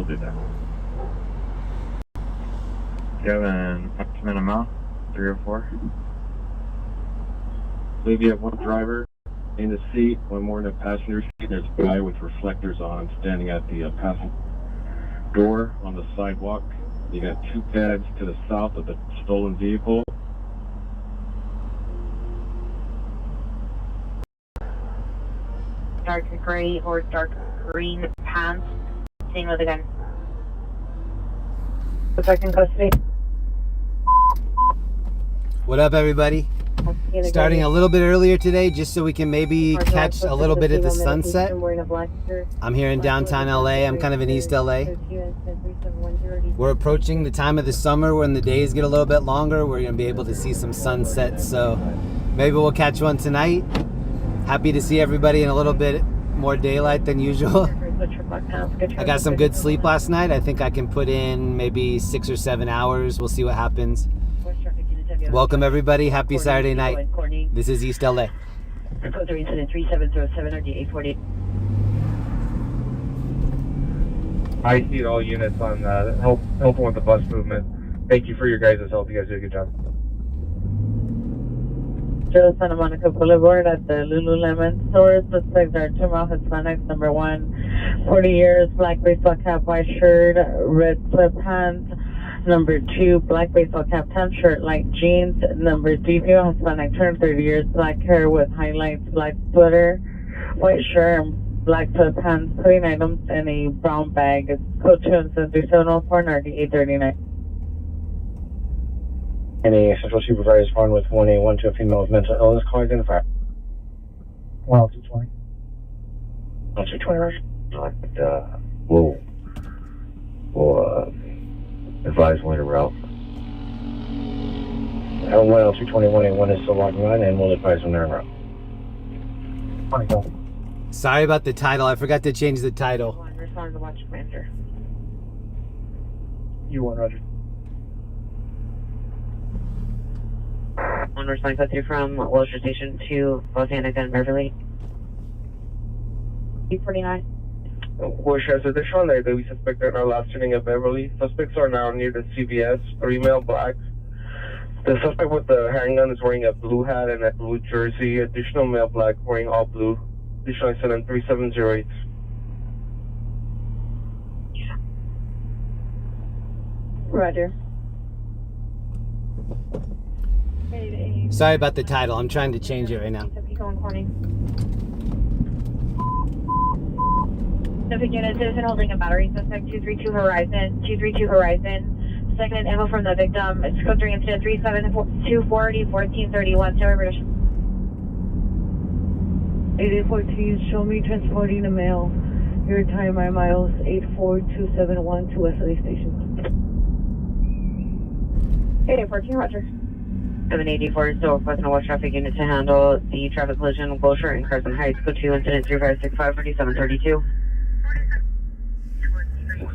we'll do that. You have an approximate amount? 3 or 4? I believe you have one driver in the seat, one more in the passenger seat. There's a guy with reflectors on standing at the passenger door on the sidewalk. You got 2 pads to the south of the stolen vehicle. Dark gray or dark green pants. Same with the gun. Protecting custody. What up, everybody? Starting a little bit earlier today just so we can maybe catch a little bit of the sunset. I'm here in downtown LA. I'm kind of in East LA. We're approaching the time of the summer when the days get a little bit longer. We're going to be able to see some sunsets, so maybe we'll catch one tonight. Happy to see everybody in a little bit more daylight than usual. I got some good sleep last night. I think I can put in maybe 6 or 7 hours. We'll see what happens. Welcome everybody. Happy Saturday night. This is East LA. Code 3 incident 3707 or D848. I see all units on helping with the bus movement. Thank you for your guys' help. You guys did a good job. Santa Monica Boulevard at the Lululemon store. Suspects are 2-mile Hispanics. Number 1, 40 years, black baseball cap, white shirt, red flip pants. Number 2, black baseball cap, tan shirt, light jeans. Number 3, female Hispanic, turned 30 years, black hair with highlights, black sweater, white shirt, black flip pants, putting items in a brown bag. It's code 2 and 3704 or D839. Any central supervisor respond with 1A1 to a female with mental illness. Call identifier. 10220. 10220. We'll advise when to route. L1L221A1 is still logging on, and we'll advise when they're en route. 20. Sorry about the title. I forgot to change the title. Respond to watch commander. U1, Roger. On respond code 3 from Wiltern Station to Botanic and Beverly. D49. Worship additional that we suspect are now last turning at Beverly. Suspects are now near the CVS, 3 male blacks. The suspect with the handgun is wearing a blue hat and a blue jersey. Additional male black wearing all blue. Additional incident 3708. Roger. Sorry about the title. I'm trying to change it right now. Traffic unit, citizen holding a battery, suspect 232 Horizon, 232 Horizon. Second info from the victim. It's code 3 incident 3724 1431. Sarah British. 8814, show me transporting a male. Your time, my miles, 84271 to Wesley Station. 8814, Roger. 784 is still requesting a watch traffic unit to handle the traffic collision with Wiltern in Crescent Heights. Code 2 incident 3565 4732.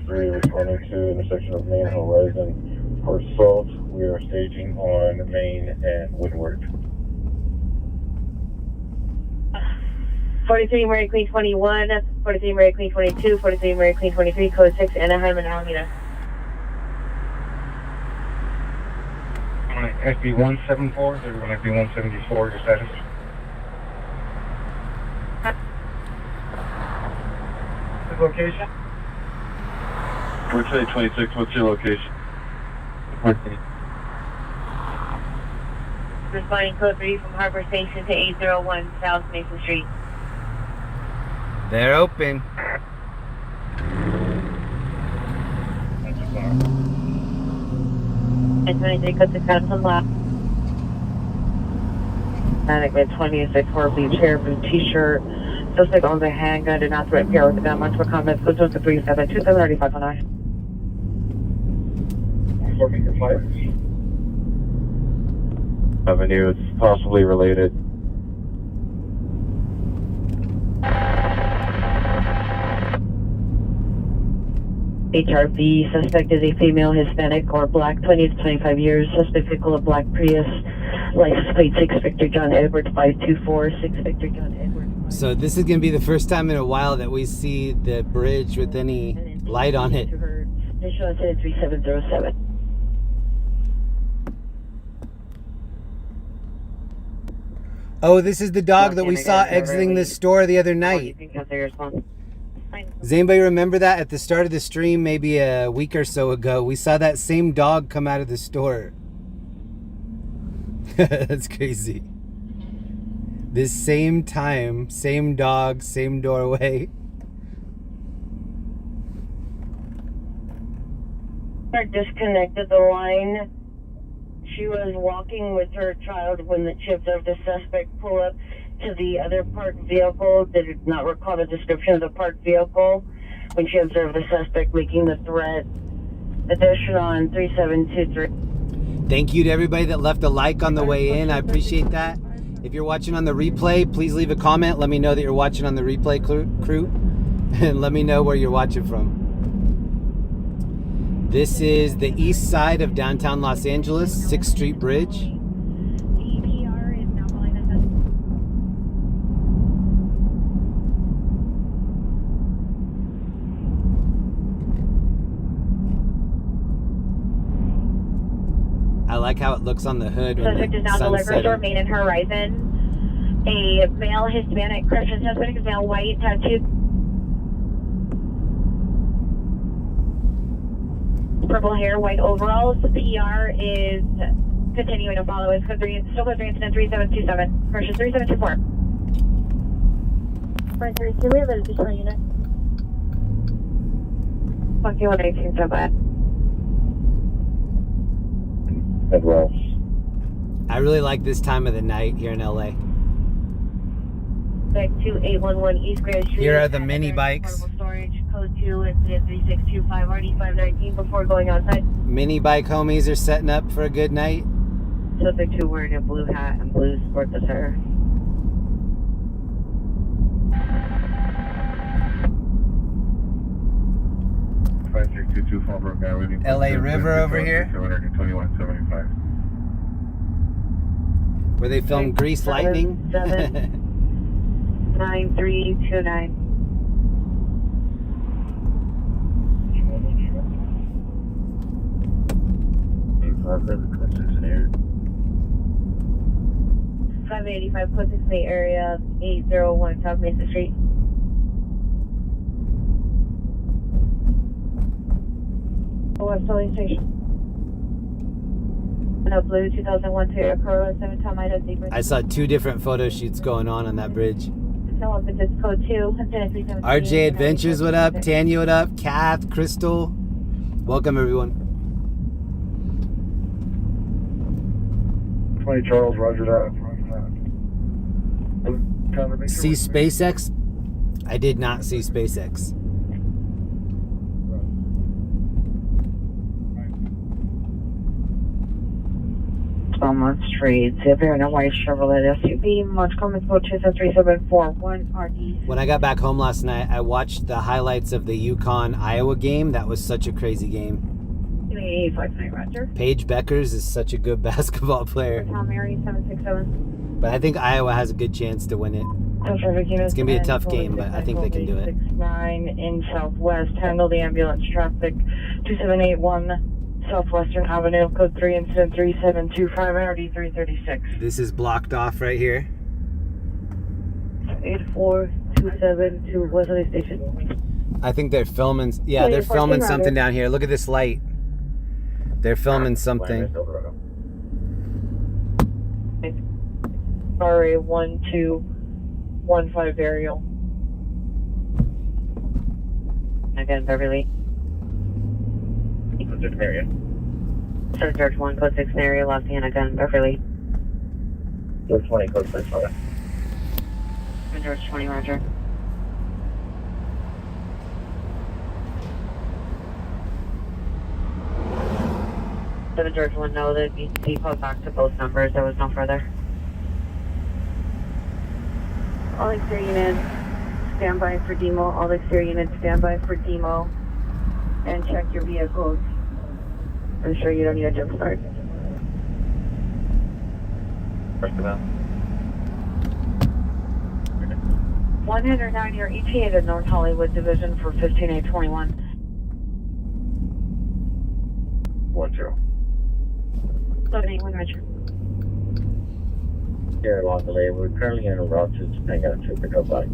3 responding to intersection of Main and Horizon for assault. We are staging on Main and Woodward. 43 Mary Queen 21, 43 Mary Queen 22, 43 Mary Queen 23, code 6 Anaheim and Alameda. SB 174, everyone SB 174, your status? His location? Portrait 26, what's your location? Responding code 3 from Harbor Station to 801 South Mason Street. They're open. And 23 code 6 Connecticut left. Static mid 26 4 blue chair, blue t-shirt. Suspect owns a handgun, did not threaten PR with a gun, much for comments. Code 237 273509. Working for flight. Avenue, it's possibly related. HRB, suspect is a female, Hispanic, or black, 20 to 25 years. Suspect vehicle of black Prius. License plate 6 Victor John Edward 524, 6 Victor John Edward. So this is going to be the first time in a while that we see the bridge with any light on it. Initial incident 3707. Oh, this is the dog that we saw exiting the store the other night. Does anybody remember that at the start of the stream, maybe a week or so ago? We saw that same dog come out of the store. That's crazy. This same time, same dog, same doorway. Disconnected the line. She was walking with her child when she observed the suspect pull up to the other parked vehicle. Did not recall the description of the parked vehicle when she observed the suspect making the threat. Additional on 3723. Thank you to everybody that left a like on the way in. I appreciate that. If you're watching on the replay, please leave a comment. Let me know that you're watching on the replay crew. And let me know where you're watching from. This is the east side of downtown Los Angeles, 6th Street Bridge. I like how it looks on the hood. Suspect is now delivered to remain in Horizon. A male Hispanic Christian suspect, male white, tattooed. Purple hair, white overalls. The PR is continuing to follow. It's still code 3 incident 3727. Version 3724. 432, we have a additional unit. Funky 118, so bad. As well. I really like this time of the night here in LA. Back to 811 East Grand Street. Here are the mini bikes. Storage, code 2, incident 3625, RD519 before going outside. Mini bike homies are setting up for a good night. Suspect 2 wearing a blue hat and blue sports attire. LA River over here. 221.75. Where they filmed Grease Lightning. 9329. $5 585 code 6 in the area, 801 South Mesa Street. West LA Station. No blue 2001 Toyota Corolla 7-time Ida Zebra. I saw 2 different photo shoots going on that bridge. No up it's code 2. RJ Adventures, what up? Tanya, what up? Kath, Crystal. Welcome everyone. 20 Charles, roger that. See SpaceX? I did not see SpaceX. Belmont Street, Xavier, a white Chevrolet SUV, March Cummins, code 23741 RD. When I got back home last night, I watched the highlights of the UConn Iowa game. That was such a crazy game. 859, roger. Paige Beckers is such a good basketball player. Tom Mary 767. But I think Iowa has a good chance to win it. It's going to be a tough game, but I think they can do it. 69 in Southwest, handle the ambulance traffic, 2781 Southwestern Avenue, code 3, incident 3725, RD 336. This is blocked off right here. 8427 to West LA Station. I think they're filming, yeah, they're filming something down here. Look at this light. They're filming something. RA 1215 aerial. Again, Beverly. Area. Sir George 1, code 6 area, Los Angeles, Beverly. George 20, code 6, okay. George 20, roger. Seven George 1, no, the BC called back to both numbers, there was no further. All exterior units, stand by for demo. All exterior units, stand by for demo. And check your vehicles. I'm sure you don't need a jump start. First of all. 109, your ETA to North Hollywood Division for 15821. 10. 781, Roger. Here, long delay. We're currently en route to Topanga to pick up line.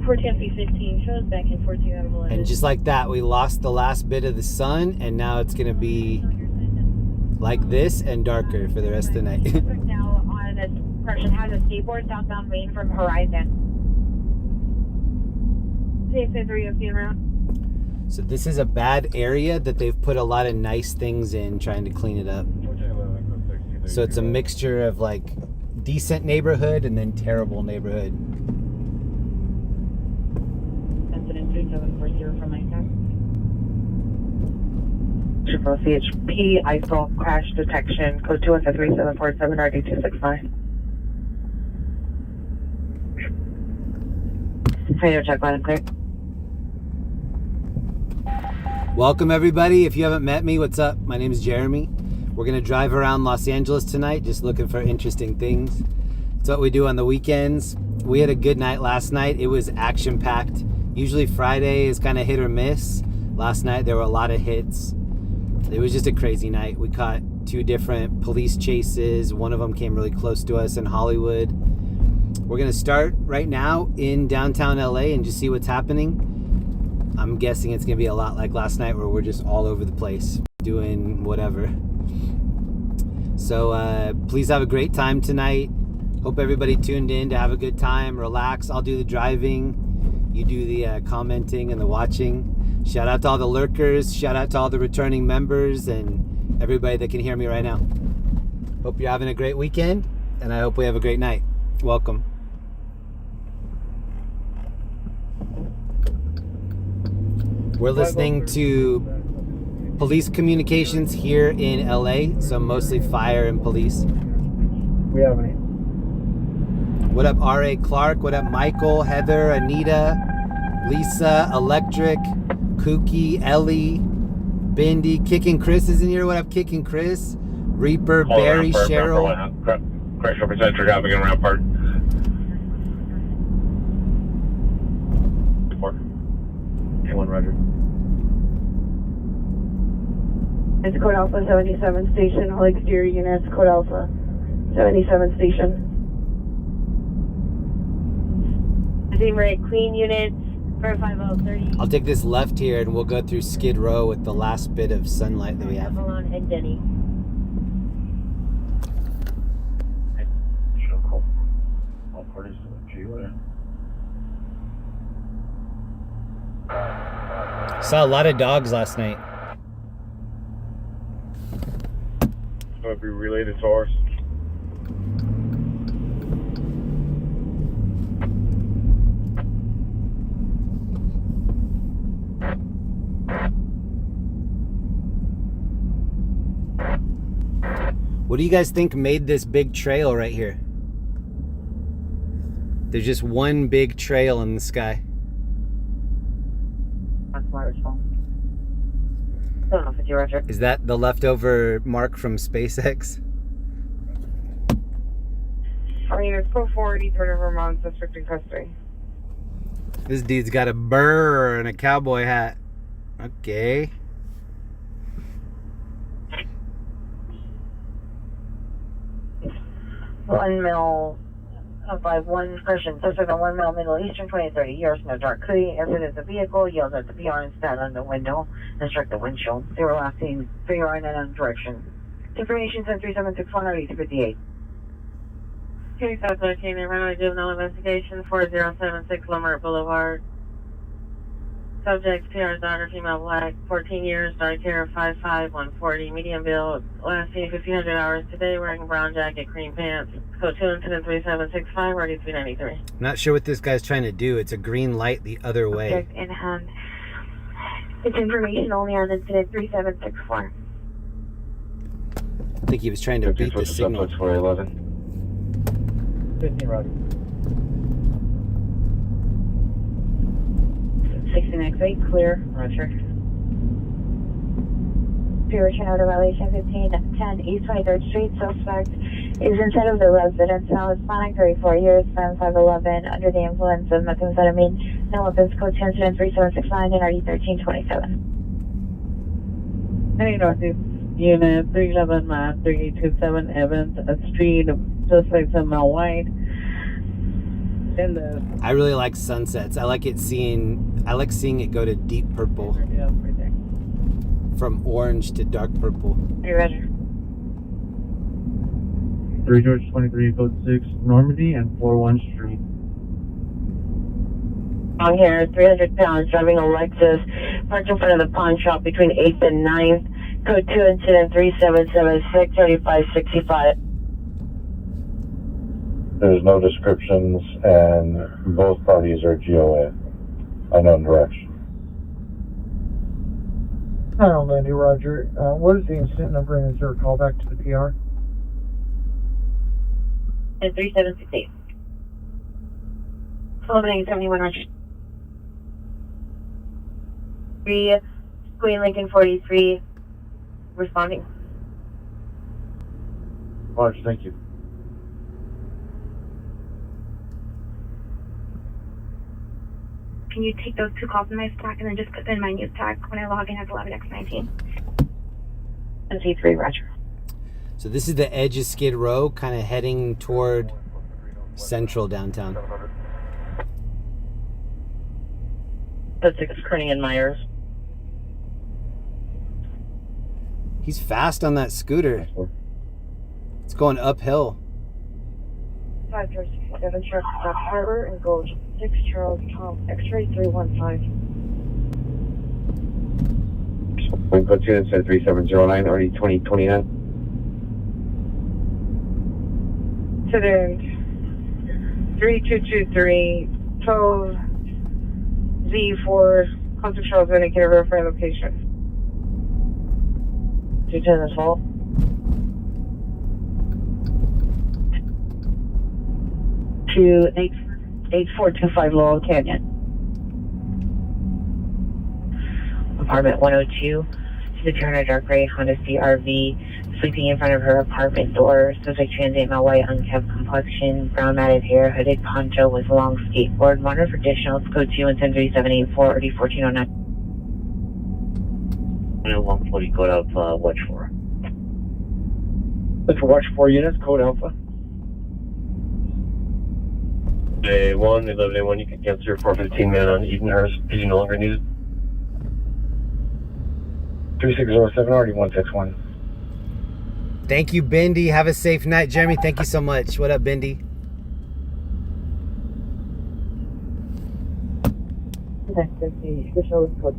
410-15 shows back in 14 out of 11. And just like that, we lost the last bit of the sun, and now it's going to be like this and darker for the rest of the night. Now on this person has a skateboard southbound Main from Horizon. CX-3 en route. So this is a bad area that they've put a lot of nice things in trying to clean it up. So it's a mixture of like decent neighborhood and then terrible neighborhood. Incident 3740 from my side. Triple CHP, ISO crash detection, code 2153747 RD265. Radio check line clear. Welcome everybody. If you haven't met me, what's up? My name is Jeremy. We're gonna drive around Los Angeles tonight, just looking for interesting things. It's what we do on the weekends. We had a good night last night. It was action-packed. Usually Friday is kind of hit or miss. Last night there were a lot of hits. It was just a crazy night. We caught 2 different police chases. One of them came really close to us in Hollywood. We're gonna start right now in downtown LA and just see what's happening. I'm guessing it's gonna be a lot like last night where we're just all over the place doing whatever. So please have a great time tonight. Hope everybody tuned in to have a good time, relax. I'll do the driving, you do the commenting and the watching. Shout out to all the lurkers, shout out to all the returning members and everybody that can hear me right now. Hope you're having a great weekend and I hope we have a great night. Welcome. We're listening to police communications here in LA, so mostly fire and police. We have any. What up, R.A. Clark? What up, Michael, Heather, Anita, Lisa, Electric, Kookie, Ellie, Bindi, Kicking Chris is in here. What up, Kicking Chris? Reaper, Barry, Cheryl. Crash represent traffic in Rampart. K1 Roger. It's Code Alpha 77 Station, all exterior units, Code Alpha 77 Station. Team rate, clean units, 45030. I'll take this left here and we'll go through Skid Row with the last bit of sunlight that we have. Avalon and Denny. Cool. All parties to the G-Way. Saw a lot of dogs last night. It's going to be related to ours. What do you guys think made this big trail right here? There's just one big trail in the sky. That's my response. Don't know if you, Roger. Is that the leftover mark from SpaceX? I mean, it's code 483 Vermont, suspect in custody. This dude's got a burr and a cowboy hat. Okay. One mil by one person, suspect on 1 mil Middle Eastern 2030 years in a dark hoodie. As it is a vehicle, yells at the PR and stand on the window. Instruct the windshield. Zero last seen, figure on and direction. Information sent 3761 or 858. Hearing South 13, runway juvenile investigation 4076 Lamert Boulevard. Subject, PR daughter, female black, 14 years, dark hair, 5'5", 140, medium build, last seen 1500 hours today, wearing a brown jacket, cream pants. Code 2 incident 3765, ready 393. Not sure what this guy's trying to do. It's a green light the other way. Subject in hand. It's information only on incident 3764. I think he was trying to beat the signal. 411. 15 Roger. 16X8, clear. Roger. Return out of violation 1510 East 23rd Street. Suspect is inside of the residence now. Hispanic, 34 years, fan 5'11", under the influence of methamphetamine. No weapons, code 10 3769 and RD 1327. Hey, Northeast Unit 311 map 3827 Evans Street, suspects in Mount White. I really like sunsets. I like seeing it go to deep purple. Yeah, right there. From orange to dark purple. Are you ready? 3 George 23, code 6, Normandy and 41 Street. On here, 300 pounds, driving a Lexus, parked in front of the pawn shop between 8th and 9th. Code 2 incident 3776 3565. There's no descriptions, and both parties are GOA. Unknown direction. Hello, Landy, Roger. What is the incident number and is there a callback to the PR? 3768. Opening 71 Roger. 3 Queen Lincoln 43 responding. Roger, thank you. Can you take those 2 calls in my stack and then just put them in my news tag when I log in as 11x19? And C3, Roger. So this is the edge of Skid Row, kind of heading toward central downtown. That's 6 Kearney and Myers. He's fast on that scooter. It's going uphill. 5 George 67 Sharp Stop Harbor and Gulch 6 Charles Tom X-ray 315. Code 2 incident 3709 RD 2029. Incident 3223, 12 Z4, contact Charles indicator verify location. 210 is full. To 8425 Laurel Canyon. Apartment 102, secure in a dark gray Honda CRV, sleeping in front of her apartment door. Suspect transient male, white, unkempt complexion, brown matted hair, hooded poncho with long skateboard. Monitor for additional. Code 2 and 103784 RD 1409. 140 code Alpha, watch 4. Look for watch 4 units, code Alpha. A1, 11A1, you can cancel your 415 man on Edenhurst because you no longer need it. 3607 RD 161. Thank you, Bendy. Have a safe night. Jeremy, thank you so much. What up, Bendy? Next, the official is code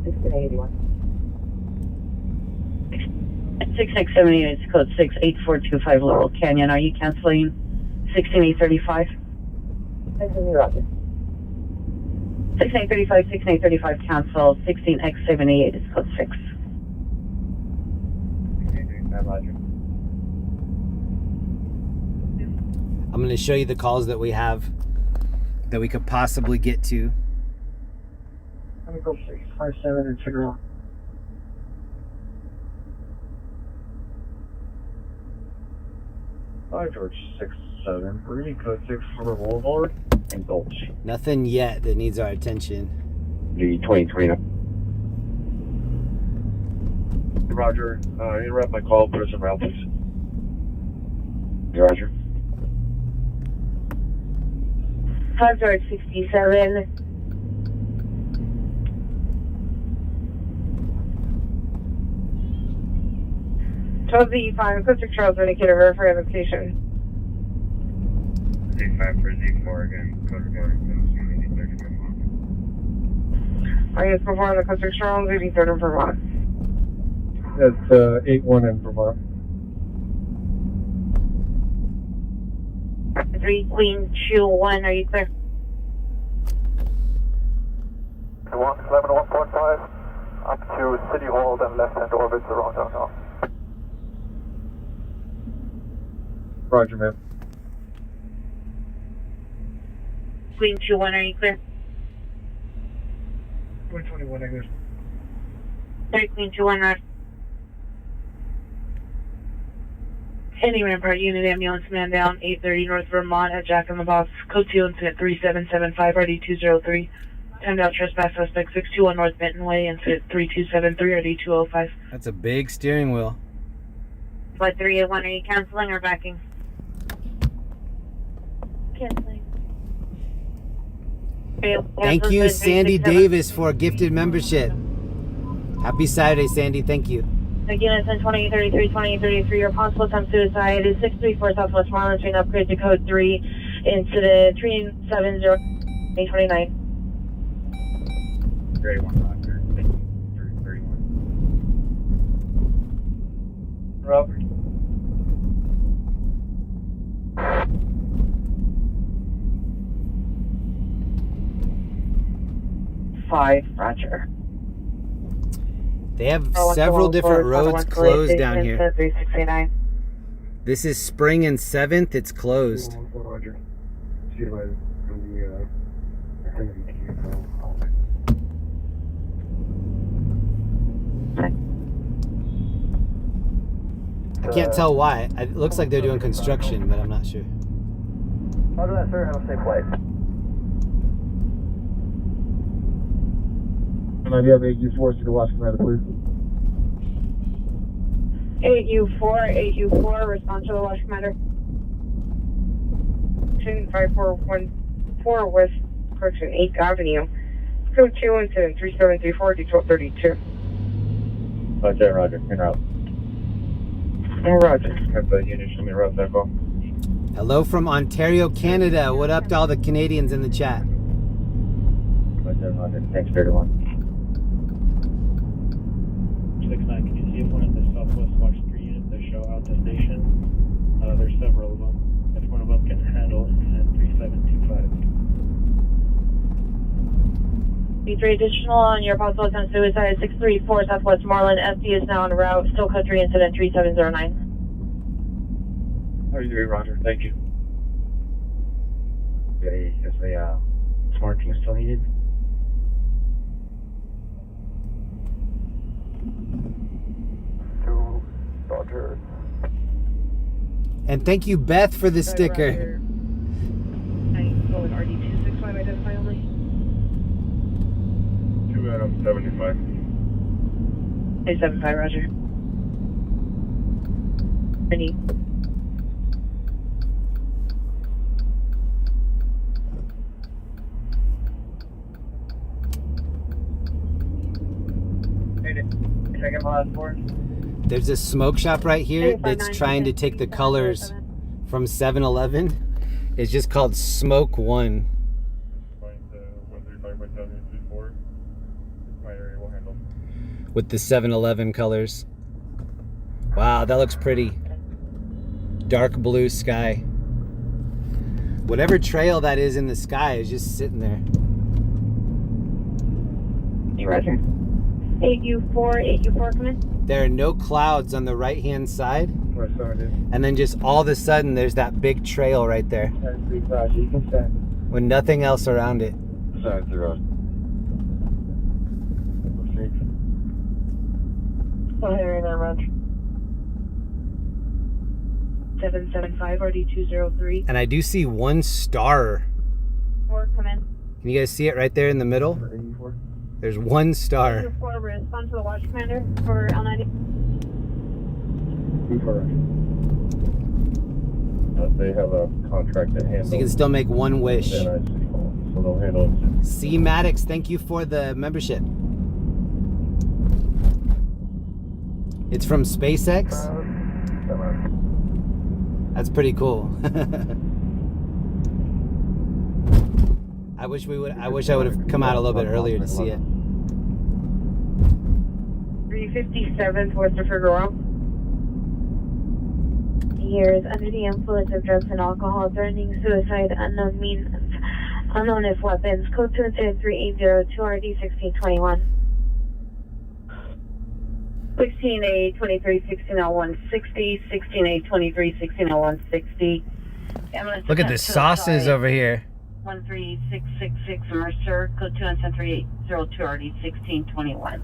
681. 6678, it's code 68425 Laurel Canyon. Are you canceling 16835? 16835, 16835 cancel. 16X78 is code 6. I'm going to show you the calls that we have that we could possibly get to. Let me go 657 and figure out. George 67, Ruby code 6 Harbor Boulevard and Gulch. Nothing yet that needs our attention. The 23. Roger, interrupt my call, put us in route, please. Roger. 5 George 67. Told the E5, code 6 Charles indicator verify location. Z5 for Z4 again, code regarding. Are you performing the code 6 Charles, 83rd in Vermont? That's 81 in Vermont. 3 Queen 21, are you clear? 11-1.5 up to City Hall, then left-hand orbits around downtown. Roger, man. Queen 21, are you clear? 121, I guess. 3 Queen 21, Roger. Any Rampart unit ambulance man down 830 North Vermont at Jack in the Box. Code 2 incident 3775 RD203. Timed out trespass suspect 621 North Benton Way, incident 3273 RD205. That's a big steering wheel. Flight 381, are you canceling or backing? Canceling. Thank you, Sandy Davis, for a gifted membership. Happy Saturday, Sandy. Thank you. Units 20, 33, 20, 33. Your possible time suicide is 634 Southwest Marlin Street. Upgrade to code 3. Incident 370 829. Grade 1, Roger. 31. Robert. Roger. They have several different roads closed down here. 3689. This is Spring and 7th. It's closed. Roger. See if I I can't tell why. It looks like they're doing construction, but I'm not sure. Roger that, sir. Have a safe flight. An idea of AU4 to the West Commander, please. 8U4, response to the Wash Commander. 5414 West Correction 8th Avenue. Code 2 incident 3734 D1232. Okay, Roger. En route. Roger. Have the unit show me route that call. Hello from Ontario, Canada. What up to all the Canadians in the chat? Okay, Roger. Thanks, 31. 69, can you see if one of the Southwest Watch 3 units that show out the station? There's several of them. If one of them can handle incident 3725. B3 additional on your possible attempt suicide 634 Southwest Marlin. SD is now en route. Still code 3 incident 3709. How are you doing, Roger? Thank you. Okay, is the smart team still needed? Roger. And thank you, Beth, for the sticker. Go with RD265, identify only. 2 Adam 75. 875, Roger. Ready. Second last 4. There's a smoke shop right here that's trying to take the colors from 7-Eleven. It's just called Smoke One. With the 7-Eleven colors. Wow, that looks pretty. Dark blue sky. Whatever trail that is in the sky is just sitting there. Roger. 8U4, come in. There are no clouds on the right-hand side. Roger. And then just all of a sudden, there's that big trail right there. Roger, you can send. With nothing else around it. Side of the road. Go ahead, right Roger. 775 RD203. And I do see one star. 4, come in. Can you guys see it right there in the middle? There's one star. 8U4, respond to the Watch Commander for L90. They have a contract that handles. So you can still make one wish. So they'll handle it. C Maddox, thank you for the membership. It's from SpaceX. That's pretty cool. I wish I would have come out a little bit earlier to see it. 357th West of Figueroa. Years under the influence of drugs and alcohol, threatening suicide, unknown means, unknown if weapons. Code 2 incident 3802 RD 1621. 16A 23 1601 60, 16A 23 1601 60. Look at the sauces over here. 13666 Mercer, code 2 incident 3802 RD 1621.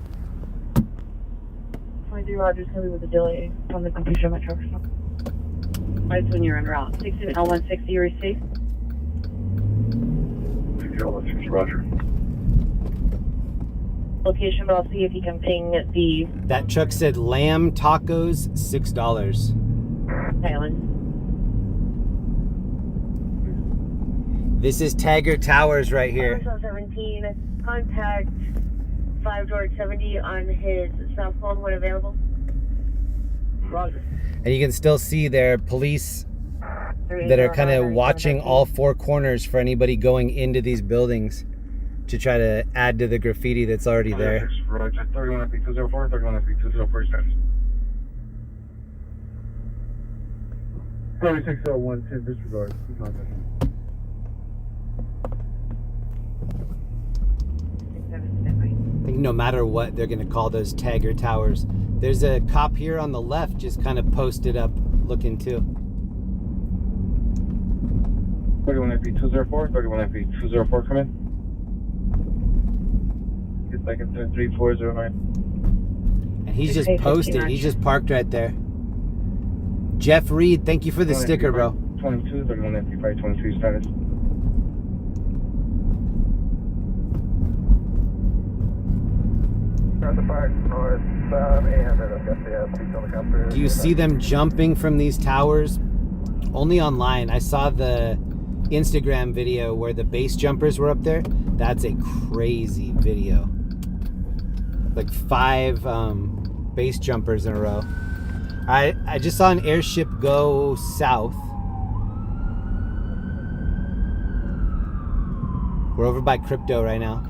23 Roger's going to be with the delay on the computer of my truck. Twice when you're en route. 16 L160 received. 60 Roger. Location, but I'll see if you can ping the That truck said lamb tacos, $6. island. This is Taggart Towers right here. 17, contact 5 George 70 on his cell phone when available. Roger. And you can still see there police that are kind of watching all four corners for anybody going into these buildings to try to add to the graffiti that's already there. Roger, 31 FP204, 31 FP204 status. 3601, 10 disregard. I think no matter what, they're going to call those Taggart Towers. There's a cop here on the left just kind of posted up looking too. 31 FP204, 31 FP204, come in. Get back into 3409. And he's just posted. He's just parked right there. Jeff Reed, thank you for the sticker, bro. 22, 31 FP523 status. Do you see them jumping from these towers? Only online. I saw the Instagram video where the base jumpers were up there. That's a crazy video. Like 5 base jumpers in a row. I just saw an airship go south. We're over by Crypto right now.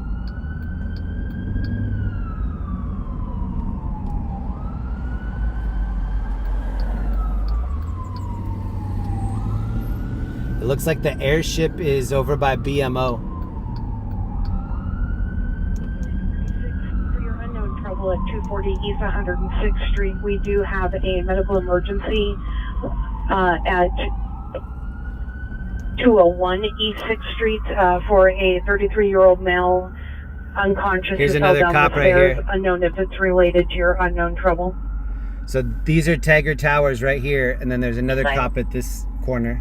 It looks like the airship is over by BMO. For your unknown trouble at 240 East 106th Street, we do have a medical emergency at 201 East 6th Street for a 33-year-old male unconscious. Here's another cop right here. Unknown if it's related to your unknown trouble. So these are Taggart Towers right here, and then there's another cop at this corner.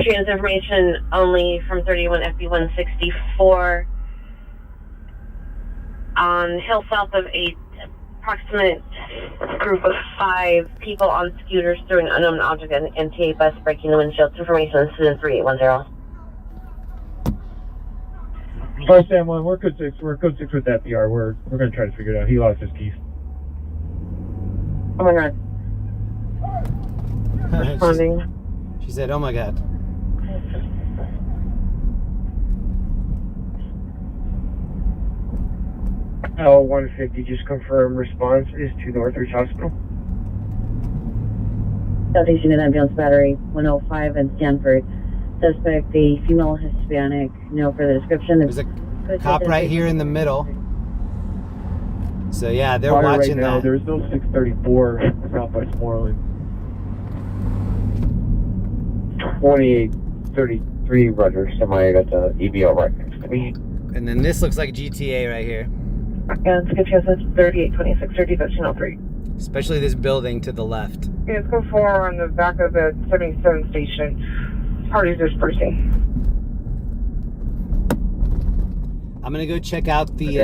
Trans information only from 31 FB 164 on hill south of a approximate group of 5 people on scooters through an unknown object and MTA bus breaking the windshield. Information on student 3810. First Sam 1, we're code 6. We're code 6 with that PR. We're gonna try to figure it out. He lost his keys. Oh my god. Responding. She said, oh my god. L150, just confirm response is to Northridge Hospital. Southeast Unit Ambulance Battery 105 in Stanford. Suspect, a female Hispanic. No further description. There's a cop right here in the middle. So yeah, they're watching right now, that. There's no 634 South Westmoreland. 2833, Roger. Somebody got the EBL right next to me. And then this looks like GTA right here. And skip says 3826 1303. Especially this building to the left. It's go 4 on the back of the 77 station. Parties dispersing. I'm gonna go check out the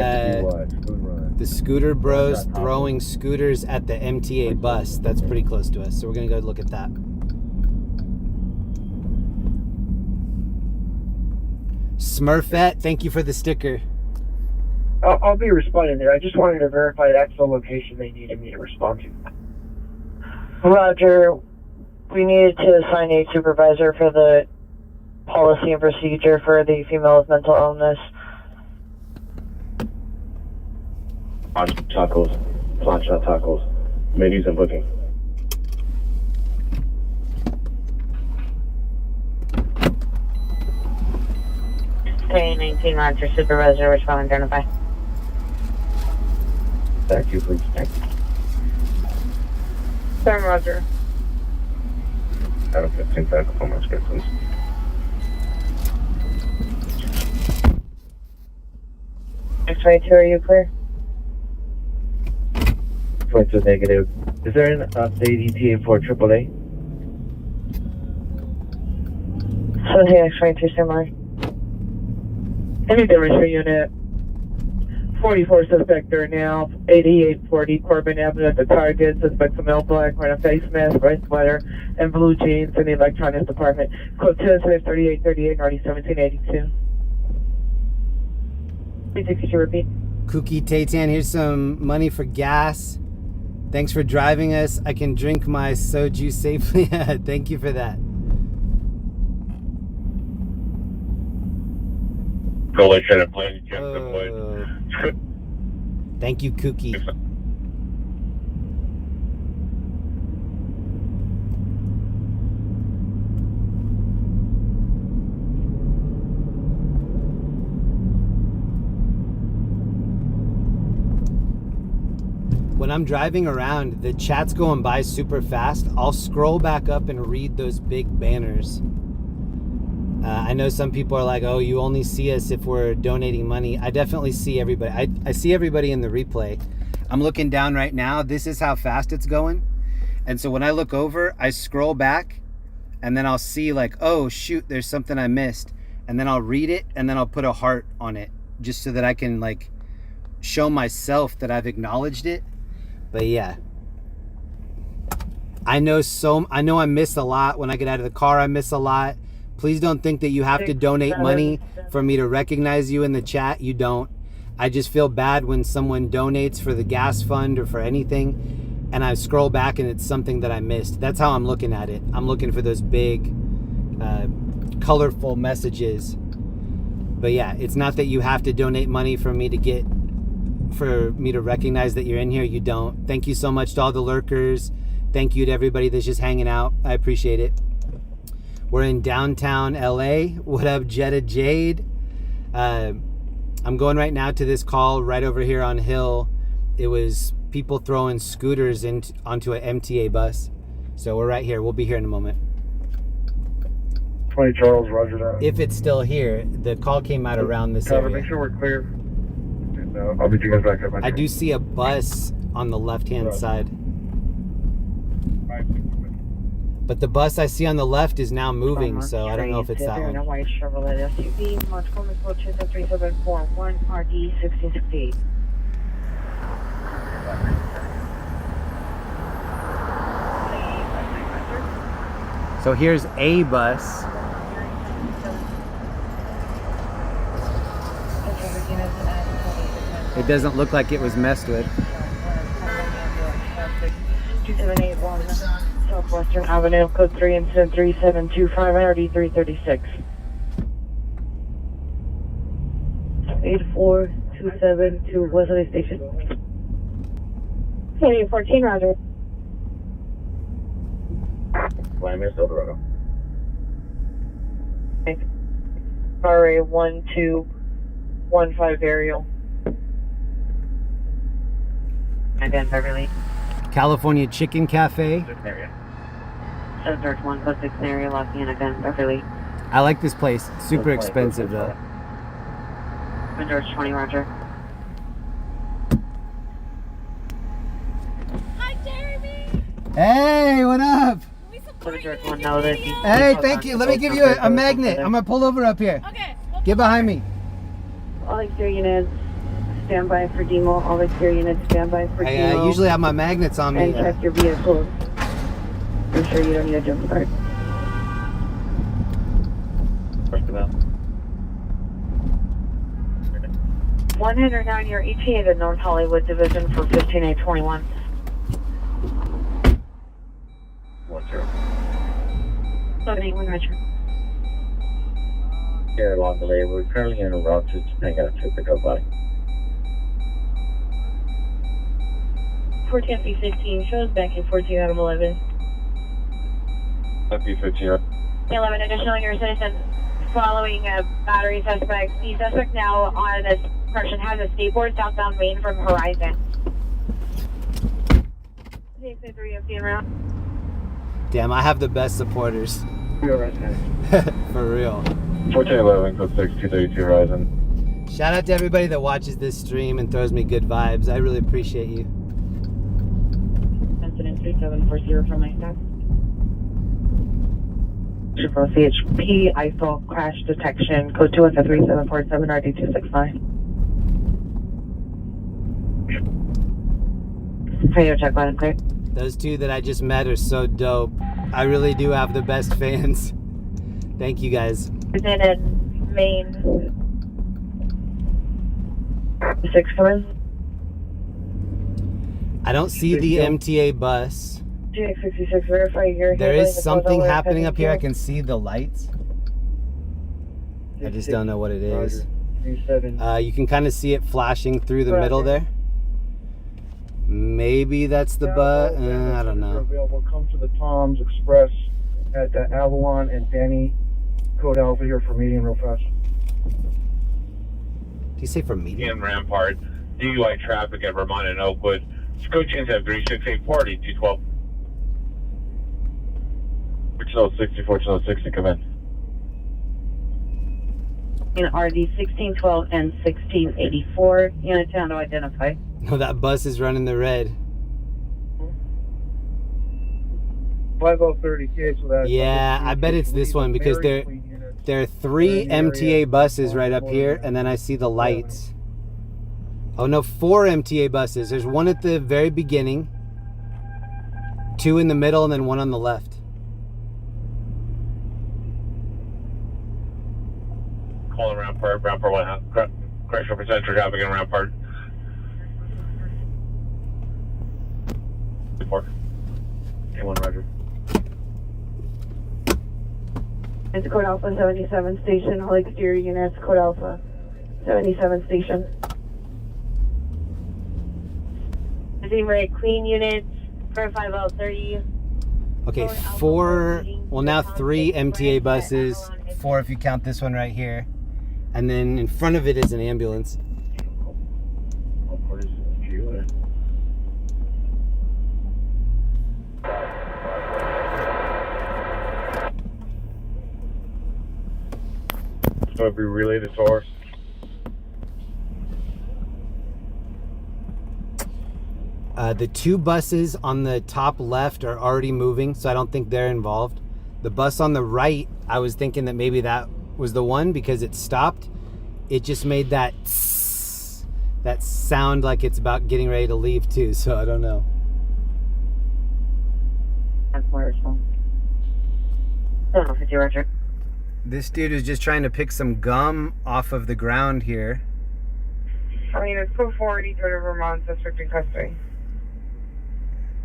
scooter bros throwing scooters at the MTA bus. That's pretty close to us, so we're gonna go look at that. Smurfette, thank you for the sticker. I'll be responding there. I just wanted to verify that's the location they needed me to respond to. Roger. We needed to assign a supervisor for the policy and procedure for the female with mental illness. Tacos. Plancha tacos. Menus and booking. 19 Roger, supervisor, respond, identify. Thank you, please. Thank you. 7 Roger. Out of 15 back on my script, please. X-22, are you clear? 22 negative. Is there an update ETA for AAA? Okay, X-22 similar. Any demonstration unit. 44 suspect there now, 8840 Corbin Avenue at the target. Suspects a male black, wearing a face mask, white sweater, and blue jeans in the electronics department. Code 10-3838, Norty 1782. 362, repeat. Kooky Tatan, here's some money for gas. Thanks for driving us. I can drink my soju safely. Thank you for that. Coalition and plane jump deployed. Thank you, Kooky. When I'm driving around, the chat's going by super fast. I'll scroll back up and read those big banners. I know some people are like, oh, you only see us if we're donating money. I definitely see everybody. I see everybody in the replay. I'm looking down right now. This is how fast it's going. And so when I look over, I scroll back and then I'll see like, oh, shoot, there's something I missed. And then I'll read it and then I'll put a heart on it just so that I can like show myself that I've acknowledged it. But yeah, I know I miss a lot. When I get out of the car, I miss a lot. Please don't think that you have to donate money for me to recognize you in the chat. You don't. I just feel bad when someone donates for the gas fund or for anything and I scroll back and it's something that I missed. That's how I'm looking at it. I'm looking for those big, colorful messages. But yeah, it's not that you have to donate money for me to recognize that you're in here. You don't. Thank you so much to all the lurkers. Thank you to everybody that's just hanging out. I appreciate it. We're in downtown LA. What up, Jetta Jade? I'm going right now to this call right over here on Hill. It was people throwing scooters onto an MTA bus. So we're right here. We'll be here in a moment. 20 Charles, roger that. If it's still here, the call came out around this area. Make sure we're clear. And, I'll meet you guys back up. I do see a bus on the left-hand side. But the bus I see on the left is now moving, so I don't know if it's that one. A white Chevrolet SUV, multiple code 3741 RD 1668. So here's a bus. It doesn't look like it was messed with. 2781 Southwestern Avenue, code 3 incident 3725 RD 336. 84272 Wesley Station. 2814, roger. Miami, Silverado. RA 1215 aerial. Again, Beverly. California Chicken Cafe. Search 106 area, locking in again, Beverly. I like this place. Super expensive though. George 20, roger. Hi, Jeremy. Hey, what up? Hey, thank you. Let me give you a magnet. I'm gonna pull over up here. Okay. Get behind me. All exterior units, stand by for demo. All exterior units, stand by for demo. I usually have my magnets on me. And check your vehicles. I'm sure you don't need a jump start. 109, your ETA to North Hollywood Division for 15821. 781 Metro. Here, long delay. We're currently in a route to Topanga to pick up body. 14P15 shows back in 14 out of 11. P15. 11 additional your citizen following a battery suspect. The suspect now on this person has a skateboard southbound Main from Horizon. 3 empty en route. Damn, I have the best supporters. For real. 1411, code 6, 232 Horizon. Shout out to everybody that watches this stream and throws me good vibes. I really appreciate you. Incident 3740 from my staff. from CHP, ISO crash detection, code 2173747 RD269. Radio check line clear. Those two that I just met are so dope. I really do have the best fans. Thank you guys. Is it in Maine? 6 coming. I don't see the MTA bus. GX66, verify you're There here. is something happening up here. I can see the lights. I just don't know what it is. You can kind of see it flashing through the middle there. Maybe that's the bus. I don't know. Available. Come to the Tom's Express at Avalon and Danny. Code Alpha here for medium real fast. Do you say for medium? In Rampart, DUI traffic at Vermont and Oakwood. Scotians have 3684 212. Channel 64, Channel 60, come in. In RD 1612 and 1684, Chinatown to identify. No, that bus is running the red. 5030K, so that. Yeah, I bet it's this one because there are 3 MTA buses right up here, and then I see the lights. Oh no, 4 MTA buses. There's one at the very beginning, 2 in the middle, and then 1 on the left. Calling Rampart, Rampart 1, crash represents for traffic in Rampart. A1, roger. It's Code Alpha 77 station, all exterior units, Code Alpha 77 station. Zebra Queen units, 45030. Okay, 4, well now 3 MTA buses, 4 if you count this one right here. And then in front of it is an ambulance. So be related to ours. The 2 buses on the top left are already moving, so I don't think they're involved. The bus on the right, I was thinking that maybe that was the one because it stopped. It just made that sound like it's about getting ready to leave too, so I don't know. That's my response. 750 Roger. This dude is just trying to pick some gum off of the ground here. I mean, it's code 480 to Vermont, suspect in custody.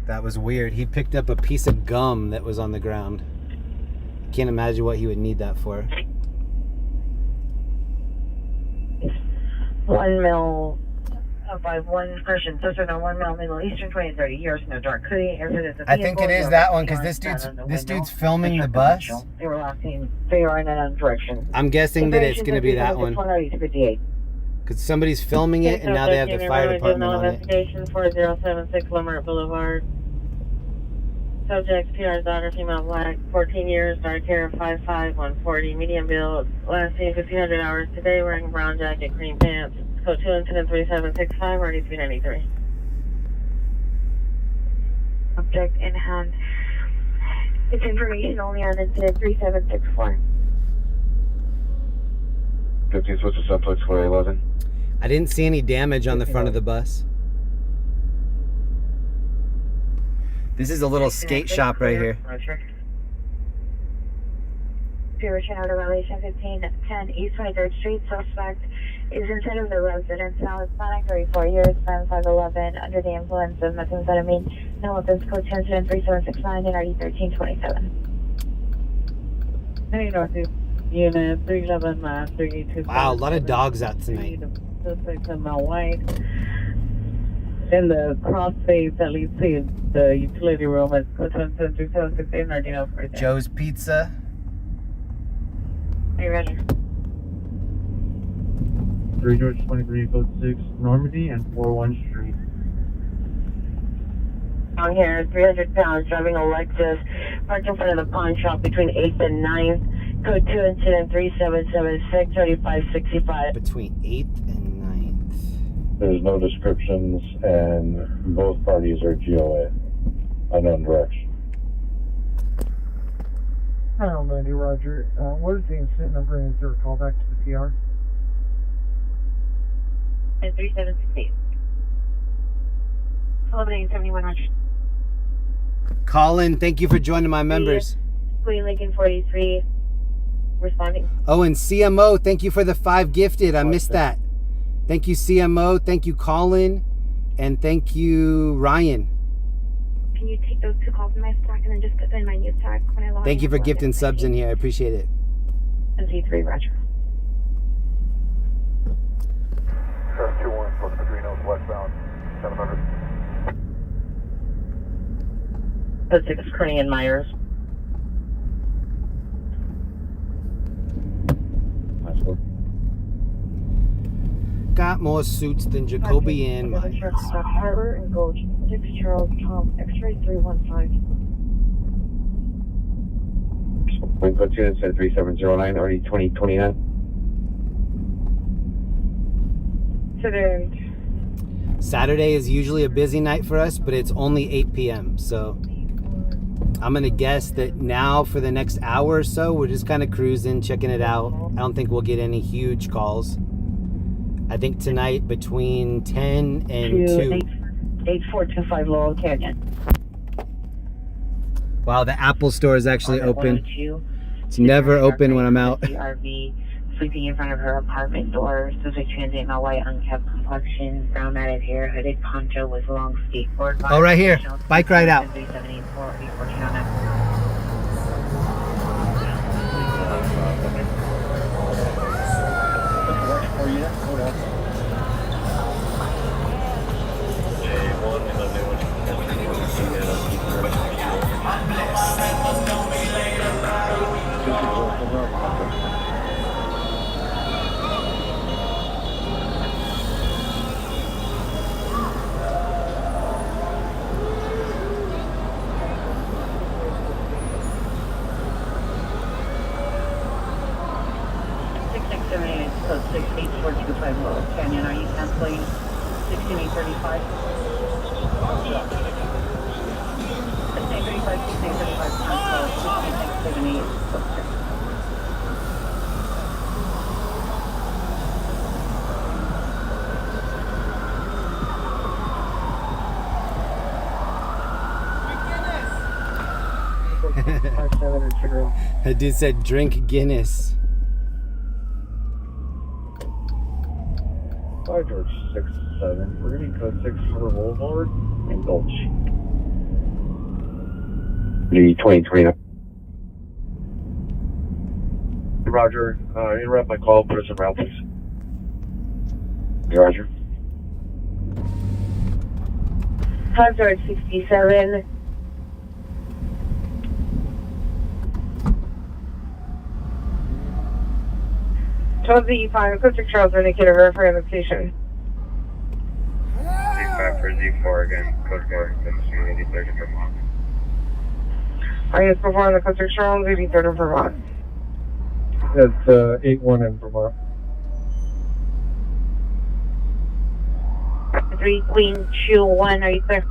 That was weird. He picked up a piece of gum that was on the ground. Can't imagine what he would need that for. 1 mil by 1 person, suspect on 1 mil, Middle Eastern, 20 to 30 years, no dark hoodie. I think it is that one because this dude's filming the bus. They were asking, they are in another direction. I'm guessing that it's going to be that one. Because somebody's filming it and now they have the fire department on it. Investigation 4076 Lamert Boulevard. Subject, PR's daughter, female, black, 14 years, dark hair, 5'5", 140, medium build, last seen 1,500 hours today, wearing brown jacket, cream pants. Code 2 incident 3765, RD 393. Object in hand. It's information only on incident 3764. 15 switch to subplex 411. I didn't see any damage on the front of the bus. This is a little skate shop right here. Pure Channel violation 1510 East 23rd Street. Suspect is inside of the residence. Now Hispanic, 34 years, 5'11", under the influence of methamphetamine. No weapons. Code 10 incident 3769 and RD 1327. Any Northeast unit 311 382. Wow, a lot of dogs out tonight. Suspect in my white. In the crossface that leads to the utility room at code 3768 RD 0. Joe's Pizza. Are you ready? 3 George 23, code 6, Normandy and 41 Street. On here, 300 pounds, driving a Lexus, parked in front of the pawn shop between 8th and 9th. Code 2 incident 3776, 3565. Between 8th and 9th. There's no descriptions, and both parties are GOA. Unknown direction. Hello, Mandy, Roger. What is the incident number and is there a callback to the PR? 3768. Eliminating 71 Roger. Colin, thank you for joining my members. Queen Lincoln 43 responding. Oh, and CMO, thank you for the 5 gifted. I missed that. Thank you, CMO. Thank you, Colin. And thank you, Ryan. Can you take those 2 calls in my stack and then just put them in my new tag when I log in? Thank you for gifting subs in here. I appreciate it. NC3 Roger. 21, Fort Padrinos, westbound, 700. Code 6 Kearney and Myers. Got more suits than Jacoby and Myers. Stop Harbor and Gulch 6 Charles Tom X-ray 315. Wind code 2 instead 3709, already 2029. Saturday is usually a busy night for us, but it's only 8 p.m. So I'm going to guess that now for the next hour or so, we're just kind of cruising, checking it out. I don't think we'll get any huge calls. I think tonight between 10 and 2. 8425 Laurel Canyon. Wow, the Apple store is actually open. It's never open when I'm out. RV sleeping in front of her apartment door. Subject transient, male, white, unkept complexion, brown matted hair, hooded poncho with long skateboard. Oh, right here. Bike ride out. 3784. Code 68425 Laurel Canyon. Are you canceling 16835? 16835, 16835, cancel 16678. The dude said drink Guinness. George 67, we're going to code 6 for Rollover and Gulch. The 2029. Roger, interrupt my call, put us in route, please. Roger. George 67. Charles Z5, Coast Charles, indicator verifying location. Z5 for Z4 again, code 4, 83rd in Vermont. Are you performing the Coast Charles, 83rd in Vermont? That's 8-1 in Vermont. 3 Queen 2-1, are you clear?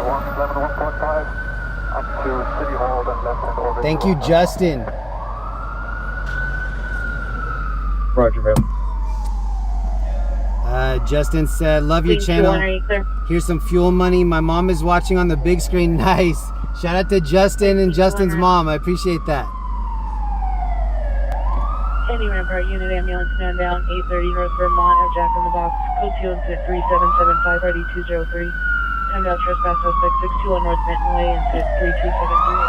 171.5 up to City Hall, then left-hand orbit. Thank you, Justin. Roger, man. Justin said, love your channel. Here's some fuel money. My mom is watching on the big screen. Nice. Shout out to Justin and Justin's mom. I appreciate that. Any Rampart unit ambulance man down 830 North Vermont at Jack in the Box. Code 2 incident 3775 RD203. Timed out trespass suspect 621 North Benton Way incident 3273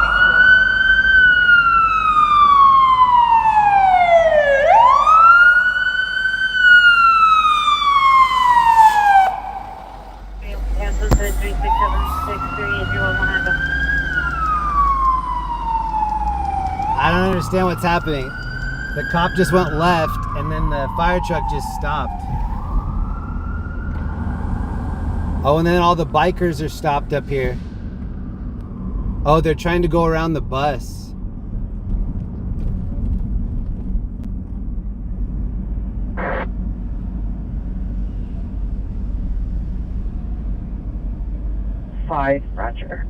I don't understand what's happening. The cop just went left and then the fire truck just stopped. Oh, and then all the bikers are stopped up here. Oh, they're trying to go around the bus. Five, Roger.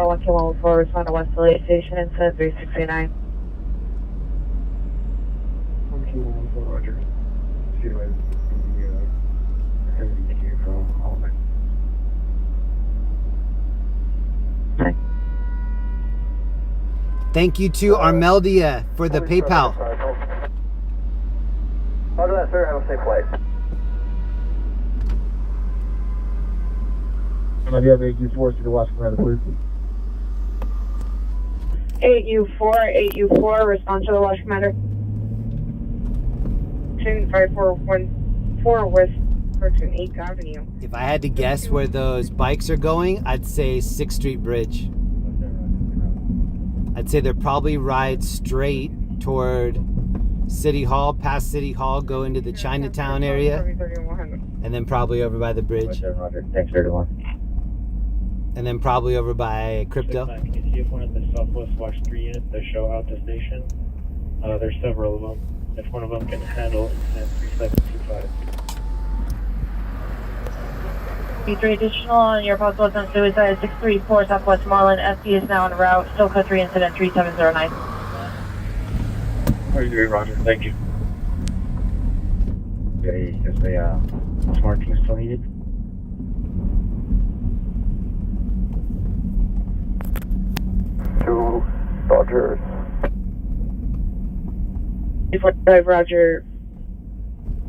1K114, respond to West LA Station and set 3689. 1K114, Roger. See you later. MVQ from Holland. Thank you to Armeldia for the PayPal. Roger that, sir. Have a safe flight. Do you have 8U4 to the watch command, please? 8U4, respond to the watch commander. 5414 West Cartoon 8th Avenue. If I had to guess where those bikes are going, I'd say 6th Street Bridge. I'd say they're probably ride straight toward City Hall, past City Hall, go into the Chinatown area, and then probably over by the bridge. Roger. Thanks, 31. And then probably over by Crypto. Can you see if one of the Southwest Watch 3 units that show out the station? There's several of them. If one of them can handle incident 3725. 3 additional on your possible attempt suicide 634 South Westmoreland. FD is now en route. Still code 3 incident 3709. How are you doing, Roger? Thank you. Okay, is the smart team still needed? Two Dodgers. 345 Roger.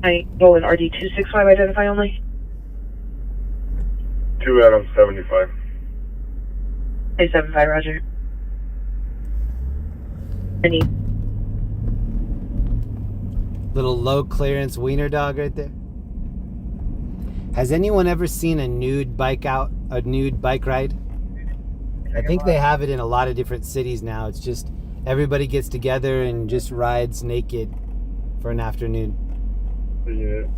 I Nolan RD265 identify only. 2 Adam 75. 875 Roger. Any Little low clearance wiener dog right there. Has anyone ever seen a nude bike ride? I think they have it in a lot of different cities now. It's just everybody gets together and just rides naked for an afternoon. Yeah.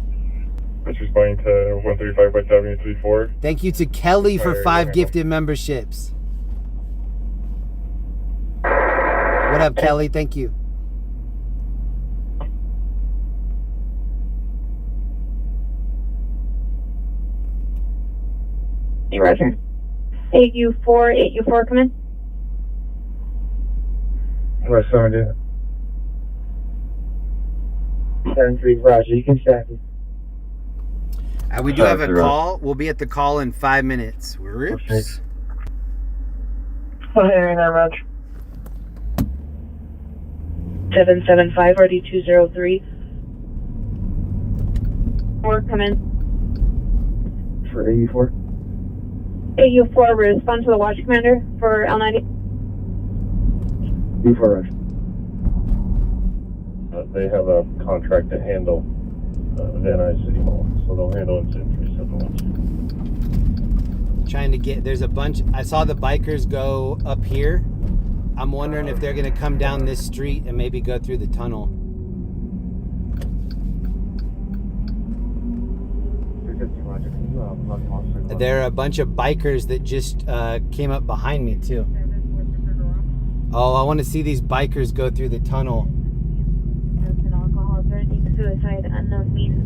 That's responding to 135 West Avenue 34. Thank you to Kelly for 5 gifted memberships. What up, Kelly? Thank you. Hey, Roger. 8U4, come in. West 70. 73 Roger, you can stack it. We do have a call. We'll be at the call in 5 minutes. Whoops. Oh, hey, now, Roger. 775 RD203. 4, come in. For 84. 8U4, respond to the watch commander for L90. B4 Roger. They have a contract to handle Van Nuys City Hall, so they'll handle incident 3712. Trying to get, there's a bunch. I saw the bikers go up here. I'm wondering if they're going to come down this street and maybe go through the tunnel. There are a bunch of bikers that just came up behind me too. Oh, I want to see these bikers go through the tunnel. Alcohol, threatening suicide, unknown means,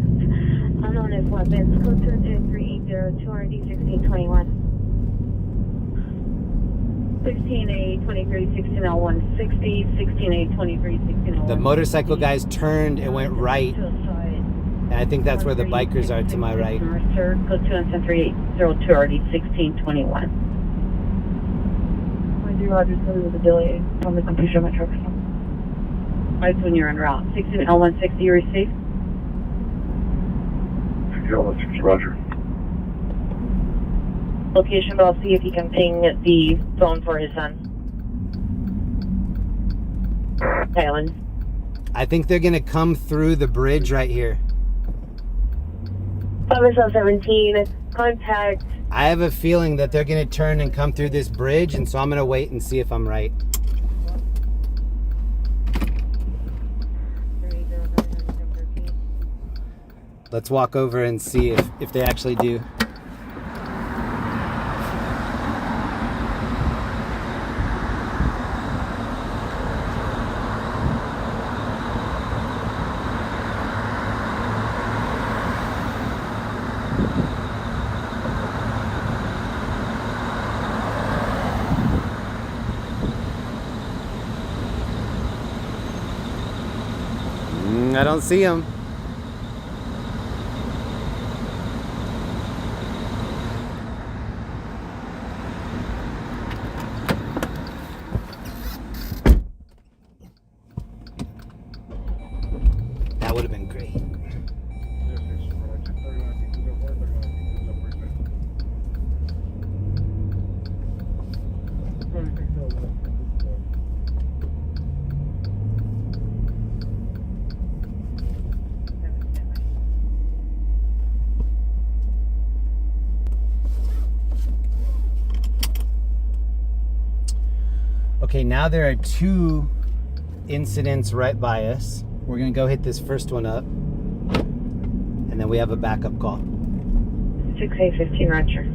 unknown if weapons. Code 23802 RD1621. 16A 23 16L 160 16A 23 16L. The motorcycle guys turned and went right. And I think that's where the bikers are to my right. Sir, code 23802 RD1621. Roger, sorry with the delay on the completion of my truck. Right when you're en route. 16L160, you received? 16L160, Roger. Location, but I'll see if he can ping the phone for his son. Island. I think they're going to come through the bridge right here. 17, contact. I have a feeling that they're going to turn and come through this bridge, and so I'm going to wait and see if I'm right. Let's walk over and see if they actually do. I don't see him. That would have been great. Okay, now there are 2 incidents right by us. We're gonna go hit this first one up, and then we have a backup call. 6815, Roger.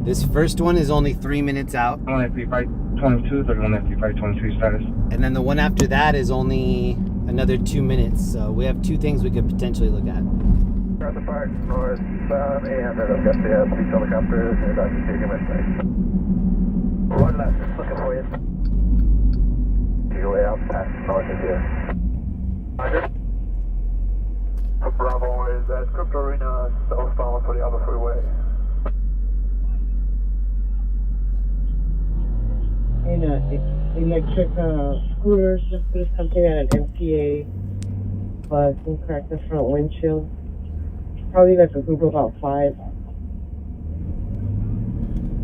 This first one is only 3 minutes out. On FP 522, 31 FP 523 status. And then the one after that is only another 2 minutes. So we have 2 things we could potentially look at. North of Park, northbound, and I've got the police helicopter and Dr. Taking my side. One left, just looking for you. Your way out past north of here. Roger. Bravo is at Crypto Arena, southbound for the Alpha Freeway. And electric scooters just put something at an MTA bus and cracked the front windshield. Probably like a group of about 5.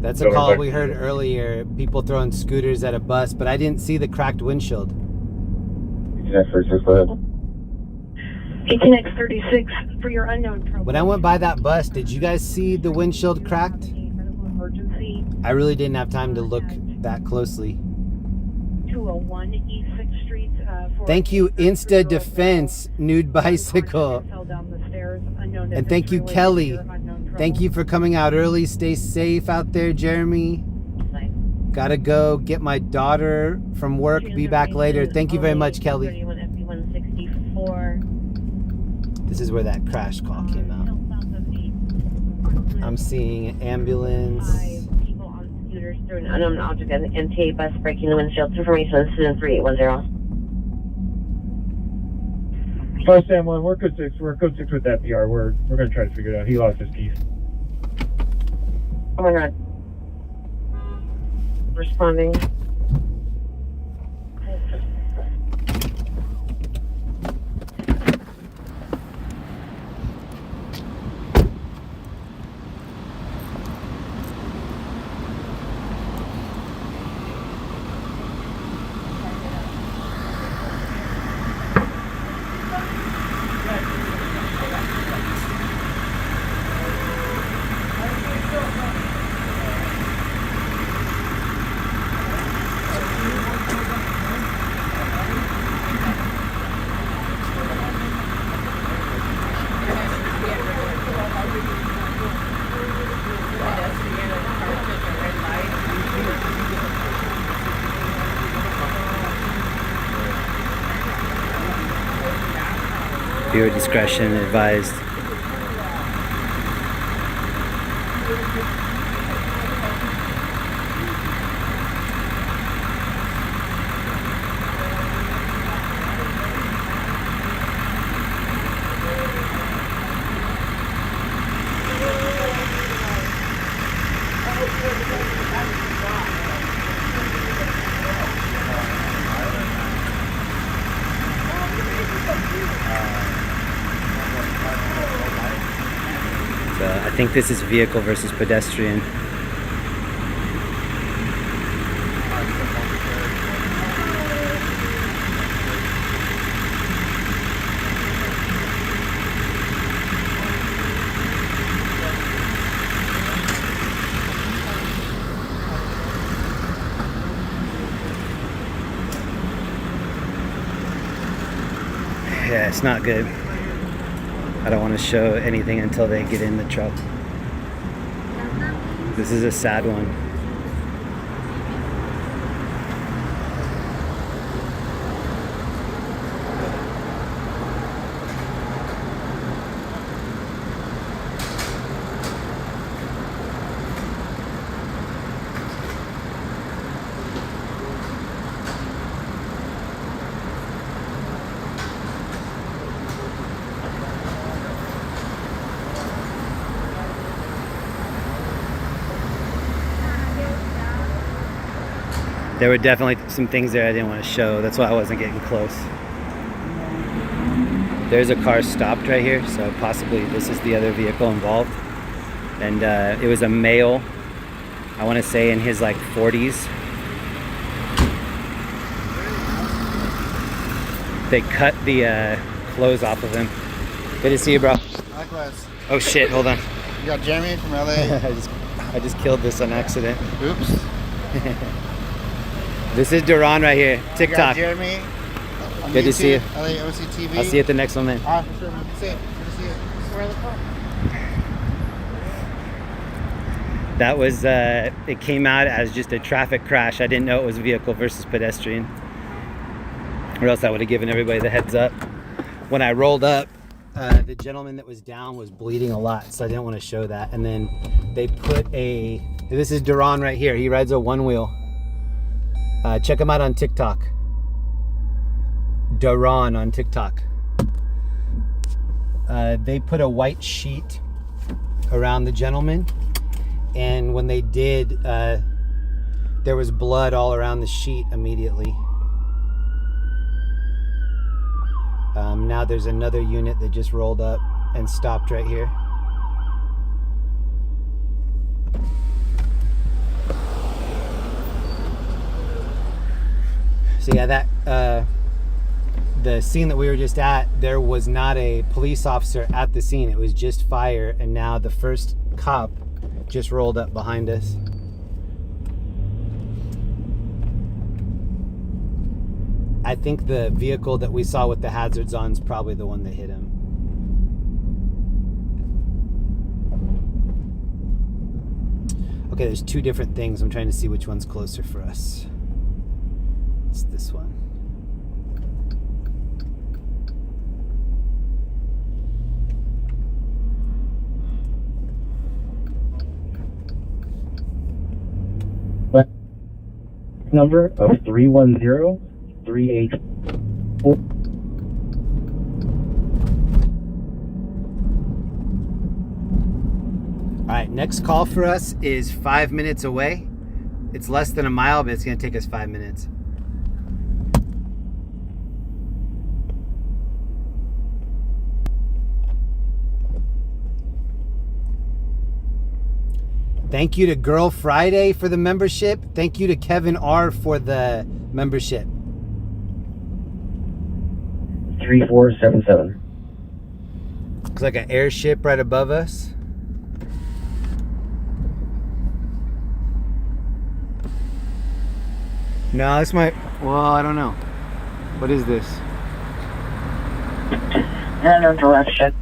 That's a call we heard earlier. People throwing scooters at a bus, but I didn't see the cracked windshield. 18X36, go ahead. 18X36 for your unknown program. When I went by that bus, did you guys see the windshield cracked? Emergency. I really didn't have time to look that closely. 201 East 6th Street. Thank you, Insta Defense, Nude Bicycle. And thank you, Kelly. Thank you for coming out early. Stay safe out there, Jeremy. Gotta go get my daughter from work. Be back later. Thank you very much, Kelly. This is where that crash call came out. I'm seeing an ambulance. 5 people on scooters through an unknown object at an MTA bus breaking the windshield. Information student 3810. First Sam 1, we're code 6. We're code 6 with that PR. We're gonna try to figure it out. He lost his keys. Oh my god. Responding. Viewer discretion advised. I think this is vehicle versus pedestrian. Yeah, it's not good. I don't want to show anything until they get in the truck. This is a sad one. There were definitely some things there I didn't want to show. That's why I wasn't getting close. There's a car stopped right here, so possibly this is the other vehicle involved. And it was a male, I want to say in his like 40s. They cut the clothes off of him. Good to see you, bro. Likewise. Oh shit, hold on. You got Jeremy from LA. I just killed this on accident. Oops. This is Duran right here. TikTok. Jeremy. Good to see you. LAOC TV. I'll see you at the next one, man. Ah, for sure, man. Good to see you. Where are the car? That was, it came out as just a traffic crash. I didn't know it was vehicle versus pedestrian. Or else I would have given everybody the heads up. When I rolled up, the gentleman that was down was bleeding a lot, so I didn't want to show that. And then they put this is Duran right here. He rides a one wheel. Check him out on TikTok. Duran on TikTok. They put a white sheet around the gentleman, and when they did, there was blood all around the sheet immediately. Now there's another unit that just rolled up and stopped right here. So yeah, that the scene that we were just at, there was not a police officer at the scene. It was just fire, and now the first cop just rolled up behind us. I think the vehicle that we saw with the hazards on is probably the one that hit him. Okay, there's two different things. I'm trying to see which one's closer for us. It's this one. Number of 310384. All right, next call for us is 5 minutes away. It's less than a mile, but it's gonna take us 5 minutes. Thank you to Girl Friday for the membership. Thank you to Kevin R for the membership. 3477. Looks like an airship right above us. No, this might, well, I don't know. What is this? Unknown direction.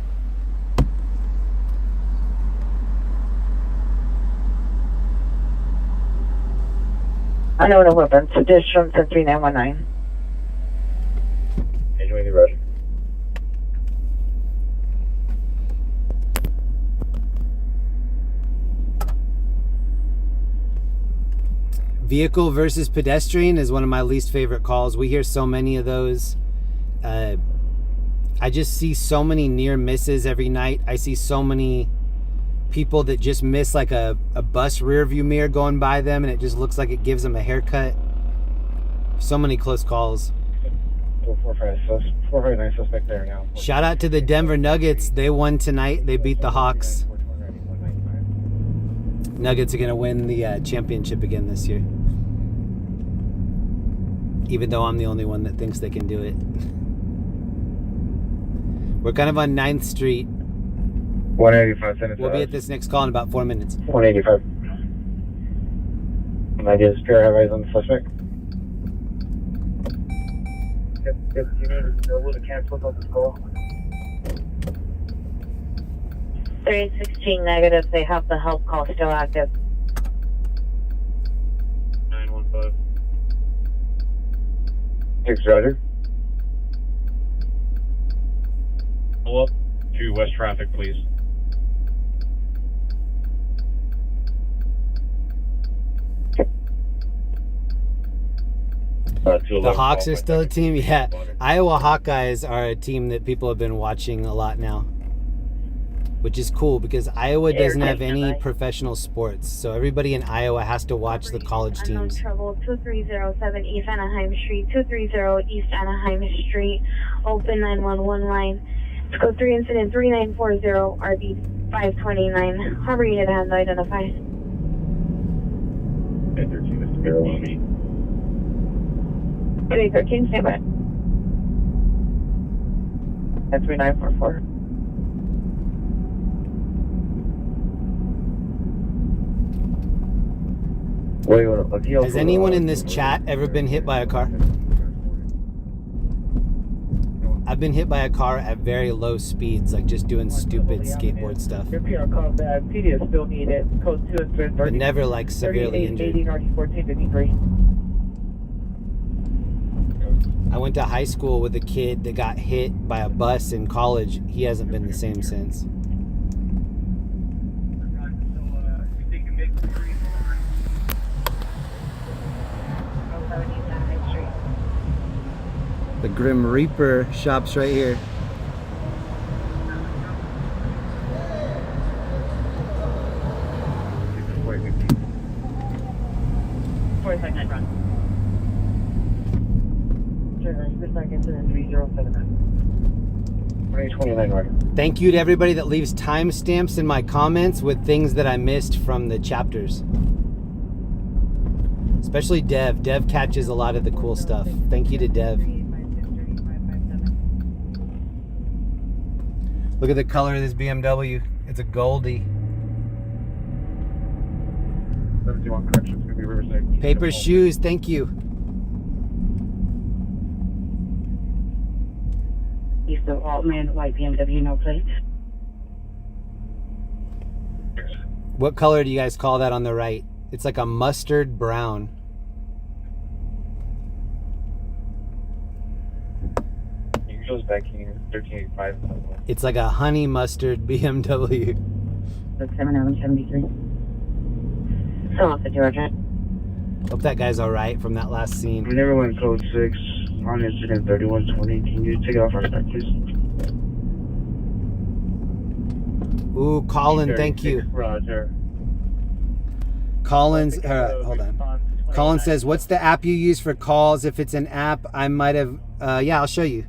Unknown weapons, Pedestrian 3919. Enjoying the road. Vehicle versus pedestrian is one of my least favorite calls. We hear so many of those. I just see so many near misses every night. I see so many people that just miss like a bus rear view mirror going by them, and it just looks like it gives them a haircut. So many close calls. 459 suspect there now. Shout out to the Denver Nuggets. They won tonight. They beat the Hawks. Nuggets are going to win the championship again this year. Even though I'm the only one that thinks they can do it. We're kind of on 9th Street. 185. We'll be at this next call in about 4 minutes. 185. Can I just have eyes on the suspect? If you need to know to cancel this call. 316 negative. They have the help call still active. 915. 6 Roger. Pull up to West Traffic, please. The Hawks are still a team? Yeah. Iowa Hawkeyes are a team that people have been watching a lot now. which is cool because Iowa doesn't have any professional sports. So everybody in Iowa has to watch the college Unknown teams. trouble 2307 East Anaheim Street, 230 East Anaheim Street, open 911 line. It's code 3 incident 3940 RB 529. Harbor unit has identified. 13 is Maryland. 313, stand by. At 3944. Has anyone in this chat ever been hit by a car? I've been hit by a car at very low speeds, like just doing stupid skateboard stuff. Your PR call back. PD is still needed. Code 2 and 330. But never like severely injured. 1453. I went to high school with a kid that got hit by a bus in college. He hasn't been the same since. The Grim Reaper shop's right here. Thank you to everybody that leaves timestamps in my comments with things that I missed from the chapters. Especially Dev. Dev catches a lot of the cool stuff. Thank you to Dev. Look at the color of this BMW. It's a Goldie. 71 corrections, going to be Riverside. Paper shoes, thank you. East of Altman, white BMW, no plate. What color do you guys call that on the right? It's like a mustard brown. Goes back in 1385. It's like a honey mustard BMW. 7773. Still off the Georgia. Hope that guy's alright from that last scene. We never went code 6 on incident 3120. Can you take it off our spec, please? Ooh, Colin, thank you. Roger. Collins, hold on. Colin says, what's the app you use for calls? If it's an app, I might have, yeah, I'll show you.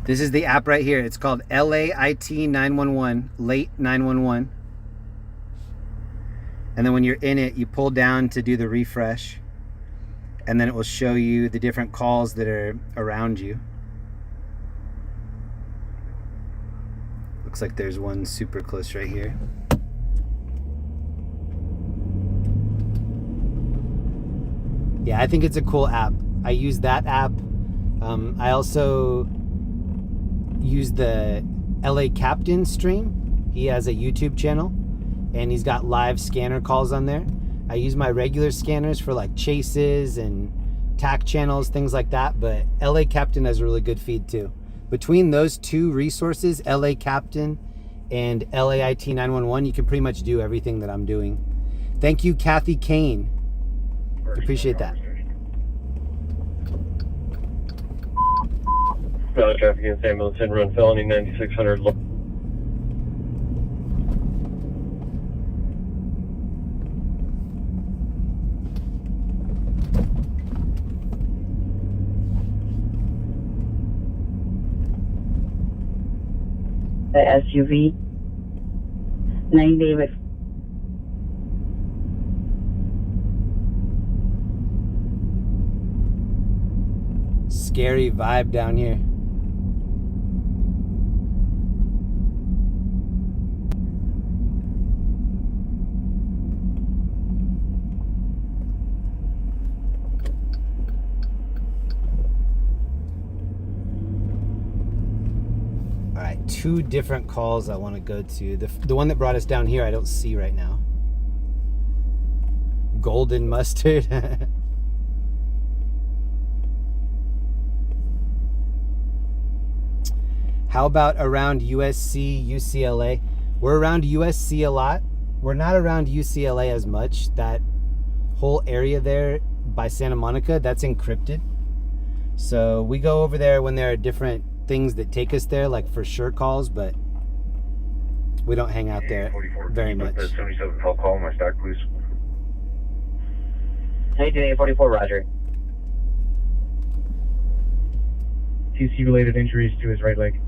This is the app right here. It's called LAIT 911, late 911. And then when you're in it, you pull down to do the refresh, and then it will show you the different calls that are around you. Looks like there's one super close right here. Yeah, I think it's a cool app. I use that app. I also use the LA Captain stream. He has a YouTube channel and he's got live scanner calls on there. I use my regular scanners for like chases and TAC channels, things like that, but LA Captain has a really good feed too. Between those two resources, LA Captain and LAIT 911, you can pretty much do everything that I'm doing. Thank you, Kathy Kane. Appreciate that. Valley traffic in San Milton, run felony 9600. The SUV. 9 David. Scary vibe down here. All right, two different calls I want to go to. The one that brought us down here I don't see right now. Golden mustard. How about around USC, UCLA? We're around USC a lot. We're not around UCLA as much. That whole area there by Santa Monica, that's encrypted. So we go over there when there are different things that take us there, like for sure calls, but we don't hang out there very much. 77 call on my stack, please. 1944, Roger. TC-related injuries to his right leg.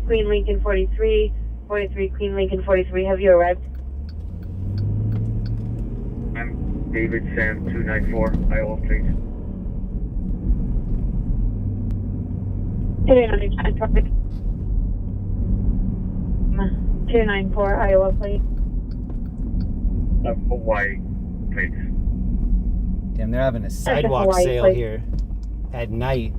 Queen Lincoln 43, 43 Queen Lincoln 43, have you arrived? I'm David Sam 294, Iowa, please. 294, Iowa, please. Hawaii, please. Damn, they're having a sidewalk Hawaii, sale please. here at night.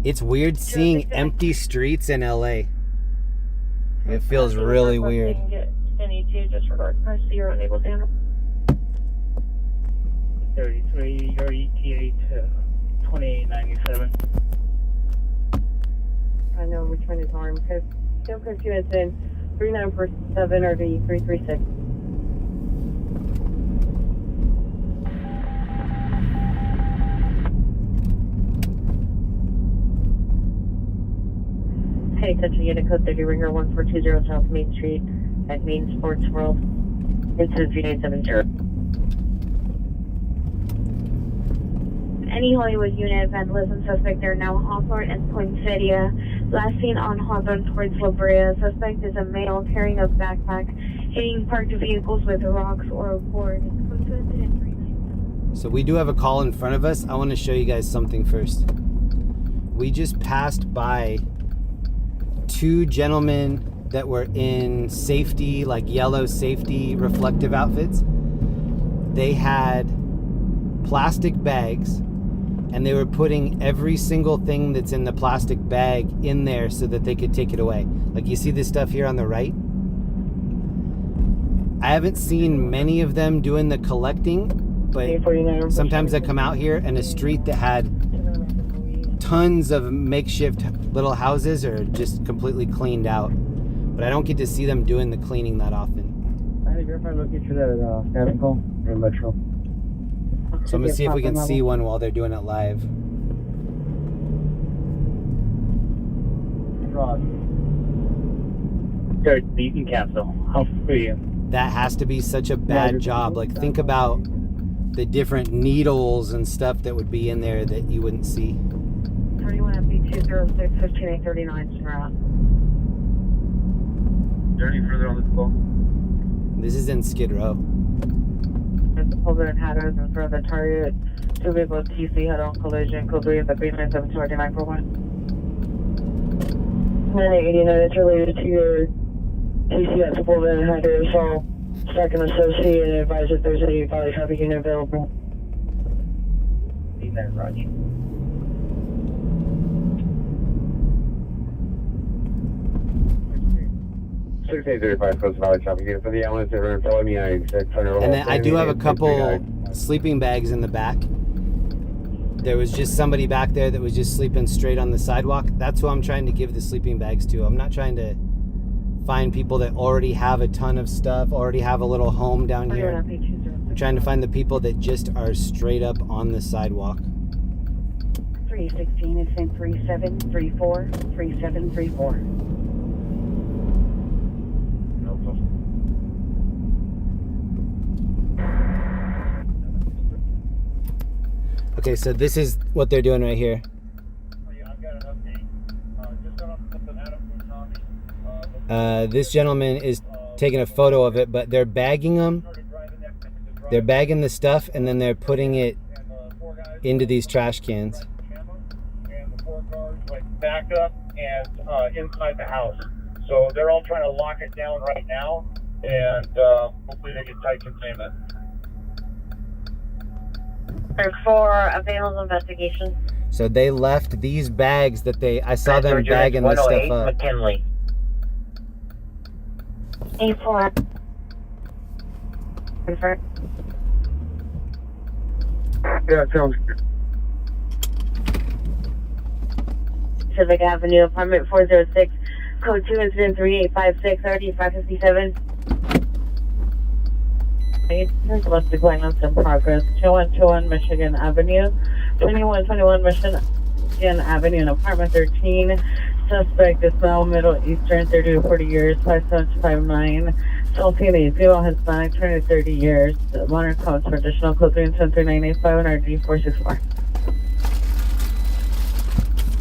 It's weird seeing empty streets in LA. It feels really weird. Any to disregard. I see you're unable to handle. 33, your ETA to 2897. I know which one is armed because still confused in 3947 or the 336. Hey, touching unit code 30 Ringer 1420 South Main Street at Main Sports World. Incident 3870. Any Hollywood unit, vandalism suspect are now Hawthorne and Poinsettia. Last seen on Hawthorne towards La Brea. Suspect is a male carrying a backpack, hitting parked vehicles with rocks or a board. So we do have a call in front of us. I want to show you guys something first. We just passed by two gentlemen that were in safety, like yellow safety reflective outfits. They had plastic bags and they were putting every single thing that's in the plastic bag in there so that they could take it away. Like you see this stuff here on the right. I haven't seen many of them doing the collecting, but sometimes I come out here and a street that had tons of makeshift little houses are just completely cleaned out. But I don't get to see them doing the cleaning that often. I had to verify location that stabbing call in Metro. So I'm gonna see if we can see one while they're doing it live. Good, you can cancel. How free you? That has to be such a bad job. Like think about the different needles and stuff that would be in there that you wouldn't see. 31 FB 206 15839 route. Is there any further on this call? This is in Skid Row. Over in Hatters in front of the target. Two vehicles TC head on collision. Code 3 at the 3972 989, it's related to your TC at Sepulveda and Hatters. So, second associate and advise if there's any body traffic unit available. Be there, Roger. Six 835 Coast Valley traffic unit for the ambulance. Everyone follow me. And then I do have a couple sleeping bags in the back. There was just somebody back there that was just sleeping straight on the sidewalk. That's who I'm trying to give the sleeping bags to. I'm not trying to find people that already have a ton of stuff, already have a little home down here. I'm trying to find the people that just are straight up on the sidewalk. 316 is in 3734, 3734. Okay, so this is what they're doing right here. This gentleman is taking a photo of it, but they're bagging them. They're bagging the stuff and then they're putting it into these trash cans. And the 4 cars back up and inside the house. So they're all trying to lock it down right now, and hopefully they get tight containment. For available investigation. So they left these bags that I saw them bagging this stuff up. McKinley. 84. Confirm. Yeah, it sounds good. Pacific Avenue, apartment 406, code 2, incident 3856, RD 557. Domestic violence in progress. 2121 Michigan Avenue. 2121 Michigan Avenue in apartment 13. Suspect is male, Middle Eastern, 30 to 40 years, 5'7" to 5'9". Assaulting a female Hispanic, 20 to 30 years. Minor counts for additional code 3-73985 and RD 464.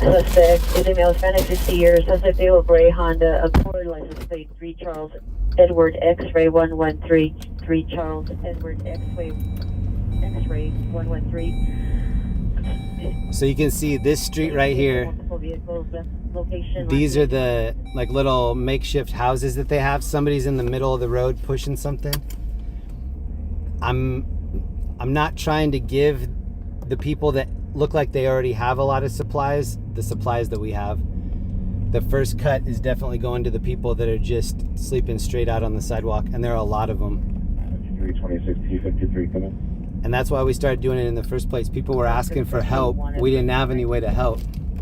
Suspect is a male Hispanic, 60 years. Suspect vehicle gray Honda Accord, license plate 3 Charles Edward X-ray 113. 3 Charles Edward X-ray 113. So you can see this street right here. These are the like little makeshift houses that they have. Somebody's in the middle of the road pushing something. I'm not trying to give the people that look like they already have a lot of supplies the supplies that we have. The first cut is definitely going to the people that are just sleeping straight out on the sidewalk, and there are a lot of them. 326 T53 coming. And that's why we started doing it in the first place. People were asking for help. We didn't have any way to help.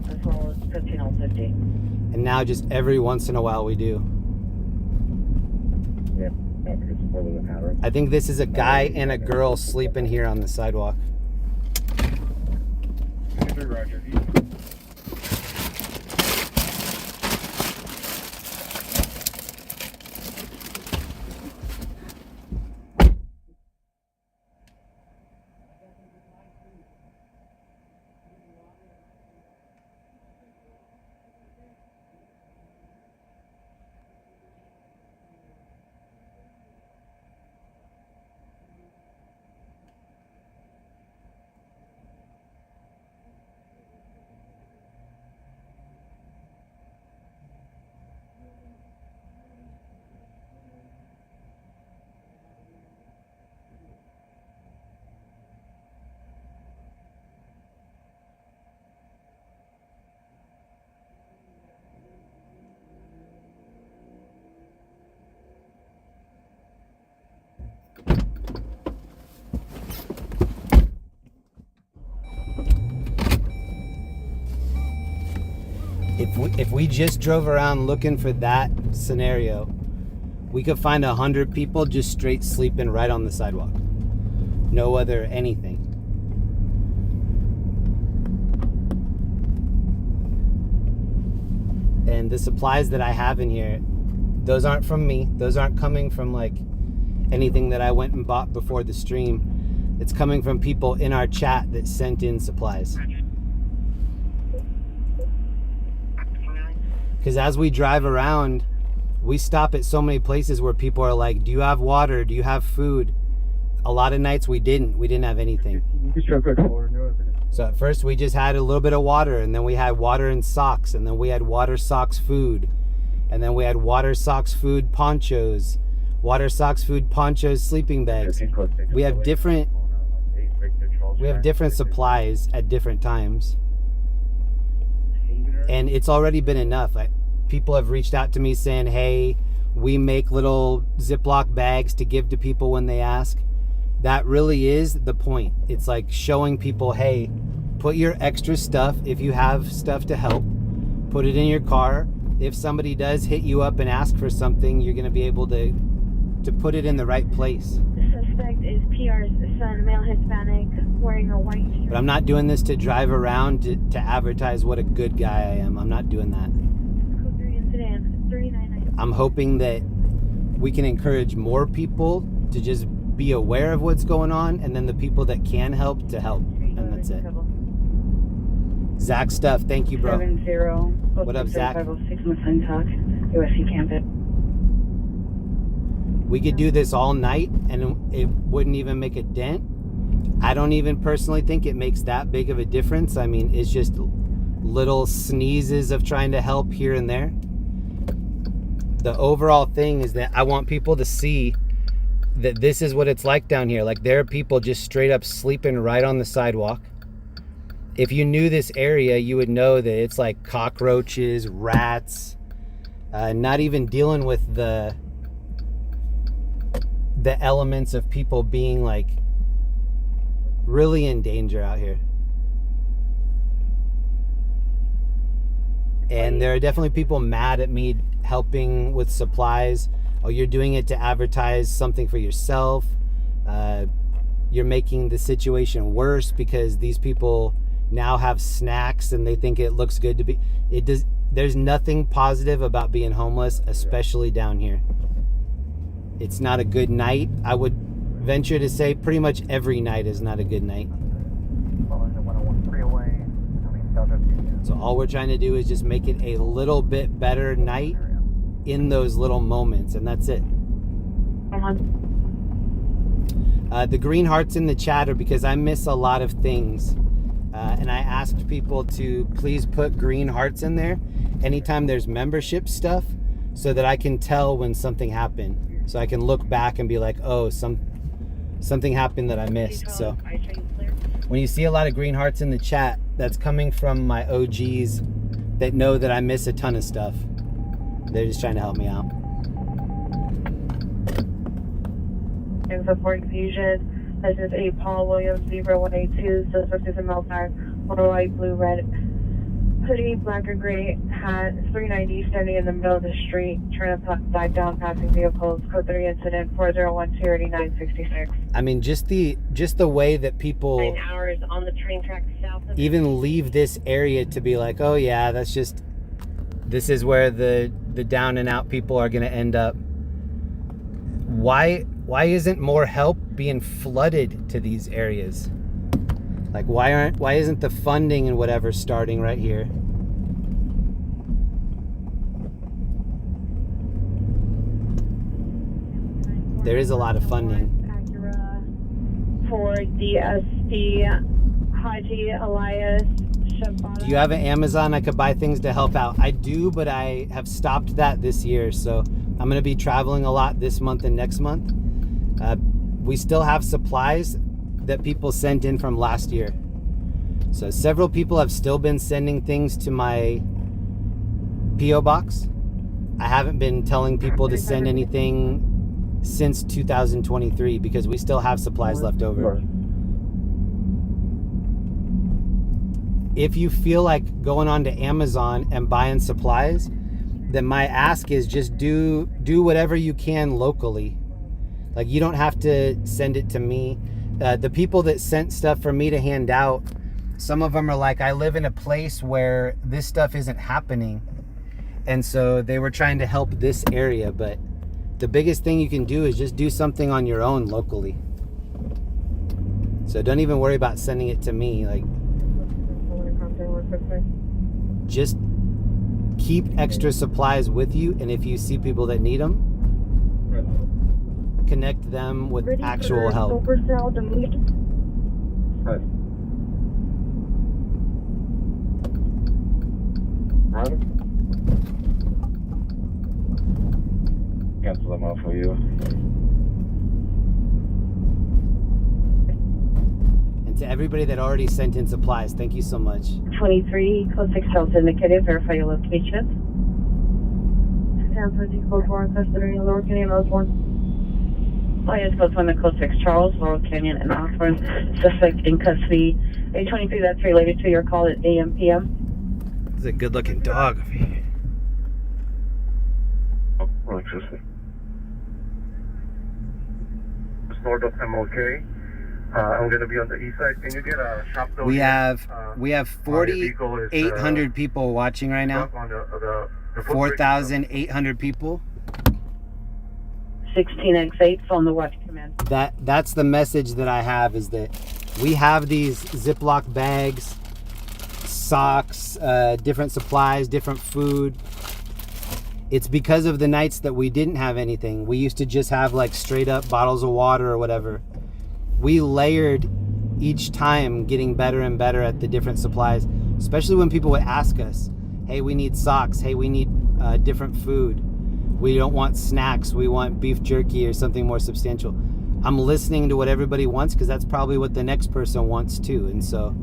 As well as 150. And now just every once in a while we do. Yeah, I think this is a guy and a girl sleeping here on the sidewalk. Roger. If we just drove around looking for that scenario, we could find 100 people just straight sleeping right on the sidewalk. No other anything. And the supplies that I have in here, those aren't from me. Those aren't coming from like anything that I went and bought before the stream. It's coming from people in our chat that sent in supplies. Because as we drive around, we stop at so many places where people are like, do you have water? Do you have food? A lot of nights we didn't have anything. So at first we just had a little bit of water, and then we had water and socks, and then we had water, socks, food. And then we had water, socks, food, ponchos. Water, socks, food, ponchos, sleeping bags. We have different supplies at different times. And it's already been enough. People have reached out to me saying, hey, we make little Ziploc bags to give to people when they ask. That really is the point. It's like showing people, hey, put your extra stuff, if you have stuff to help, put it in your car. If somebody does hit you up and ask for something, you're going to be able to put it in the right place. The suspect is PR's son, male Hispanic, wearing a white shirt. But I'm not doing this to drive around to advertise what a good guy I am. I'm not doing that. Code 3 incident 399. I'm hoping that we can encourage more people to just be aware of what's going on, and then the people that can help to help. And that's it. Zach Stuff, thank you, bro. 70. What up, Zach? 506 McClintock, USC campus. We could do this all night and it wouldn't even make a dent. I don't even personally think it makes that big of a difference. I mean, it's just little sneezes of trying to help here and there. The overall thing is that I want people to see that this is what it's like down here. Like, there are people just straight up sleeping right on the sidewalk. If you knew this area, you would know that it's like cockroaches, rats, not even dealing with the the elements of people being like really in danger out here. And there are definitely people mad at me helping with supplies. Oh, you're doing it to advertise something for yourself. You're making the situation worse because these people now have snacks and they think it looks good to be. There's nothing positive about being homeless, especially down here. It's not a good night. I would venture to say pretty much every night is not a good night. So all we're trying to do is just make it a little bit better night in those little moments, and that's it. The green hearts in the chat are because I miss a lot of things. And I asked people to please put green hearts in there anytime there's membership stuff so that I can tell when something happened. So I can look back and be like, oh, something happened that I missed. So when you see a lot of green hearts in the chat, that's coming from my OGs that know that I miss a ton of stuff. They're just trying to help me out. And support fusion. This is a Paul Williams 0182. Suspect is a male tire. Motor white, blue, red, hoodie, black or gray hat. 390 standing in the middle of the street, trying to dive down passing vehicles. Code 3 incident 40128966. I mean, just the way that people 9 hours on the train track south of even leave this area to be like, oh yeah, this is where the down and out people are going to end up. Why isn't more help being flooded to these areas? Like why isn't the funding and whatever starting right here? There is a lot of funding. For DSP Haji Elias Shabana. Do you have an Amazon I could buy things to help out? I do, but I have stopped that this year, so I'm going to be traveling a lot this month and next month. We still have supplies that people sent in from last year. So several people have still been sending things to my P.O. box. I haven't been telling people to send anything since 2023 because we still have supplies left over. If you feel like going on to Amazon and buying supplies, then my ask is just do whatever you can locally. Like, you don't have to send it to me. The people that sent stuff for me to hand out, some of them are like, I live in a place where this stuff isn't happening. And so they were trying to help this area. But the biggest thing you can do is just do something on your own locally. So don't even worry about sending it to me. Like, just keep extra supplies with you. And if you see people that need them, connect them with actual help. Cancel them off for you. And to everybody that already sent in supplies, thank you so much. 23, code 6 Charles indicated, verify your location. Code 4 in custody, Lower Canyon, Osborne. Oh yes, code 1 to code 6 Charles, Laurel Canyon, and Osborne. Suspect in custody. 823, that's related to your call at AM PM. This is a good looking dog. Oh, electricity. It's north of MLK. I'm going to be on the east side. Can you get a shop door? We have 4,800 people watching right now. 4,800 people. 16X8 from the watch command. That's the message that I have, is that we have these Ziploc bags, socks, different supplies, different food. It's because of the nights that we didn't have anything. We used to just have like straight up bottles of water or whatever. We layered each time, getting better and better at the different supplies, especially when people would ask us, hey, we need socks. Hey, we need different food. We don't want snacks. We want beef jerky or something more substantial. I'm listening to what everybody wants because that's probably what the next person wants too. And so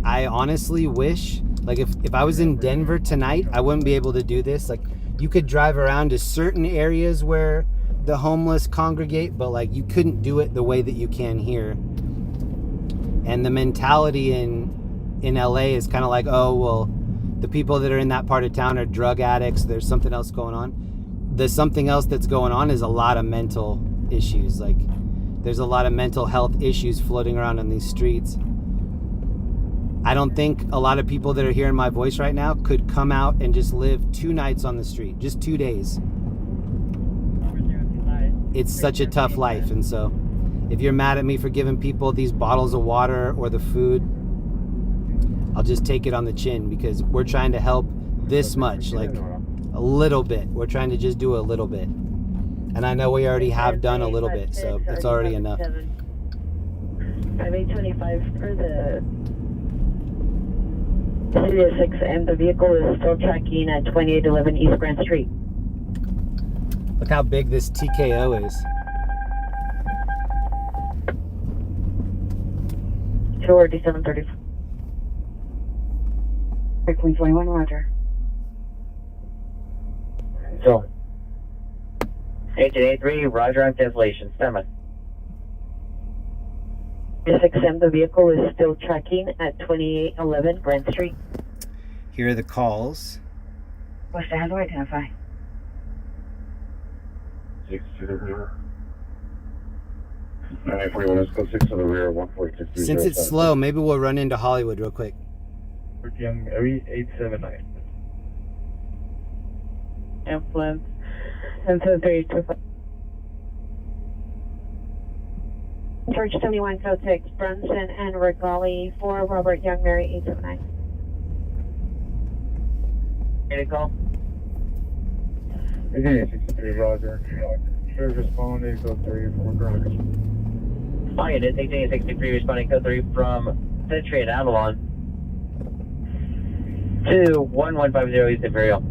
I honestly wish, like if I was in Denver tonight, I wouldn't be able to do this. Like, you could drive around to certain areas where the homeless congregate, but like you couldn't do it the way that you can here. And the mentality in LA is kind of like, oh, well, the people that are in that part of town are drug addicts. There's something else going on. The something else that's going on is a lot of mental issues. Like there's a lot of mental health issues floating around in these streets. I don't think a lot of people that are hearing my voice right now could come out and just live 2 nights on the street, just 2 days. It's such a tough life. And so if you're mad at me for giving people these bottles of water or the food, I'll just take it on the chin, because we're trying to help this much, like a little bit. We're trying to just do a little bit. And I know we already have done a little bit, so it's already enough. 5825 for the City 6, and the vehicle is still tracking at 2811 East Grand Street. Look how big this TKO is. 24734. Queen 21, roger. So, 1883, roger on cancellation. Stand 6M, the vehicle is still tracking at 2811 Grand Street. Here are the calls. What's the handle identify? 6 to the rear. 941, let's go 6 to the rear, 146. Since it's slow, maybe we'll run into Hollywood real quick. Young Mary 879. Influence. And so 325. Church 71 code 6, Brunson and Rick Raleigh for Robert Young Mary 879. Ready to call? 1863, roger. First responding, code 3 for Chronicles. Oh, it is 1863, responding code 3 from Pedestrian Avalon to 1150 East Imperial.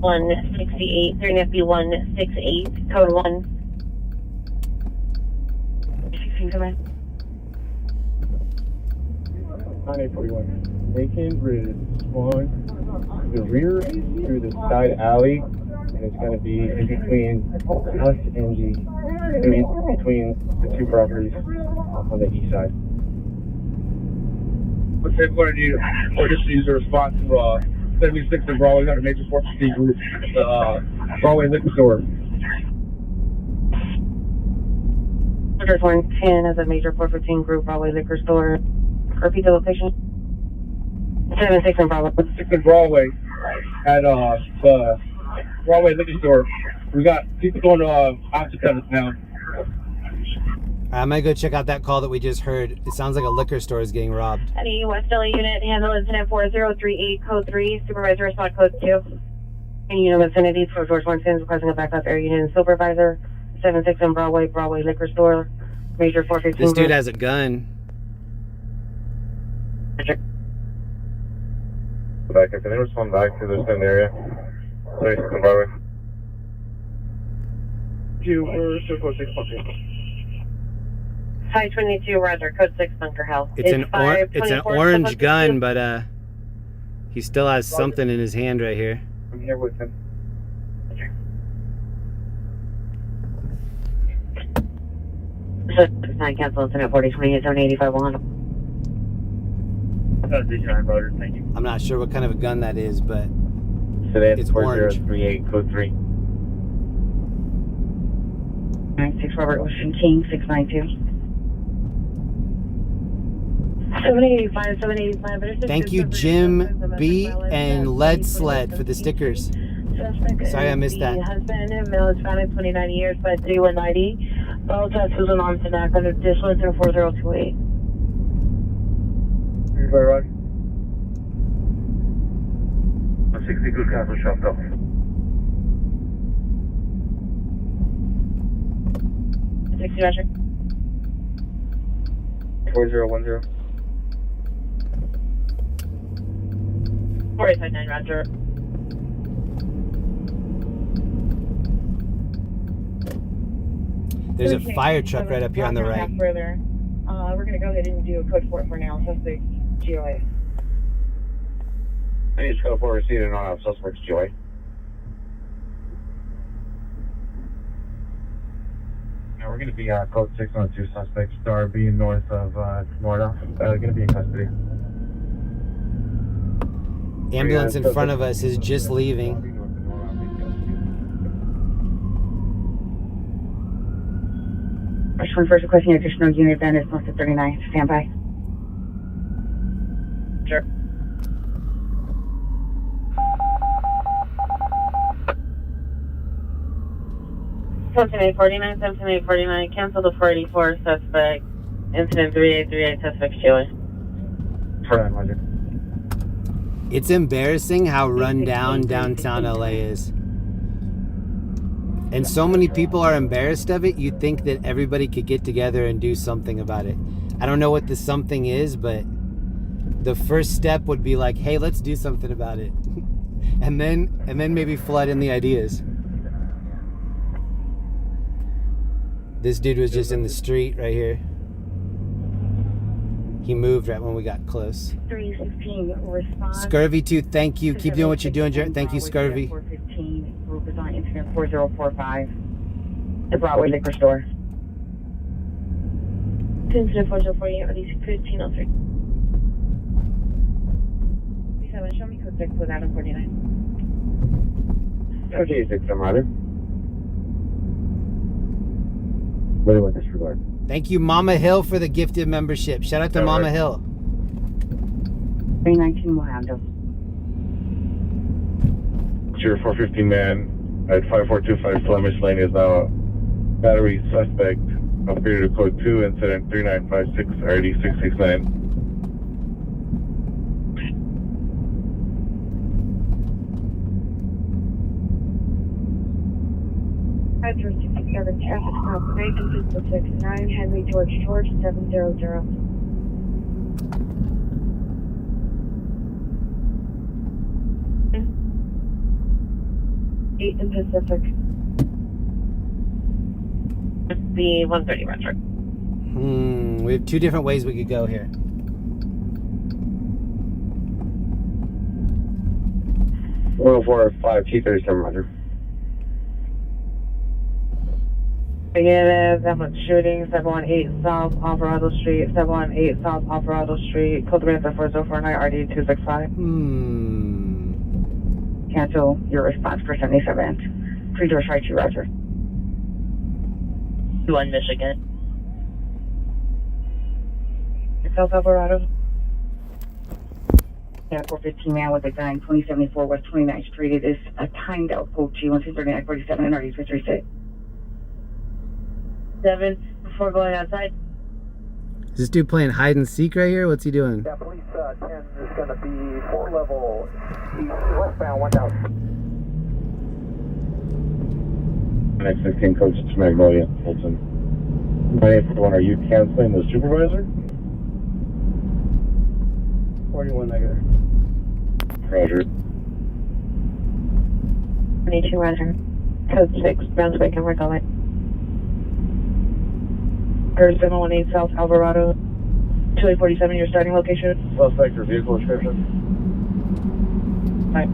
168, 3 168, code 1. 16, come in. 9841. Making bridge one the rear through the side alley, and it's going to be in between us and between the 2 properties on the east side. What's they want to do? Or just use a response to 76 and Broadway, got a major 415 group, Broadway liquor store. 110 as a major 415 group, Broadway liquor store. Repeat the location. 76 and Broadway. 6 and Broadway at the Broadway liquor store. We got people going opposite of us now. I'm gonna go check out that call that we just heard. It sounds like a liquor store is getting robbed. Any West LA unit, handle incident 4038, code 3, supervisor respond code 2. Any unit vicinity for George Winston requesting a backup area unit and supervisor. 76 on Broadway, Broadway liquor store, major 415. This dude has a gun. Back, can they respond back to the same area? 36 on Broadway. We're circle 6 High 22, roger, code 6, Bunker Hill. It's an orange gun, but he still has something in his hand right here. I'm here with him. So, 9 cancel incident 4028 785 100. Roger, thank you. I'm not sure what kind of a gun that is, but it's 4038, code 3. 96 Robert Ocean King 692. 785. Thank you, Jim B and Lead Sled for the stickers. Sorry I missed that. Husband and male Hispanic, 29 years, but due 190. All tattoos and arms and neck under additional incident 4028. Everybody right? 160 good cancel shop up. Roger. 4010. 489, roger. There's a fire truck right up here on the right. Further. We're going to go ahead and do a code 4 for now. Suspect GOA. I need to go for a receipt and not have suspects GOA. going to be code 612 suspects, Barbie, north of Norda. Going to be in custody. Ambulance in front of us is just leaving. First requesting additional unit van is north of 39. Stand by. Sure. Something 849, cancel the 484 suspect. Incident 3838, suspect Sheila. It's embarrassing how run down downtown LA is. And so many people are embarrassed of it, you'd think that everybody could get together and do something about it. I don't know what the something is, but the first step would be like, hey, let's do something about it. and then maybe flood in the ideas. This dude was just in the street right here. He moved right when we got close. 316 response. Scurvy 2, thank you. Keep doing what you're doing, Jared. Thank you, Scurvy. 415, group is on incident 4045. The Broadway liquor store. Incident 4048, RDC 1503. 37, show me code 6 with Adam 49. 38, I'm rider. Really with disregard. Thank you, Mama Hill, for the gifted membership. Shout out to Mama Hill. 319 will handle. 415 man at 5425 Flemish Lane is now battery suspect. Upgraded to code 2, incident 3956 RD 669. Address 67 traffic stop, Bacon 669, Henry George 700. In Pacific. The 130 retro. We have two different ways we could go here. Well, 405 T37 Roger. Negative, 7 shooting, 718 South Alvarado Street, 718 South Alvarado Street, code 3 4049 RD 265. Cancel your response for 77th. 3 doors right to Roger. 21 Michigan. South Alvarado. Yeah, 415 man with a gun, 2074 West 29th Street. It is a timed out code G 123947 and RD 336. 7 before going outside. Is this dude playing hide and seek right here? What's he doing? Yeah, police 10 is going to be 4 level east westbound 1000. Next 16 code 6 Magnolia, Wiltern. 9841, are you canceling the supervisor? 41 negative. Roger. 22 Roger. Code 6, Brunswick and Regolite. 718 South Alvarado, 2847, your starting location. Suspect or vehicle description? Right.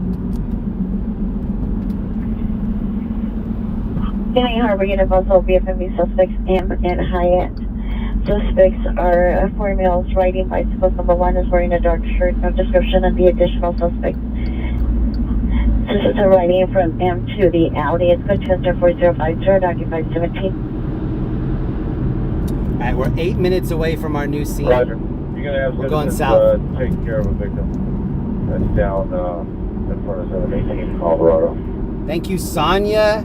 County Harbor Unit also BFMB suspects M and Hyatt. Suspects are 4 males riding bicycles. Number 1 is wearing a dark shirt, no description of the additional suspects. Suspects are riding from M to the Audi. It's good to 4050, occupied 17. Alright, we're 8 minutes away from our new scene. Roger. You're going to have we're going south. Take care of a victim. That's down in front of 718 Colorado. Thank you, Sonia.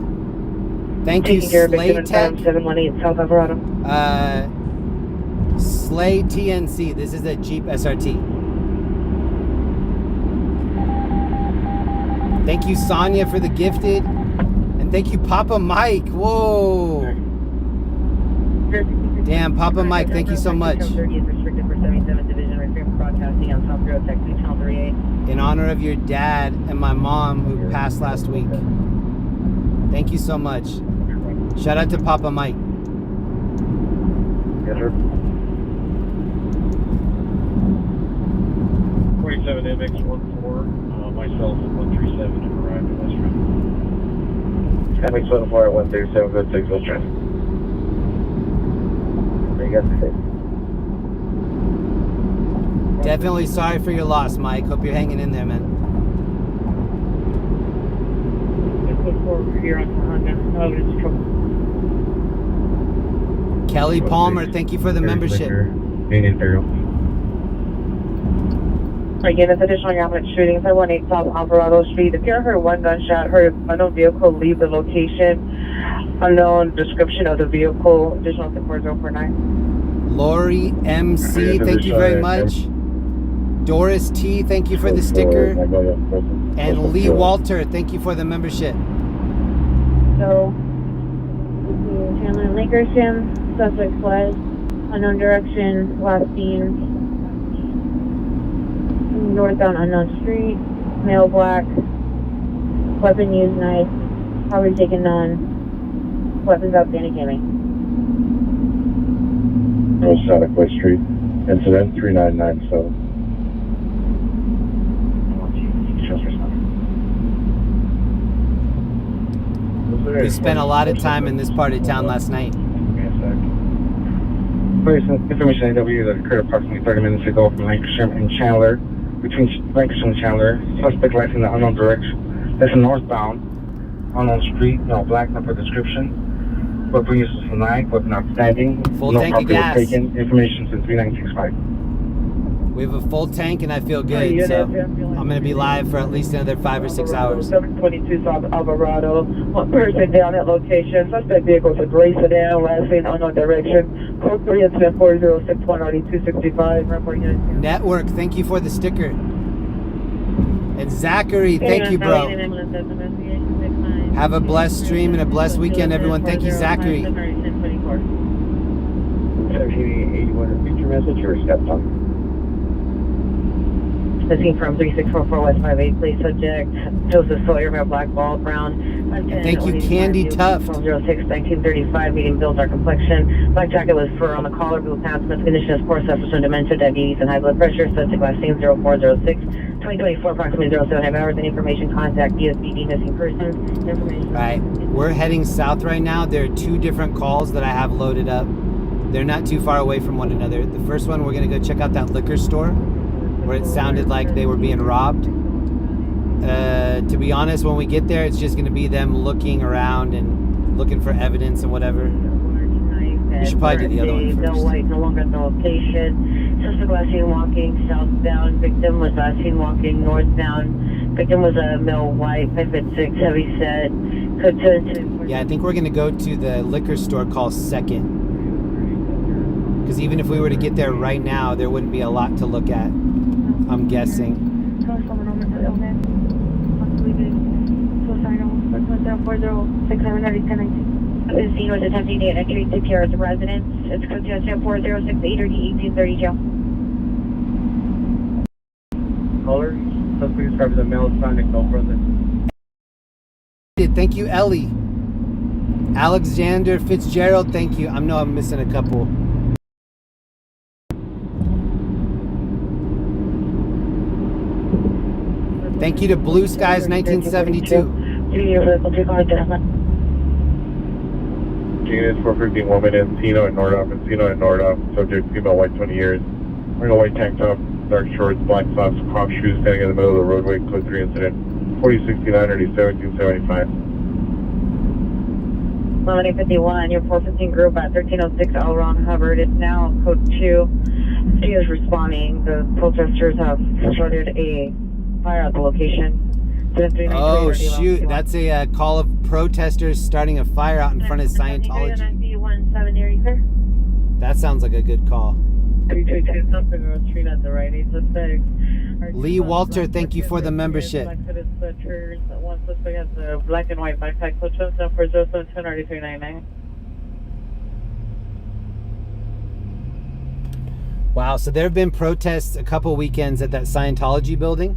Thank you, Taking care of Slay victim Tech. in 718 South Alvarado. Slay TNC. This is a Jeep SRT. Thank you, Sonia, for the gifted. And thank you, Papa Mike. Whoa. Damn, Papa Mike, thank you so much. 30 is restricted for 77th Division, Reframe Broadcasting on South Road, Texas, Channel 38. In honor of your dad and my mom who passed last week. Thank you so much. Shout out to Papa Mike. Yes, sir. 47 MX14, myself at 137 have arrived at LIVESTREAM. MX14 at 137, good 6 LIVESTREAM. guys are safe. Definitely sorry for your loss, Mike. Hope you're hanging in there, man. Here on Honda. Oh, it's trouble. Kelly Palmer, thank you for the membership. Again, it's additional ambulance shootings at 18 South Alvarado Street. If you heard one gunshot, heard unknown vehicle leave the location, unknown description of the vehicle, additional 4049. Lori MC, thank you very much. Doris T, thank you for the sticker. And Lee Walter, thank you for the membership. So, Chandler Lakerston, suspect was unknown direction, last seen northbound unknown street, male black, weapon used knife, probably taken none, weapons outstanding gaming. Sonic Way Street, incident 3997. We spent a lot of time in this part of town last night. Information AW that occurred approximately 30 minutes ago from Lancashire and Chandler, between Lancashire and Chandler. Suspect lights in the unknown direction. That's a northbound, unknown street, no black, no for description. Weapon use was knife, weapon outstanding. Full no tank of gas. Taken. Information since 3965. We have a full tank and I feel good, so I'm going to be live for at least another 5 or 6 hours. 722 South Alvarado. One person down at location. Suspect vehicle is a gray sedan, last seen unknown direction. Code 3 incident 4061 RD265. Network, thank you for the sticker. And Zachary, thank you, bro. Have a blessed stream and a blessed weekend, everyone. Thank you, Zachary. 81 feature message or step on? The scene from 3644 West 58, please. Subject Joseph Sawyer, male black, bald, brown. Thank you, Candy Tuft. From 06, 1935, medium build, dark complexion. Black jacket with fur on the collar, blue pants, mental condition is poor, suffers from dementia, diabetes, and high blood pressure. Subject last seen 0406, 2024, approximately 07 hours. Any information, contact DSBD missing persons. Information. Right. We're heading south right now. There are 2 different calls that I have loaded up. They're not too far away from one another. The first one, we're going to go check out that liquor store where it sounded like they were being robbed. To be honest, when we get there, it's just going to be them looking around and looking for evidence and whatever. We should probably do the other one first. No white, no longer at the location. Suspect last seen walking southbound. Victim was last seen walking northbound. Victim was a male white, 5'6", heavy set. Yeah, I think we're going to go to the liquor store call second. Because even if we were to get there right now, there wouldn't be a lot to look at, I'm guessing. The scene was attempting to entry to care of the residence. It's code 4068 or D1832. Caller, suspect described as a male Hispanic, no brother. Thank you, Ellie. Alexander Fitzgerald, thank you. I know I'm missing a couple. Thank you to Blue Skies 1972. Units 415 woman Encino and Nordoff, Encino and Nordoff, subject female, white, 20 years, wearing a white tank top, dark shorts, black socks, crop shoes, standing in the middle of the roadway, code 3 incident 4069 or 1775. 1151, your 415 group at 1306 L. Ron Hubbard. It's now code 2. She is responding. The protesters have started a fire at the location. Oh shoot, that's a call of protesters starting a fire out in front of Scientology. That sounds like a good call. 322 something on street at the right age suspect. Lee Walter, thank you for the membership. One suspect has a black and white backpack, code 740 RD399. Wow, so there have been protests a couple weekends at that Scientology building.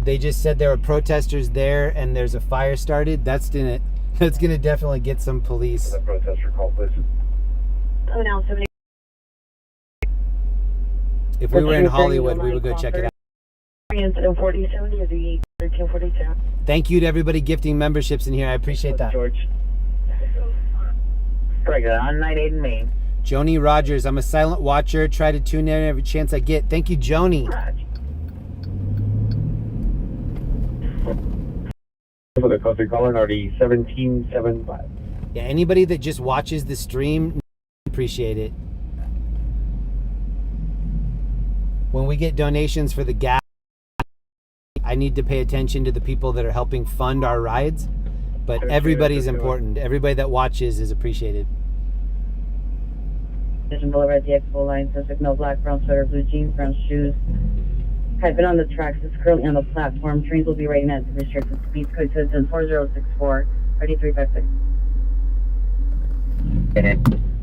They just said there were protesters there and there's a fire started. That's gonna definitely get some police. Protester call, please. Oh, no, 70. If we were in Hollywood, we would go check it out. Thank you to everybody gifting memberships in here. I appreciate that. George. Regular on 98 in Maine. Joni Rogers, I'm a silent watcher. Try to tune in every chance I get. Thank you, Joni. For the code 3 caller, RD 1775. Yeah, anybody that just watches the stream, appreciate it. When we get donations for the gas, I need to pay attention to the people that are helping fund our rides. But everybody's important. Everybody that watches is appreciated. Vision Boulevard, the Expo line, suspect no black, brown sweater, blue jeans, brown shoes. Has been on the tracks, is currently on the platform. Trains will be waiting at the restricted speed. Code citizen 4064, 3356.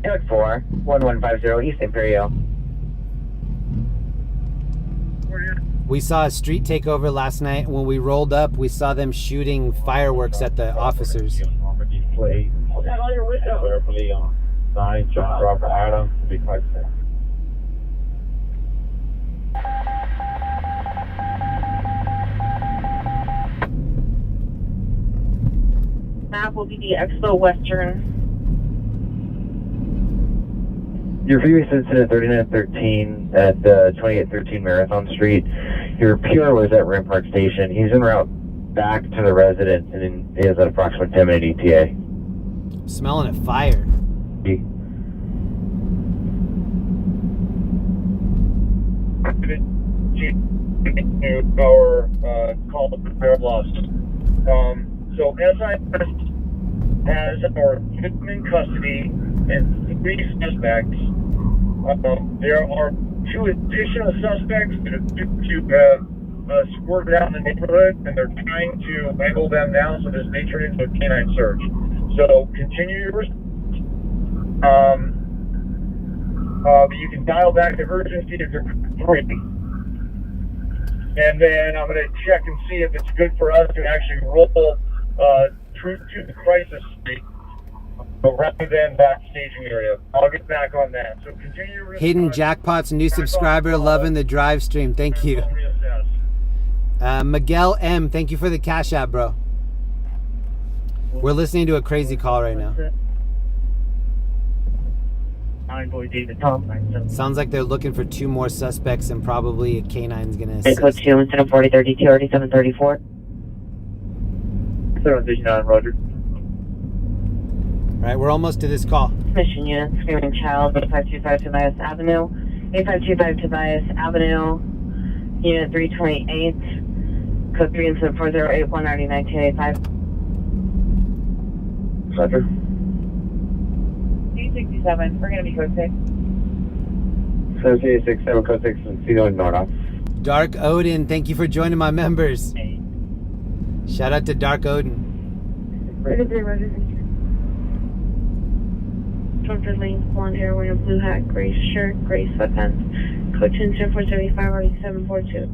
Code 4, 1150 East Imperial. We saw a street takeover last night. When we rolled up, we saw them shooting fireworks at the officers. Play. Carefully on. 9, John Robert Adams, to be quite safe. Map will be the Expo Western. Your previous incident 3913 at 2813 Marathon Street. Your pure was at Rampart Station. He's en route back to the residence and he has an approximate 10-minute ETA. Smelling a fire. Our call to prepare lost. So SIS has our victim in custody and 3 suspects. There are 2 additional suspects that have squirted out in the neighborhood, and they're trying to angle them down so this may turn into a canine search. So continue your you can dial back the urgency if you're free. And then I'm going to check and see if it's good for us to actually roll through to the crisis street rather than that staging area. I'll get back on that. So continue your Hidden Jackpots, new subscriber, loving the drive stream. Thank you. Miguel M, thank you for the Cash App, bro. We're listening to a crazy call right now. Sounds like they're looking for 2 more suspects and probably a canine's gonna assist. Code 2, instead of 4032, 3734. Vision on, Roger. Right, we're almost to this call. Mission unit, screaming child, 8525 Tobias Avenue. 8525 Tobias Avenue, unit 328. Code 3 incident 4081 1985. Roger. 367, we're going to be code 6. 7867, code 6, and Cedar and Nora. Dark Odin, thank you for joining my members. Shout out to Dark Odin. Fronted lanes, blonde hair, wearing a blue hat, gray shirt, gray sweatpants. Code 10 475, already 742.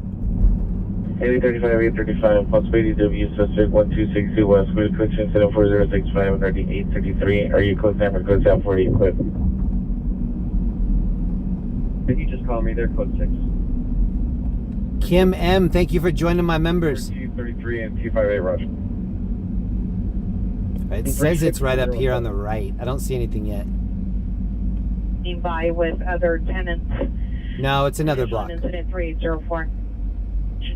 835, 835, possibility W, suspect 1262 West, code 10 4065, and 833. Are you code time or code down 40 equipped? Did you just call me there, code 6? Kim M, thank you for joining my members. 233 and 258, Roger. It says it's right up here on the right. I don't see anything yet. By with other tenants. No, it's another block. Incident 3804.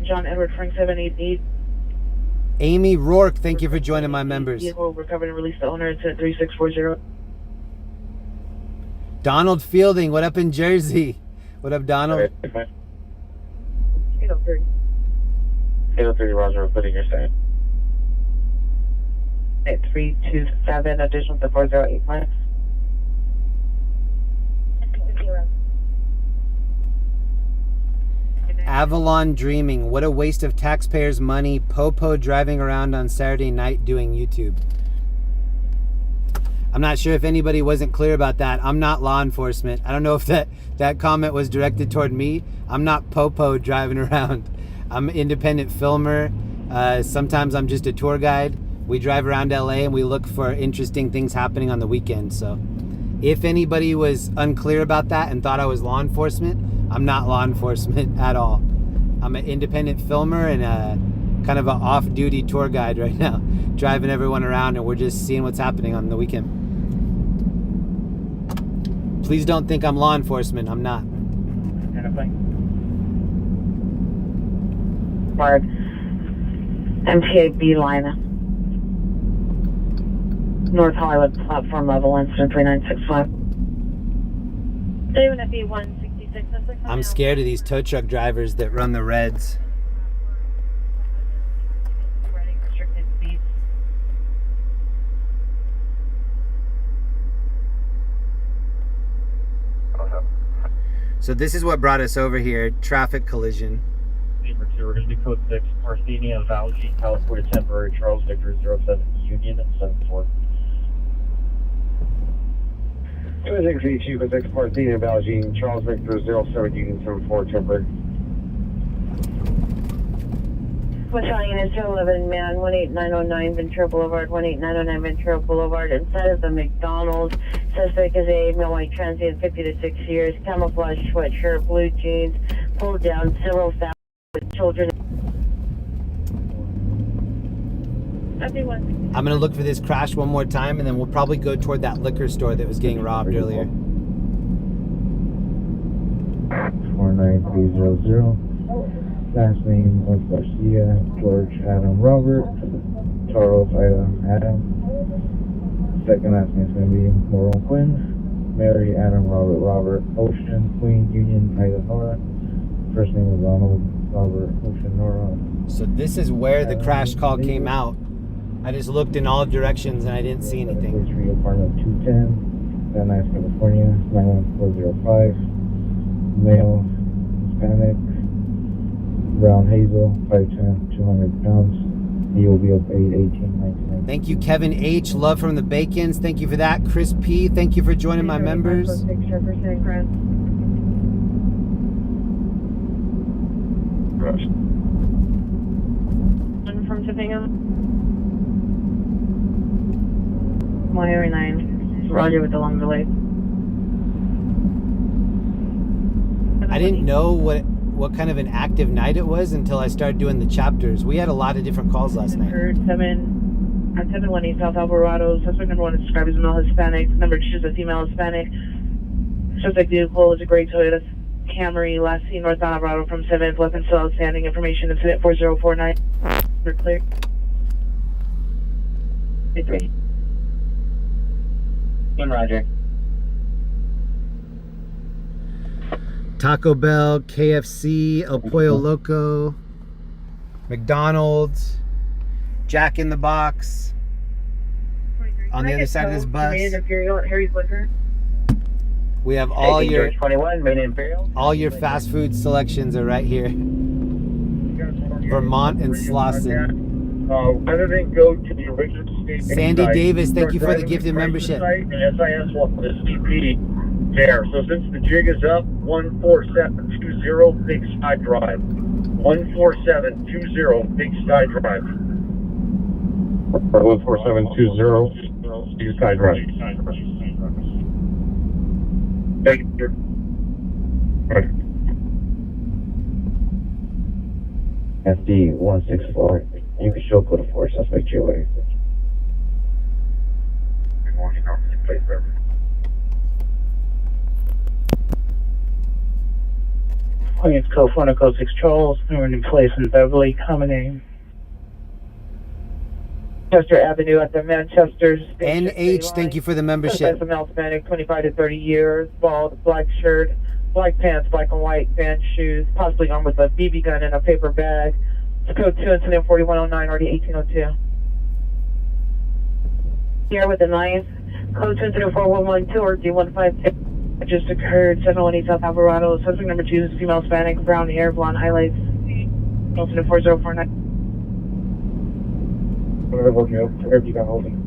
John Edward Frank 788. Amy Rourke, thank you for joining my members. Vehicle recovered and released the owner at 3640. Donald Fielding, what up in Jersey? What up, Donald? 803. 803, Roger, putting your stand. 327, additional to 4085. Avalon Dreaming, what a waste of taxpayers' money. Popo driving around on Saturday night doing YouTube. I'm not sure if anybody wasn't clear about that. I'm not law enforcement. I don't know if that comment was directed toward me. I'm not Popo driving around. I'm an independent filmer. Sometimes I'm just a tour guide. We drive around LA and we look for interesting things happening on the weekend. So if anybody was unclear about that and thought I was law enforcement, I'm not law enforcement at all. I'm an independent filmer and kind of an off-duty tour guide right now, driving everyone around, and we're just seeing what's happening on the weekend. Please don't think I'm law enforcement. I'm not. Mark. MTA B line. North Hollywood platform level, incident 3965. Even if 166, I'm scared of these tow truck drivers that run the reds. restricted speeds. So this is what brought us over here, traffic collision. Number 2, we're going to be code 6, Parthenia, Valley, California Temporary, Charles Victor 07, Union 74. 2682, code 6, Parthenia, Valley, Charles Victor 07, Union 74, temporary. West Valley is 211, man, 18909 Ventura Boulevard, 18909 Ventura Boulevard. Inside of the McDonald's, suspect is a male white transient, 50 to 60 years, camouflage sweatshirt, blue jeans, pulled down several families with children. I'm gonna look for this crash one more time, and then we'll probably go toward that liquor store that was getting robbed earlier. 49300. Last name was Garcia, George Adam Robert, Charles Adam. Second last name is going to be Moron Quinn, Mary Adam Robert Ocean, Queen Union Ida Nora. First name is Ronald Robert Ocean Nora. So this is where the crash call came out. I just looked in all directions and I didn't see anything. Apartment 210, Van Nuys, California, 91405. Male, Hispanic, brown hazel, 5'10", 200 pounds. He will be up 8/18/19. Thank you, Kevin H. Love from the Bacons. Thank you for that. Chris P. Thank you for joining my members. One from Topanga. Miami 9. Roger with the long delay. I didn't know what kind of an active night it was until I started doing the chapters. We had a lot of different calls last night. 718 South Alvarado. Suspect number 1 is described as male Hispanic. Number 2 is a female Hispanic. Suspect vehicle is a gray Toyota Camry. Last seen northbound Alvarado from 7th. Weapon still outstanding. Information incident 4049. We're clear. 3. Roger. Taco Bell, KFC, El Pollo Loco, McDonald's, Jack in the Box. On the other side of this bus, we have all your 21, Main Imperial. All your fast food selections are right here. Vermont and Slauson. Rather than go to the original state. Sandy Davis, thank you for the gifted membership. SIS one for the CP there. So since the jig is up, 14720 Big Sky Drive. 14720 Big Sky Drive. 14720 Big Sky Drive. Thank you. FD 164. You can show code of 4, suspect GOA. Good morning, officer. Please, sir. It's code 4 code 6 Charles. We're in place in Beverly, common name. Chester Avenue at the Manchester Station. NH, thank you for the membership. That's a male Hispanic, 25 to 30 years, bald, black shirt, black pants, black and white, band shoes, possibly armed with a BB gun and a paper bag. It's code 2, incident 4109, already 1802. Here with the 9th. Code 2, incident 4112 or D156. It just occurred 718 South Alvarado. Suspect number 2 is female Hispanic, brown hair, blonde highlights. Incident 4049. Whatever working out, wherever you got holding.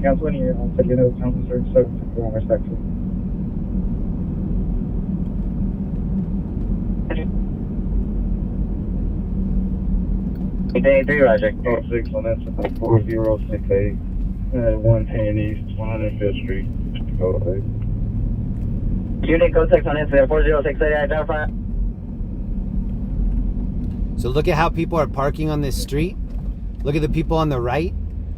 Council, any on set, you know, council search, so we're on respect to. Day 3, Roger. 6 on that, 4068. 110 East, 105th Street. Code 8. Unit code 6 on incident 4068, identify. So look at how people are parking on this street. Look at the people on the right.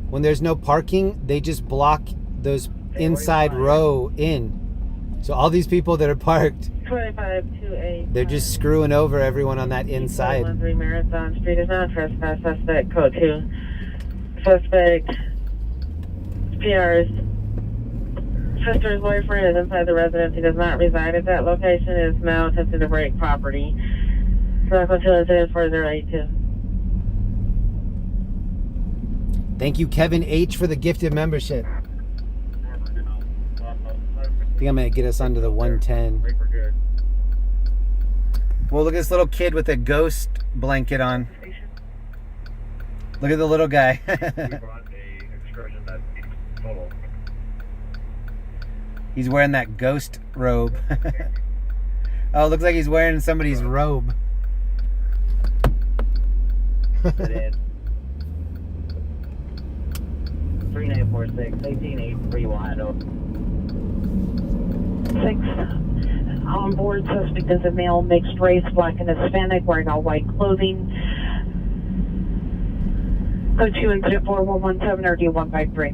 When there's no parking, they just block those inside row in. So all these people that are parked, 2528. they're just screwing over everyone on that inside. 13 Marathon Street is not trespass. Suspect code 2. Suspect PR's sister's boyfriend is inside the residence. He does not reside at that location. Is now attempting to break property. Falcon 2 incident 4082. Thank you, Kevin H, for the gifted membership. I think I'm gonna get us under the 110. Well, look at this little kid with a ghost blanket on. Look at the little guy. He's wearing that ghost robe. Oh, it looks like he's wearing somebody's robe. 3946, 18831. 6. On board, suspect is a male, mixed race, black and Hispanic, wearing all white clothing. Code 2 incident 4117 or D153.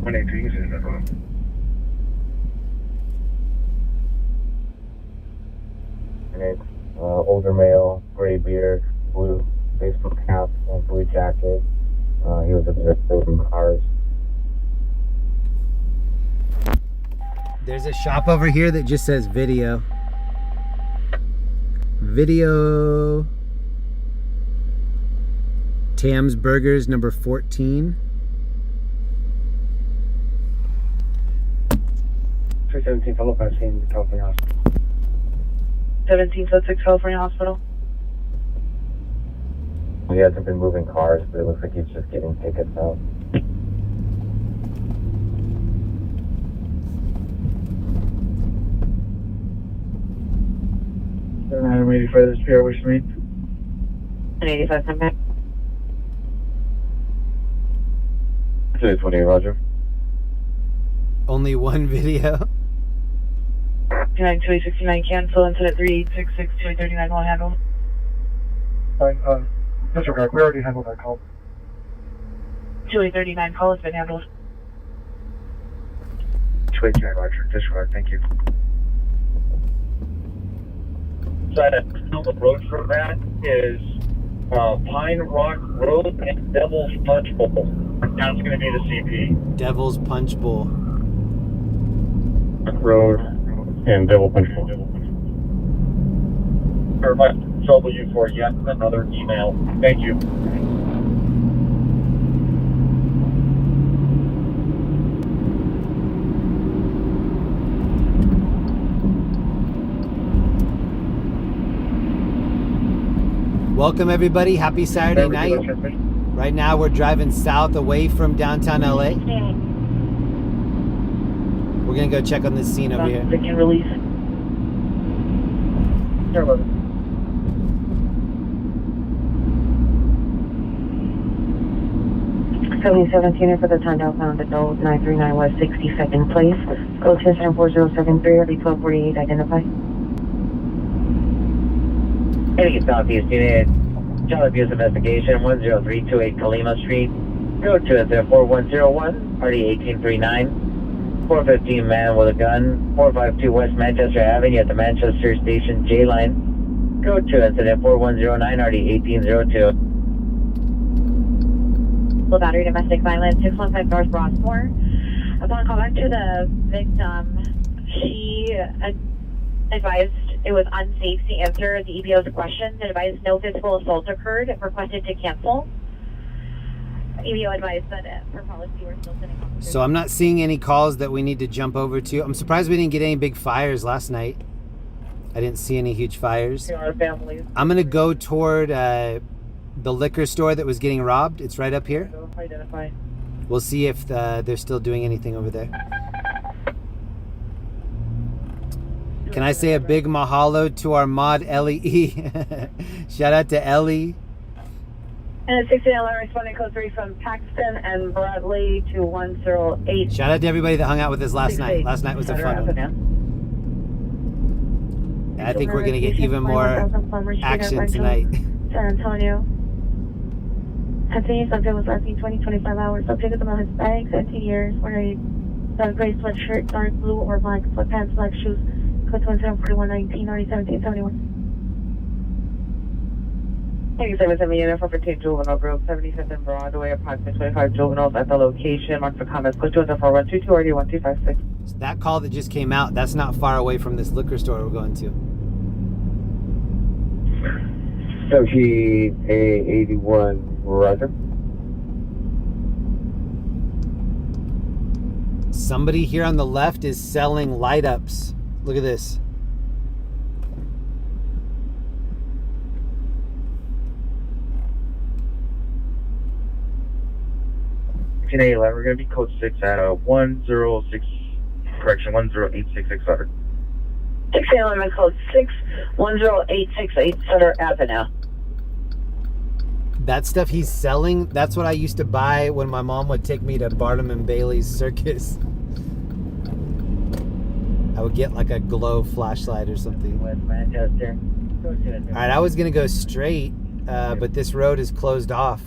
183, you said that one. Older male, gray beard, blue baseball cap, and blue jacket. He was observed in cars. There's a shop over here that just says video. Video. Tam's Burgers, number 14. 317 follow up scene, California Hospital. 1746 California Hospital. He hasn't been moving cars, but it looks like he's just getting tickets out. I'm ready for this PR wish me. 85 come back. 20, Roger. Only one video. 2869 cancel, incident 3866 2839 will handle. Disregard, we already handled that call. 2839 call has been handled. 289 Roger, disregard, thank you. So the road for that is Pine Rock Road and Devil's Punch Bowl. That's going to be the CP. Devil's Punch Bowl. Road and Devil Punch Bowl. Or if I trouble you for yet another email. Thank you. Welcome everybody, happy Saturday night. Right now we're driving south away from downtown LA. We're gonna go check on this scene over here. They can release. 7017 for the Tondale found adult 939 West 62nd Place. Code 104073 or 1248 identify. Heading southeast unit, child abuse investigation 10328 Kalima Street. Go to it 4101, RD 1839. 415 man with a gun, 452 West Manchester Avenue at the Manchester Station J line. Go to incident 4109, RD 1802. Low battery domestic violence 615 North Broadmoor. Upon callback to the victim, she advised it was unsafe to answer the EBO's questions and advised no physical assault occurred, requested to cancel. EBO advised that for policy we're still sending officers. So I'm not seeing any calls that we need to jump over to. I'm surprised we didn't get any big fires last night. I didn't see any huge fires. Our families. I'm gonna go toward the liquor store that was getting robbed. It's right up here. Identify. We'll see if they're still doing anything over there. Can I say a big mahalo to our mod Ellie? Shout out to Ellie. And 16LR responding code 3 from Paxton and Bradley to 108. Shout out to everybody that hung out with us last night. Last night was a fun one. I think we're gonna get even more action tonight. San Antonio. Continued subject was last seen 20-25 hours. Subject is about his bag, 17 years, wearing a dark gray sweatshirt, dark blue or black sweatpants, black shoes. Code 274119, already 1771. 87 unit for 15 juvenile group, 75th and Broadway, approximately 25 juveniles at the location. Mark for comments. Code 274122, already 1256. So that call that just came out, that's not far away from this liquor store we're going to. Sochi A81, Roger. Somebody here on the left is selling light ups. Look at this. We're going to be code 6 at 10866 Sutter. 611 code 6 10868 Sutter Avenue. That stuff he's selling, that's what I used to buy when my mom would take me to Barnum and Bailey's circus. I would get like a glow flashlight or something. West Manchester. Alright, I was going to go straight, but this road is closed off.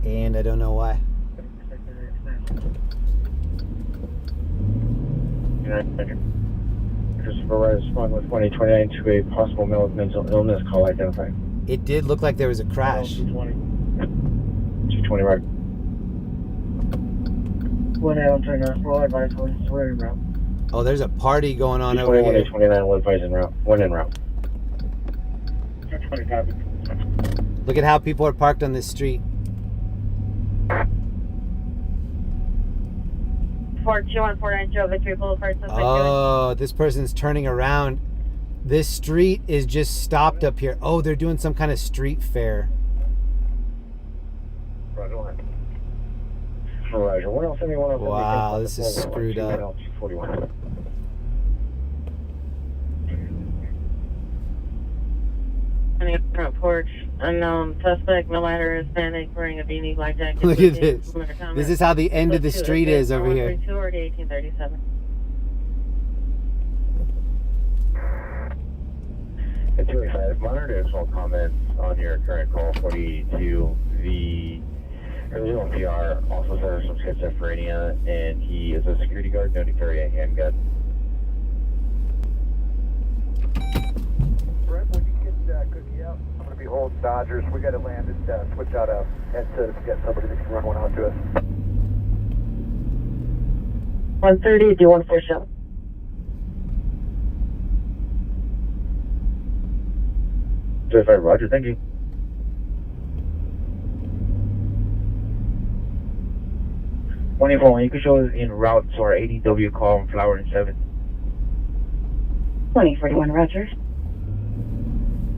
And I don't know why. Christopher Wright respond with 2029 to a possible mental illness call identified. It did look like there was a crash. 220 right. 1 out turn on roll advice on swearing route. Oh, there's a party going on over here. 229 will advise en route. One en route. 220 copy. Look at how people are parked on this street. 42149 Joe Victory Boulevard. Oh, this person's turning around. This street is just stopped up here. Oh, they're doing some kind of street fair. Roger. 171. Wow, this is screwed up. 41. Front porch, unknown suspect, no matter Hispanic, wearing a beanie, black jacket. Look at this. This is how the end of the street is over here. 1837. At 285, monitor additional comments on your current call 4082. The original PR also suffers from schizophrenia, and he is a security guard known to carry a handgun. Brett, when you get Cookie out, I'm going to be holding Dodgers. We got to land and switch out a headset to get somebody that can run one out to us. 130, do you want to push up? Roger, thank you. You can show us en route to our ADW call on Flower and 7. 2041, Roger.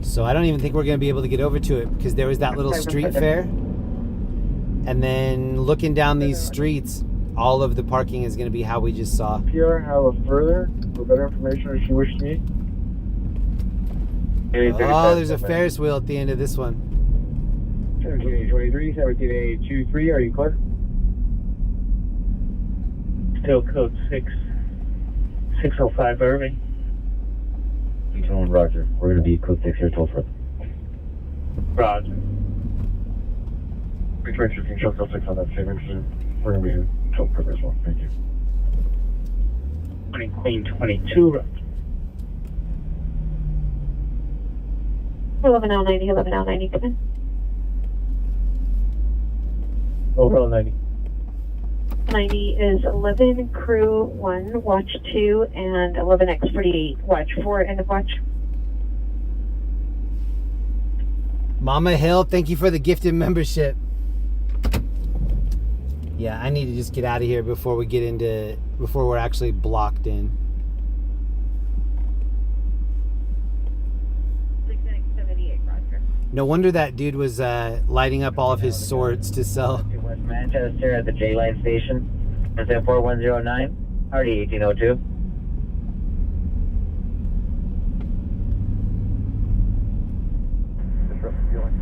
So I don't even think we're going to be able to get over to it because there was that little street fair. And then looking down these streets, all of the parking is going to be how we just saw. PR, have a further for better information if you wish to meet. Oh, there's a Ferris wheel at the end of this one. 17823, 17823, are you clear? Still code 605 Irving. Roger. We're going to be code 6 here, toll front. Roger. Please make sure you can show code 6 on that same incident. We're going to be here toll front as well. Thank you. 20 Queen 22, Roger. 11L90, 11L90, come in. Overall 90. 90 is 11, crew 1, watch 2, and 11X48, watch 4, end of watch. Mama Hill, thank you for the gifted membership. Yeah, I need to just get out of here before we're actually blocked in. 678, Roger. No wonder that dude was lighting up all of his swords to sell. West Manchester at the J Line station. Is that 4109? Already 1802. Disrupt the fueling.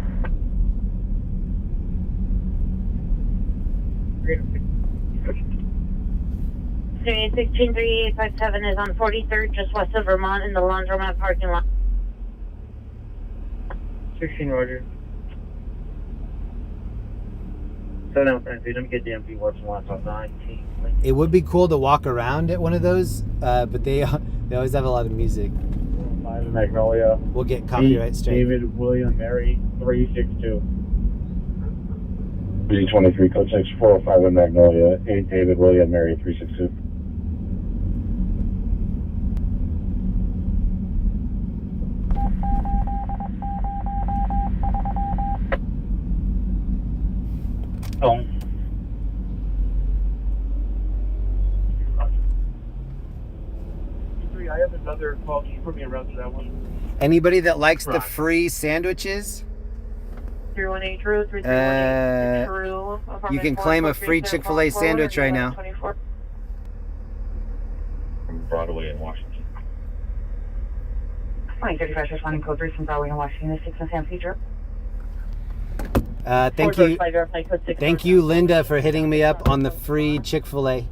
16387 is on 43rd, just west of Vermont in the laundromat parking lot. 16 Roger. slow down, Francie. Let me get the MP works from laptop 19. It would be cool to walk around at one of those, but they always have a lot of music. 5 in Magnolia. We'll get copyright straight. David, William, Mary, 362. B23, code 6, 405 in Magnolia, 8 David, William, Mary, 362. Oh. I have another call. Can you put me around to that one? Anybody that likes the free sandwiches, 318 True, 3318 True. you can claim a free Chick-fil-A sandwich right now. From Broadway in Washington. Fine, 35 responding code 3 from Broadway in Washington, 6 in San Pedro. Thank you, Linda, for hitting me up on the free Chick-fil-A.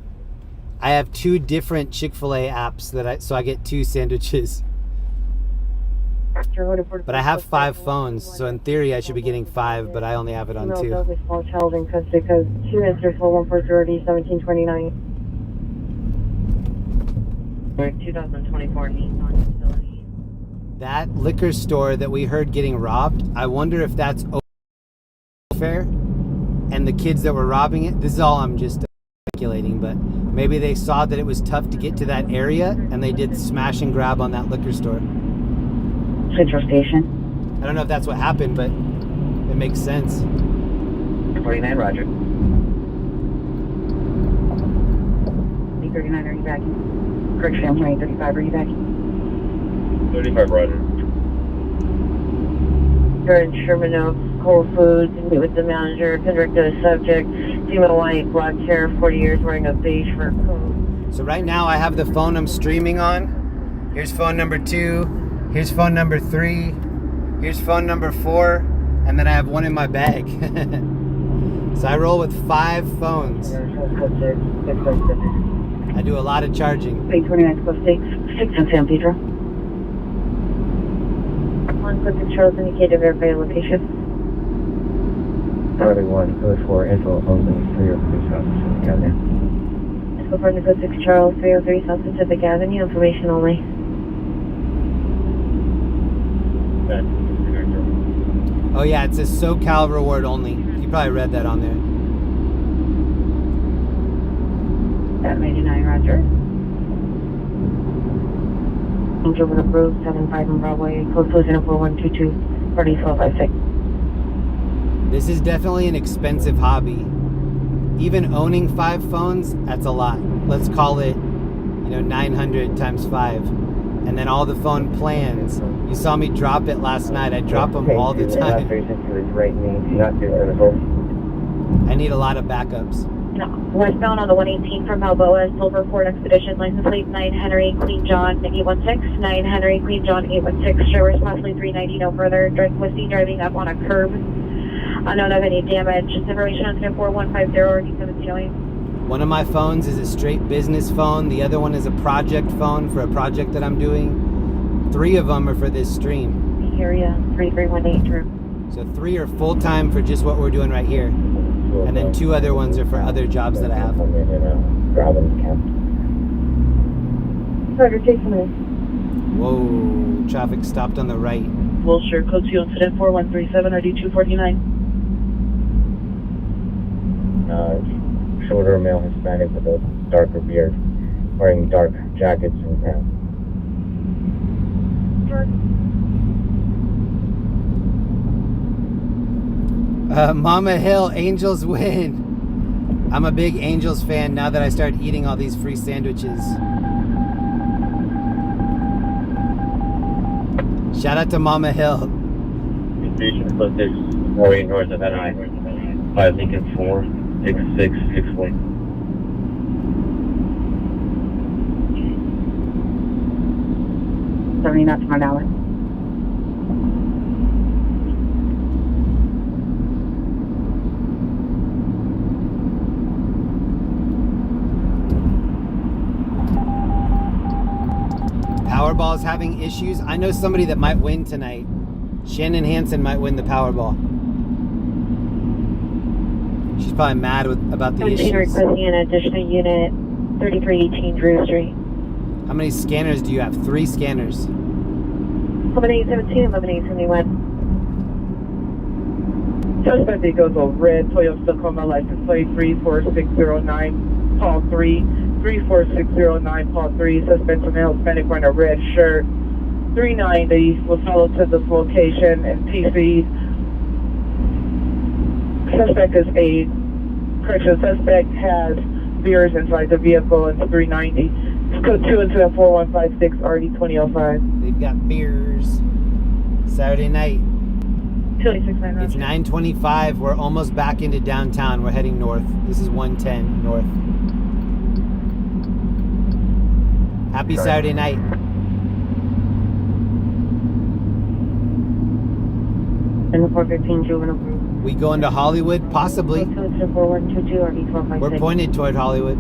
I have 2 different Chick-fil-A apps so I get 2 sandwiches. But I have 5 phones, so in theory I should be getting 5, but I only have it on 2. Small child in custody because 2 answers for 140 1729. 2024 Nissan facility. That liquor store that we heard getting robbed, I wonder if that's fair, and the kids that were robbing it, this is all I'm just speculating, but maybe they saw that it was tough to get to that area and they did smash and grab on that liquor store. Central Station. I don't know if that's what happened, but it makes sense. 49, roger. 39, are you back? Correct, family, 35, are you back? 35, roger. You're in Sherman Oaks, Whole Foods, meet with the manager, conduct the subject, female white, black hair, 40 years, wearing a beige fur coat. So right now I have the phone I'm streaming on. Here's phone number 2, here's phone number 3, here's phone number 4, and then I have one in my bag. So I roll with 5 phones. I do a lot of charging. 829 plus 6 in San Pedro. One quick Charles indicated verify your location. 41, code 4, info only for your police officer. Got it. So far, code 6 Charles, 303 South Pacific Avenue, information only. Oh yeah, it says SoCal reward only. You probably read that on there. That 89, roger. Angel with a Grove, 75 on Broadway, code closing at 4122, party 1256. This is definitely an expensive hobby. Even owning 5 phones, that's a lot. Let's call it, 900 times 5. And then all the phone plans. You saw me drop it last night. I drop them all the time. I need a lot of backups. No. Westbound on the 118 from Balboa, Silver Ford Expedition, license plate 9 Henry Queen John 816, 9 Henry Queen John 816, driver's possibly 390, no further. Was seen driving up on a curb. Unknown of any damage. Information on 4150 or D1708. One of my phones is a straight business phone. The other one is a project phone for a project that I'm doing. 3 of them are for this stream. Area 3318 true. So 3 are full-time for just what we're doing right here. And then 2 other ones are for other jobs that I have. Roger, take some minutes. Whoa, traffic stopped on the right. Wilshire, code 2 incident 4137 RD 249. Shorter male Hispanic with a darker beard, wearing dark jackets and pants. Mama Hill, Angels win. I'm a big Angels fan now that I started eating all these free sandwiches. Shout out to Mama Hill. Station plus 6, 48 north of NI, 5 Lincoln 4, 6661. Not to my dollar. Powerball's having issues. I know somebody that might win tonight. Shannon Hansen might win the Powerball. She's probably mad about the 17 issues. requesting an additional unit, 3318 Drew Street. How many scanners do you have? 3 scanners. 11817 and 11871. Suspect vehicles red Toyota Tacoma license plate 34609 Paul 3 34609 Paul 3. Suspect from male Hispanic wearing a red shirt. 390 will follow to this location and PC. Suspect is a correction. Suspect has beers inside the vehicle. It's 390. Code 2 into 4156 RD 2005. They've got beers. Saturday night. It's 9:25. We're almost back into downtown. We're heading north. This is 110 north. Happy Saturday night. And 415 juvenile group. We going to Hollywood? Possibly. We're pointed toward Hollywood.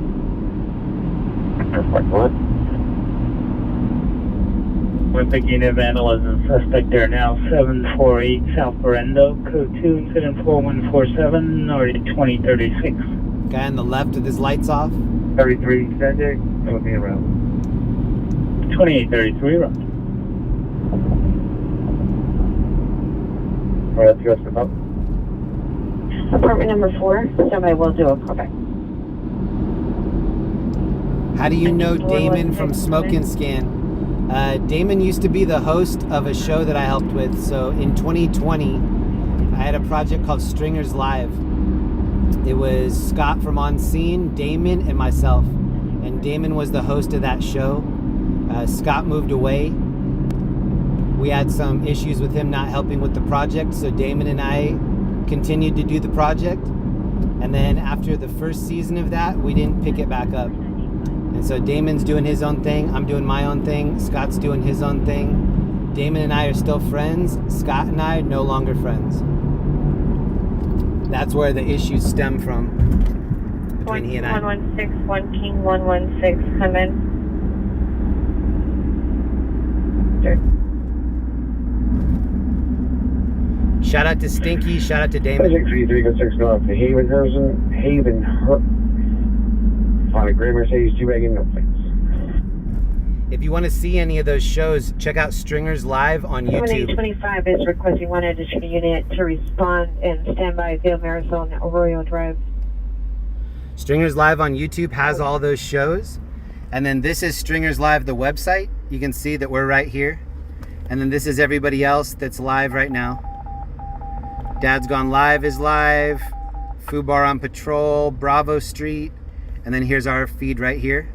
What? We're picking a vandalism suspect there now, 748 South Berendo, code 2, incident 4147, or 2036. Guy on the left with his lights off. 33, subject, looking around. 2833, right. Alright, let's go step up. Apartment number 4, somebody will do a callback. How do you know Damon from Smoke and Scan? Damon used to be the host of a show that I helped with. So in 2020, I had a project called Stringers Live. It was Scott from On Scene, Damon, and myself. And Damon was the host of that show. Scott moved away. We had some issues with him not helping with the project, so Damon and I continued to do the project. And then after the first season of that, we didn't pick it back up. And so Damon's doing his own thing, I'm doing my own thing, Scott's doing his own thing. Damon and I are still friends, Scott and I are no longer friends. That's where the issues stem from between he and I. 116, 1 King 116, come in. Shout out to Stinky, shout out to Damon. 633 go up to Haven, on a gray Mercedes G-Wagon, no plates. If you want to see any of those shows, check out Stringers Live on YouTube. 1825 is requesting one additional unit to respond and stand by Dale Marisol and Arroyo Drive. Stringers Live on YouTube has all those shows. And then this is Stringers Live, the website. You can see that we're right here. And then this is everybody else that's live right now. Dad's Gone Live is live. Fubar on Patrol, Bravo Street. And then here's our feed right here.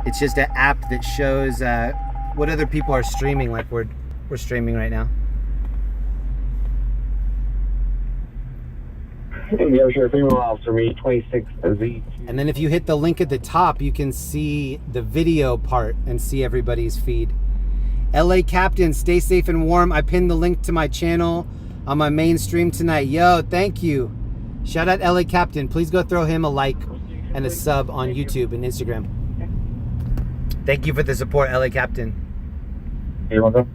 It's just an app that shows what other people are streaming, like we're streaming right now. Yeah, sure. Female officer, me 26Z. And then if you hit the link at the top, you can see the video part and see everybody's feed. LA Captain, stay safe and warm. I pinned the link to my channel on my main stream tonight. Yo, thank you. Shout out LA Captain. Please go throw him a like and a sub on YouTube and Instagram. Thank you for the support, LA Captain. You want to?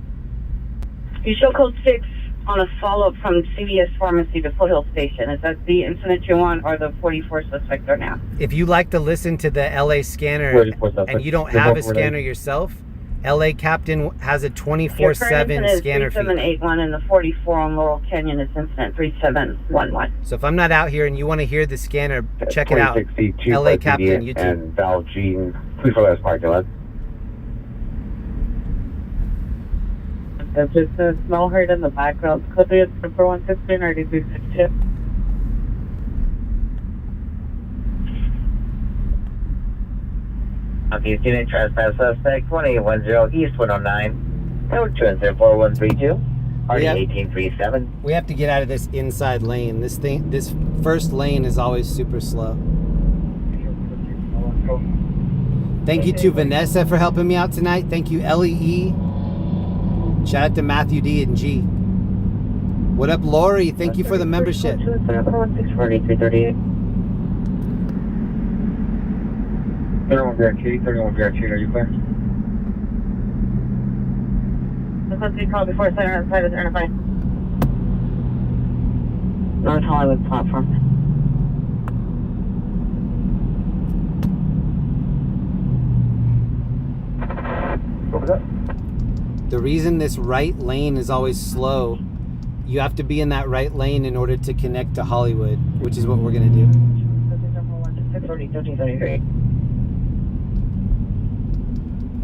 You show code 6 on a follow-up from CVS Pharmacy to Foothill Station. Is that the incident you want or the 44 suspect there now? If you like to listen to the LA scanner and you don't have a scanner yourself, LA Captain has a 24/7 scanner feed. 3781 and the 44 on Laurel Canyon is incident 3711. So if I'm not out here and you want to hear the scanner, check it out. LA Captain YouTube. And Val Jean, please follow us, parking lot. There's just a small herd in the background. Code 3 for 116 or 362. Southeast unit, trespass suspect, 1810 East 109, code 24132, RD 1837. We have to get out of this inside lane. This first lane is always super slow. Thank you to Vanessa for helping me out tonight. Thank you, LEE. Shout out to Matthew D and G. What up, Lori? Thank you for the membership. 338. 31 VRT, are you clear? Let's see, call before center outside is identified. North Hollywood platform. What was that? The reason this right lane is always slow, you have to be in that right lane in order to connect to Hollywood, which is what we're going to do.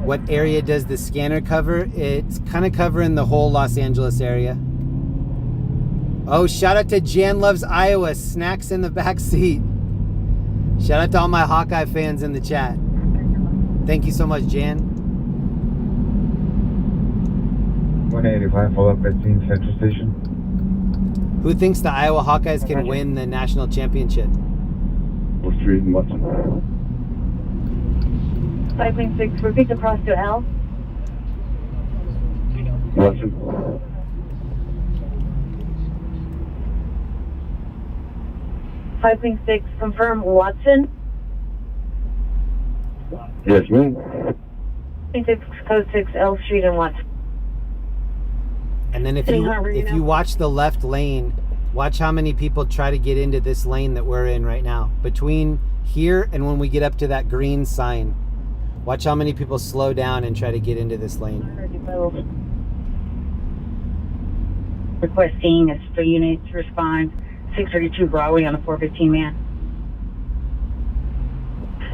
What area does the scanner cover? It's kind of covering the whole Los Angeles area. Oh, shout out to Jan Loves Iowa, snacks in the back seat. Shout out to all my Hawkeye fans in the chat. Thank you so much, Jan. 185, follow up at Central Station. Who thinks the Iowa Hawkeyes can win the national championship? Street and Wiltern. 5.6, repeat across to L. Wiltern. 5.6, confirm Watson. Yes, ma'am. 5.6, code 6, L Street and Watson. And then if you watch the left lane, watch how many people try to get into this lane that we're in right now. Between here and when we get up to that green sign, watch how many people slow down and try to get into this lane. Requesting a 3 units to respond. 632 Broadway on a 415 man.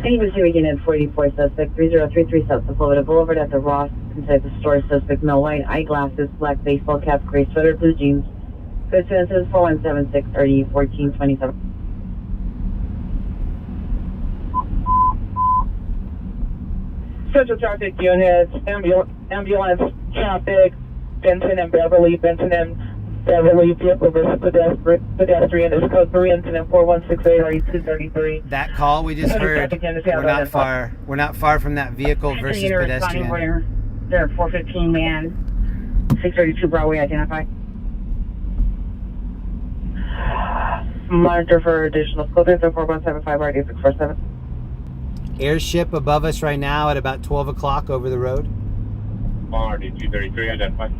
Any pursuit again at 484 suspect 3033 South Sepulveda Boulevard at the Ross inside the store. Suspect male, white eyeglasses, black baseball cap, gray sweater, blue jeans. Code 7 4176 RD 1427. Central traffic units, ambulance traffic, Benton and Beverly, vehicle versus pedestrian is code 3, incident 4168 RE233. That call we just heard, we're not far from that vehicle versus pedestrian. There, 415 man, 632 Broadway identified. Monitor for additional code 4175 RD647. Airship above us right now at about 12 o'clock over the road. RD233 identified.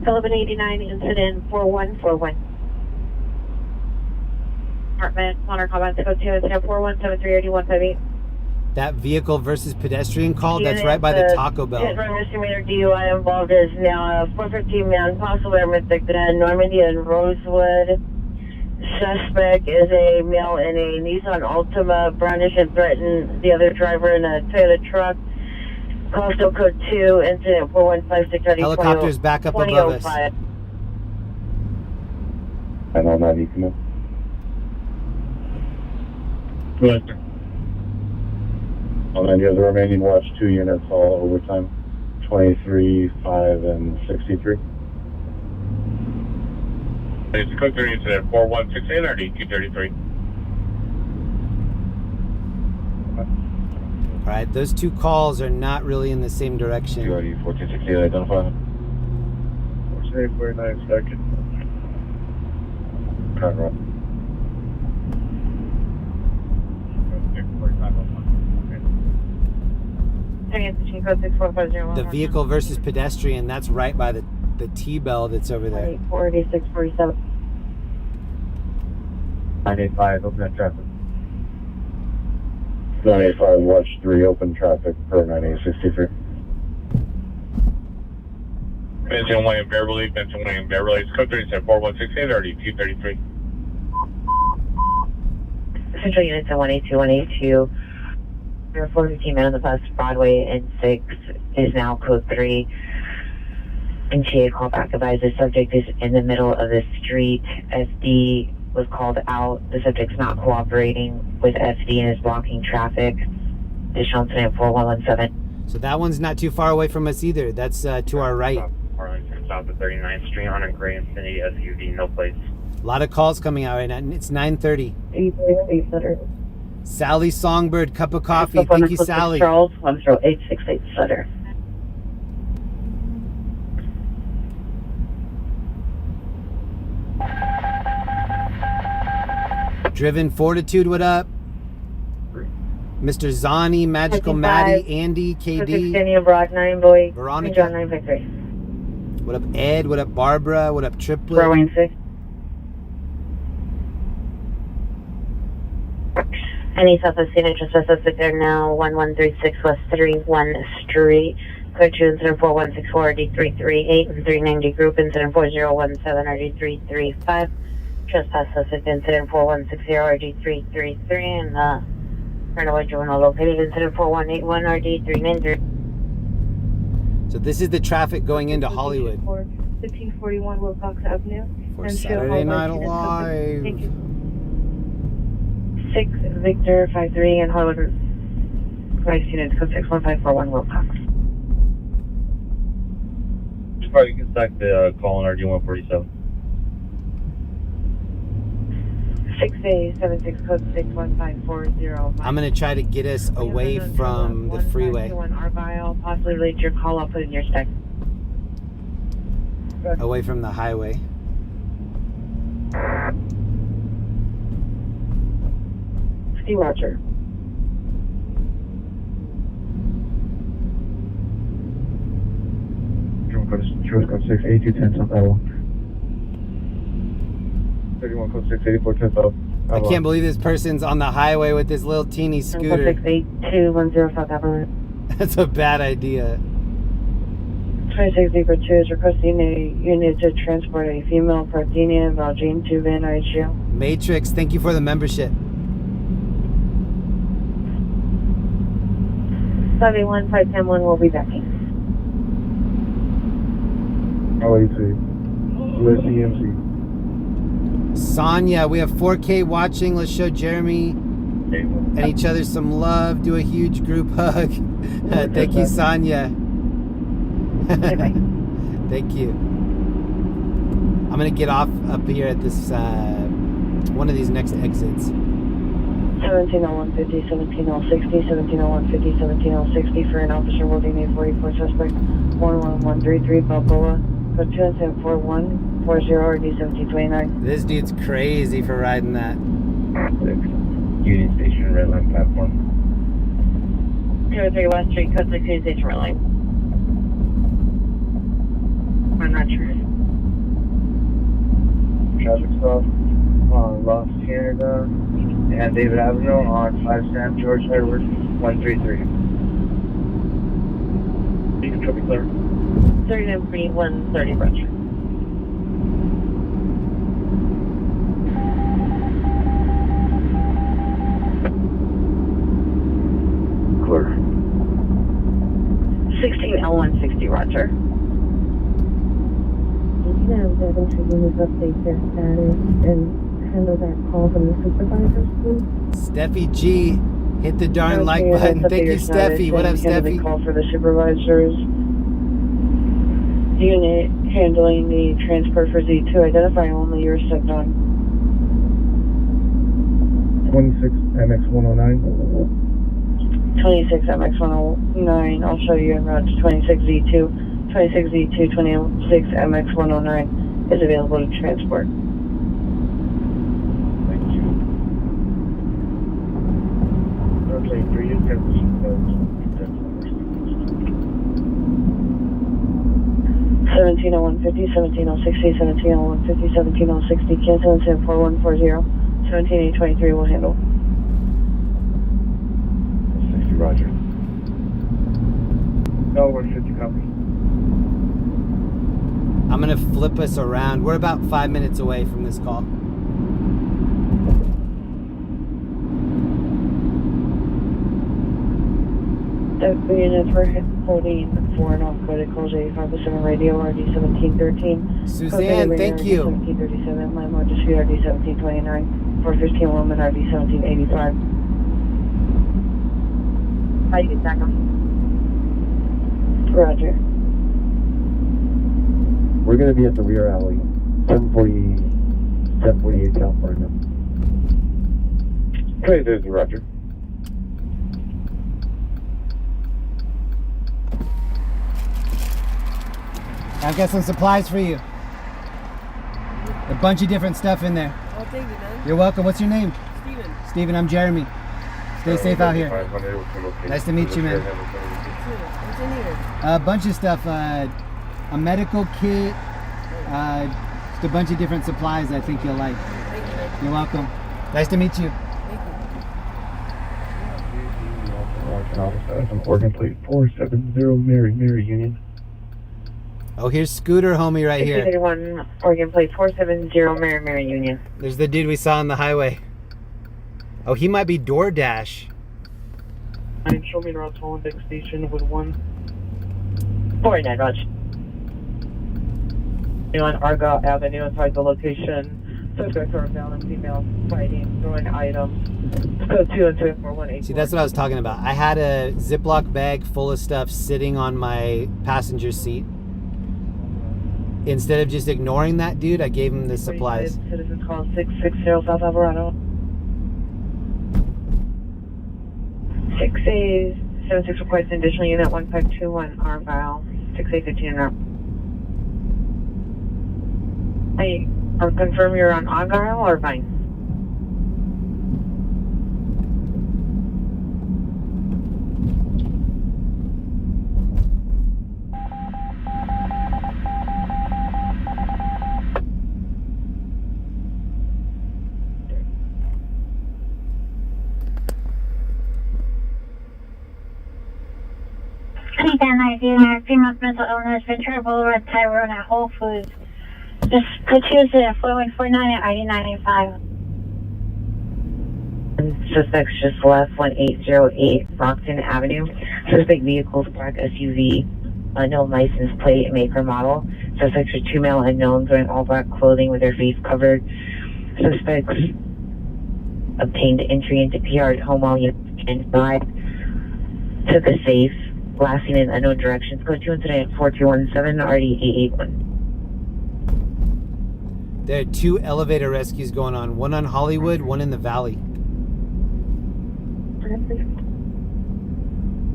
1189 incident 4141. Apartment, Monarch Comments, code 2, incident 4173 RD158. That vehicle versus pedestrian call, that's right by the Taco Bell. Hit run misdemeanor DUI involved is now a 415 man, possible mystic Normandy and Rosewood. Suspect is a male in a Nissan Altima, brandish and threaten the other driver in a Toyota truck. Coastal code 2, incident 4156 Helicopters back up above us. I know that, you come in. Go ahead, sir. And then you have the remaining watch 2 units all overtime, 23, 5, and 63. It's code 3 incident 4168 RD233. All right, those two calls are not really in the same direction. QRD 1468 identified. 4849 second. Conrad. The vehicle versus pedestrian, that's right by the T-bell that's over there. 48647. 985, open that traffic. 985, watch 3, open traffic per 9863. Benton Way and Beverly, Benton Way and Beverly. It's code 3 incident 4168 RD233. Central units at 182, 182. There are 415 men on the bus, Broadway and 6 is now code 3. Initiated callback advised the subject is in the middle of the street. FD was called out. The subject's not cooperating with FD and is blocking traffic. Additional incident 4117. So that one's not too far away from us either. That's to our right. South of 39th Street on a gray Infiniti SUV, no plates. A lot of calls coming out right now. It's 9:30. Sally Songbird, cup of coffee. Thank you, Sally. Charles, 10868 Sutter. Driven Fortitude, what up? Mr. Zani, Magical Maddie, Andy, KD. Daniel Broad, 9 boy. Veronica. John 953. What up, Ed? What up, Barbara? What up, Triplet? Broadway 6. Any Southwest Unit Trespass Suspect there now, 1136 West 31 Street. Code 2 incident 4164 RD338 and 390 group incident 4017 RD335. Trespass Suspect incident 4160 RD333 and runaway juvenile located incident 4181 RD393. So this is the traffic going into Hollywood. 1541 Wilcox Avenue. For Saturday Night Live. Thank you. 6 Victor 53 and Hollywood. Vice Unit code 61541 Wilcox. Just probably get back the call on RD 147. 6876 code 61540. I'm gonna try to get us away from the freeway. Possibly late your call. I'll put in your stack. Away from the highway. Ski Roger. Code 68210 South Iowa. 31 code 68410 South I can't believe this person's on the highway with this little teeny scooter. 68210 South Avenue. That's a bad idea. 26 Zebra 2 is requesting a unit to transport a female Parthenia Valjean to Van Nuys. Matrix, thank you for the membership. 71510 will be backing. LAC. EMC. Sonia, we have 4K watching. Let's show Jeremy and each other some love. Do a huge group hug. Thank you, Sonia. Thank you. I'm gonna get off up here at this one of these next exits. 170150, 1760, 170150, 1760 for an officer holding a 44 suspect 11133 Balboa. Code 2741 40 RD 1729. This dude's crazy for riding that. Union Station Red Line platform. 03 West Street, code 6 Union Station Red Line. I'm not sure. Traffic stop on Los Canada and David Avenue on 5 Sam George Edward 133. You can be clear. 39 130 Roger. Clear. 16L160 Roger. Yeah, they're going to update their status and handle that call from the supervisors, please. Steffi G, hit the darn like button. Thank you, Steffi. What up, Steffi? Call for the supervisors. Unit handling the transport for Z2. Identify only your signal. 26 MX109. 26 MX109. I'll show you en route to 26Z2. 26Z2 26 MX109 is available to transport. Thank you. Okay, for you, 170150, 1760, 170150, 1760, cancel and 4140. 17823 will handle. 60 Roger. No, 150 copy. I'm gonna flip us around. We're about 5 minutes away from this call. The units were holding for an off-coded calls 85% radio RD 1713. Suzanne, thank you. 1737, landlord dispute RD 1729. 415 woman RD 1785. How you get back on? Roger. We're going to be at the rear alley, 748 California. Okay, there's the Roger. I've got some supplies for you. A bunch of different stuff in there. Oh, thank you, man. You're welcome. What's your name? Steven. Steven, I'm Jeremy. Stay safe out here. Nice to meet you, man. What's in here? A bunch of stuff. A medical kit. Just a bunch of different supplies I think you'll like. Thank you, man. You're welcome. Nice to meet you. Thank you. Alpha status on Oregon plate 470 Mary Union. Oh, here's Scooter homie right here. 61 Oregon plate 470 Mary Union. There's the dude we saw on the highway. Oh, he might be DoorDash. Show me around Hollenbeck Station with 1. 49, Roger. On Argyle Avenue inside the location. Suspect or male and female fighting, throwing items. Code 2 and 24184. See, that's what I was talking about. I had a Ziploc bag full of stuff sitting on my passenger seat. Instead of just ignoring that dude, I gave him the supplies. Citizen call 660 South Alvarado. 6876 request additional unit 1521 Argyle 6815 and up. Hey, or confirm you're on Argyle or Vine? Female mental illness, Ventura Boulevard, Tyrone at Whole Foods. Just put Tuesday at 4149 at ID985. Suspects just left 1808 Brockton Avenue. Suspect vehicles parked SUV. Unknown license plate, maker, model. Suspects are 2 male unknowns wearing all black clothing with their face covered. Suspects obtained entry into PR home while inside. Took a safe. Blasting in unknown directions. Go to incident 4217 RD881. There are 2 elevator rescues going on. One on Hollywood, one in the Valley.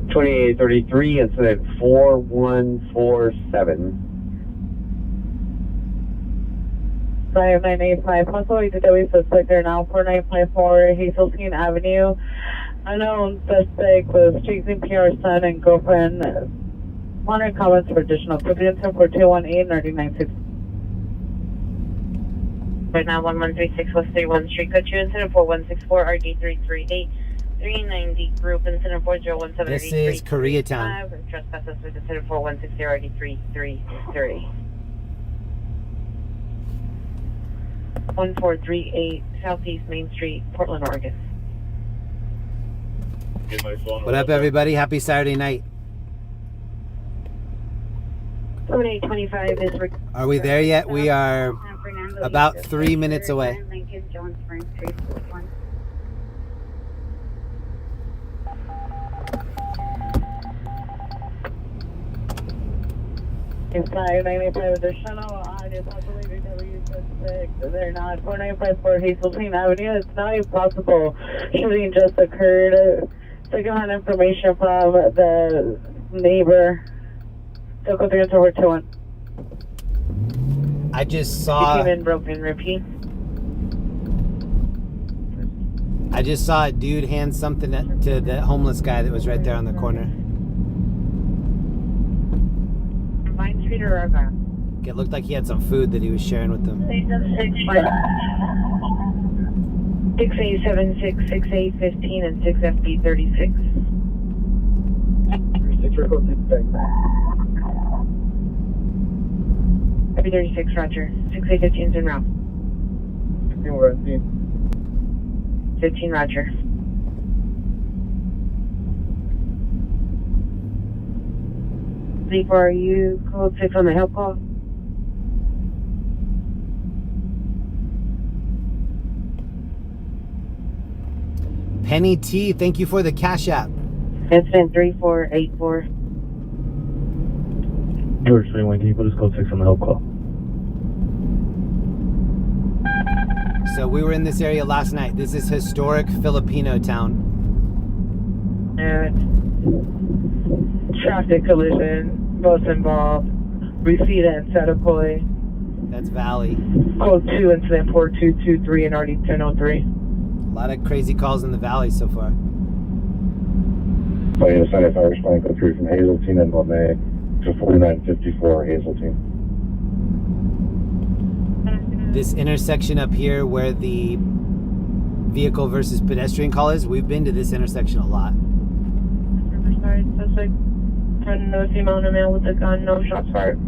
2833, incident 4147. 5985, possible DTLA suspect there now, 4954 Hazeltine Avenue. Unknown suspect was chasing PR's son and girlfriend. Monitoring comments for additional equivalent for 218 RD96. Right now, 1136 West 31st Street. Go to incident 4164 RD338 390 group incident 4017. This is Koreatown. Trespasses with incident 4160 RD333. 1438 Southeast Main Street, Portland, Oregon. What up, everybody? Happy Saturday night. 7825 is. Are we there yet? We are about 3 minutes away. Lincoln, Jones Springs, 341. Inside 985 additional on your populated W suspect. They're not 4954 Hazeltine Avenue. It's not impossible. Shooting just occurred. Secondhand information from the neighbor. So go through over 21. I just saw. You came in broken. Repeat. I just saw a dude hand something to the homeless guy that was right there on the corner. Vine Street or Argyle? It looked like he had some food that he was sharing with them. 6876, 6815, and 6FB36. 36, Roger. 6815 is en route. 15, Roger. Sleep, are you code 6 on the help call? Penny T, thank you for the Cash App. Incident 3484. George 21, can you put us code 6 on the help call? So we were in this area last night. This is historic Filipino town. Traffic collision, both involved. Reseda and Setapoy. That's Valley. Code 2, incident 4223 and RD 1003. A lot of crazy calls in the Valley so far. By the Senate Fire Responding Code 3 from Hazeltine and LeMay to 4954 Hazeltine. This intersection up here where the vehicle versus pedestrian call is, we've been to this intersection a lot. From the female and a male with a gun, no shots fired.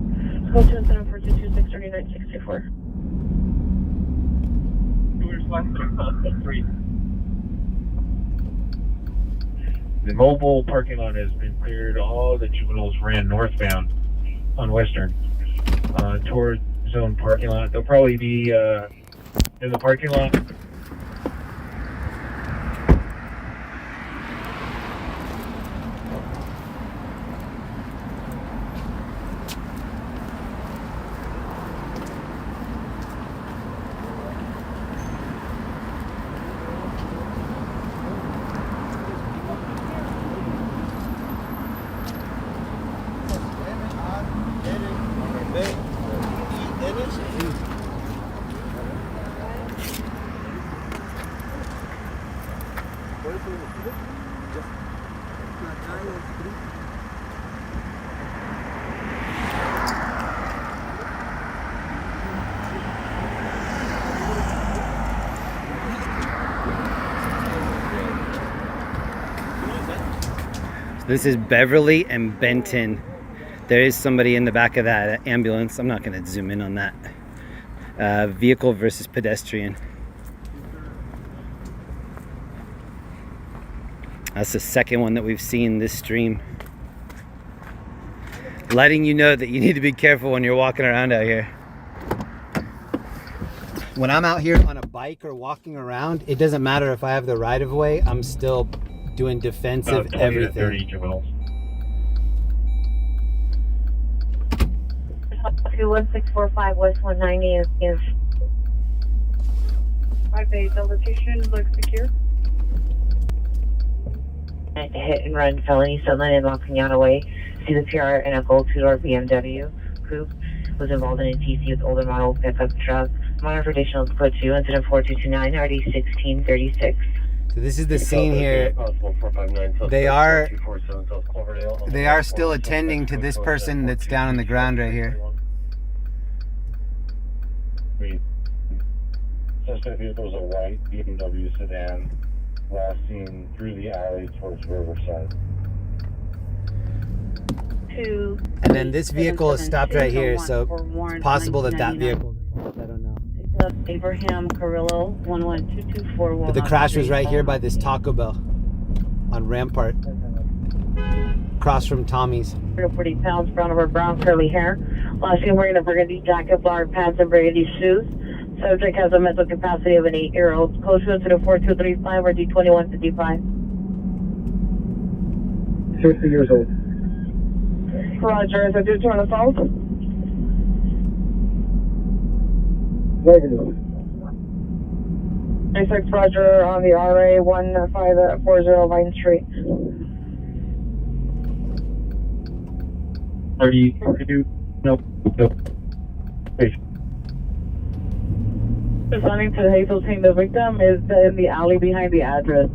Go to incident 4226 3964. The mobile parking lot has been cleared. All the juveniles ran northbound on Western toward zone parking lot. They'll probably be in the parking lot. This is Beverly and Benton. There is somebody in the back of that ambulance. I'm not going to zoom in on that. Vehicle versus pedestrian. That's the second one that we've seen this stream. Letting you know that you need to be careful when you're walking around out here. When I'm out here on a bike or walking around, it doesn't matter if I have the right of way, I'm still doing defensive everything. 30 juveniles. 1645 West 190 is 5-8, the location looks secure. hit and run felony, Sunland and La Piñata Way. See the PR in a gold two-door BMW coupe. Was involved in a TC with older model pickup truck. Monitor for additional code 2, incident 4229, RD 1636. So this is the scene here. They are still attending to this person that's down on the ground right here. Suspect vehicle was a white BMW sedan, last seen through the alley towards Riverside. And then this vehicle is stopped right here, so it's possible that that vehicle, I don't know. Abraham Carrillo, 112241. But the crash was right here by this Taco Bell on Rampart, across from Tommy's. 40 pounds, brown over brown, curly hair. Last seen wearing a burgundy jacket, flowered pants, and burgundy shoes. Subject has a mental capacity of an 8-year-old. Close to incident 4235 or D2155. 60 years old. Roger, is it due to an assault? Negative. 26 Roger on the RA 1540 Vine Street. 32, nope. Responding to the hateful saying the victim is in the alley behind the address.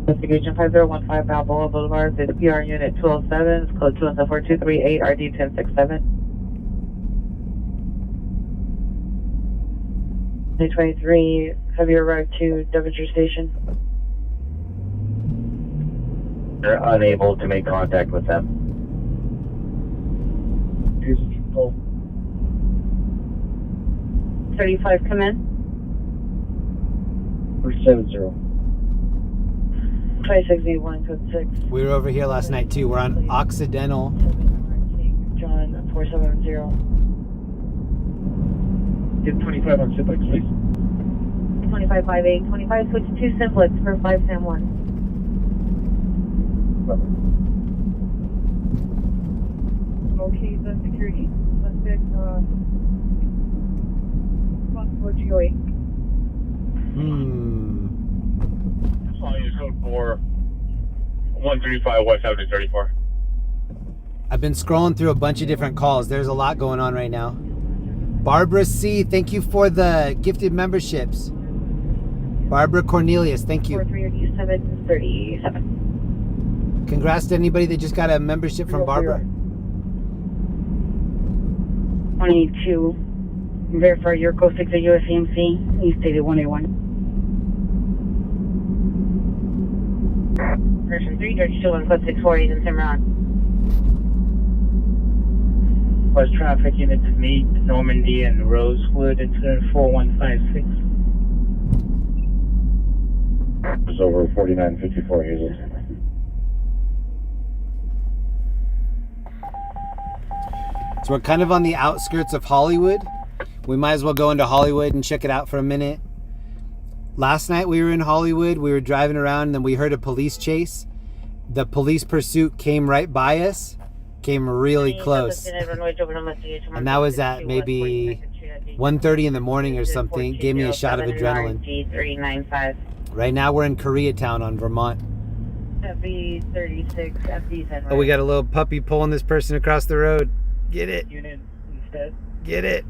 Investigation 5015 Balboa Boulevard, this PR unit 207, code 21438 RD 1067. 2023, have you arrived to Devonshire Station? They're unable to make contact with them. 35, come in. 470. 2681, code 6. We were over here last night too. We're on Occidental. John 470. Get 25 on Simplex, please. 2558, 25 switch 2 Simplex for 5 Sam 1. Okay, the security. Suspect, possible GOA. Calling you code 4, 135 West Avenue 34. I've been scrolling through a bunch of different calls. There's a lot going on right now. Barbara C, thank you for the gifted memberships. Barbara Cornelius, thank you. 4337. Congrats to anybody that just got a membership from Barbara. 22. Verify your code 6 at USCMC. You stated 181. person 3, George 21, code 640 in Cimarron. West traffic unit to meet Normandy and Rosewood, incident 4156. It's over 4954 Hazel. So we're kind of on the outskirts of Hollywood. We might as well go into Hollywood and check it out for a minute. Last night we were in Hollywood. We were driving around and then we heard a police chase. The police pursuit came right by us. Came really close. And that was at maybe 1:30 in the morning or something. Gave me a shot of adrenaline. Right now we're in Koreatown on Vermont. FB36, FD10. Oh, we got a little puppy pulling this person across the road. Get it. Unit instead. Get it.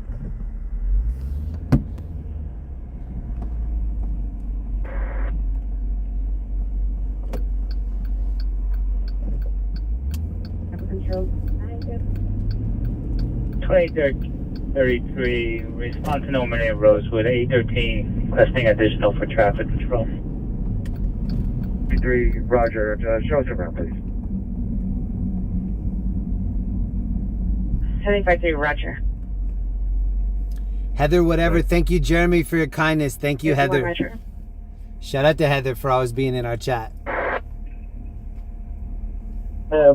Control. 2333, response to Normandy and Rosewood, 813, requesting additional for traffic control. 3, Roger. Show us around, please. 753, Roger. Heather, whatever. Thank you, Jeremy, for your kindness. Thank you, Heather. Roger. Shout out to Heather for always being in our chat.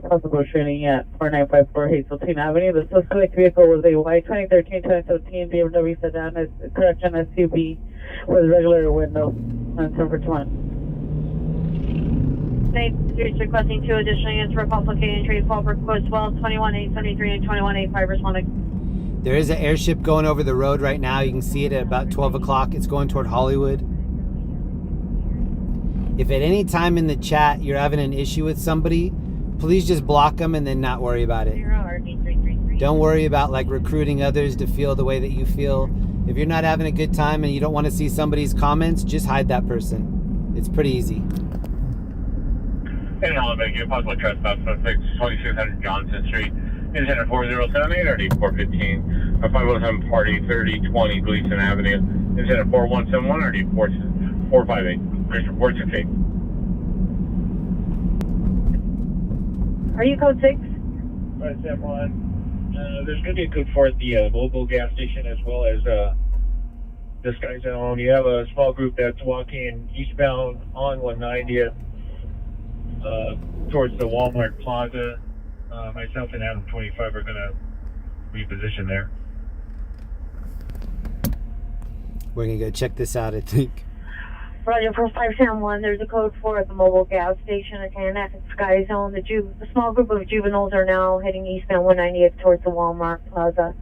Possible training at 4954 Hazeltine Avenue. The suspect vehicle was a white 2013-2015 BMW sedan, correction SUV with regular windows on Silverton. Streets requesting 2 additional units for complicated trade fall for code 12, 21873 and 21885 responding. There is an airship going over the road right now. You can see it at about 12 o'clock. It's going toward Hollywood. If at any time in the chat you're having an issue with somebody, please just block them and then not worry about it. Don't worry about like recruiting others to feel the way that you feel. If you're not having a good time and you don't want to see somebody's comments, just hide that person. It's pretty easy. And Alabama, possible trespass, 2600 Johnson Street, incident 4078, RD 415, 507 Party 3020 Gleason Avenue, incident 4171, RD 458, Chris report 68. Are you code 6? Right, Sam 1. There's going to be a code for the mobile gas station as well as the Sky Zone. You have a small group that's walking eastbound on 190th towards the Walmart Plaza. Myself and Adam 25 are going to reposition there. We're going to go check this out, I think. Roger, for 571, there's a code for the mobile gas station at Sky Zone. The small group of juveniles are now heading eastbound 190th towards the Walmart Plaza.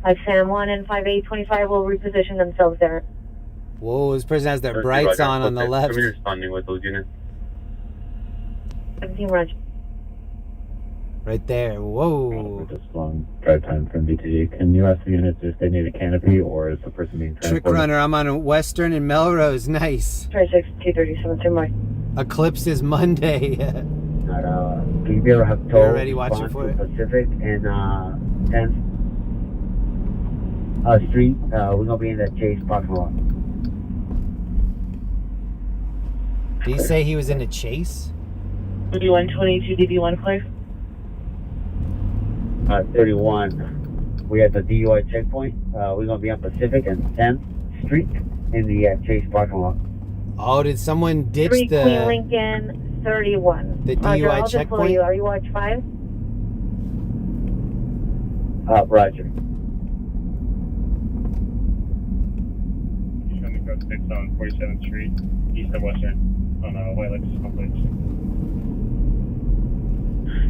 571 and 5825 will reposition themselves there. Whoa, this person has their brights on the left. Are we responding with those units? 17, Roger. Right there. Whoa. This long drive time from DTLA. Can you ask the units if they need a canopy or is the person being transported? Trick Runner, I'm on Western and Melrose. Nice. 237, 2 more. Eclipse is Monday. Can you be able to have tow You're already watching for it? Pacific and 10th Street. We're going to be in that Chase parking lot. Did he say he was in a chase? DD122, DD1 clear. 31. We at the DUI checkpoint. We're going to be on Pacific and 10th Street in the Chase parking lot. Oh, did someone ditch 3 the... Queen Lincoln, 31. The Roger, DUI I'll checkpoint? deploy you. Are you watch 5? Roger. Coming code 6 on 47th Street, east of Western, on White Lakes Complex.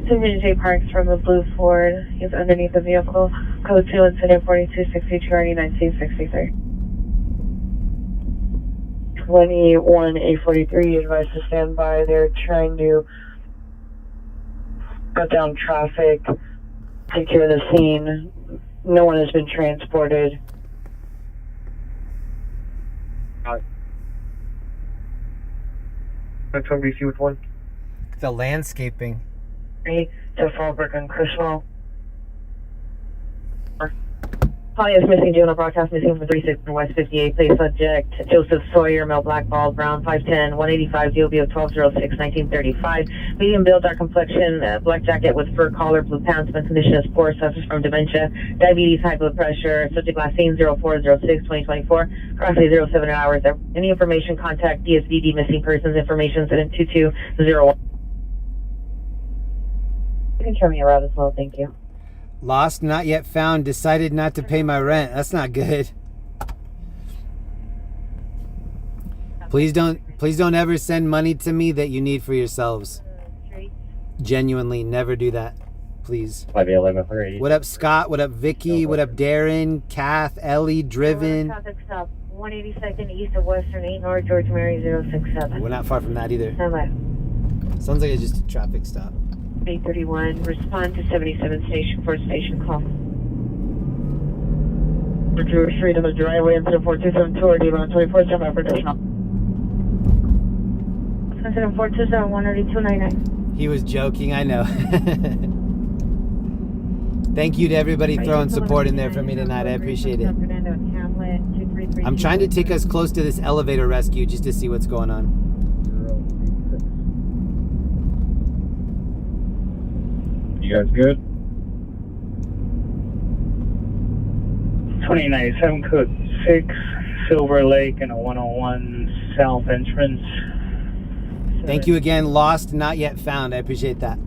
Susan J. Parks from the blue Ford. He's underneath the vehicle. Code 2, incident 4262, RD 1963. 21-843 advised to stand by. They're trying to cut down traffic, secure the scene. No one has been transported. That's what we see with one. The landscaping. To Fallbrook and Criswell. Polly is missing, juvenile broadcast missing from 36 and West 58. Place subject Joseph Sawyer, male, black, bald, brown, 5'10", 185, DOB of 1206, 1935. Medium build, dark complexion, black jacket with fur collar, blue pants. Mental condition is poor, suffers from dementia, diabetes, high blood pressure. Subject last seen 0406-2024. Currently 07 hours. Any information, contact DSVD missing persons information incident 2201. You can show me around as well, thank you. Lost, not yet found, decided not to pay my rent. That's not good. Please don't ever send money to me that you need for yourselves. Genuinely, never do that. Please. What up, Scott? What up, Vicky? What up, Darren? Kath, Ellie, Driven? Traffic stop 182nd east of Western 8 North, George Mary 067. We're not far from that either. Stand by. Sounds like it's just a traffic stop. 831, respond to 77 station for station call. Drew Street on the driveway, incident 4272 or D-Line 24, stand by for additional. Incident 427 13299. He was joking, I know. Thank you to everybody throwing support in there for me tonight. I appreciate it. I'm trying to take us close to this elevator rescue just to see what's going on. You guys good? 2097 code 6, Silver Lake and a 101 south entrance. Thank you again. Lost, not yet found. I appreciate that.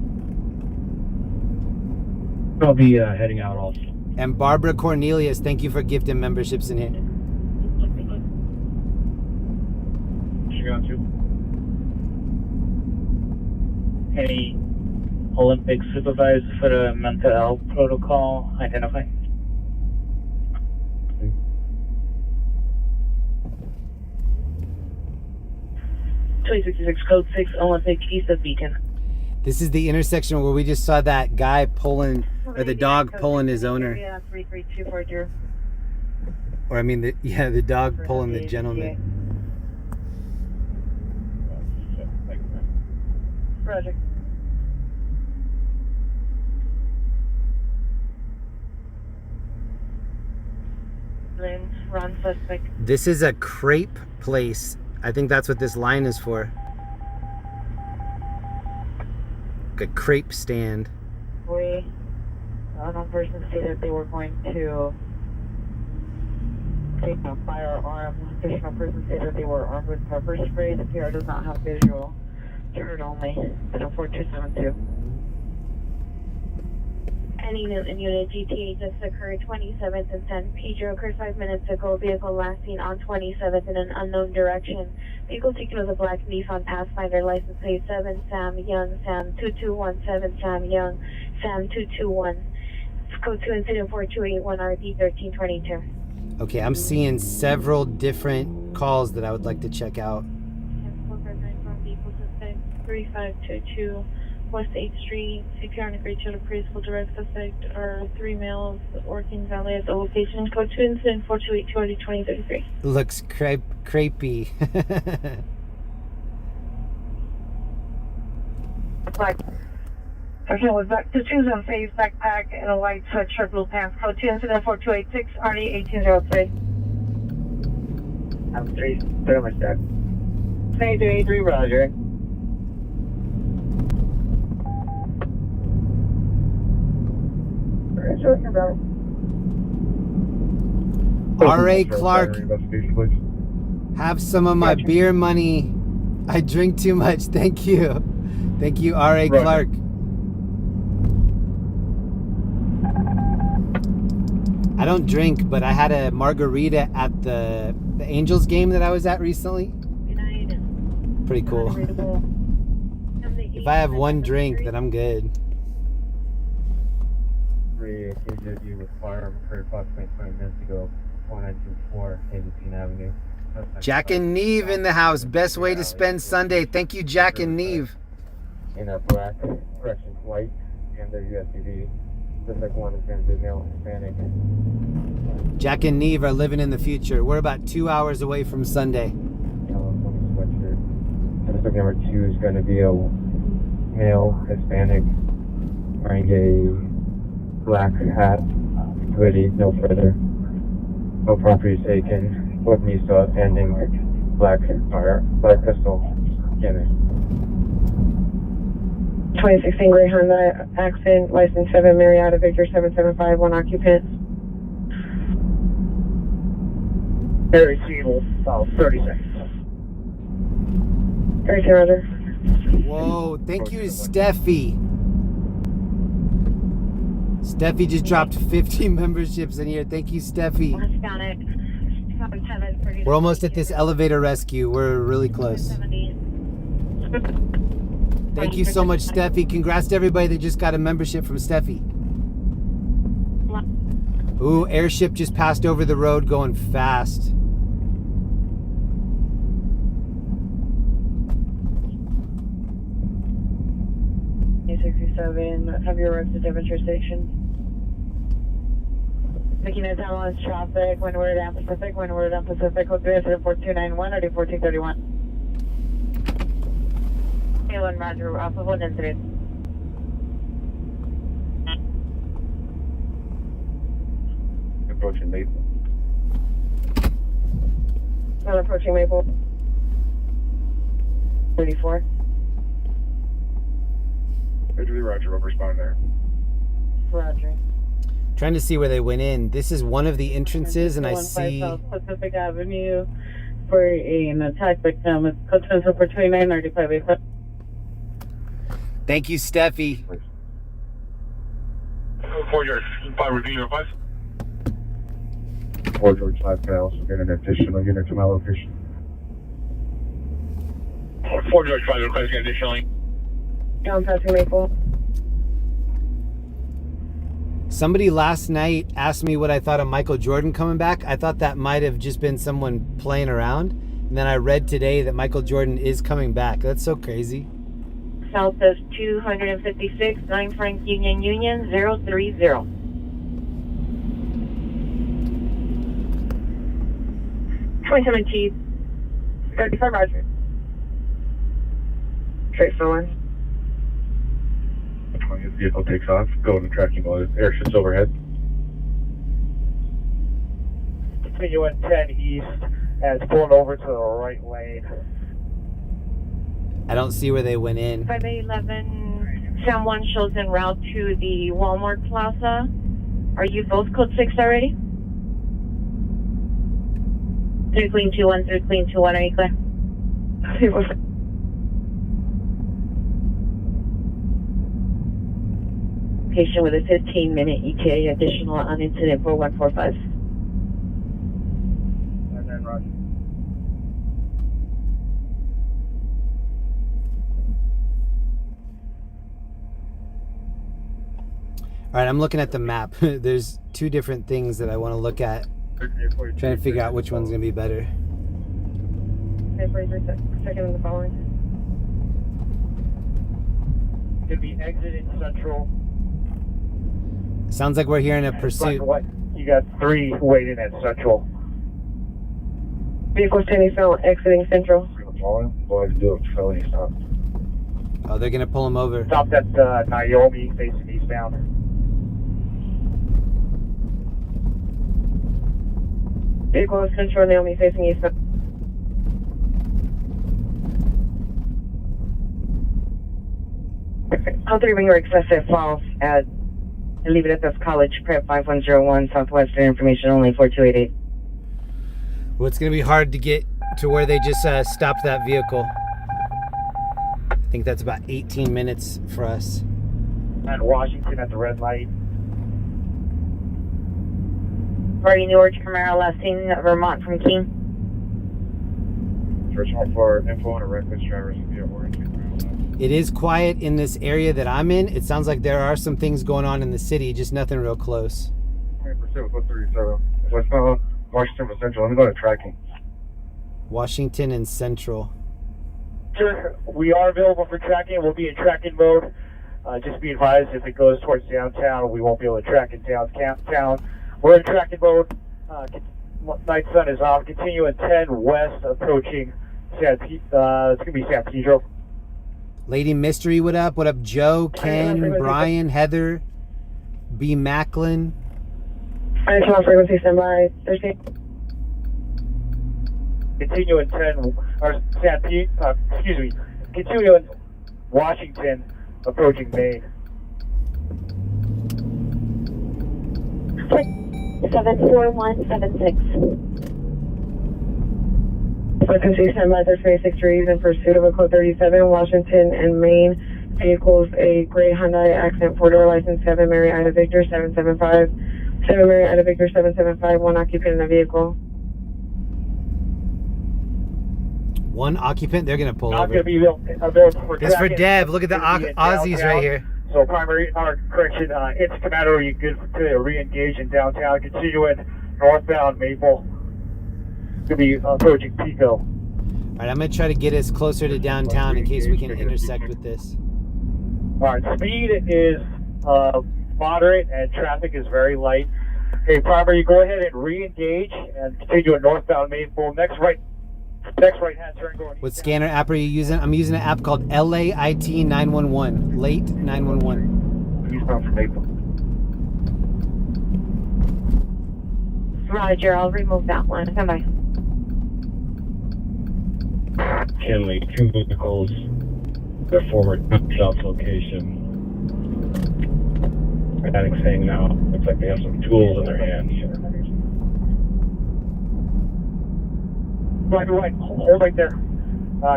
I'll be heading out also. And Barbara Cornelius, thank you for gifting memberships in here. She got you. Any Olympic supervisor for the mental health protocol identify? 2066 code 6, Olympic east of Beacon. This is the intersection where we just saw that guy pulling, or the dog pulling his owner. Yeah, 33240. Or I mean, the dog pulling the gentleman. Roger. Run suspect. This is a crepe place. I think that's what this line is for. Like a crepe stand. Unknown person stated they were going to take a firearm. Additional person stated they were armed with pepper spray. The PR does not have visual. Turn only. 4272. Any Newton unit GTA just occurred 27th and 10. Pedro occurred 5 minutes ago. Vehicle last seen on 27th in an unknown direction. Vehicle taken was a black Nissan Pathfinder, license plate 7 Sam Young, Sam 2217 Sam Young, Sam 221. Code 2 incident 4281 RD 1322. Okay, I'm seeing several different calls that I would like to check out. 3522 West 8th Street, CPR and agreed to the preschool direct suspect are 3 males working valet at the location. Code 2 incident 428 2033. Looks crepey. Black. Okay, was back to choose on face backpack and a white sweatshirt, blue pants. Code 2 incident 4286 RD 1803. I'm 3, very much dead. 2283, Roger. R.A. Clark, have some of my beer money. I drink too much. Thank you. Thank you, R.A. Clark. I don't drink, but I had a margarita at the Angels game that I was at recently. Pretty cool. If I have one drink, then I'm good. KJW with firearm occurred approximately 20 minutes ago, 1924 Hazeltine Avenue. Jack and Neve in the house. Best way to spend Sunday. Thank you, Jack and Neve. In a black, correction, white, and their USDD. The second one is going to be male Hispanic. Jack and Neve are living in the future. We're about 2 hours away from Sunday. Yellow sweatshirt. Suspect number 2 is going to be a male Hispanic wearing a black hat, hoodie, no further. No property taken. With me still outstanding. Black pistol. Cannon. 2016 Gray Honda accident, license 7 Marietta Victor 775, 1 occupant. Very feeble, about 30 seconds. 30, Roger. Whoa, thank you to Steffi. Steffi just dropped 15 memberships in here. Thank you, Steffi. We're almost at this elevator rescue. We're really close. Thank you so much, Steffi. Congrats to everybody that just got a membership from Steffi. Ooh, airship just passed over the road going fast. Have your arrived at Devonshire Station. Making a tunnel is traffic, windward and Pacific, code 4291 or 1431. K1 Roger, Alpha 1 incident. Approaching Maple. Not approaching Maple. 34. Roger, we'll respond there. Roger. Trying to see where they went in. This is one of the entrances, and I see South Pacific Avenue for an attack victim. It's code 29 or 585. Thank you, Steffi. 4 George, 5 Review 5. 4 George 5 can also get an additional unit to my location. 4 George 5 requesting additionally. Down passing Maple. Somebody last night asked me what I thought of Michael Jordan coming back. I thought that might have just been someone playing around. And then I read today that Michael Jordan is coming back. That's so crazy. South is 256, 9 Frank Union 030. 27 Chief. 35 Roger. Straight for one. His vehicle takes off, go into tracking mode. Airship's overhead. Continue in 10 east and it's pulling over to the right lane. I don't see where they went in. 5811, Sam 1 shows en route to the Walmart Plaza. Are you both code 6 already? 3 clean 21, 3 clean 21, are you clear? Patient with a 15-minute ETA additional on incident 4145. And then Roger. All right, I'm looking at the map. There's two different things that I want to look at. Trying to figure out which one's going to be better. Second in the following. Could be exiting Central. Sounds like we're hearing a pursuit. You got 3 waiting at Central. Vehicle standing still, exiting Central. Go ahead and do a felony stop. Oh, they're going to pull him over. Stopped at Naomi facing eastbound. Vehicle Central, Naomi facing eastbound. Call 3 when you're excessive false at leave it at this College Prep 5101 Southwestern information only 4288. Well, it's going to be hard to get to where they just stopped that vehicle. I think that's about 18 minutes for us. And Washington at the red light. Party Newark, Camaro, last seen Vermont from King. Search for info on a reckless driver via orange. It is quiet in this area that I'm in. It sounds like there are some things going on in the city, just nothing real close. 20% with 37. Westmoreland, Washington for Central. Let me go to tracking. Washington and Central. Sure, we are available for tracking. We'll be in tracking mode. Just be advised if it goes towards downtown, we won't be able to track it downtown. We're in tracking mode. Night sun is off. Continue in 10 west, approaching it's going to be San Pedro. Lady Mystery, what up? What up, Joe, Ken, Brian, Heather, B. Macklin? International frequency standby. 13. Continue in 10, or San Pete, excuse me, continue in Washington, approaching Maine. 74176. Frequency standby 36 degrees in pursuit of a code 37, Washington and Maine. Vehicles a gray Hyundai Accent 4-door license 7 Mary Ida Victor 775. 7 Mary Ida Victor 775, one occupant in the vehicle. One occupant, they're going to pull Not over. going to be available for That's for tracking. Dev. Look at the Aussies right here. So primary, correction, it's Commander, you good to re-engage in downtown, continuing northbound Maple. Going to be approaching Pico. All right, I'm going to try to get us closer to downtown in case we can intersect with this. All right, speed is moderate and traffic is very light. Okay, primary, go ahead and re-engage and continue in northbound Maple. Next right hand turn going. What scanner app are you using? I'm using an app called LAIT 911. Late 911. Eastbound from Maple. Roger, I'll remove that one. Stand by. Kenley, 2 vehicles, their former south location. Addicts hanging out. Looks like they have some tools in their hands. Right, hold right there.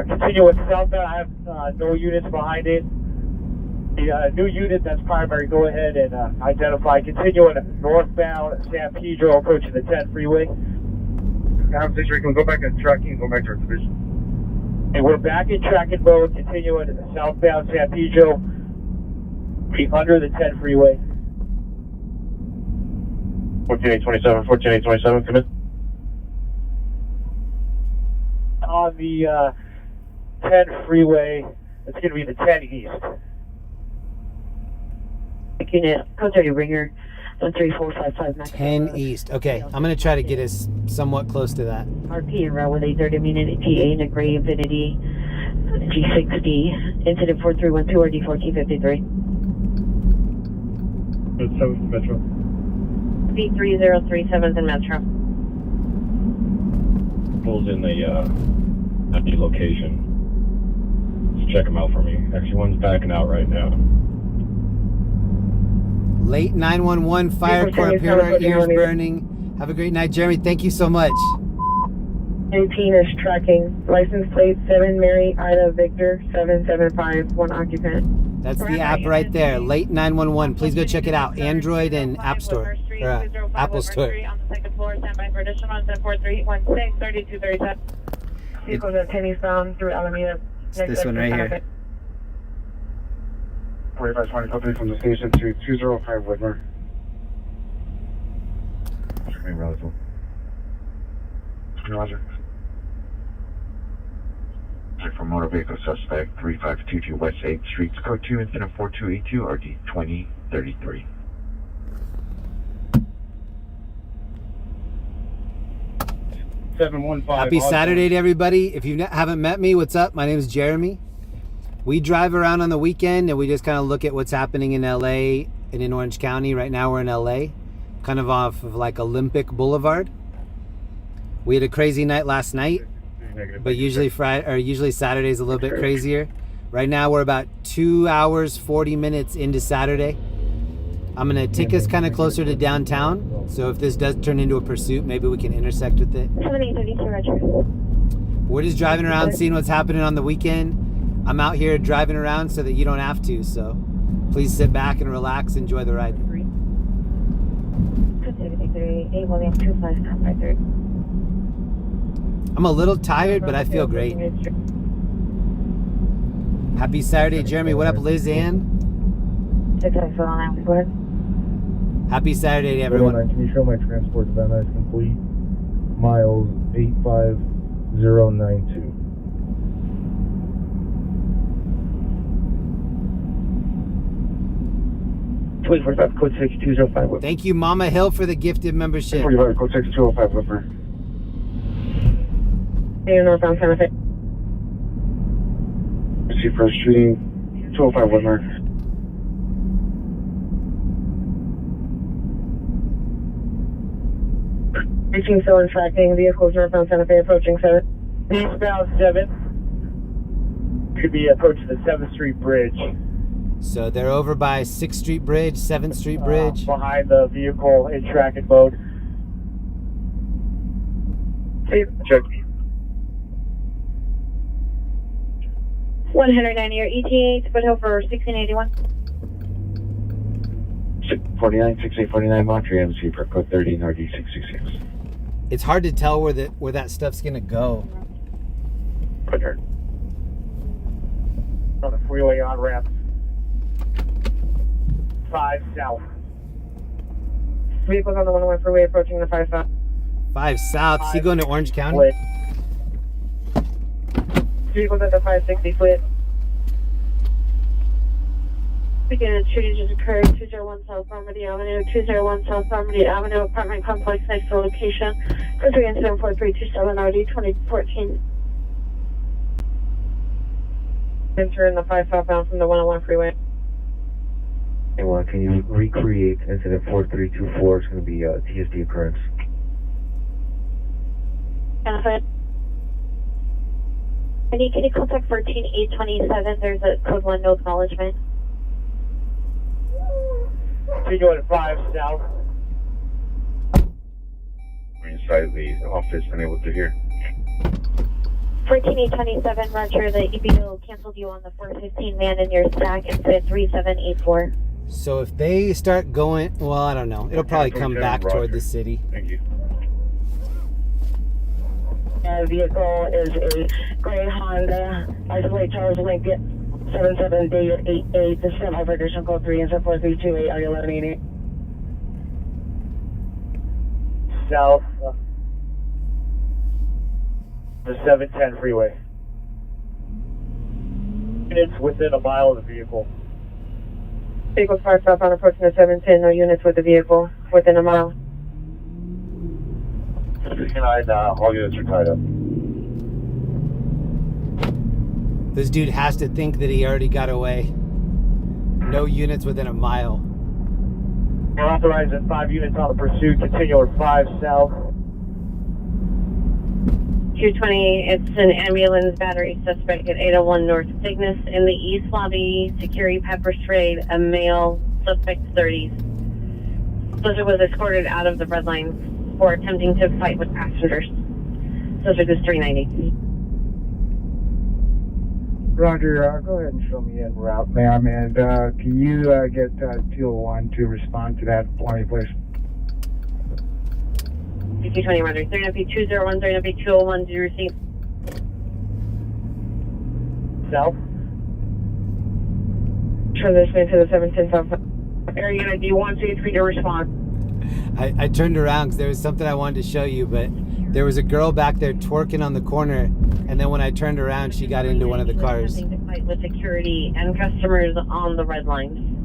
Continue with southbound. I have no units behind it. The new unit that's primary, go ahead and identify. Continuing northbound San Pedro, approaching the 10 freeway. Conversation, we can go back and tracking and go back to our division. And we're back in tracking mode, continuing southbound San Pedro, be under the 10 freeway. 14827, come in. On the 10 freeway, it's going to be the 10 east. Unit, code 30 ringer, 13455. 10 east. Okay, I'm going to try to get us somewhat close to that. RP and route with a 30 minute TA in a gray Infinity G60. Incident 4312 RD 1453. It's 7th Metro. B3037 in Metro. Pulls in the empty location. Just check them out for me. Actually, one's backing out right now. Late 911, fire corp here, our ears burning. Have a great night, Jeremy. Thank you so much. 18 is tracking. License plate 7 Mary Ida Victor 775, one occupant. That's the app right there, Late 911. Please go check it out. Android and App Store, or Apple Store. On the second floor, standby for additional 4316 3237. Vehicles at 10 eastbound through Alameda. It's this one right here. 4520 company from the station to 205 Whitmer. Roger. From motor vehicle suspect 3522 West 8th Street, code 2, incident 4282 RD 2033. Happy Saturday to everybody. If you haven't met me, what's up? My name is Jeremy. We drive around on the weekend and we just kind of look at what's happening in LA and in Orange County. Right now we're in LA, kind of off of like Olympic Boulevard. We had a crazy night last night, but usually Saturday's a little bit crazier. Right now we're about 2 hours, 40 minutes into Saturday. I'm gonna take us kind of closer to downtown. So if this does turn into a pursuit, maybe we can intersect with it. 7832, Roger. We're just driving around, seeing what's happening on the weekend. I'm out here driving around so that you don't have to. So please sit back and relax, enjoy the ride. 273, 8 William 25953. I'm a little tired, but I feel great. Happy Saturday, Jeremy. What up, Liz Ann? 694 go ahead. Happy Saturday to everyone. Can you show my transport van is complete? Miles 85092. Code 6205. Thank you, Mama Hill, for the gifted membership. 45, code 6205, Whitmer. Northbound Santa Fe. See first shooting, 205 Whitmer. Reaching still and tracking. Vehicles northbound Santa Fe approaching 7. Eastbound 7. Could be approaching the 7th Street Bridge. So they're over by 6th Street Bridge, 7th Street Bridge. Behind the vehicle in tracking mode. Check. 190 your ETA to Foothill for 1681. 6849 Montreal MC for code 13 RD666. It's hard to tell where that stuff's gonna go. On the freeway on ramp. 5 south. Vehicles on the 101 freeway approaching the 5 south. 5 south. Is he going to Orange County? Split. Vehicles at the 560 split. Again, a shooting just occurred 201 South Barbie Avenue, 201 South Barbie Avenue, apartment complex next to location. Country incident 4327 RD 2014. Entering the 5 southbound from the 101 freeway. Well, can you recreate incident 4324? It's going to be a TSD occurrence. Any can you contact 14827? There's a code 1 no acknowledgement. So you go at 5 south. We're inside the office, unable to hear. 14827, Roger. The EBO canceled you on the 415 man in your stack. It's at 3784. So if they start going, well, I don't know. It'll probably come back toward the city. Thank you. Vehicle is a gray Honda. Isolate Charles Lincoln 7788. This is my vibration code 3 and 4328. Are you 1188? South. The 710 freeway. It's within a mile of the vehicle. Vehicles 5 southbound approaching the 710. No units with the vehicle within a mile. All units are tied up. This dude has to think that he already got away. No units within a mile. We're authorizing 5 units on the pursuit. Continue at 5 south. 220, it's an ambulance battery suspect at 801 North Cygnus in the East Lobby. Security pepper sprayed a male suspect 30s. Suspect was escorted out of the red line for attempting to fight with passengers. Suspect is 390. Roger, go ahead and show me en route, ma'am, and can you get 201 to respond to that for me, please? 220, Roger. 390, 201, 390, 201, do you receive? South. Transitioning to the 710 south. Area ID 123 to respond. I turned around because there was something I wanted to show you, but there was a girl back there twerking on the corner, and then when I turned around, she got into one of the cars. Attempting to fight with security and customers on the red line.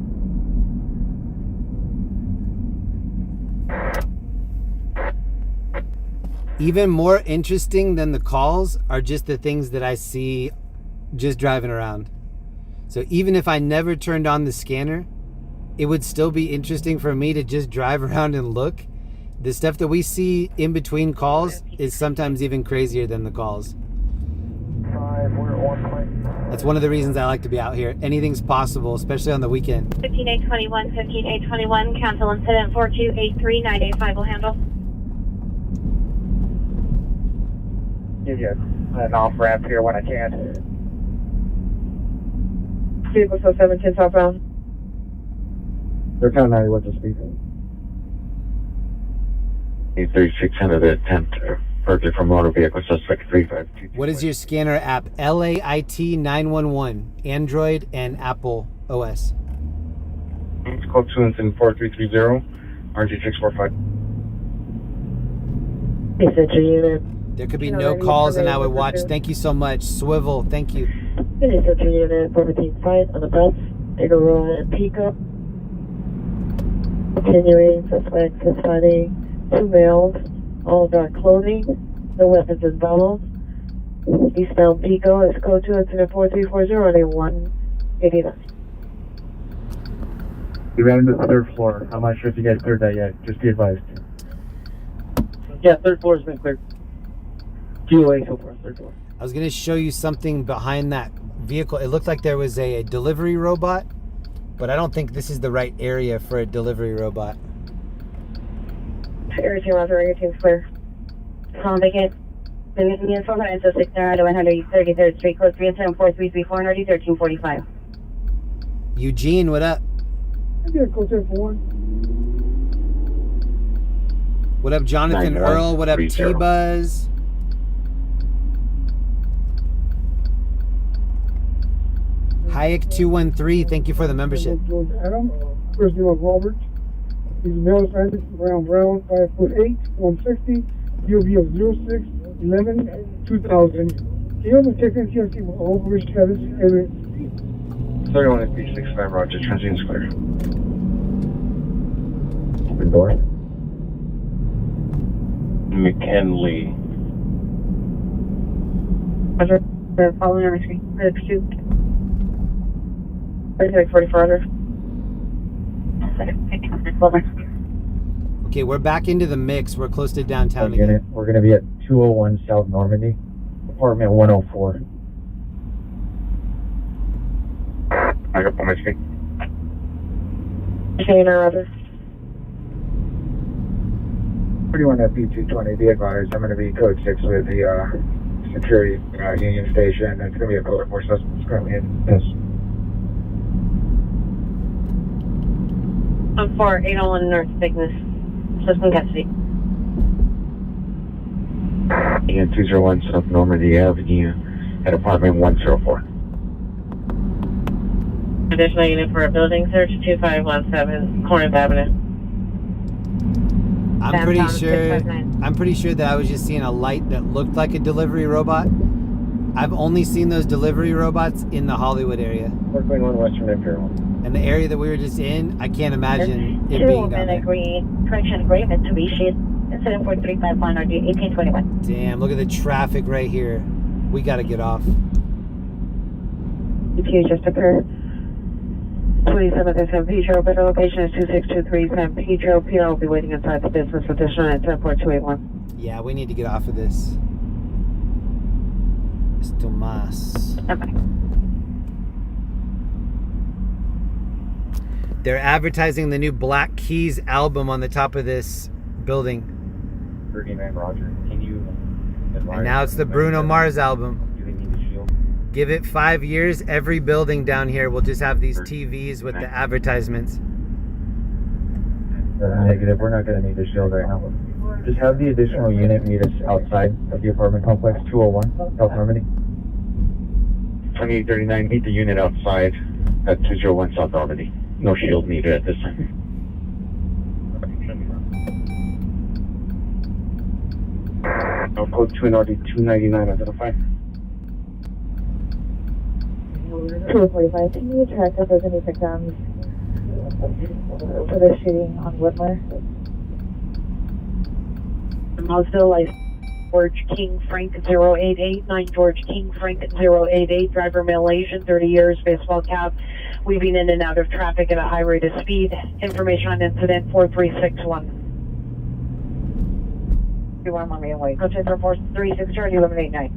Even more interesting than the calls are just the things that I see just driving around. So even if I never turned on the scanner, it would still be interesting for me to just drive around and look. The stuff that we see in between calls is sometimes even crazier than the calls. That's one of the reasons I like to be out here. Anything's possible, especially on the weekend. 15821, 15821, cancel incident 4283, 985 will handle. Give you an off ramp here when I can. Vehicle so 710 southbound. They're kind of what to speak. 3600 attempt further from motor vehicle suspect 352. What is your scanner app? LAIT 911, Android and Apple OS. It's called 2 incident 4330, RG645. There could be no calls and I would watch. Thank you so much. Swivel, thank you. Unit 14 fight on the bus. Figueroa and Pico. Continuing, suspect is fighting 2 males, all dark clothing, no weapons involved. Eastbound Pico is code 2 incident 4340 on a 189. We ran into the 3rd floor. I'm not sure if you guys cleared that yet. Just be advised. Yeah, third floor has been cleared. QA so far, third floor. I was going to show you something behind that vehicle. It looked like there was a delivery robot, but I don't think this is the right area for a delivery robot. Area 2 Roger, Area 2 is clear. Column vacant. The unit 406 out of 133rd Street, code 3743334 and RD 1345. Eugene, what up? Yeah, code 1041. What up, Jonathan Earl? What up, T-Buzz? Hayek213, thank you for the membership. Adam, first name of Robert. He's a male Hispanic, brown, 5'8", 160, DOB of 06-11-2000. He owns a Texan TRC with all of which status area. 31 FP65, Roger, transient square. Open door. McKinley. Roger, the following number 3, for the pursuit. 3644, Roger. Okay, we're back into the mix. We're close to downtown again. We're going to be at 201 South Normandy, apartment 104. I got on my screen. Roger. 31 FP220, be advised, I'm going to be code 6 with the security union station. It's going to be a code 4 suspects currently in this. I'm for 801 North Bigness, System Custody. And 201 South Normandy Avenue at apartment 104. Additional unit for a building search, 2517 Corners Avenue. I'm pretty sure that I was just seeing a light that looked like a delivery robot. I've only seen those delivery robots in the Hollywood area. 421 Western Imperial. And the area that we were just in, I can't imagine it being down there. Correction agreement to be issued. Incident 4351 RD 1821. Damn, look at the traffic right here. We gotta get off. ETA just occurred. 27th and San Pedro, better location is 2623 San Pedro. PR will be waiting inside the business additional at 10281. Yeah, we need to get off of this. It's Tomas. Okay. They're advertising the new Black Keys album on the top of this building. 39 Roger, can you... And now it's the Bruno Mars album. Give it 5 years, every building down here will just have these TVs with the advertisements. Negative, we're not going to need a shield right now. Just have the additional unit meet us outside of the apartment complex, 201, South Normandy. 2839, meet the unit outside at 201 South Normandy. No shield needed at this time. I'll code 2 and RD 299 identified. 245, can you track if there's any victims for the shooting on Whitmer? Mosville license George King Frank 088, 9 George King Frank 088, driver male Asian, 30 years, baseball cap, weaving in and out of traffic at a high rate of speed. Information on incident 4361. 21 me away. Go to 436 1189.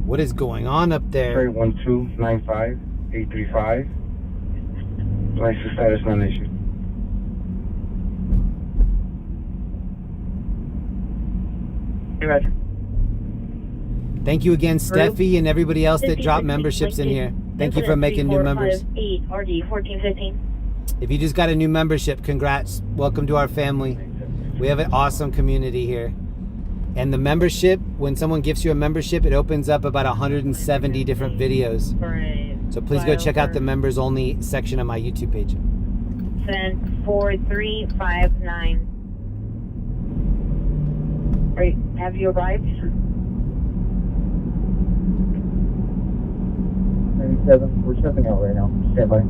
What is going on up there? 1295 835. License status non-issued. Roger. Thank you again, Steffi, and everybody else that dropped memberships in here. Thank you for making new members. 8 RD 1415. If you just got a new membership, congrats. Welcome to our family. We have an awesome community here. And the membership, when someone gives you a membership, it opens up about 170 different videos. So please go check out the members only section of my YouTube page. Send 4359. Right, have you arrived? 97, we're stepping out right now. Stand by.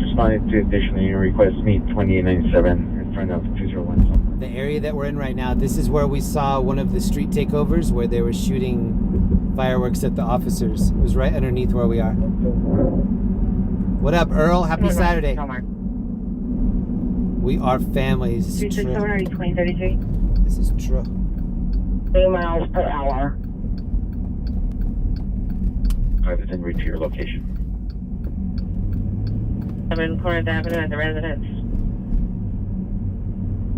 Responded to additional unit request, meet 2897 in front of 201. The area that we're in right now, this is where we saw one of the street takeovers where they were shooting fireworks at the officers. It was right underneath where we are. What up, Earl? Happy Saturday. We are families. This is true. 2033. This is true. 3 miles per hour. Private en route to your location. 7 Corinth Avenue at the residence.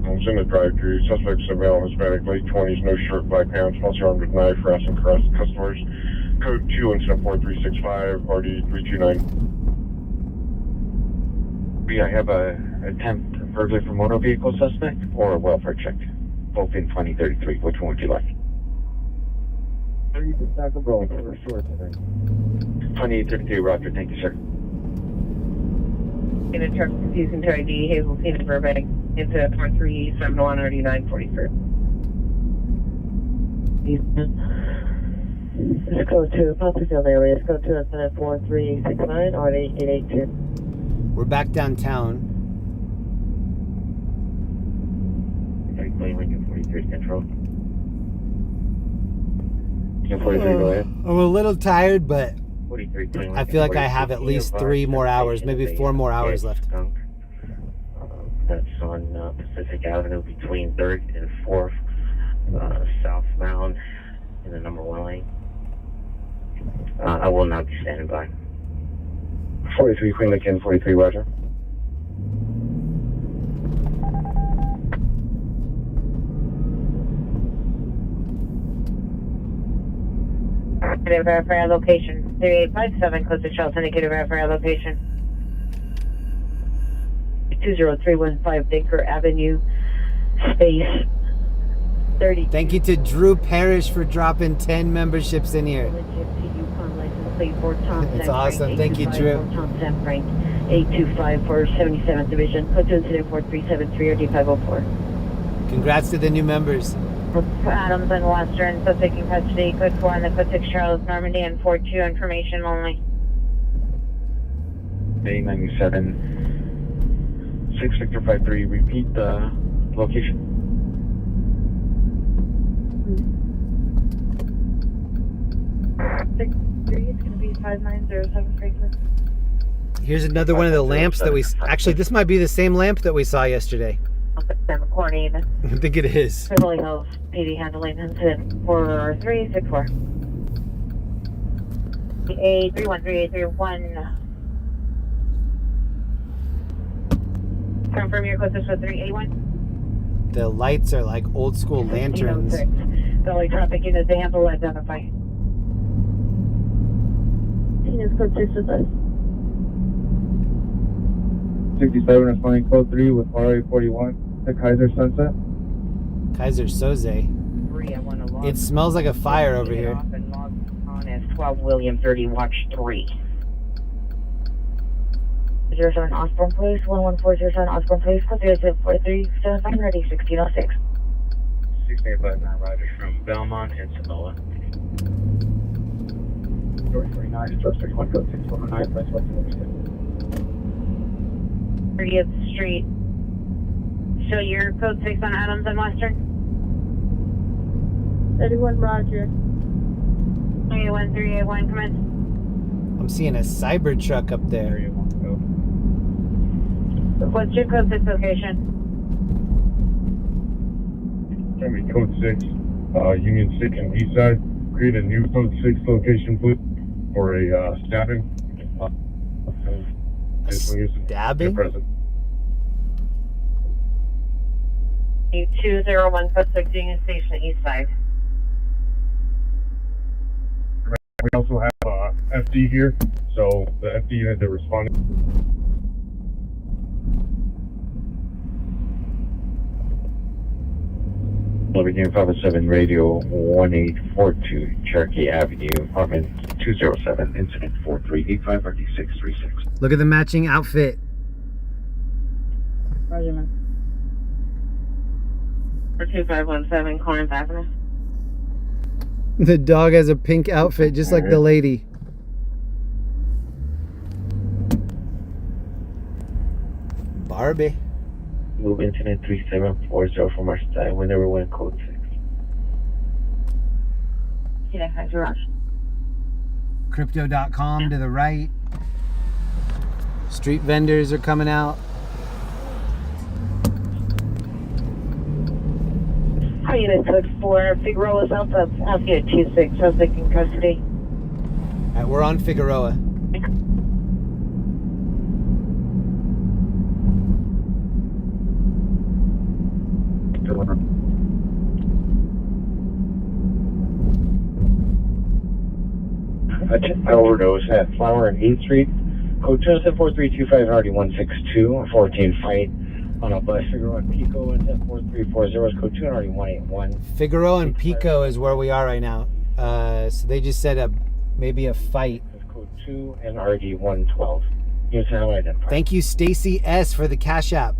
I was in the drive-thru. Suspect male, Hispanic, late 20s, no shirt, black pants, also armed with knife, harassing customers. Code 2 incident 4365, RD 329. I have a attempt burglary for motor vehicle suspect or a welfare check. Both in 2033. Which one would you like? 2833, Roger. Thank you, sir. In a truck confusing to ID, Hazel Tina Burbank, into 4371 RD 943. Let's go to Poplarfield area. Let's go to incident 4369 RD 882. We're back downtown. 43 Central. 43, go ahead. I'm a little tired, but 43, I feel like I have at least 3 more hours, maybe 4 more hours left. That's on Pacific Avenue between 3rd and 4th, southbound in the number 1 lane. I will not be standing by. 43 Queen Lake Inn, 43, Roger. Indicated verify our location. 3857, close to Charles, indicated verify our location. 20315 Baker Avenue, space 30. Thank you to Drew Parrish for dropping 10 memberships in here. It's awesome. Thank you, Drew. 825 for 77th Division. Code 2 incident 4373 or D504. Congrats to the new members. Adams and Western, so taking custody. Code 4 on the code 6 Charles, Normandy, and 42 information only. 897 6 Victor 53. Repeat the location. It's going to be 5907 Franklin. Here's another one of the lamps that we... Actually, this might be the same lamp that we saw yesterday. Recording. I think it is. Beverly Hills, PD handling incident 4364. A313831. Confirm your code for 3A1. The lights are like old school lanterns. Belly traffic unit, they have to identify. Tina's code 6 with us. 67 is flying code 3 with RA 41 at Kaiser Sunset. Kaiser Soze. It smells like a fire over here. On as 12 William 30, watch 3. 07 Osborne Place, 11407 Osborne Place, code 34375, ready 1606. 6859 Roger from Belmont and Samoa. 49, stroke 61, code 619, press 126. 30th Street. Show your code 6 on Adams and Western. 31 Roger. 381, commence. I'm seeing a Cybertruck up there. What's your code 6 location? Code 6, Union 6 and East Side. Create a new code 6 location, please, for a stabbing. Stabbing? 201 code 6 Union Station East Side. We also have FD here, so the FD unit that responded. Virginia 507 Radio 1842 Cherokee Avenue, apartment 207, incident 4385 RD636. Look at the matching outfit. Roger, man. 2517 Corinth Avenue. The dog has a pink outfit just like the lady. Barbie. Move incident 3740 from our side whenever we're in code 6. Yeah, how's your rush? Crypto.com to the right. Street vendors are coming out. Unit 6-4, Figueroa South, that's Alpha 26, suspect in custody. All right, we're on Figueroa. I overdose at Flower and 8th Street. Code 274-325 RD162, 14 fight on a bus. Figueroa and Pico, 174-340 is code 2 and RD181. Figueroa and Pico is where we are right now. So they just said maybe a fight. That's code 2 and RD112. Units now identified. Thank you, Stacy S, for the Cash App.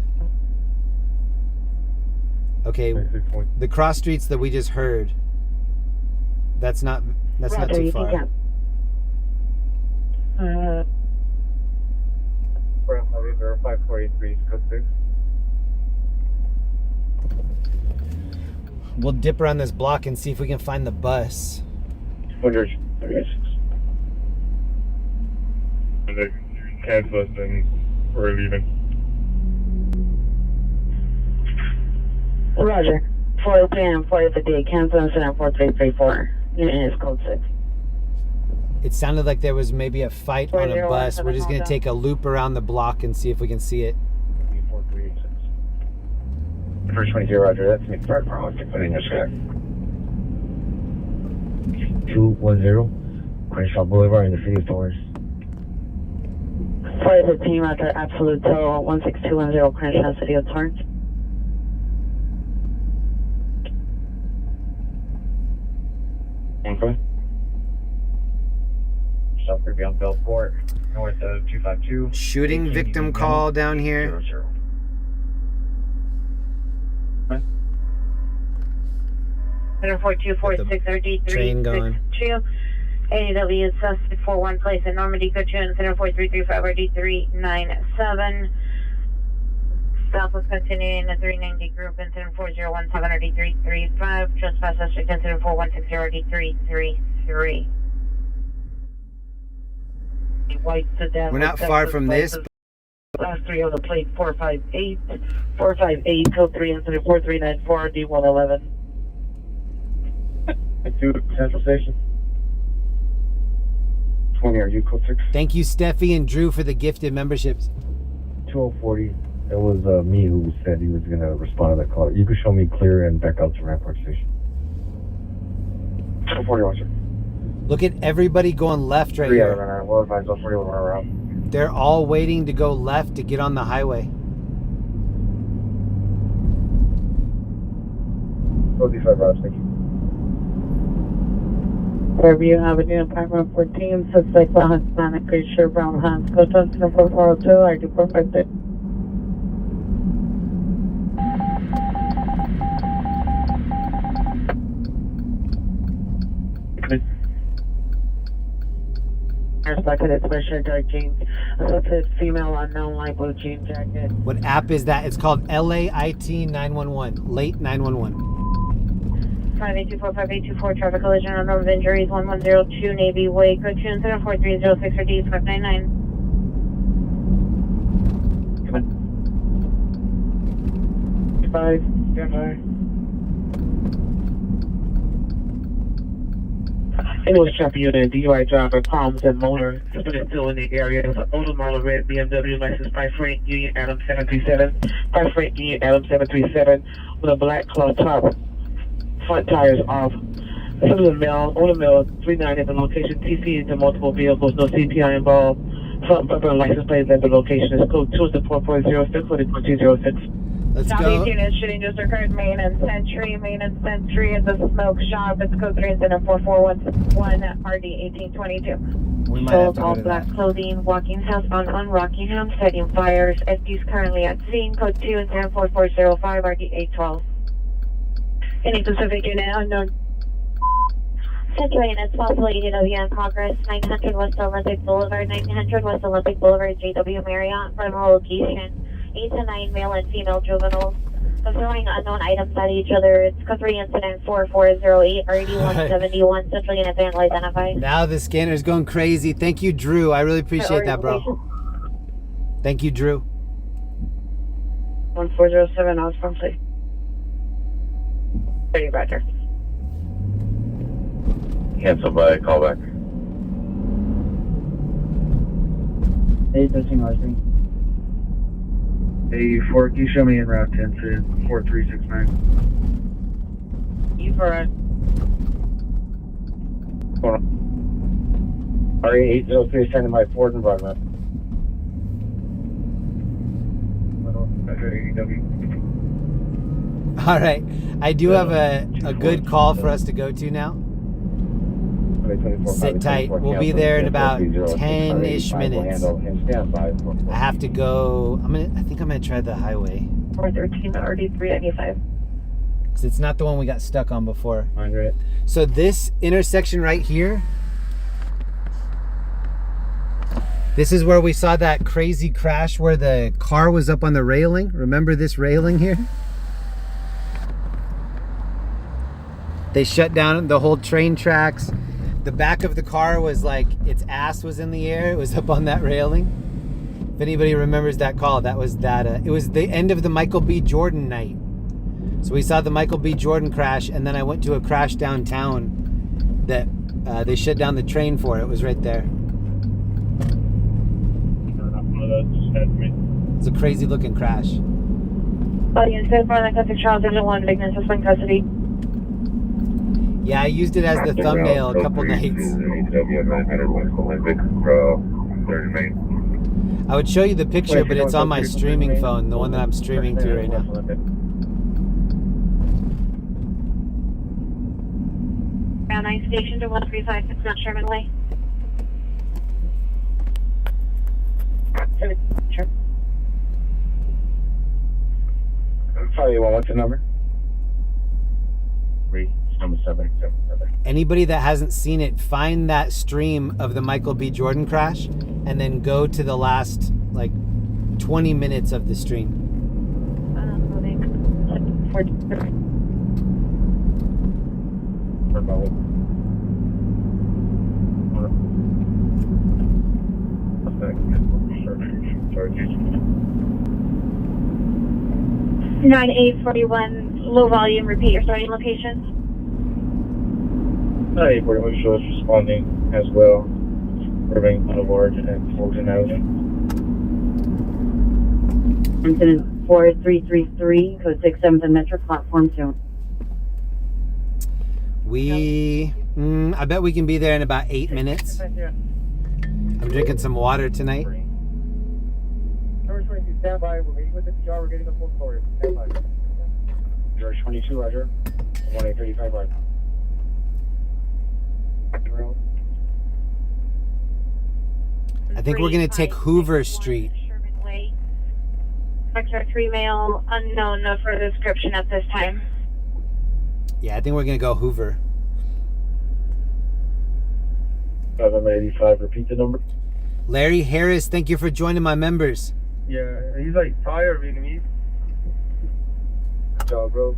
Okay, the cross streets that we just heard. That's not too far. Rollover 543 code 6. We'll dip around this block and see if we can find the bus. 136. They cancel us and we're leaving. Roger. 4 p.m. 4 of the day, cancel incident 4334. Unit is code 6. It sounded like there was maybe a fight on a bus. We're just going to take a loop around the block and see if we can see it. 4386. First 20, Roger. That's me. Fire Power. Put in your sky. 210. Crenshaw Boulevard in the city of Torres. 415, Roger. Absolute total 16210, Crenshaw, city of Torrance. Okay. South Beyond Belport, north of 252. Shooting victim call down here. 00. Center 4246 RD3. Train going. AW suspect 41 place in Normandy, go to Center 4335 RD397. Southwest continuing the 390 group in Center 4017 RD335. Trespass suspect in Center 4160 RD333. White sedan. We're not far from this. Last 3 on the plate 458. 458 code 3 incident 4394 D111. To Central Station. 20, are you code 6? Thank you, Steffi and Drew, for the gifted memberships. 2040. It was me who said he was going to respond to that call. You could show me clear and back out to Rampart Station. 240, officer. Look at everybody going left right here. Well advised, 40 will run around. They're all waiting to go left to get on the highway. 45 routes, thank you. Fairview Avenue, apartment 14, suspect Hispanic, Glacier, Brown Hans, go to 4402, RD450. Suspected expression dark jeans, suspected female unknown light blue jean jacket. What app is that? It's called LAIT 911, late 911. 58245824, traffic collision, number of injuries 1102 Navy Way, go to incident 4306 or D599. Come on. 5, stand by. English traffic unit, DUI driver, palms and motor, suspected still in the area. Automotive red BMW license price rate, Union Adam 737, price rate Union Adam 737, with a black cloth top. Front tires off. Similar male, older male, 39 at the location. TC into multiple vehicles, no CPI involved. Front bumper license plate at the location is code 2-4406 for the 4206. Let's go. Southeast unit shooting just occurred, Main and Century at the smoke shop. It's code 3 incident 4411 RD 1822. We might have to go all to black that. clothing, walking southbound on Rockingham, setting fires. FD's currently at scene, code 2 incident 4405 RD 812. Any Pacific unit unknown. Central units, possible ADW in progress, 900 West Olympic Boulevard, 900 West Olympic Boulevard, JW Marriott, final location, 8 to 9 male and female juveniles, throwing unknown items at each other. It's code 3 incident 4408, RD 171, Central unit van will identify. Now the scanner's going crazy. Thank you, Drew. I really appreciate that, bro. Thank you, Drew. 1407, Osborne, please. Ready, Roger. Cancel by callback. 813 Western. 84, can you show me en route to incident 4369? You for RE803 standing by Ford and Broadway. All right. I do have a good call for us to go to now. Sit tight. We'll be there in about 10-ish minutes. I have to go. I think I'm gonna try the highway. 413 RD395. Because it's not the one we got stuck on before. So this intersection right here, this is where we saw that crazy crash where the car was up on the railing. Remember this railing here? They shut down the whole train tracks. The back of the car was like, its ass was in the air. It was up on that railing. If anybody remembers that call, that was that. It was the end of the Michael B. Jordan night. So we saw the Michael B. Jordan crash, and then I went to a crash downtown that they shut down the train for. It was right there. It's a crazy looking crash. Audience, good morning, Classic Charles, Engine 1, Vignan, suspect custody. Yeah, I used it as the thumbnail a couple nights. I would show you the picture, but it's on my streaming phone, the one that I'm streaming to right now. Ground 9 station to 1356 Mount Sherman Way. Sure. Sorry, what's the number? 37777. Anybody that hasn't seen it, find that stream of the Michael B. Jordan crash and then go to the last like 20 minutes of the stream. Moving. Sorry. 9841, low volume, repeat your starting location. 9841 shows responding as well. Irving Boulevard and Fulton Avenue. Incident 4333, code 67 Metro, platform 2. I bet we can be there in about 8 minutes. I'm drinking some water tonight. Number 22, stand by. We're meeting with the PR. We're getting the full story. Stand by. George 22, Roger. 1835, Roger. I think we're going to take Hoover Street. Sherman Way. Extra 3 mail, unknown, no further description at this time. Yeah, I think we're going to go Hoover. 585, repeat the number. Larry Harris, thank you for joining my members. Yeah, he's like Thai or Vietnamese. Good job, bro.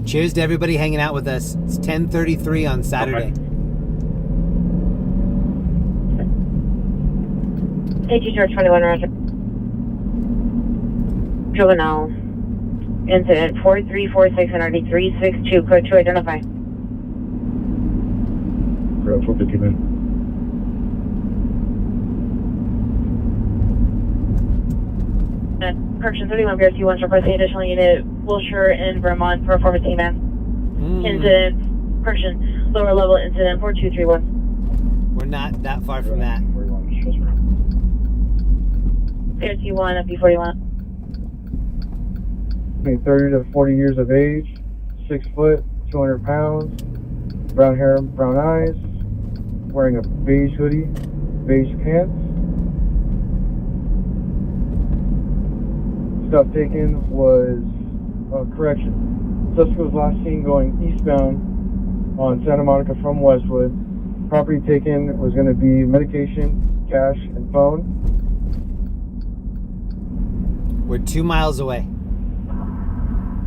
Cheers to everybody hanging out with us. It's 10:33 on Saturday. AG George 21, Roger. Juvenile. Incident 4346 and RD362, code 2, identify. Bro, 450, man. Correction 31 BRC1 requesting additional unit Wilshire in Vermont for a former team-man. Incident, correction, lower level incident 4231. We're not that far from that. BRC1 at B41. Between 30 to 40 years of age, 6 foot, 200 pounds, brown hair, brown eyes, wearing a beige hoodie, beige pants. Stuff taken was correction. Suspect was last seen going eastbound on Santa Monica from Westwood. Property taken was going to be medication, cash, and phone. We're 2 miles away.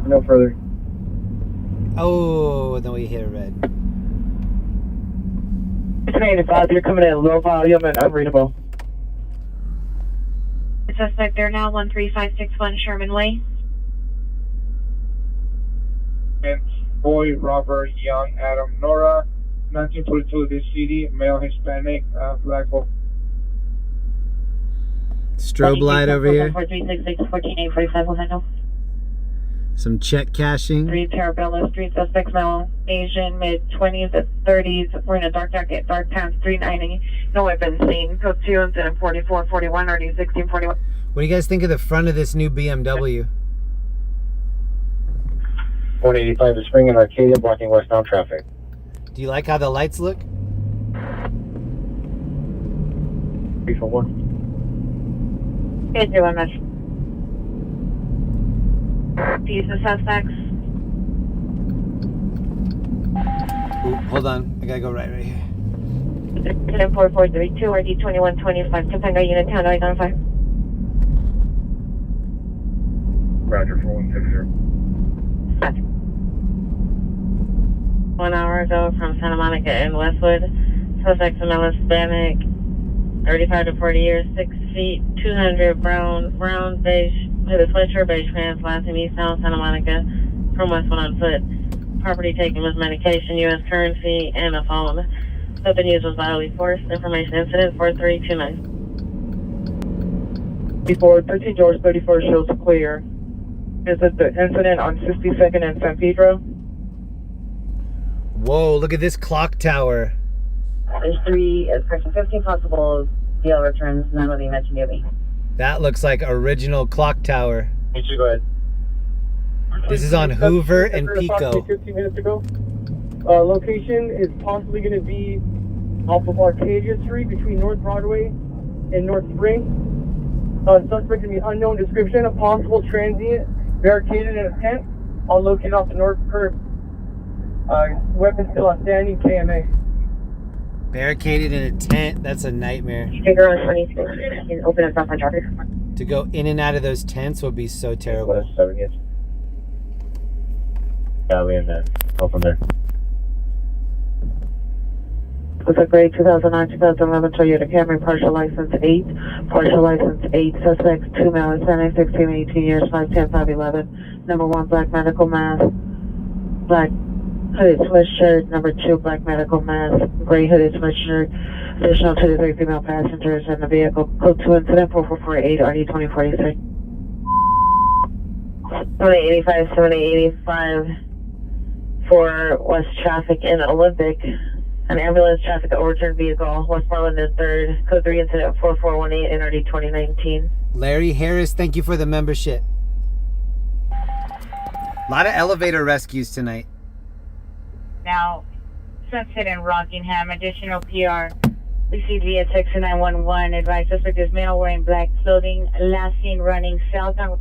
No further. Oh, then we hit a red. 85, you're coming in low volume and unreadable. Suspect there now, 13561 Sherman Way. boy, Robert, Young, Adam, Nora, 1942, this city, male, Hispanic, black. Strobe light over here. 4366 Some check cashing. 3 Parabella Street, suspects male, Asian, mid-20s to 30s, wearing a dark jacket, dark pants, 390, no weapons seen, code 2, incident 4441, RD 1641. What do you guys think of the front of this new BMW? 185 is Spring and Arcadia blocking westbound traffic. Do you like how the lights look? 341. 831 much. These are suspects. Ooh, hold on, I gotta go right here. 4432, RD 2125, Topanga Unit 10, identify. Roger, 4160. 1 hour ago from Santa Monica and Westwood. Suspect male Hispanic, 35 to 40 years, 6 feet, 200, brown, beige, hooded sweatshirt, beige pants, last name eastbound Santa Monica, from Westwood on foot. Property taken was medication, U.S. currency, and a phone. Weapon used was bodily force. Information incident 4329. Before 13 George 34 shows clear. Is it the incident on 62nd and San Pedro? Whoa, look at this clock tower. There's 3, section 15 possible deal returns, none of the mentioned to me. That looks like original clock tower. You should go ahead. This is on Hoover and Pico. 15 minutes ago. Location is possibly going to be off of Arcadia Street between North Broadway and North Spring. Suspect going to be unknown description, a possible transient, barricaded in a tent, all located off the north curb. Weapons still outstanding, KMA. Barricaded in a tent, that's a nightmare. Figure on 26, open up front traffic. To go in and out of those tents would be so terrible. Cali and then go from there. It's a grade 2009-2011 Toyota Camry, partial license 8, suspects 2 male, Hispanic, 16, 18 years, 5'10", 5'11", number 1 black medical mask, black hooded sweatshirt, number 2 black medical mask, gray hooded sweatshirt, additional 2 to 3 female passengers in the vehicle, code 2 incident 4448, RD 2046. 7085, 7085 for West traffic in Olympic. An ambulance traffic at Wiltern vehicle, Westmoreland and 3rd, code 3 incident 4418, NRD 2019. Larry Harris, thank you for the membership. A lot of elevator rescues tonight. Now, Sunset and Rockingham, additional PR. BCG at 6911, advised suspect is male wearing black clothing, last seen running south on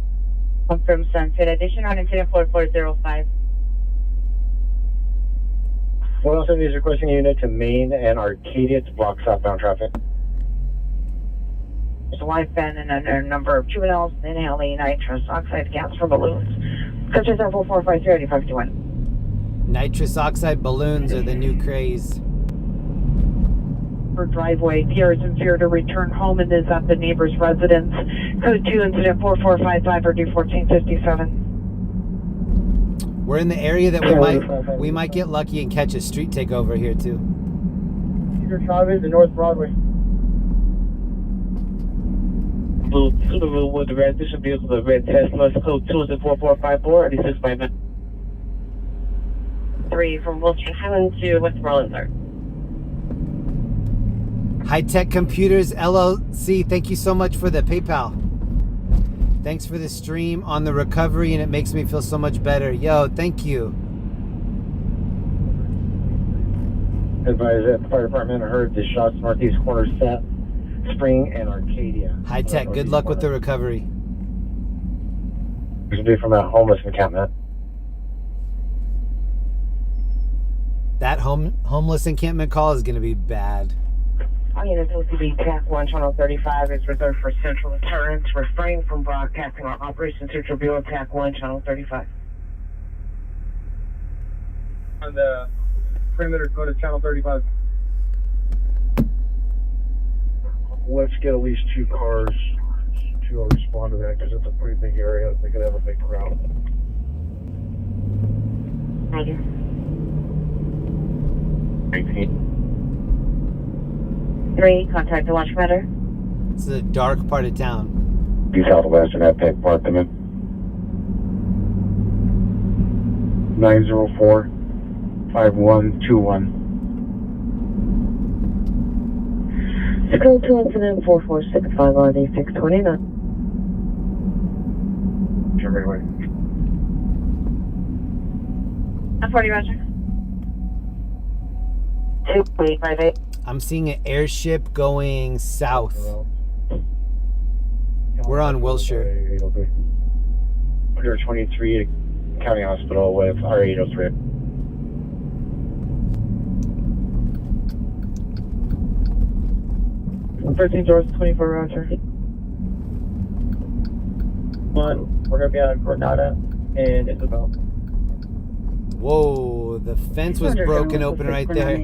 from Sunset, additional incident 4405. What else is requesting a unit to Main and Arcadia to block southbound traffic? There's a live band and a number of juveniles inhaling nitrous oxide gas from balloons. Country 7445 521. Nitrous oxide balloons are the new craze. For driveway, PR is in fear to return home and is at the neighbor's residence. Code 2 incident 4455 or D 1457. We're in the area that we might get lucky and catch a street takeover here too. Cedar Chavez and North Broadway. Blue Subaru with the red addition vehicle, the red Tesla, code 2 is 4454, 8659. 3 from Wiltern Highland to Westmoreland. High Tech Computers LLC, thank you so much for the PayPal. Thanks for the stream on the recovery, and it makes me feel so much better. Yo, thank you. Advise that the fire department heard the shots northeast corner set, Spring and Arcadia. High Tech, good luck with the recovery. This will be from a homeless encampment. That homeless encampment call is going to be bad. All units OCD TAC 1 Channel 35 is reserved for central deterrence. Refrain from broadcasting our Operation Central Bureau TAC 1 Channel 35. On the perimeter, go to Channel 35. Let's get at least 2 cars to respond to that because it's a pretty big area. They could have a big crowd. Roger. 19. 3, contact the launch commander. This is a dark part of town. Due Southwestern at Peck Park, come in. 904-5121. School 2 incident 4465 RD 629. Sure, right away. 40, Roger. 2858. I'm seeing an airship going south. We're on Wilshire. Under 23 County Hospital with R803. George 24, Roger. We're gonna be on Granada and Isabel. Whoa, the fence was broken open right there.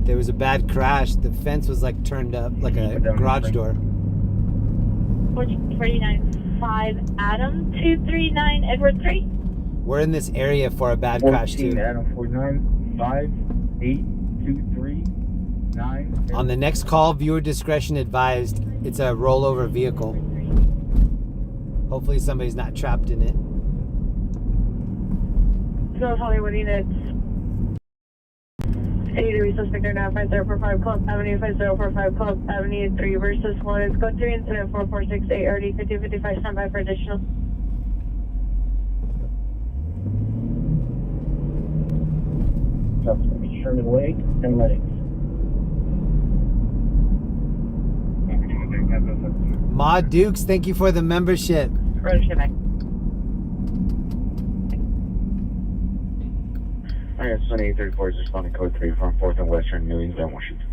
There was a bad crash. The fence was like turned up like a garage door. 495 Adam 239 Edward 3. We're in this area for a bad crash too. Adam 49 5823 9. On the next call, viewer discretion advised. It's a rollover vehicle. Hopefully somebody's not trapped in it. North Hollywood units. 83 suspect are now 5045 Club Avenue, 5045 Club Avenue 3 versus 1 is code 3 incident 4468 RD 5055 standby for additional. Sherman Lake and Lennox. Ma Dukes, thank you for the membership. Roger, standby. Alright, Sunny 834 is responding code 3 from 4th and Western, New England, Washington.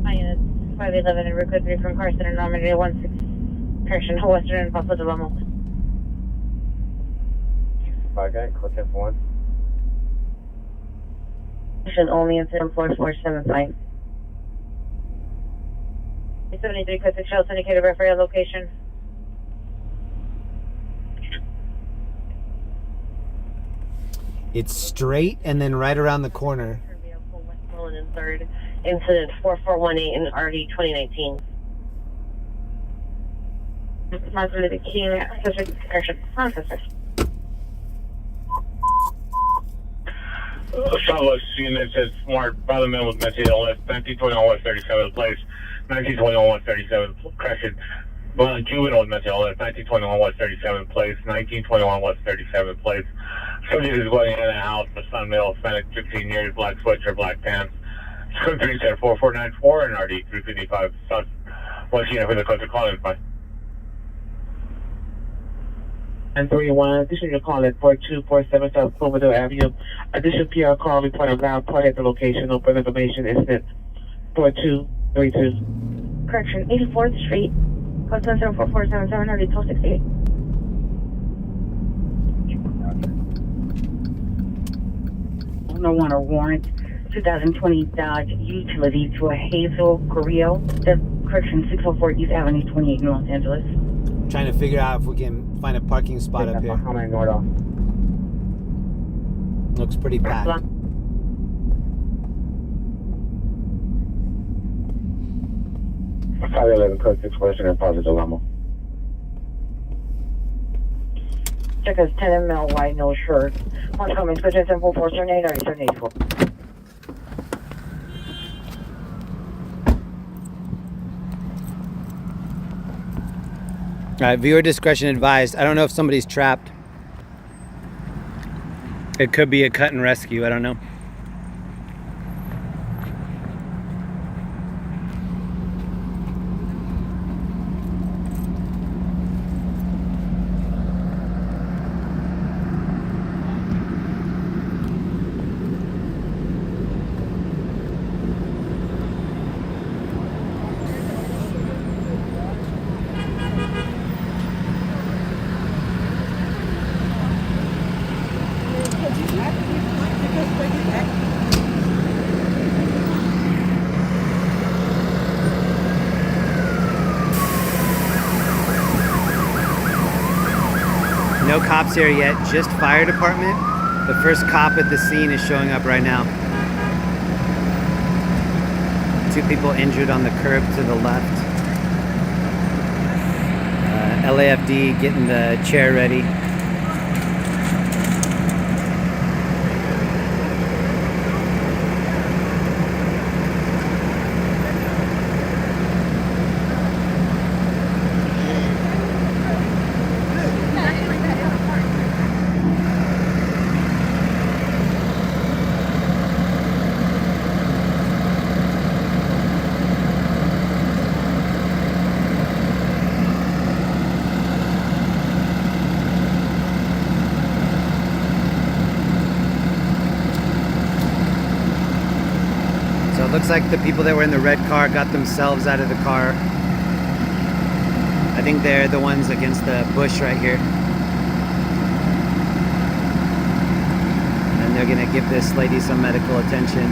Hi, units 511 and Route 3 from Carson and Normandy 16. Correction, Western and Paso de Lamo. 5 guy, click F1. Only incident 4475. 73 code 6 shells indicated referee location. It's straight and then right around the corner. Westmoreland and 3rd. Incident 4418 in RD 2019. Master the King, Pacific, correction, on Pacific. Southwest unit says smart by the middle with message LS 1921 West 37 place 1921 West 37 crashed Blunt juvenile with message LS 1921 West 37 place 1921 West 37 place. Subject is going in and out the Sun Mill, Hispanic 15 years, black sweatshirt, black pants. Script 3 said 4494 and RD 355 South West unit for the closer call in. Bye. And 31, addition to call at 4247 South Cloverdale Avenue. Addition PR call, report of loud party at the location, open information, incident 4232. Correction, 84th Street, code 70447 RD 1268. Owner want a warrant 2020 Dodge Utility to a Hazel Carrillo. Correction, 604 East Avenue 28 in Los Angeles. Trying to figure out if we can find a parking spot up here. Looks pretty packed. 511 code 6 Western and Paso de Lamo. Check us 10 ml white, no shirt. One coming, switch 744 78 or 784. All right, viewer discretion advised. I don't know if somebody's trapped. It could be a cut and rescue, I don't know. here yet, just fire department. The first cop at the scene is showing up right now. 2 people injured on the curb to the left. LAFD getting the chair ready. Looks like the people that were in the red car got themselves out of the car. I think they're the ones against the bush right here. And they're gonna give this lady some medical attention.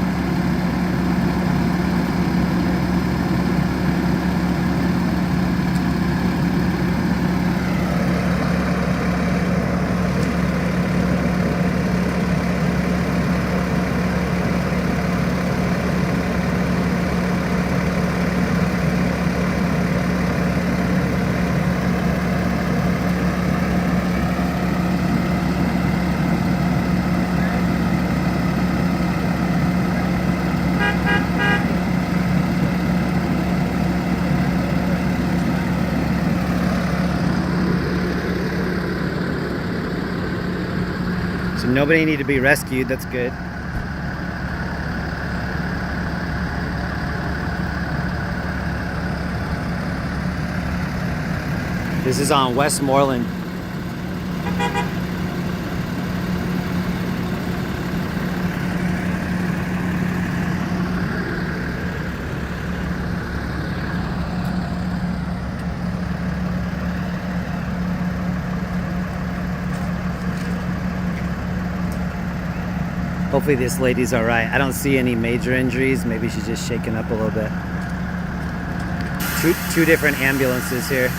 Nobody need to be rescued, that's good. This is on Westmoreland. Hopefully this lady's all right. I don't see any major injuries. Maybe she's just shaken up a little bit. Two different ambulances here.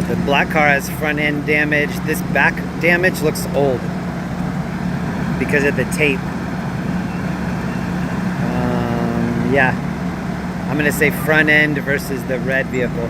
The black car has front end damage. This back damage looks old because of the tape. Yeah, I'm gonna say front end versus the red vehicle.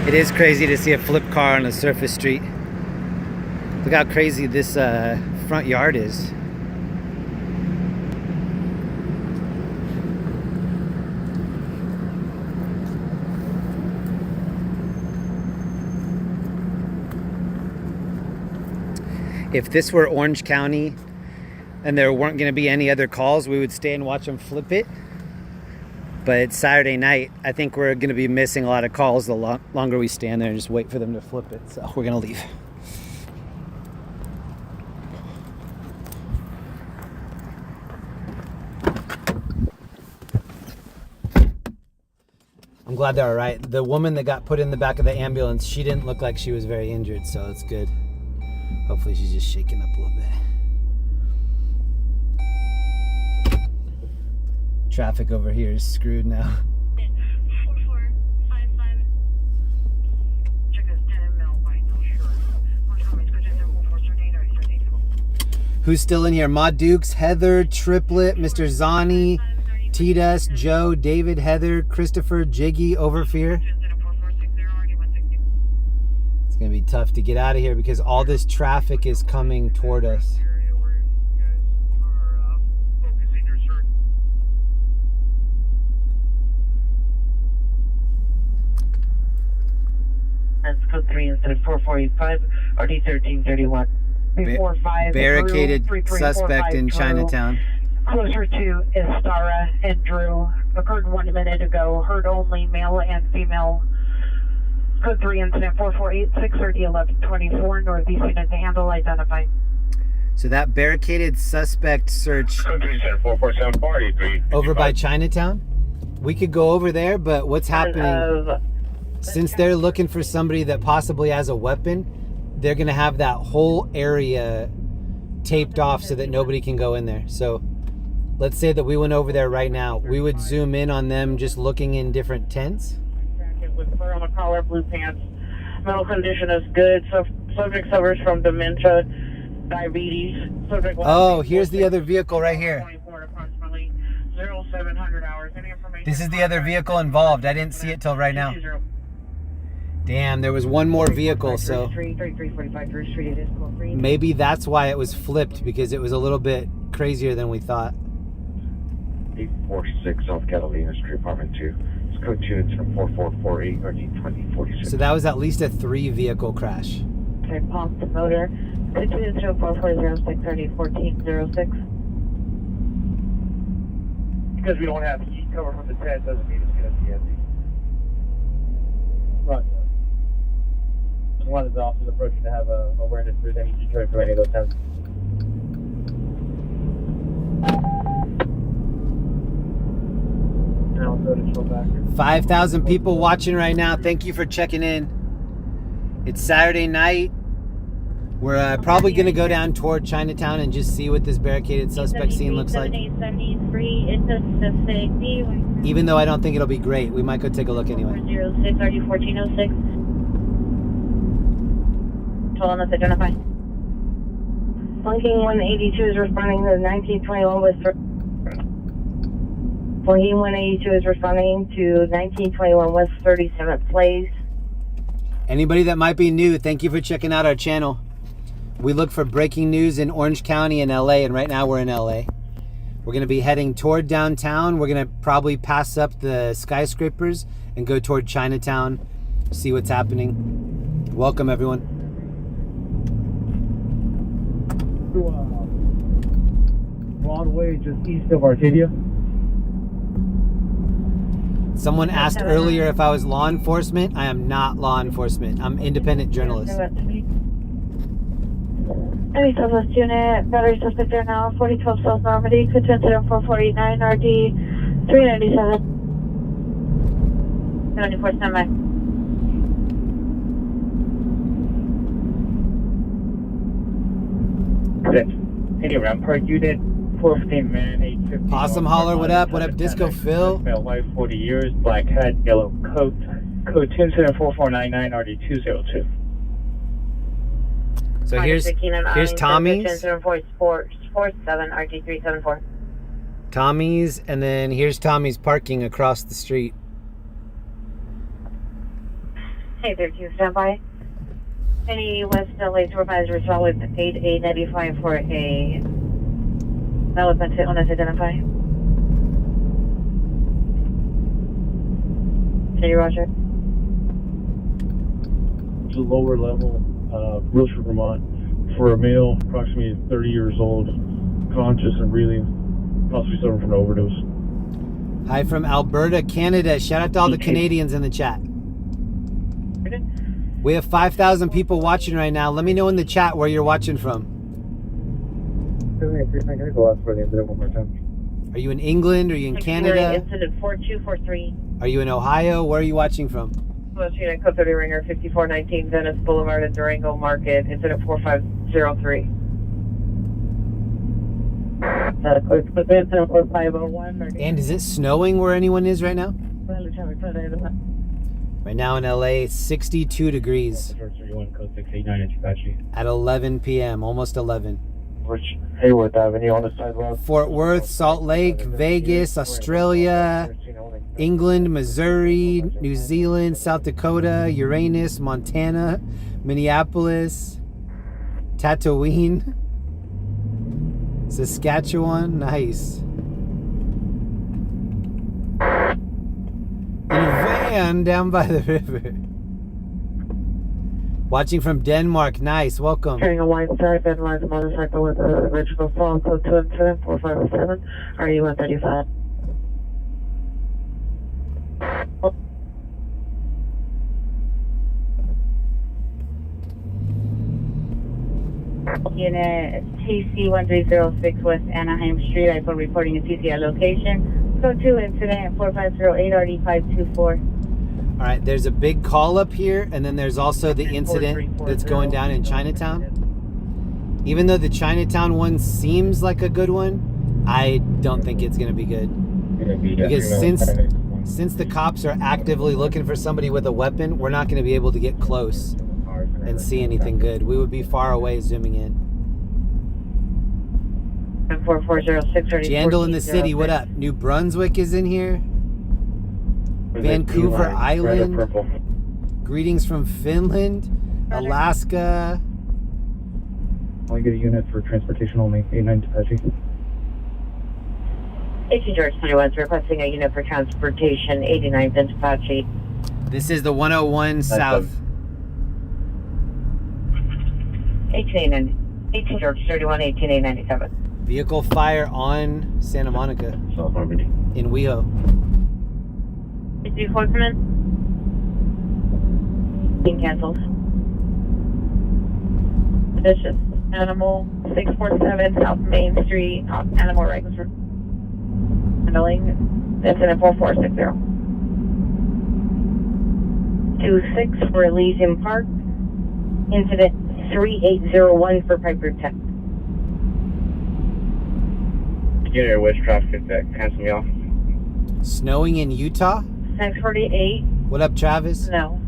It is crazy to see a flip car on a surface street. Look how crazy this front yard is. If this were Orange County and there weren't going to be any other calls, we would stay and watch them flip it. But it's Saturday night. I think we're going to be missing a lot of calls the longer we stand there and just wait for them to flip it. So we're going to leave. I'm glad they're all right. The woman that got put in the back of the ambulance, she didn't look like she was very injured, so it's good. Hopefully she's just shaking up a little bit. Traffic over here is screwed now. Who's still in here? Ma Dukes, Heather, Triplet, Mr. Zani, T-Dust, Joe, David, Heather, Christopher, Jiggy, Overfear. It's gonna be tough to get out of here because all this traffic is coming toward us. That's code 3 instead of 4485, RD 1331. Barricaded suspect in Chinatown. Closer to Estara and Drew. Occurred 1 minute ago. Heard only male and female. Code 3 incident 4486, RD 1124, Northeast unit to handle, identify. So that barricaded suspect search over by Chinatown, we could go over there, but what's happening, since they're looking for somebody that possibly has a weapon, they're gonna have that whole area taped off so that nobody can go in there. So let's say that we went over there right now, we would zoom in on them just looking in different tents. With fur on the collar, blue pants. Mental condition is good. So subject suffers from dementia, diabetes. Subject oh, here's the other vehicle right here. Approximately 0700 hours. Any information? This is the other vehicle involved. I didn't see it till right now. Damn, there was one more vehicle, so maybe that's why it was flipped, because it was a little bit crazier than we thought. 846 South Catalina Street, Apartment 2. It's code 2 incident 4448 RD 2046. So that was at least a 3-vehicle crash. Okay, pump the motor. Code 2 incident 4406 RD 1406. Because we don't have heat cover from the tent doesn't mean it's going to be empty. Roger. One of the officers approaching to have awareness if there's any deterrent for any of those tents. 5,000 people watching right now. Thank you for checking in. It's Saturday night. We're probably going to go down toward Chinatown and just see what this barricaded suspect scene looks like. Even though I don't think it'll be great, we might go take a look anyway. 06 RD 1406. Told us identify. Flunking 182 is responding to 1921 West. Flunking 182 is responding to 1921 West 37th Place. Anybody that might be new, thank you for checking out our channel. We look for breaking news in Orange County and LA, and right now we're in LA. We're going to be heading toward downtown. We're going to probably pass up the skyscrapers and go toward Chinatown, see what's happening. Welcome, everyone. Broadway, just east of Arcadia. Someone asked earlier if I was law enforcement. I am not law enforcement. I'm independent journalist. Any Southwest unit, battery suspect there now, 4012 South Normandy, code 2 incident 4489, RD 397. 74 standby. Any Rampart unit, 415 man, 850. Possum Holler, what up? What up, Disco Phil? Male, white, 40 years, black hat, yellow coat. Code 2 incident 4499, RD 202. So here's Tommy's. 47 RD 374. Tommy's, and then here's Tommy's parking across the street. 832, stand by. Any West LA supervisor respond with 8895 for a unidentified. Can you roger? To lower level, Wiltern, Vermont, for a male approximately 30 years old, conscious and breathing, possibly suffering from an overdose. Hi from Alberta, Canada. Shout out to all the Canadians in the chat. We have 5,000 people watching right now. Let me know in the chat where you're watching from. Are you in England? Are you in Canada? Incident 4243. Are you in Ohio? Where are you watching from? West United Code 30 Ringer 5419 Venice Boulevard at Durango Market. Incident 4503. Incident 4501. And is it snowing where anyone is right now? Right now in LA, it's 62 degrees. At 11 p.m., almost 11. Hayworth Avenue on the sidewalk. Fort Worth, Salt Lake, Vegas, Australia, England, Missouri, New Zealand, South Dakota, Uranus, Montana, Minneapolis, Tatooine, Saskatchewan. Nice. In a van down by the river. Watching from Denmark. Nice. Welcome. Carrying a white stripe and lies a motorcycle with an original phone code 2 incident 4507. Are you 135? Unit TC1306 West Anaheim Street. I've been reporting a TCI location. Code 2 incident 4508 RD524. All right, there's a big call up here, and then there's also the incident that's going down in Chinatown. Even though the Chinatown one seems like a good one, I don't think it's going to be good. Because since the cops are actively looking for somebody with a weapon, we're not going to be able to get close and see anything good. We would be far away zooming in. 4406 Jandal in the city, what up? New Brunswick is in here. Vancouver Island. Greetings from Finland. Alaska. I'll get a unit for transportation only. 89 Apache. 18 George 21 is requesting a unit for transportation. 89 Vince Apache. This is the 101 South. 18 George 31, 18897. Vehicle fire on Santa Monica. South Harmony. In WeHo. 54 come in. Being canceled. This is Animal 647 South Main Street, Animal Records handling. Incident 4460. 26 for Elysium Park. Incident 3801 for Piper Tech. Unit West traffic that cancel me off. Snowing in Utah? 648. What up, Travis? No.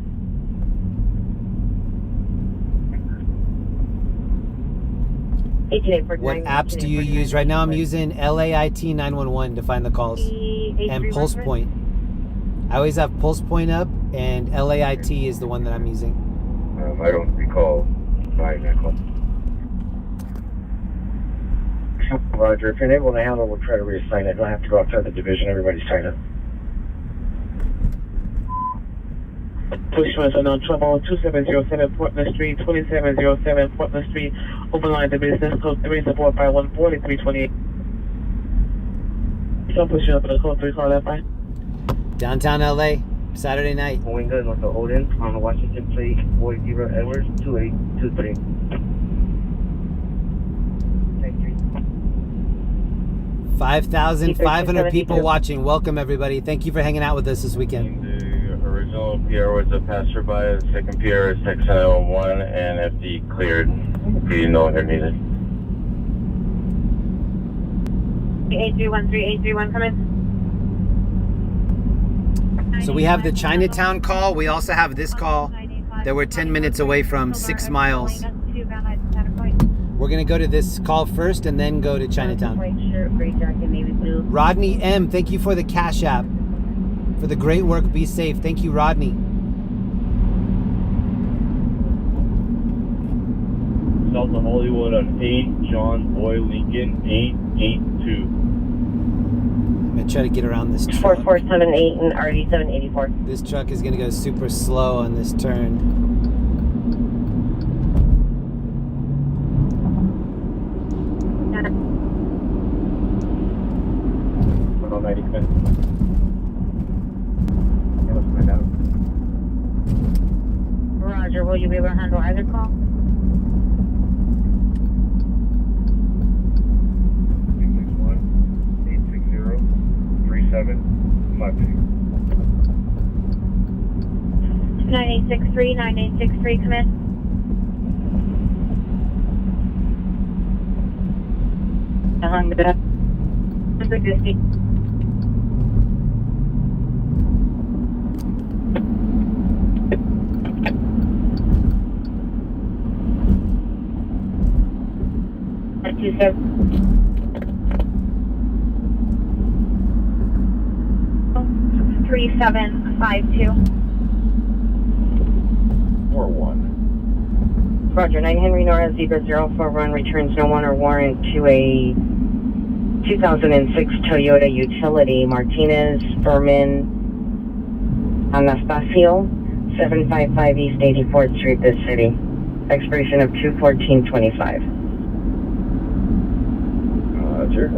What apps do you use? Right now I'm using LAIT 911 to find the calls. And Pulse Point. I always have Pulse Point up, and LAIT is the one that I'm using. I don't recall buying that call. Roger. If you're unable to handle, we'll try to reassign it. You'll have to go outside the division. Everybody's tied up. Police was on trouble 2707 Portland Street, 2707 Portland Street, open line to business, code 3, support by 14328. Some pushing up in the code 3, call that by. Downtown LA, Saturday night. Going good with the Odin on the Washington plate, 40 Edwards, 2823. 5,500 people watching. Welcome, everybody. Thank you for hanging out with us this weekend. The original PR was a passerby. The second PR is section 01 and FD cleared. Be no longer needed. 8313 come in. So we have the Chinatown call. We also have this call that we're 10 minutes away from, 6 miles. We're going to go to this call first and then go to Chinatown. Rodney M., thank you for the Cash App. For the great work, be safe. Thank you, Rodney. south of Hollywood on 8 John Boy Lincoln 882. I'm gonna try to get around this truck. 4478 and RD 784. This truck is gonna go super slow on this turn. Roger, will you be able to handle either call? Nine 9863, come in. Good. Three 3752. 41. Roger, 9 Henry Nora, Zebra 041 returns no one or warrant to a 2006 Toyota Utility, Martinez, Furman, Anastasio, 755 East 84th Street, this city. Expiration of 2/14/25. Roger.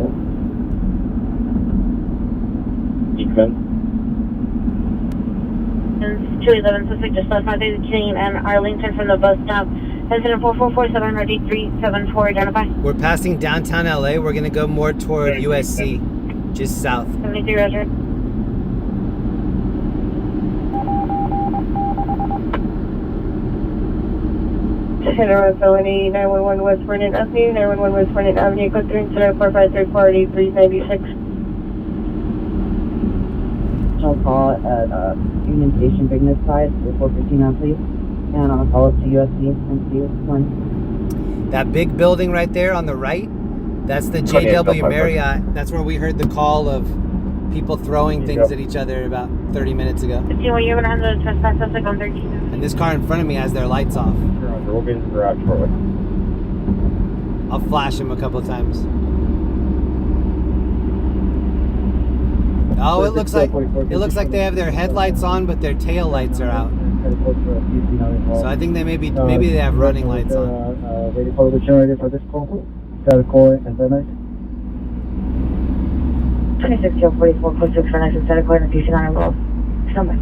Eekman. 211 suspect just left 518 and Arlington from the bus stop. Incident 4447 RD 374, identify. We're passing downtown LA. We're gonna go more toward USC, just south. 73, roger. General Authority 911 West Vernon Avenue, 911 West Vernon Avenue, code 34534 RD 396. I'll call at Union Station Business Side, 415 on please. And I'll call up to USC and see one. That big building right there on the right, that's the JW Marriott. That's where we heard the call of people throwing things at each other about 30 minutes ago. Were you able to handle the trespass suspect on 13? And this car in front of me has their lights off. We'll be in the garage shortly. I'll flash them a couple of times. Oh, it looks like they have their headlights on, but their tail lights are out. So I think they maybe they have running lights on. Ready for the generator for this call. Got call and then 2644, code 6 for nice and set and PC 9 involved. Stand by.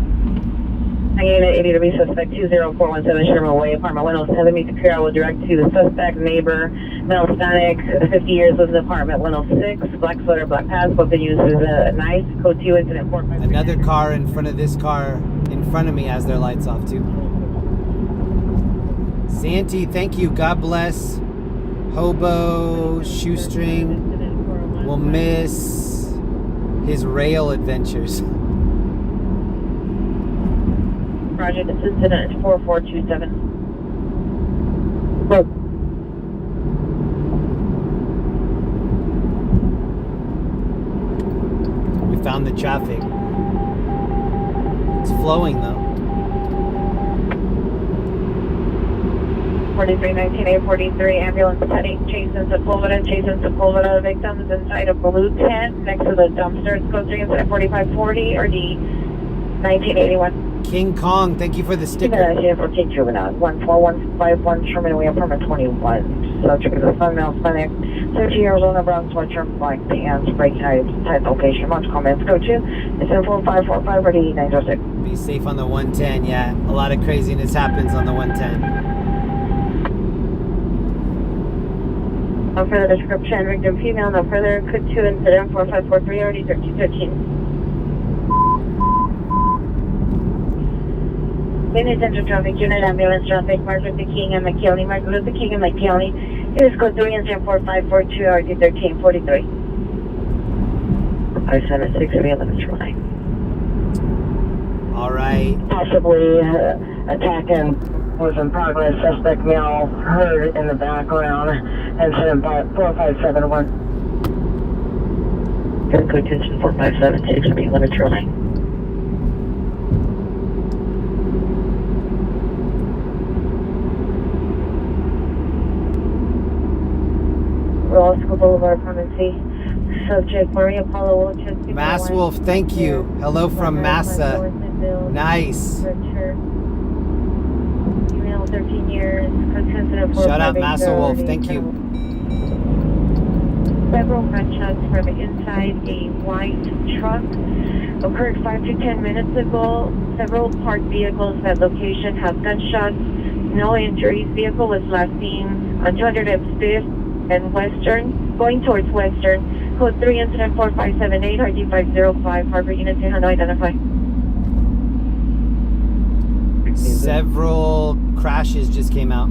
Unit 80 to be suspect 20417 Sherman Way, apartment 107. Meet the crew. I will direct to the suspect, neighbor, male Hispanic, 50 years, lives in apartment 106, black sweater, black pants. Both the uses a nice code 2 incident 453. Another car in front of this car in front of me has their lights off too. Santi, thank you. God bless. Hobo, shoestring will miss his rail adventures. Roger, this incident is 4427. Look. We found the traffic. It's flowing though. 4319-843, ambulance heading Jason Sepulveda, victims inside a blue tent next to the dumpster. It's code 3 incident 4540 or D 1981. King Kong, thank you for the sticker. 14 juvenile, 14151 Sherman Way, apartment 21. Subject is a female Hispanic, 13 years old, brown sweatshirt, black pants, brake type location. Much comments go to. It's in 4545 or D 906. Be safe on the 110, yeah. A lot of craziness happens on the 110. No further description, victim female, no further, code 2 incident 4543 or D 1313. Unit Central Traffic Unit, Ambulance Traffic, Martin Luther King and McKelney, Martin Luther King and McKelney. It is code 3 incident 4542 RD 1343. I sent it 6 ambulance line. All right. Possibly attacking was in progress. Suspect male heard in the background. Incident 4571. Good code incident 4576 ambulance line. Boulevard, Promenade. Subject Maria Apollo Mass Wolf, thank you. Hello from Massa. Nice. Female, 13 years. Shout out Massa Wolf, thank you. Several gunshots from inside a white truck occurred 5 to 10 minutes ago. Several parked vehicles at location have gunshots. No injuries. Vehicle was last seen on 205th and Western, going towards Western. Code 3 incident 4578 RD505. Harbor unit to handle identify. Several crashes just came out.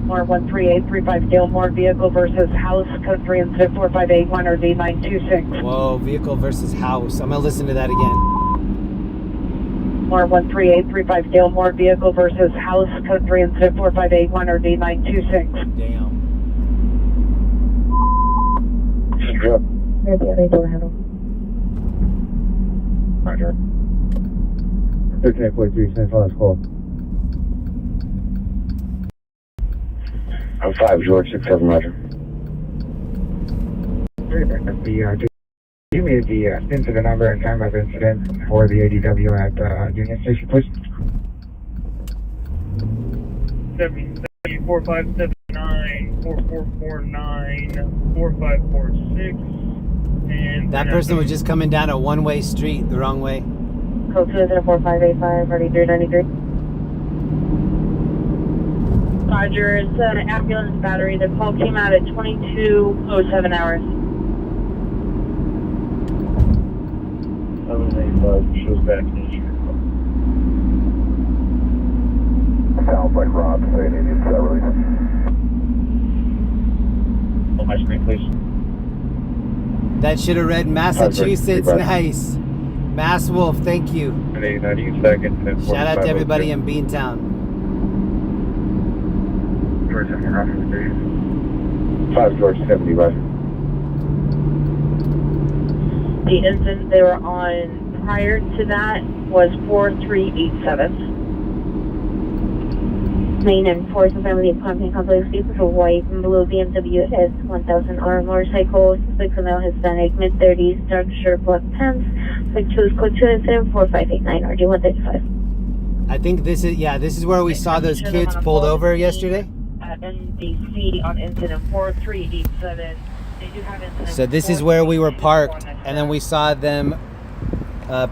More 13835 Gilmore, vehicle versus house, code 3 incident 4581 or D926. Whoa, vehicle versus house. I'm gonna listen to that again. More 13835 Gilmore, vehicle versus house, code 3 incident 4581 or D926. Damn. Roger. 13.3, Central, that's cool. I'm 5, George, 67, Roger. You made the incident number and time of incident for the ADW at Union Station, please. 4579 4449 4546 and That person was just coming down a one-way street the wrong way. Code 2-4585, ready 393. Roger, it's an ambulance battery. The call came out at 22:07 hours. 785 shows back in Sounds like Rob saying he needs that release. on my screen, please. That should have read Massachusetts. Nice. Mass Wolf, thank you. 90 seconds. Shout out to everybody in Beantown. George 70, Roger, station. 5, George, 70, Roger. The incident they were on prior to that was 4387. Main and Fourth Family Apartment Complex with a white and blue BMW S1000R motorcycle. Suspect female Hispanic, mid-30s, dark shirt, black pants. Suspect choose code 2 incident 4589 RD135. I think this is where we saw those kids pulled over yesterday. At NBC on incident 4387. They do have incident. So this is where we were parked, and then we saw them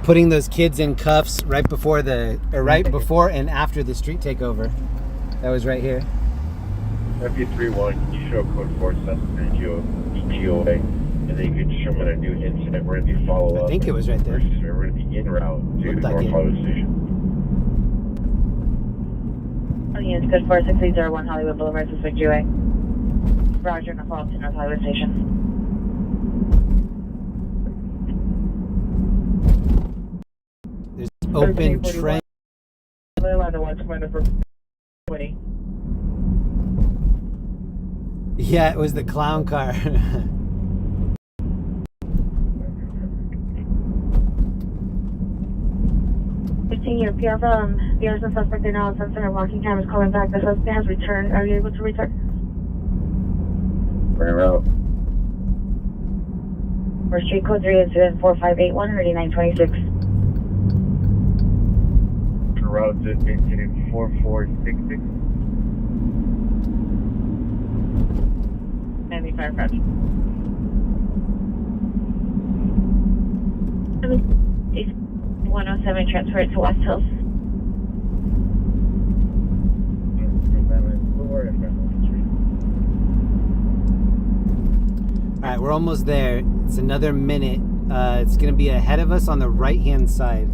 putting those kids in cuffs right before and after the street takeover. That was right here. FU31, can you show code 4 suspect DTLA, and then you can show them a new incident. We're going to be follow-up. I think it was right there. We're going to be en route to Looked like North it. Hollywood Station. Units code 46801 Hollywood Boulevard, suspect GUA. Roger, and a follow-up to North Hollywood Station. There's open train. Yeah, it was the clown car. Your PR from the other suspect in now sensor and walking cameras calling back. The suspect has returned. Are you able to return? We're en route. For street code 3 incident 4581 or 926. En route to incident 4466. 95 crash. 107 transfer it to West Hills. All right, we're almost there. It's another minute. It's going to be ahead of us on the right-hand side.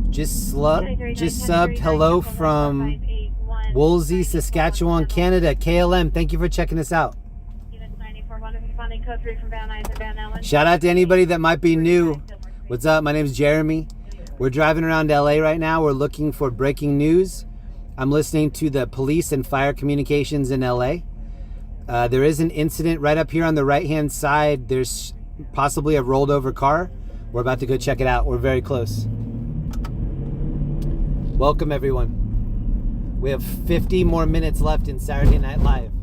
Just subbed hello from Woolsey, Saskatchewan, Canada. KLM, thank you for checking us out. Shout out to anybody that might be new. What's up? My name is Jeremy. We're driving around LA right now. We're looking for breaking news. I'm listening to the police and fire communications in LA. There is an incident right up here on the right-hand side. There's possibly a rolled over car. We're about to go check it out. We're very close. Welcome, everyone. We have 50 more minutes left in Saturday Night Live.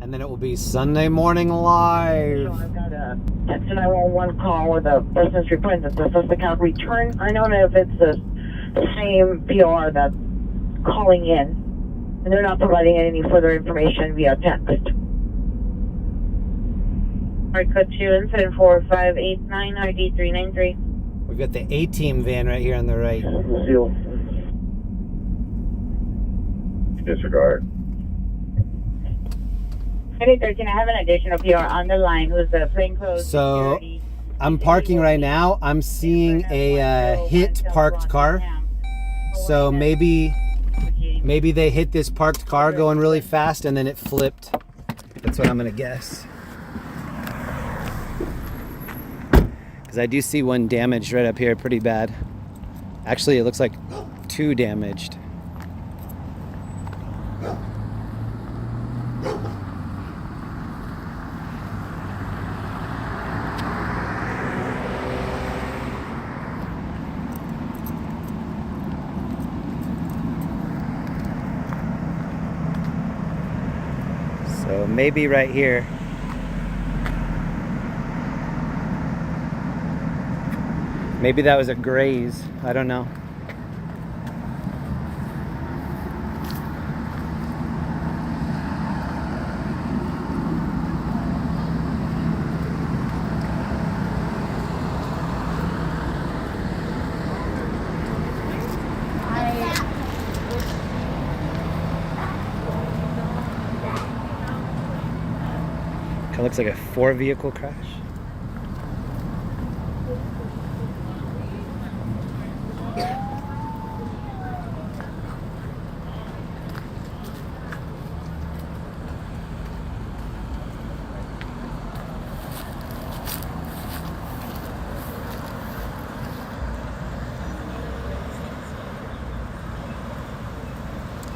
And then it will be Sunday Morning Live. So I've got a text 911 call with a person's reporting that the suspect has returned. I don't know if it's the same PR that's calling in. And they're not providing any further information via text. Alright, code 2, incident 4589, ID 393. We've got the A-team van right here on the right. Disregard. 2013, I have an additional PR on the line who's the plainclothes So security. I'm parking right now. I'm seeing a hit parked car. So maybe they hit this parked car going really fast and then it flipped. That's what I'm gonna guess. Because I do see one damaged right up here, pretty bad. Actually, it looks like 2 damaged. So maybe right here. Maybe that was a graze. I don't know. It looks like a 4-vehicle crash.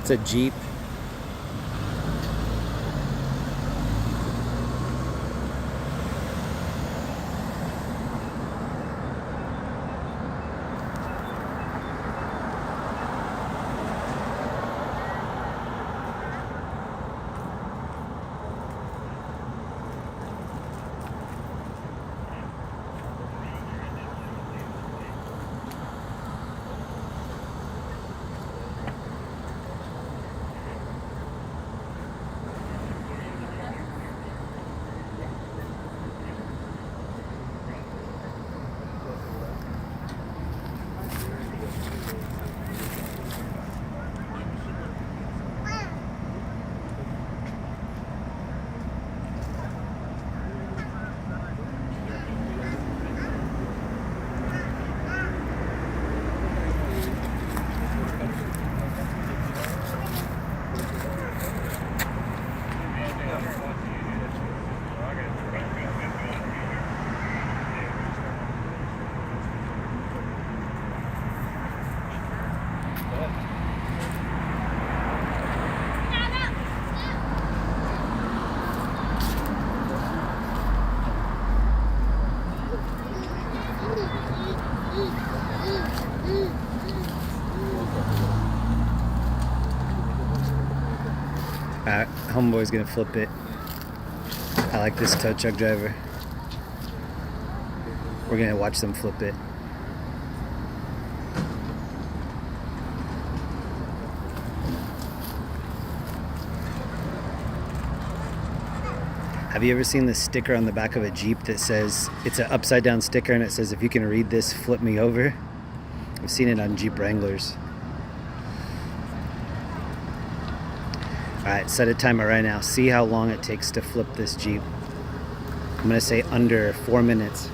It's a Jeep. Homeboy's gonna flip it. I like this tow truck driver. We're gonna watch them flip it. Have you ever seen the sticker on the back of a Jeep that says, it's an upside down sticker and it says, if you can read this, flip me over? I've seen it on Jeep Wranglers. Alright, set a timer right now. See how long it takes to flip this Jeep. I'm gonna say under 4 minutes.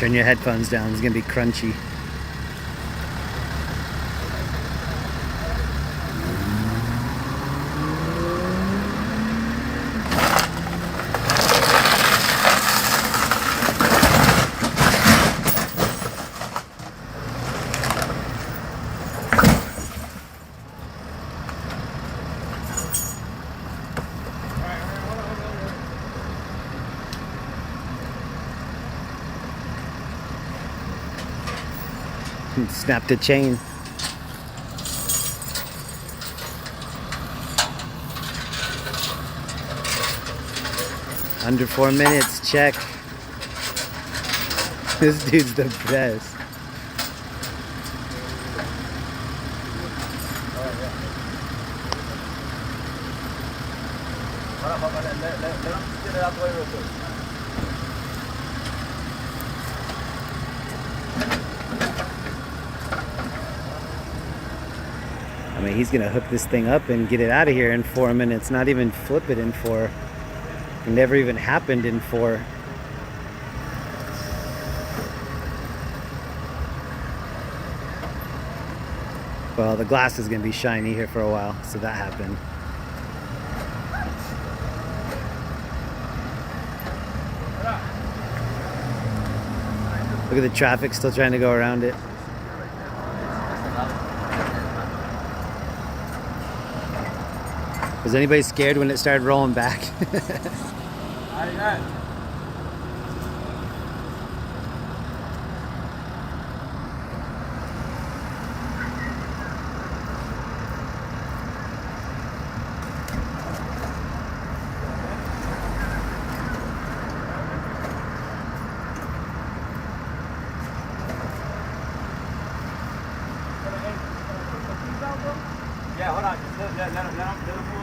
Turn your headphones down, it's gonna be crunchy. Snapped a chain. Under 4 minutes, check. This dude's the best. I mean, he's gonna hook this thing up and get it out of here in 4 minutes, not even flip it in 4. It never even happened in 4. Well, the glass is gonna be shiny here for a while, so that happened. Look at the traffic still trying to go around it. Was anybody scared when it started rolling back?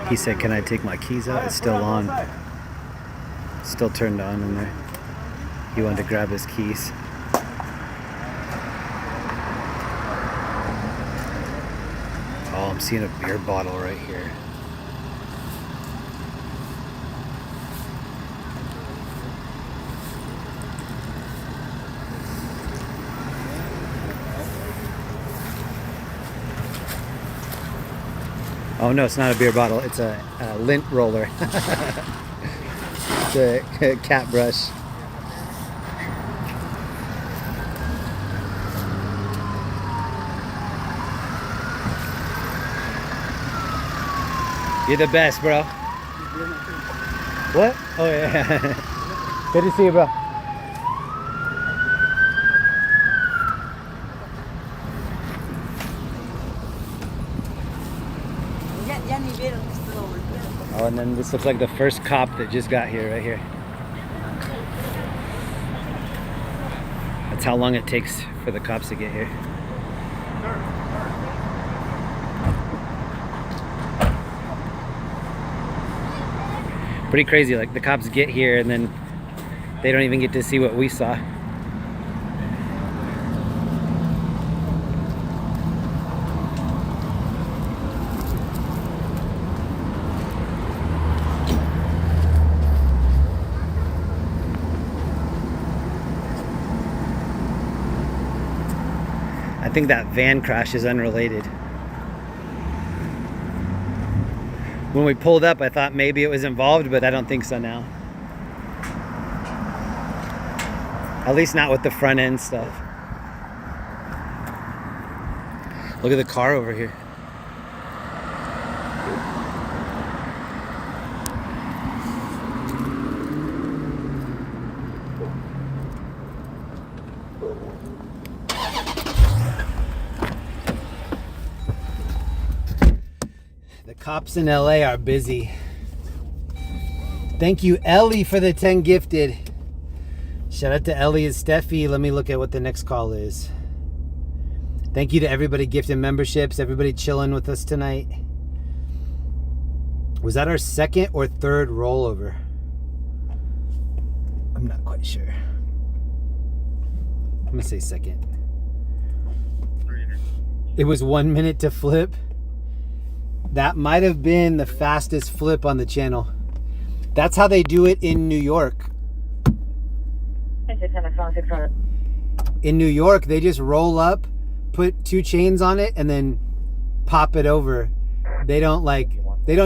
He said, "Can I take my keys out?" It's still on. Still turned on in there. He wanted to grab his keys. Oh, I'm seeing a beer bottle right here. Oh no, it's not a beer bottle, it's a lint roller. It's a cat brush. You're the best, bro. What? Oh yeah. Good to see you, bro. Oh, and then this looks like the first cop that just got here, right here. That's how long it takes for the cops to get here. Pretty crazy, like the cops get here and then they don't even get to see what we saw. I think that van crash is unrelated. When we pulled up, I thought maybe it was involved, but I don't think so now. At least not with the front end stuff. Look at the car over here. Cops in LA are busy. Thank you, Ellie, for the 10 gifted. Shout out to Ellie and Steffi. Let me look at what the next call is. Thank you to everybody gifting memberships, everybody chilling with us tonight. Was that our second or third rollover? I'm not quite sure. I'm gonna say second. It was 1 minute to flip. That might have been the fastest flip on the channel. That's how they do it in New York. in New York, they just roll up, put 2 chains on it, and then pop it over. They don't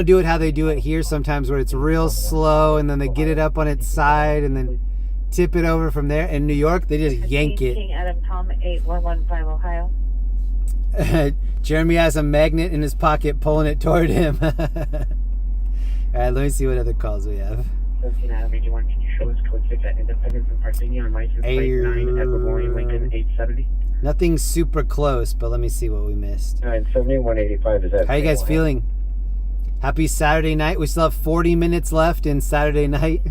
do it how they do it here sometimes, where it's real slow, and then they get it up on its side, and then tip it over from there. In New York, they just yank it. King Adam Tom 8115 Ohio. Jeremy has a magnet in his pocket, pulling it toward him. All right, let me see what other calls we have. 13 Adam 81, can you show us code 6 at Independence and Parthenia on license plate 9 at Memorial Lincoln 870? Nothing super close, but let me see what we missed. 970, 185 is that. How you guys feeling? Happy Saturday night. We still have 40 minutes left in Saturday night.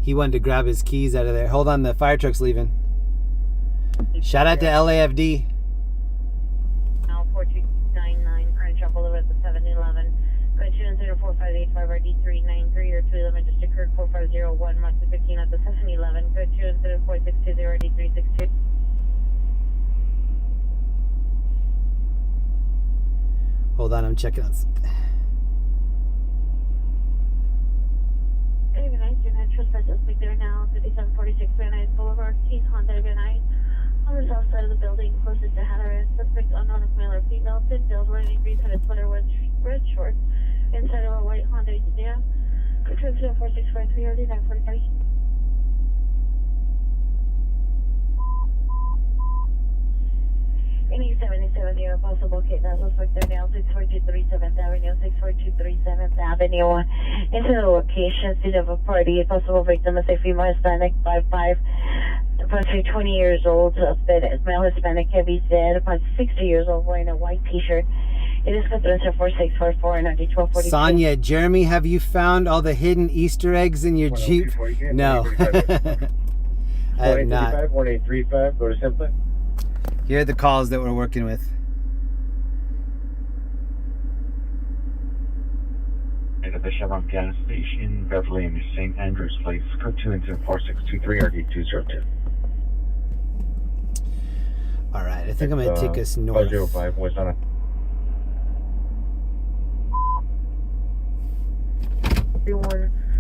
He wanted to grab his keys out of there. Hold on, the fire truck's leaving. Shout out to LAFD. Now 4299, current trouble over at the 7-Eleven. Code 2-4585 RD393 or 211 just occurred 4501 monthly 15 at the 7-Eleven. Code 2-4620 RD362. Hold on, I'm checking on something. Trespass suspect there now, 5746 Van Nuys Boulevard, Keith Honda Van Nuys. On the south side of the building, closest to Hatteras. Suspect unknown if male or female, thin build, wearing a green hooded sweater with red shorts, inside of a white Honda sedan. Return to 4653 RD 945. Any 77 possible locate that suspect there now, 64237 7th Avenue, 64237 7th Avenue. Into the location, scene of a party, possible victim is a female Hispanic, 5'5", approximately 20 years old, suspect is male Hispanic, heavy dead, about 60 years old, wearing a white t-shirt. It is Pedestrian 4644 and RD 1242. Sonia, Jeremy, have you found all the hidden Easter eggs in your Jeep? No. I have not. 1835, go to Simply. Here are the calls that we're working with. At the Chevron gas station, Beverly and St. Andrews Place, code 2-4623 RD202. All right, I think I'm going to take us north. 505 West on it. All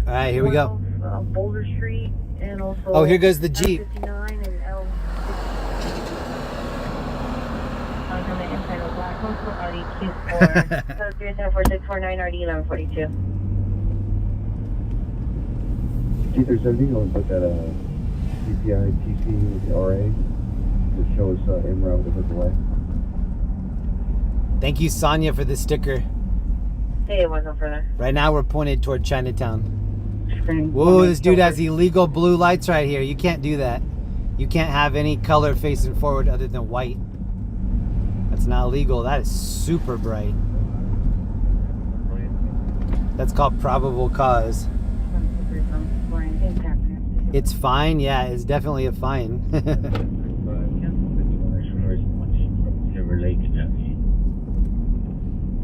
right, here we go. Boulder Street and also. Oh, here goes the Jeep. 59 and L. On the inside of Black Coastal RD24. So 374 RD 1142. T370, I'll put that CPI TC with the RA to show us en route with the delay. Thank you, Sonia, for the sticker. Hey, it wasn't further. Right now we're pointed toward Chinatown. Whoa, this dude has illegal blue lights right here. You can't do that. You can't have any color facing forward other than white. That's not legal. That is super bright. That's called probable cause. It's fine. Yeah, it's definitely a fine.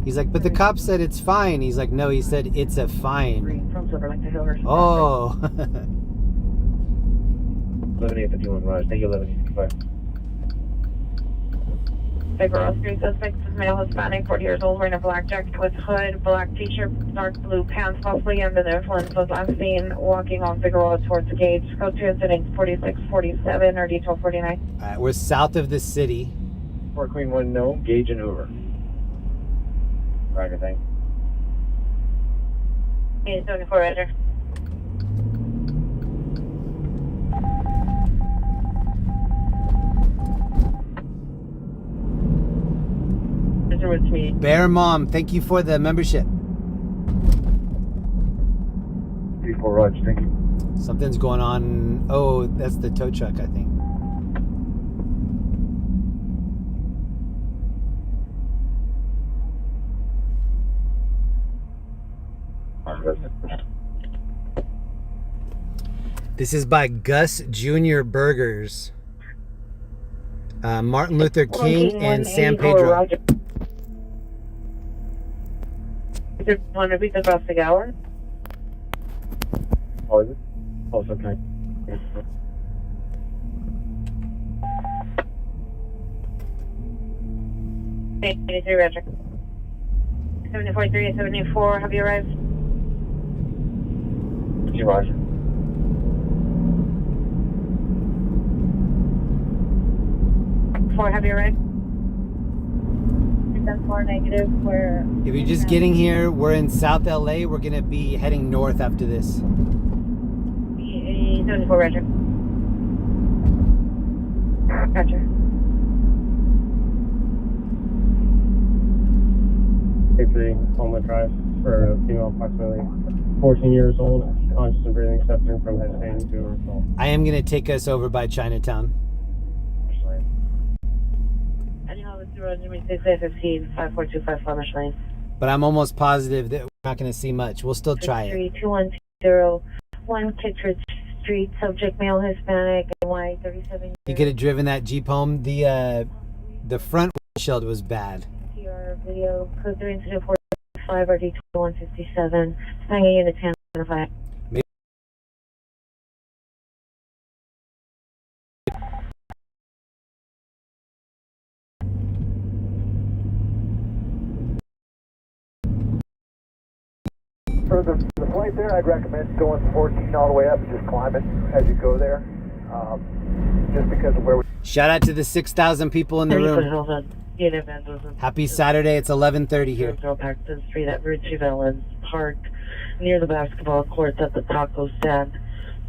He's like, but the cop said it's fine. He's like, no, he said it's a fine. Oh. 11851 Raj. Thank you, 11855. Figueroa Street suspect is male Hispanic, 40 years old, wearing a black jacket with hood, black t-shirt, dark blue pants, possibly under the influence, was last seen walking on Figueroa towards the gate. Code 2 incident 4647 or D1249. All right, we're south of the city. Fort Queen 1, no. Gage and Hoover. Roger, thanks. 874, Roger. Bear Mom, thank you for the membership. 34 Raj, thank you. Something's going on. Oh, that's the tow truck, I think. This is by Gus Jr. Burgers. Martin Luther King and San Pedro. Is it one of these across the hour? Oh, is it? Oh, it's okay. 83, Roger. 743 and 74, have you arrived? Roger. 10-4, have you right? 10-4 negative, we're... If you're just getting here, we're in South LA. We're gonna be heading north after this. 74, Roger. Roger. Home drive for a female approximately 14 years old, conscious and breathing, suffering from hesitating to herself. I am gonna take us over by Chinatown. But I'm almost positive that we're not gonna see much. We'll still try it. 2101 Kittredge Street, subject male Hispanic, NY 37. You could have driven that Jeep home. The front windshield was bad. PR video, code 3 incident 465 RD 2157, hanging unit 10-5. For the flight there, I'd recommend going 14 all the way up and just climbing as you go there. Just because of where we... Shout out to the 6,000 people in the room. Happy Saturday. It's 11:30 here. Paxton Street at Richie Valens Park, near the basketball courts at the taco stand.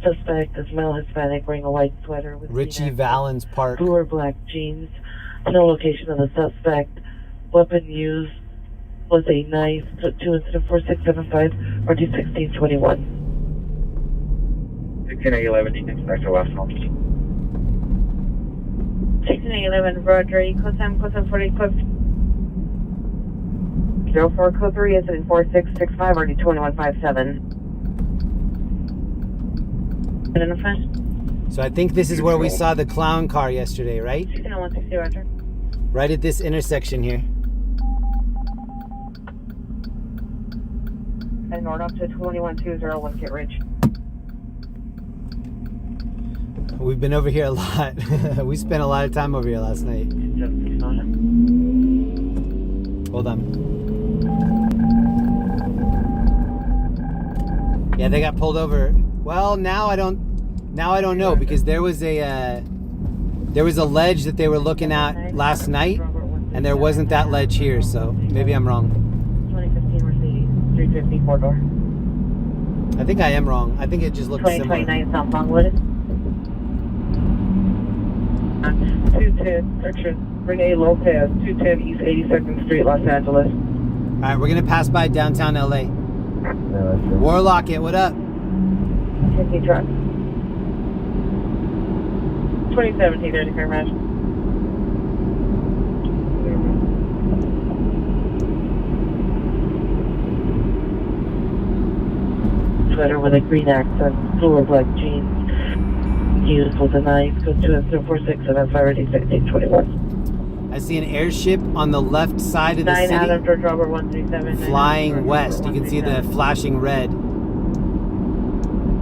Suspect is male Hispanic, wearing a white sweater with Richie Valens Park. Blue or black jeans. No location of the suspect. Weapon used was a knife. 2 incident 4675 RD 1621. 1611, Inspector Westmoreland. 1611, Roger, code 7, code 740, code 04, code 3, incident 4665 RD 2157. So I think this is where we saw the clown car yesterday, right? 160160, Roger. Right at this intersection here. And north up to 21201 Kittredge. We've been over here a lot. We spent a lot of time over here last night. Hold on. Yeah, they got pulled over. Well, now I don't know, because there was a ledge that they were looking at last night, and there wasn't that ledge here, so maybe I'm wrong. 2015 Mercedes 350 4-door. I think I am wrong. I think it just looks similar. 2029 South Longwood. 210, section Renee Lopez, 210 East 82nd Street, Los Angeles. All right, we're gonna pass by downtown LA. Warlock it, what up? 50 truck. 2017 30 car match. Sweater with a green accent, blue or black jeans. Used with a knife. Code 2 incident 4675 RD 1621. I see an airship on the left side of the 9 city. Adam George Robert 137. Flying west. You can see the flashing red.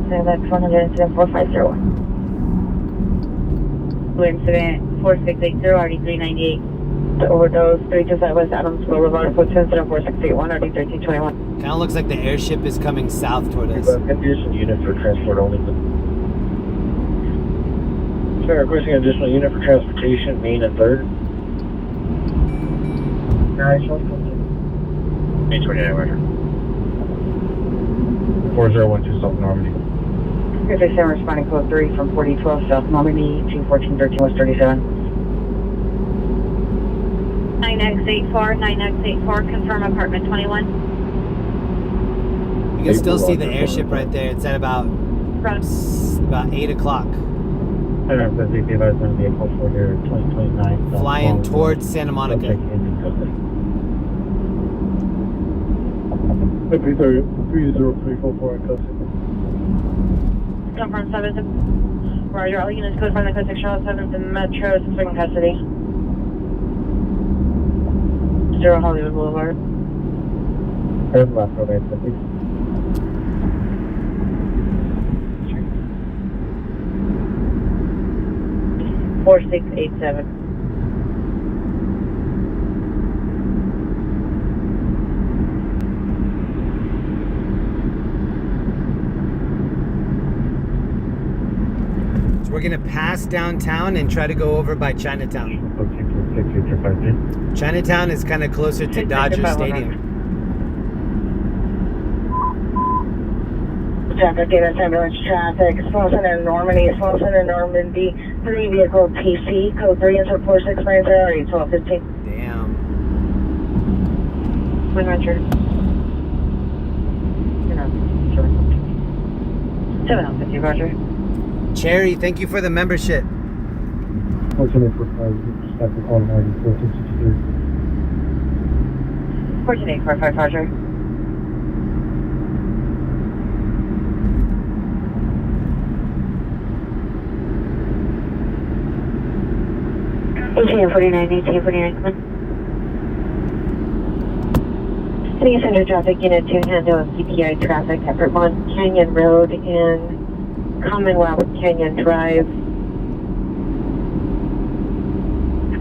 That's 100 incident 4501. Blue incident 4680 RD 398. The overdose 325 West Adams Boulevard. Code 2 incident 4681 RD 1321. Kind of looks like the airship is coming south toward us. Additional unit for transport only. Sir, requesting an additional unit for transportation, main and third. Main 29, Roger. 4012 South Normandy. Here's a responding code 3 from 4012 South Normandy to 1413 West 37. 9X84, confirm apartment 21. You can still see the airship right there. It's at about 8 o'clock. Flying towards Santa Monica. Okay, 30344 in custody. Confirm 7. Roger, all units code from the code 6 Charlotte 7th and Metro, suspect in custody. 0 Hollywood Boulevard. Turn left, okay, please. 4687. We're gonna pass downtown and try to go over by Chinatown. Chinatown is kind of closer to Dodger Stadium. Traffic, Davis ambulance traffic, small center Normandy, 3 vehicle TC, code 3 answer 4690, 1215. Damn. 100. 750, Roger. Cherry, thank you for the membership. 14845, Roger. ATM 49, come in. City Center traffic unit 2 handle CPI traffic at Vermont Canyon Road and Commonwealth Canyon Drive.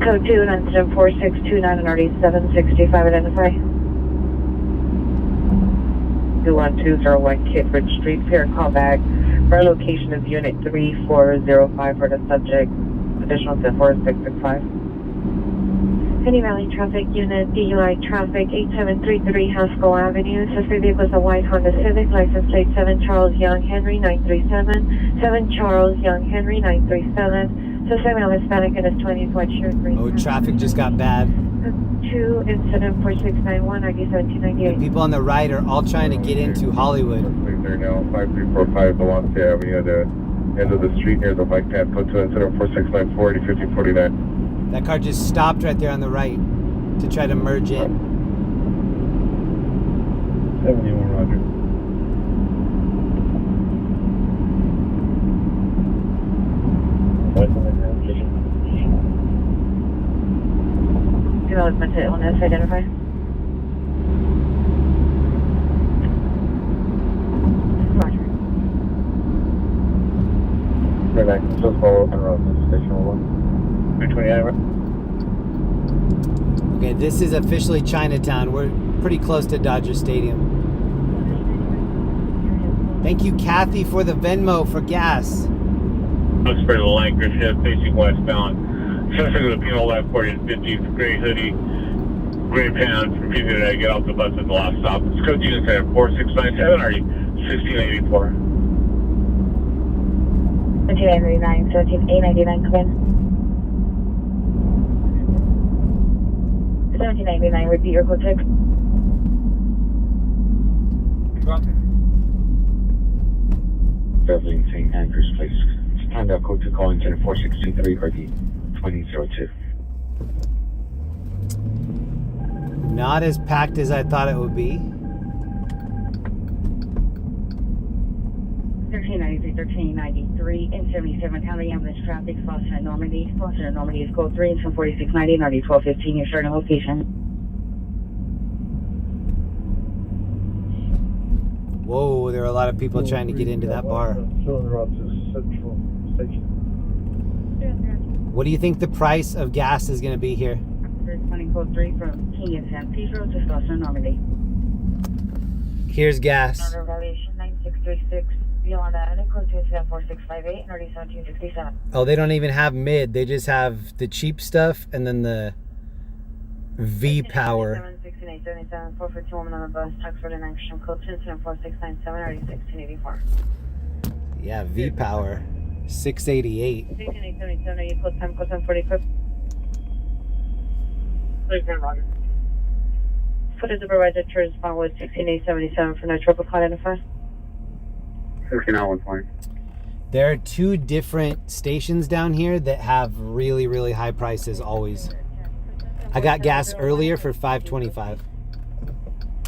Code 2 incident 4629 and already 765 identify. 21201 Kidbridge Street, Pier callback. Our location is unit 3405 for the subject. Additional to 4665. Penny Valley Traffic Unit, DUI Traffic, 8733 Haskell Avenue. Suspect vehicle is a white Honda Civic, license plate 7 Charles Young Henry 937. 7 Charles Young Henry 937. Suspect male Hispanic in his 20s, white shirt, green. Oh, traffic just got bad. 2 incident 4691, ID 1798. The people on the right are all trying to get into Hollywood. There now, 5345 Belmonte Avenue, the end of the street near the bike path. Code 2 incident 4694, 5049. That car just stopped right there on the right to try to merge in. 71, Roger. Development illness identify. Roger. Relax, just follow up and road station 1. 329. Okay, this is officially Chinatown. We're pretty close to Dodger Stadium. Thank you, Kathy, for the Venmo for gas. Looks for the Lanker shift facing westbound. Suspect with a penal left 40 and 50, gray hoodie, gray pants, refusing to get off the bus at the last stop. It's code unit at 4697, are you 1684? 1799, 17899, come in. 1799, repeat your code 6. Beverly and St. Andrews, please. Stand up, code 2 calling to 4623 or the 2002. Not as packed as I thought it would be. 1393, 1393, and 77 County Ambulance Traffic, Falcon at Normandy. Falcon at Normandy is code 3 and 4690 and already 1215. Your starting location. Whoa, there are a lot of people trying to get into that bar. What do you think the price of gas is going to be here? Running code 3 from King and San Pedro to Falcon at Normandy. Here's gas. Order evaluation 9636. Beyond that, code 2 4658 and already 1767. Oh, they don't even have mid. They just have the cheap stuff and then the V power. 1677, 442 woman on the bus, tax for the action, code 2 4697, already 1684. Yeah, V power. 688. 16877, are you code 10, code 1045? Put a supervisor to respond with 16877 for no trouble call identify. 13920. There are two different stations down here that have really, really high prices always. I got gas earlier for $5.25.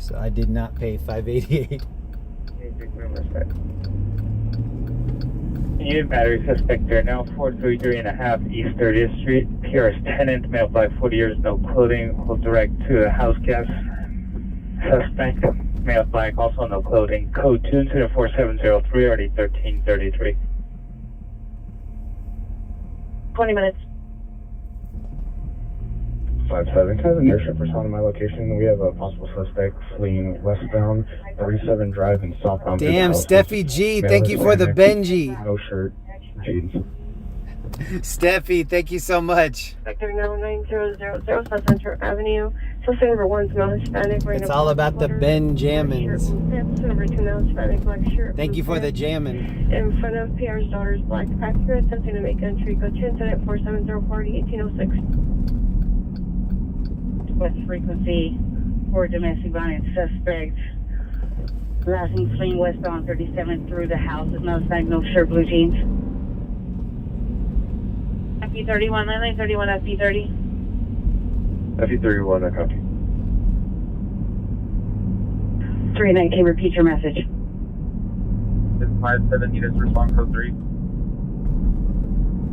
So I did not pay $5.88. Unit battery suspect there now 433.5 East 30th Street. PRS tenant, male black, 40 years, no clothing. Will direct to a house gas suspect. Male black, also no clothing. Code 2 to 4703, already 1333. 20 minutes. 57. Kind of an airship responding to my location. We have a possible suspect fleeing westbound 37 Drive and southbound. Damn, Steffi G, thank you for the Benji. No shirt, jeans. Steffi, thank you so much. Vector now 9000 South Center Avenue. Suspect number 1 is male Hispanic. It's all about the Benjamins. Number 2 male Hispanic, black shirt. Thank you for the jammin'. In front of PR's daughter's black Acura, attempting to make entry. Go to incident 47040 1806. West frequency for domestic violence suspect. Last name fleeing westbound 37 through the house. Is no sign, no shirt, blue jeans. FE31, landline 31, FE30. FE31, I copy. 319, repeat your message. 57 units, respond code 3.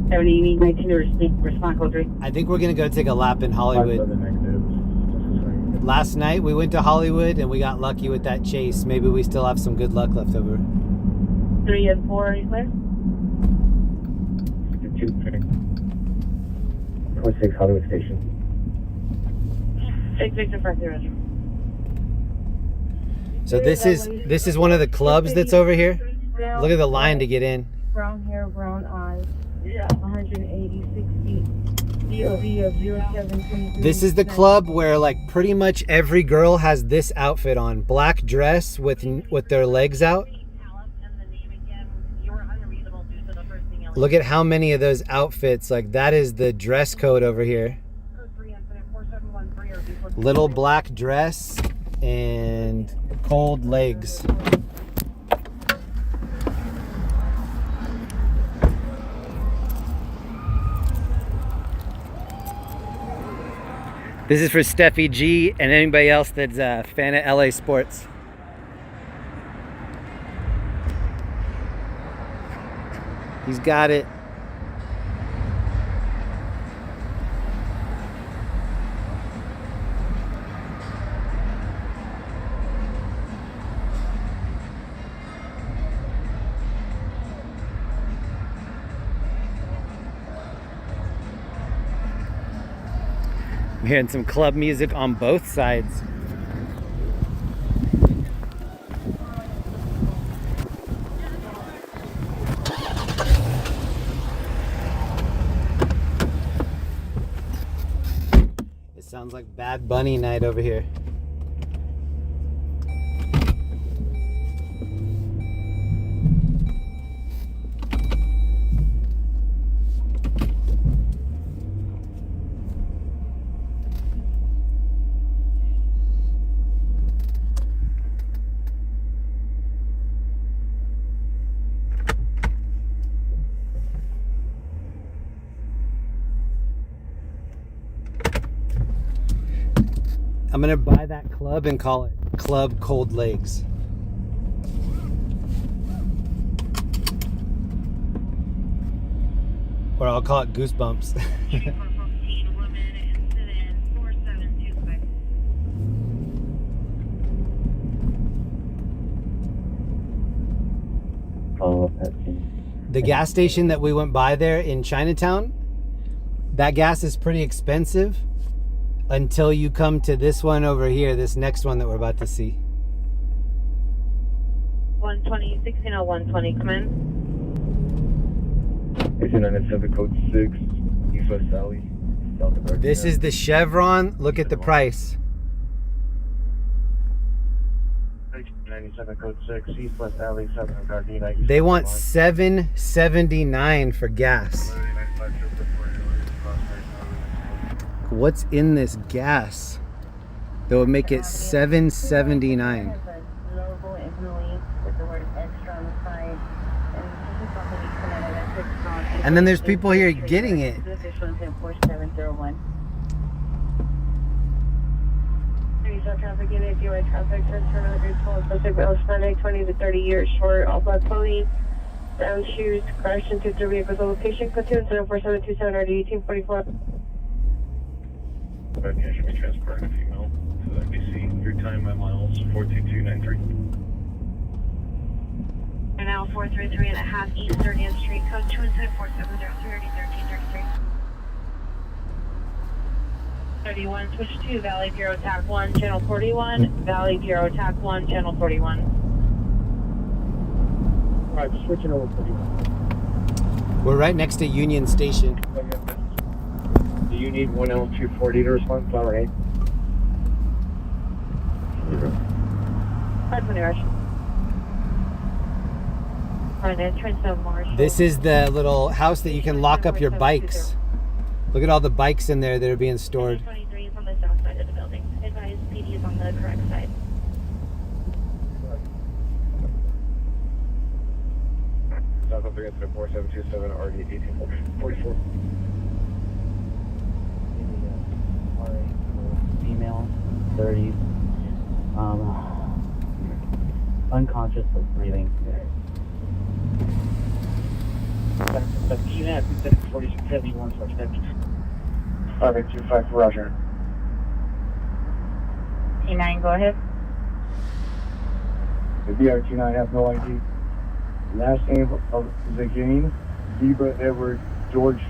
70, you need 19 to respond code 3. I think we're going to go take a lap in Hollywood. Last night we went to Hollywood and we got lucky with that chase. Maybe we still have some good luck left over. 3 and 4, are you clear? 26 Hollywood Station. 6 Victor 50. So this is one of the clubs that's over here. Look at the line to get in. Brown hair, brown eyes. 180, 60. DOV of 0723. This is the club where like pretty much every girl has this outfit on. Black dress with their legs out. Look at how many of those outfits, like that is the dress code over here. Little black dress and cold legs. This is for Steffi G and anybody else that's a fan of LA sports. He's got it. I'm hearing some club music on both sides. It sounds like Bad Bunny night over here. I'm gonna buy that club and call it Club Cold Legs. Or I'll call it Goosebumps. The gas station that we went by there in Chinatown, that gas is pretty expensive. Until you come to this one over here, this next one that we're about to see. 120, 160, 120, come in. 1897 code 6, East West Alley. This is the Chevron. Look at the price. 97 code 6, East West Alley, 7 Gardena. They want $7.79 for gas. What's in this gas that would make it $7.79? And then there's people here getting it. Traffic unit, DUI traffic, turn grade 12, subject male Hispanic, 20 to 30 years short, all black clothing, brown shoes, crashed into the vehicle's location, platoon 74727 RD 1844. Okay, should be transporting a female to the NBC. Your time by miles 42293. And now 433 and a half East 30th Street, code 24703 1333. 31, switch to Valley Bureau TAC 1, channel 41. Valley Bureau TAC 1, channel 41. Alright, switching over 41. We're right next to Union Station. Do you need 1L240 to respond? All right. This is the little house that you can lock up your bikes. Look at all the bikes in there that are being stored. 23 is on the south side of the building. Advise PD is on the correct side. South of 4727 RD 1844. Female, 30s, unconscious but breathing. But you have 4671 suspect. 5825, Roger. T9, go ahead. The BRT9 have no ID. Last name of Zagain, Zebra Edward, George,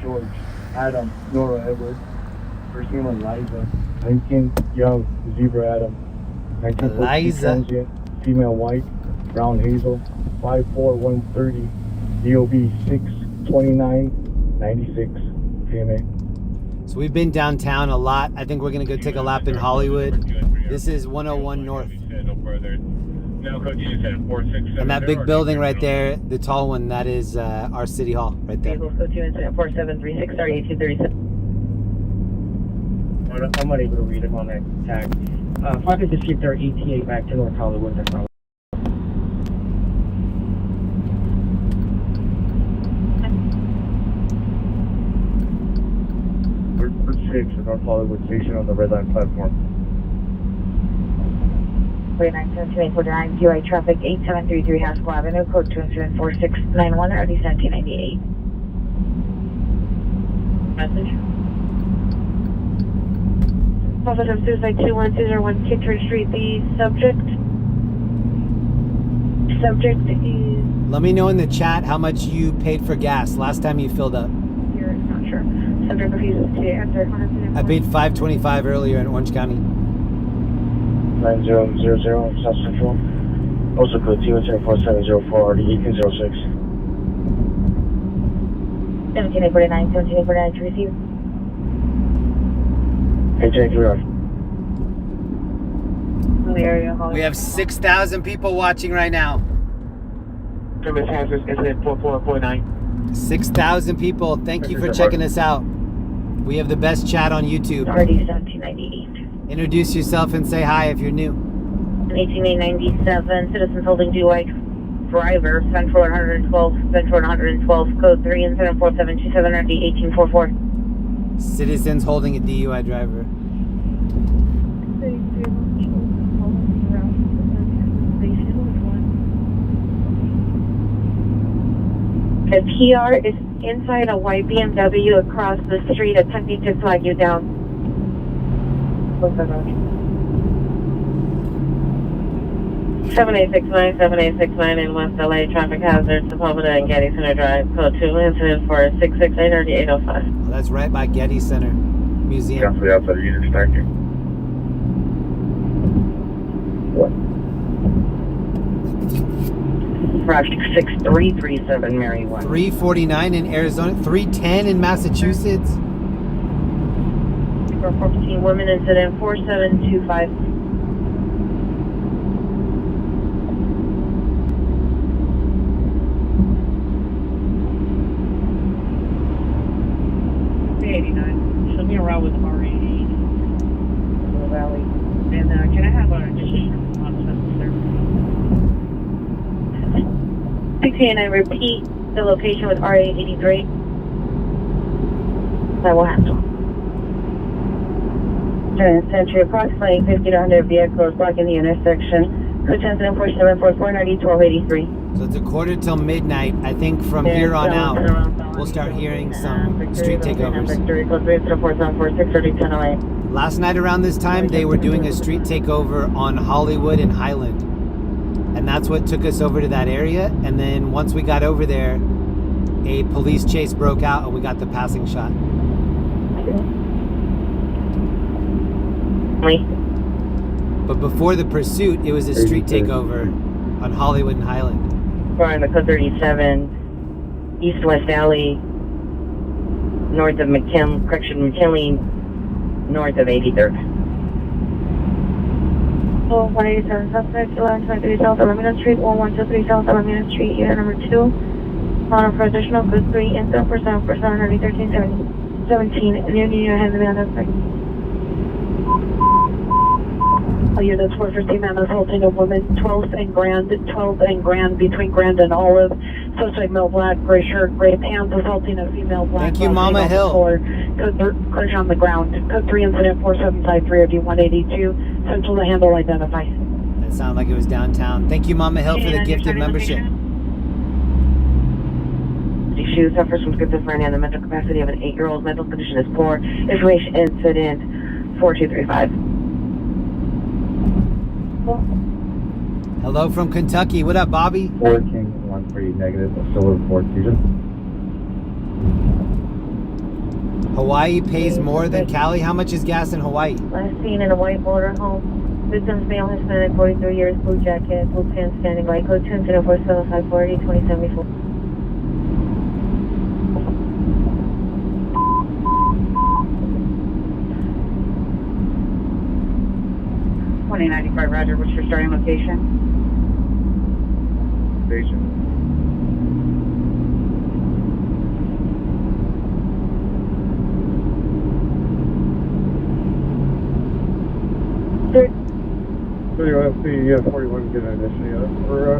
Adam, Nora Edward. First name Eliza. Lincoln Young, Zebra Adam. 1942 transient, female white, brown hazel, 54130, DOB 62996, PMA. So we've been downtown a lot. I think we're gonna go take a lap in Hollywood. This is 101 North. And that big building right there, the tall one, that is our city hall right there. Vehicles go to incident 4736, 3837. I'm not able to read them on that tag. If I could just keep their ETA back to North Hollywood, that's all. Route 6 at North Hollywood Station on the Red Line platform. 49 UI traffic 8733 Haskell Avenue, code 24691, RD 1798. Message. Positive suicide 21201 Kittredge Street. The subject is... Let me know in the chat how much you paid for gas last time you filled up. You're not sure. Subject refuses to answer. I paid $5.25 earlier in Orange County. 9000 South Central. Also code T14704 RD 1806. 17849, 17849 to receive. Hey, Jake, we are. We have 6,000 people watching right now. 6,000 people. Thank you for checking us out. We have the best chat on YouTube. RD 1798. Introduce yourself and say hi if you're new. 18897, citizens holding DUI driver, Central 112, Central 112, code 3 incident 4727 RD 1844. Citizens holding a DUI driver. The PR is inside a white BMW across the street attempting to flag you down. 7869 in West LA, traffic hazard, Sepulveda and Getty Center Drive, code 2, incident 4668 RD 805. Well, that's right by Getty Center Museum. Cancel the outside unit stacking. Project 6337 Mary 1. 349 in Arizona, 310 in Massachusetts. 14 women incident 4725. Show me around with R80 Little Valley. And can I have a just 16 and repeat the location with RA83. I will have to. Century, approximately 50 to 100 vehicles blocking the intersection. Code incident 4744 RD 1283. So it's a quarter till midnight. I think from here on out, we'll start hearing some street takeovers. Last night around this time, they were doing a street takeover on Hollywood and Highland. And that's what took us over to that area. And then once we got over there, a police chase broke out and we got the passing shot. But before the pursuit, it was a street takeover on Hollywood and Highland. Brian, the code 37. east-west alley, north of McKinley, north of 83rd. Oh, 187 suspect, 1123 South Alameda Street, 1123 South Alameda Street, unit number 2. On for additional code 3, incident for 713-17, new unit handling on that side. Oh, units 450 man assaulting a woman, 12th and Grand between Grand and Olive. Suspect male black, gray shirt, gray pants, assaulting a female black. Thank you, Mama Hill. Code 3 on the ground. Code 3 incident 4753 of D182. Central to handle identify. That sounded like it was downtown. Thank you, Mama Hill, for the gifted membership. Issue suffers from schizophrenia and the mental capacity of an 8-year-old. Mental condition is poor. Information incident 4235. Hello from Kentucky. What up, Bobby? 4 King 13 negative, still report season. Hawaii pays more than Cali. How much is gas in Hawaii? Last seen in a white motorhome. Victim's male, Hispanic, 43 years, blue jacket, blue pants, standing by. Code 2 incident 47540 2074. 2095, Roger. What's your starting location? Station. So you'll have the 41 get an initiative for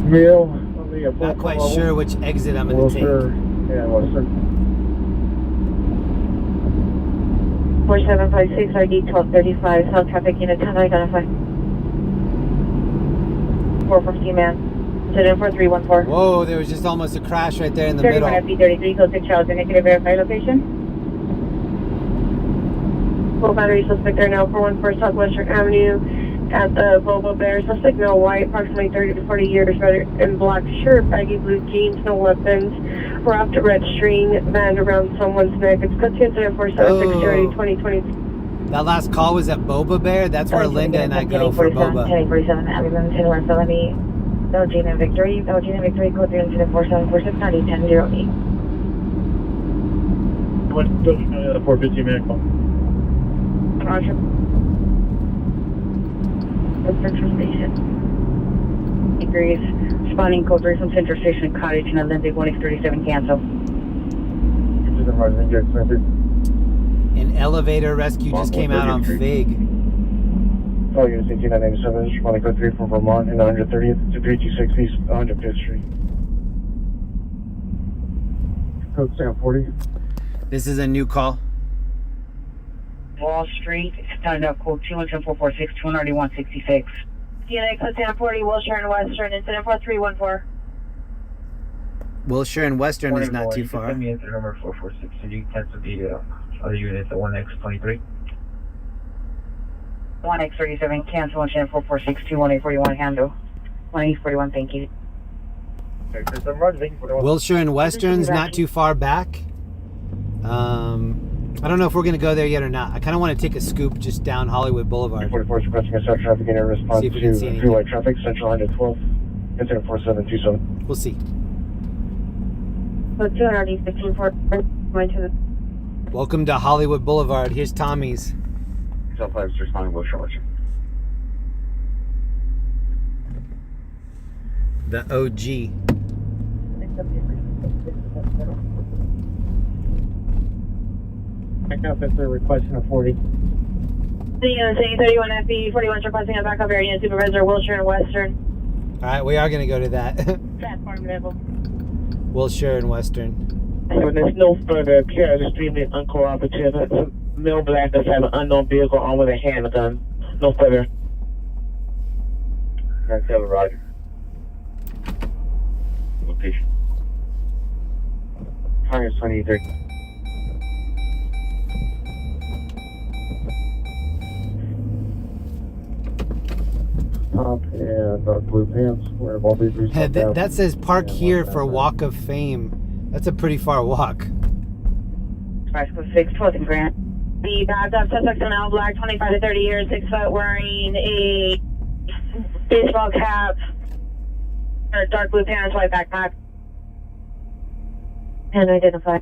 male on the Not quite sure which exit I'm going to take. Yeah, Wiltern. 4756 RD 1235 South Traffic Unit 10 identify. 450 man. Incident 4314. Whoa, there was just almost a crash right there in the 31 middle. FB33 code 6 Charles. Indicative verify location. Full battery suspect there now 414 Southwestern Avenue at the Balboa Bear. Suspect male white, approximately 30 to 40 years, red and black shirt, baggy blue jeans, no weapons. Wrapped red string band around someone's neck. It's code 2 incident 476 2020. That last call was at Boba Bear. That's where Linda and I go for Boba. 1047 Avenue, 10 felony. Belgian and Victory, code 3 incident 4746 901008. What, 450 man call. Roger. Central Station. Degrees. Responding code 3 from Central Station Cottage and Olympic 1837 cancel. An elevator rescue just came out on Fig. Oh, unit 18997, responding code 3 from Vermont and 130th to 3260 East 105th Street. Code Sam 40. This is a new call. Wall Street, stand up code 21446 29166. DNA code 1040 Wilshire and Western, incident 4314. Wilshire and Western is not too far. Send me into number 446. Did you cancel the other unit, the 1X23? 1X37 cancel incident 446 21841 handle. 1841, thank you. Wilshire and Western's not too far back. I don't know if we're going to go there yet or not. I kind of want to take a scoop just down Hollywood Boulevard. 44 is requesting a South traffic in response See if we can see to anything. freeway traffic, Central 112, incident 4727. We'll see. Code 200 154 going to the Welcome to Hollywood Boulevard. Here's Tommy's. South 5 is responding Wilshire. The OG. Backup if they're requesting a 40. The unit 31 FB 41 requesting a backup area supervisor Wilshire and Western. All right, we are going to go to that. Platform level. Wilshire and Western. When there's no further care, is extremely uncooperative. Male black does have an unknown vehicle armed with a handgun. No further. 97, Roger. Location. Fire 23. Top and blue pants, wear Barbie boots. Hey, that says park here for Walk of Fame. That's a pretty far walk. 506 12th and Grant. The backup suspect in all black, 25 to 30 years, 6 foot, wearing a baseball cap, or dark blue pants, white backpack. And identify.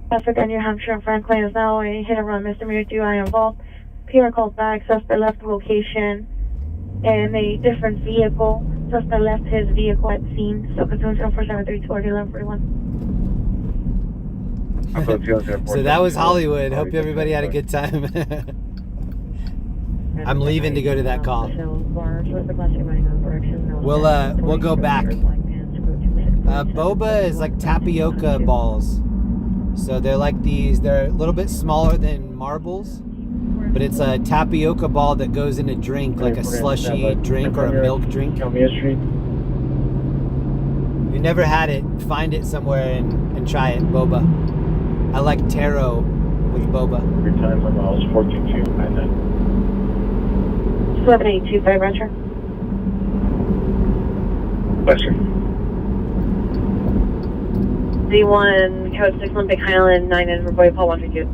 Traffic on New Hampshire and Franklin is now a hit and run misdemeanor DUI involved. PR called back. Suspect left the location in a different vehicle. Suspect left his vehicle at scene. So pursuant to 4732 or 1141. So that was Hollywood. Hope everybody had a good time. I'm leaving to go to that call. We'll go back. Boba is like tapioca balls. So they're like these, they're a little bit smaller than marbles, but it's a tapioca ball that goes in a drink, like a slushy drink or a milk drink. If you never had it, find it somewhere and try it, boba. I like taro with boba. Your time on miles 42299. 7825 Roger. Western. Z1, code 6 Olympic Highland, 9 in for Boy Paul 132.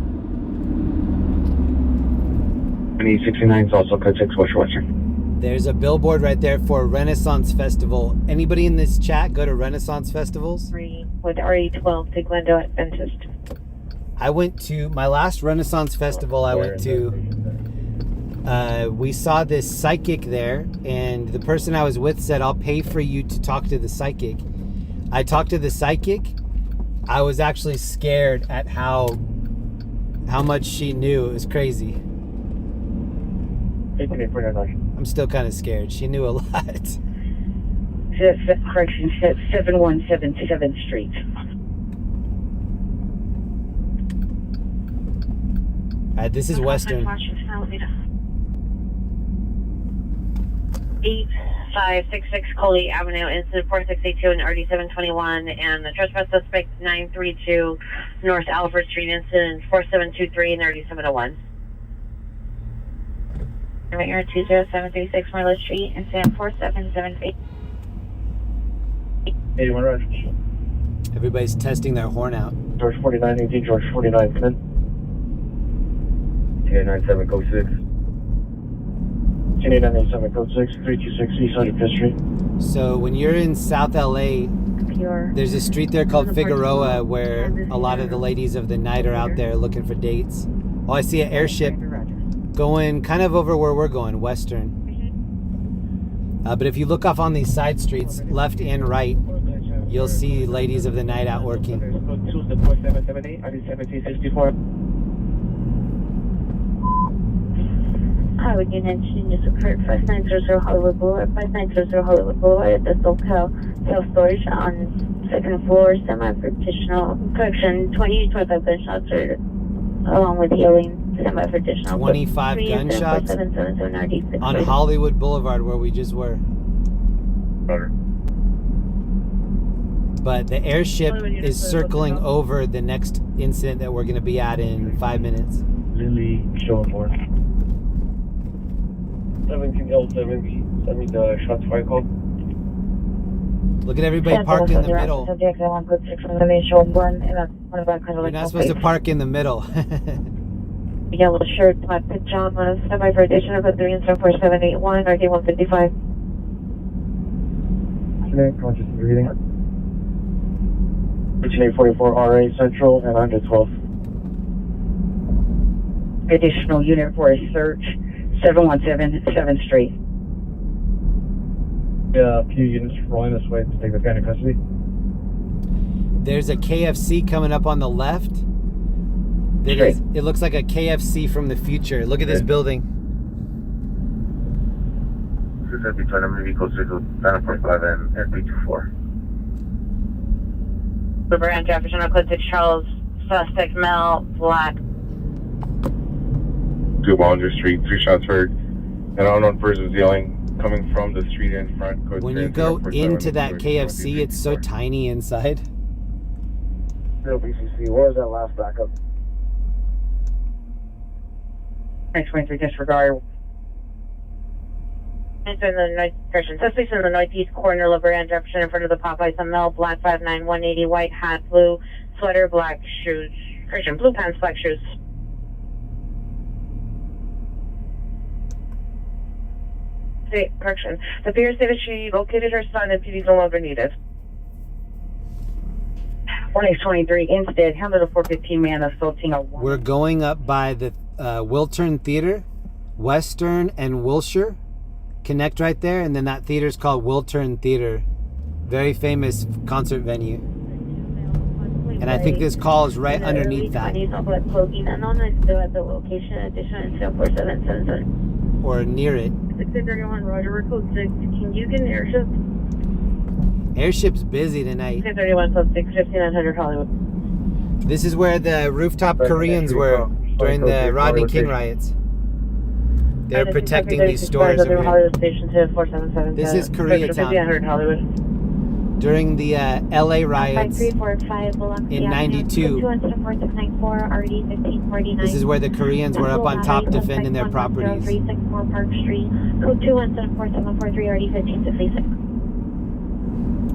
2069 is also code 6 Western. There's a billboard right there for Renaissance Festival. Anybody in this chat go to Renaissance Festivals? With RE12 to Glendale Adventist. I went to my last Renaissance Festival I went to. We saw this psychic there, and the person I was with said, I'll pay for you to talk to the psychic. I talked to the psychic. I was actually scared at how much she knew. It was crazy. I'm still kind of scared. She knew a lot. Correction, 7177 Street. This is Western. 8566 Coley Avenue, incident 4682 and RD721, and the trespass suspect 932 North Alfred Street, incident 4723 and RD701. Right here, 20736 Merlot Street, incident 4778. 81 Roger. Everybody's testing their horn out. George 4918, George 49, come in. 297 code 6. 28987 code 6, 326 East 105th Street. So when you're in South LA, there's a street there called Figueroa where a lot of the ladies of the night are out there looking for dates. Oh, I see an airship going kind of over where we're going, Western. But if you look off on these side streets, left and right, you'll see ladies of the night out working. Highway Unit changes occurred 5900 Hollywood Boulevard, 5900 Hollywood Boulevard at the SoCal self-storage on second floor, semi-fictional, correction, 25 gunshots are along with yelling, semi-fictional. 25 gunshots on Hollywood Boulevard where we just were. But the airship is circling over the next incident that we're going to be at in 5 minutes. Lily, show and more. 17L70, send me the shots fire call. Look at everybody parked in the middle. You're not supposed to park in the middle. Yellow shirt, black pajamas, semi-for addition of a 3 and 4781, RD155. Conscious breathing. 1844 RA Central and 112. Additional unit for a search, 717 7th Street. Yeah, a few units rolling this way to take the guy into custody. There's a KFC coming up on the left. It looks like a KFC from the future. Look at this building. This is between vehicle 945 and FB24. Uber and Jefferson, code 6 Charles, suspect male, black. 200 Street, 3 shots heard. An unknown person's yelling, coming from the street in front. When you go into that KFC, it's so tiny inside. Still BCC, what was that last backup? 923 disregard. Suspects in the northeast corner of LaVergne Jefferson in front of the Popeyes on Mel, black 59 180, white hat, blue sweater, black shoes. Christian, blue pants, black shoes. Correction. The peer stated she located her son and PD is no longer needed. 1X23 instead, handle the 415 man assaulting a woman. We're going up by the Wiltern Theater, Western and Wilshire. Connect right there, and then that theater is called Wiltern Theater. Very famous concert venue. And I think this call is right underneath that. At the location, addition 4777. Or near it. 631 Roger, we're code 6. Can you get an airship? Airship's busy tonight. 631 plus 6, 5900 Hollywood. This is where the rooftop Koreans were during the Rodney King riots. They're protecting these stores over here. This is Koreatown. During the LA riots in 92, this is where the Koreans were up on top defending their properties.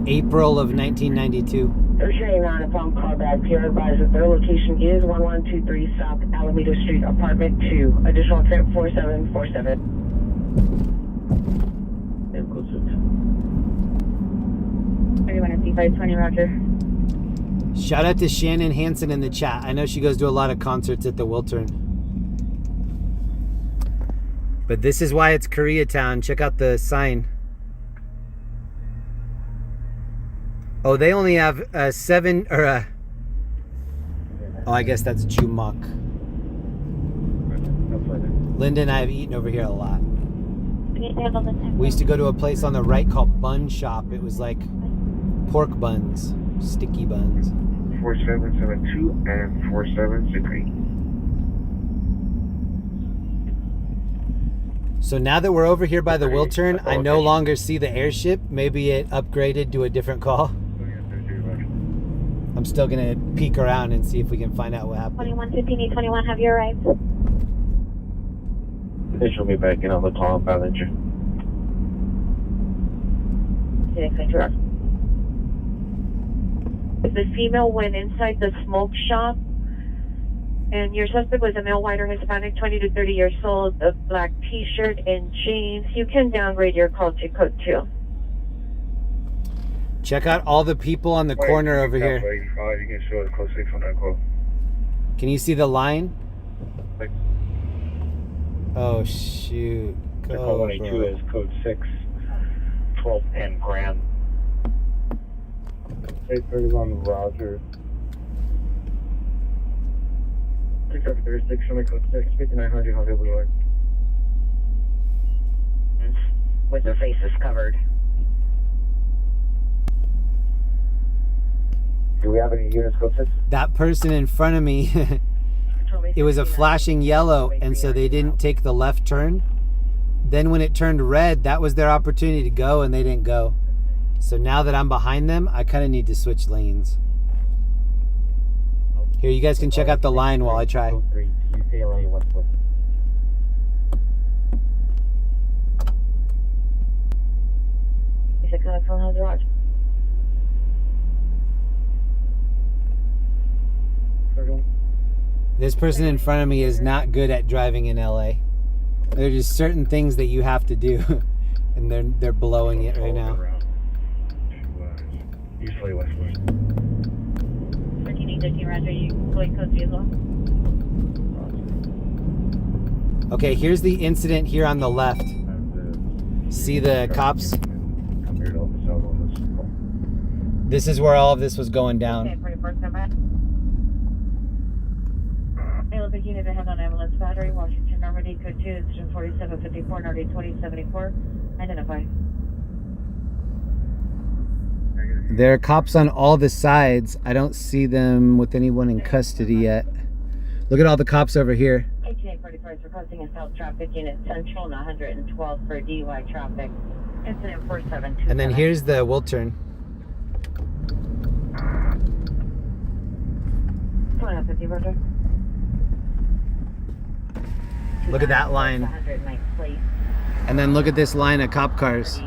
April of 1992. Ocean 9 upon callback. PR advised that their location is 1123 South Alameda Street, apartment 2. Additional intent 4747. Roger. Shout out to Shannon Hansen in the chat. I know she goes to a lot of concerts at the Wiltern. But this is why it's Koreatown. Check out the sign. Oh, they only have a 7 or a... Oh, I guess that's Jumok. Linda and I have eaten over here a lot. We used to go to a place on the right called Bun Shop. It was like pork buns, sticky buns. 4772 and 4768. So now that we're over here by the Wiltern, I no longer see the airship. Maybe it upgraded to a different call. I'm still gonna peek around and see if we can find out what happened. 2115 have you arrived? They should be back in on the call manager. The female went inside the smoke shop, and your suspect was a male, white or Hispanic, 20 to 30 years old, a black t-shirt and jeans. You can downgrade your call to code 2. Check out all the people on the corner over here. You can show it code 6 on that call. Can you see the line? Oh shoot. Go, call 182 is code 6, 1210 Grand. 831 Roger. 6736, show me code 6, 5900 Hollywood Boulevard. With their faces covered. Do we have any units code 6? That person in front of me, it was a flashing yellow, and so they didn't take the left turn. Then when it turned red, that was their opportunity to go, and they didn't go. So now that I'm behind them, I kind of need to switch lanes. Here, you guys can check out the line while I try. DTLA Westwood. Is it coming from House Roger? This person in front of me is not good at driving in LA. There are just certain things that you have to do, and they're blowing it right now. Eastleigh Westwood. 1313 Roger, you going code 3 as well? Okay, here's the incident here on the left. See the cops? This is where all of this was going down. Elevate unit ahead on ambulance battery, Washington, Normandy, code 2, incident 4754, Normandy 2074. Identify. There are cops on all the sides. I don't see them with anyone in custody yet. Look at all the cops over here. 1845 is requesting a south traffic unit central and 112 for DUI traffic. Incident 4727. And then here's the Wiltern. 250, Roger. Look at that line. And then look at this line of cop cars.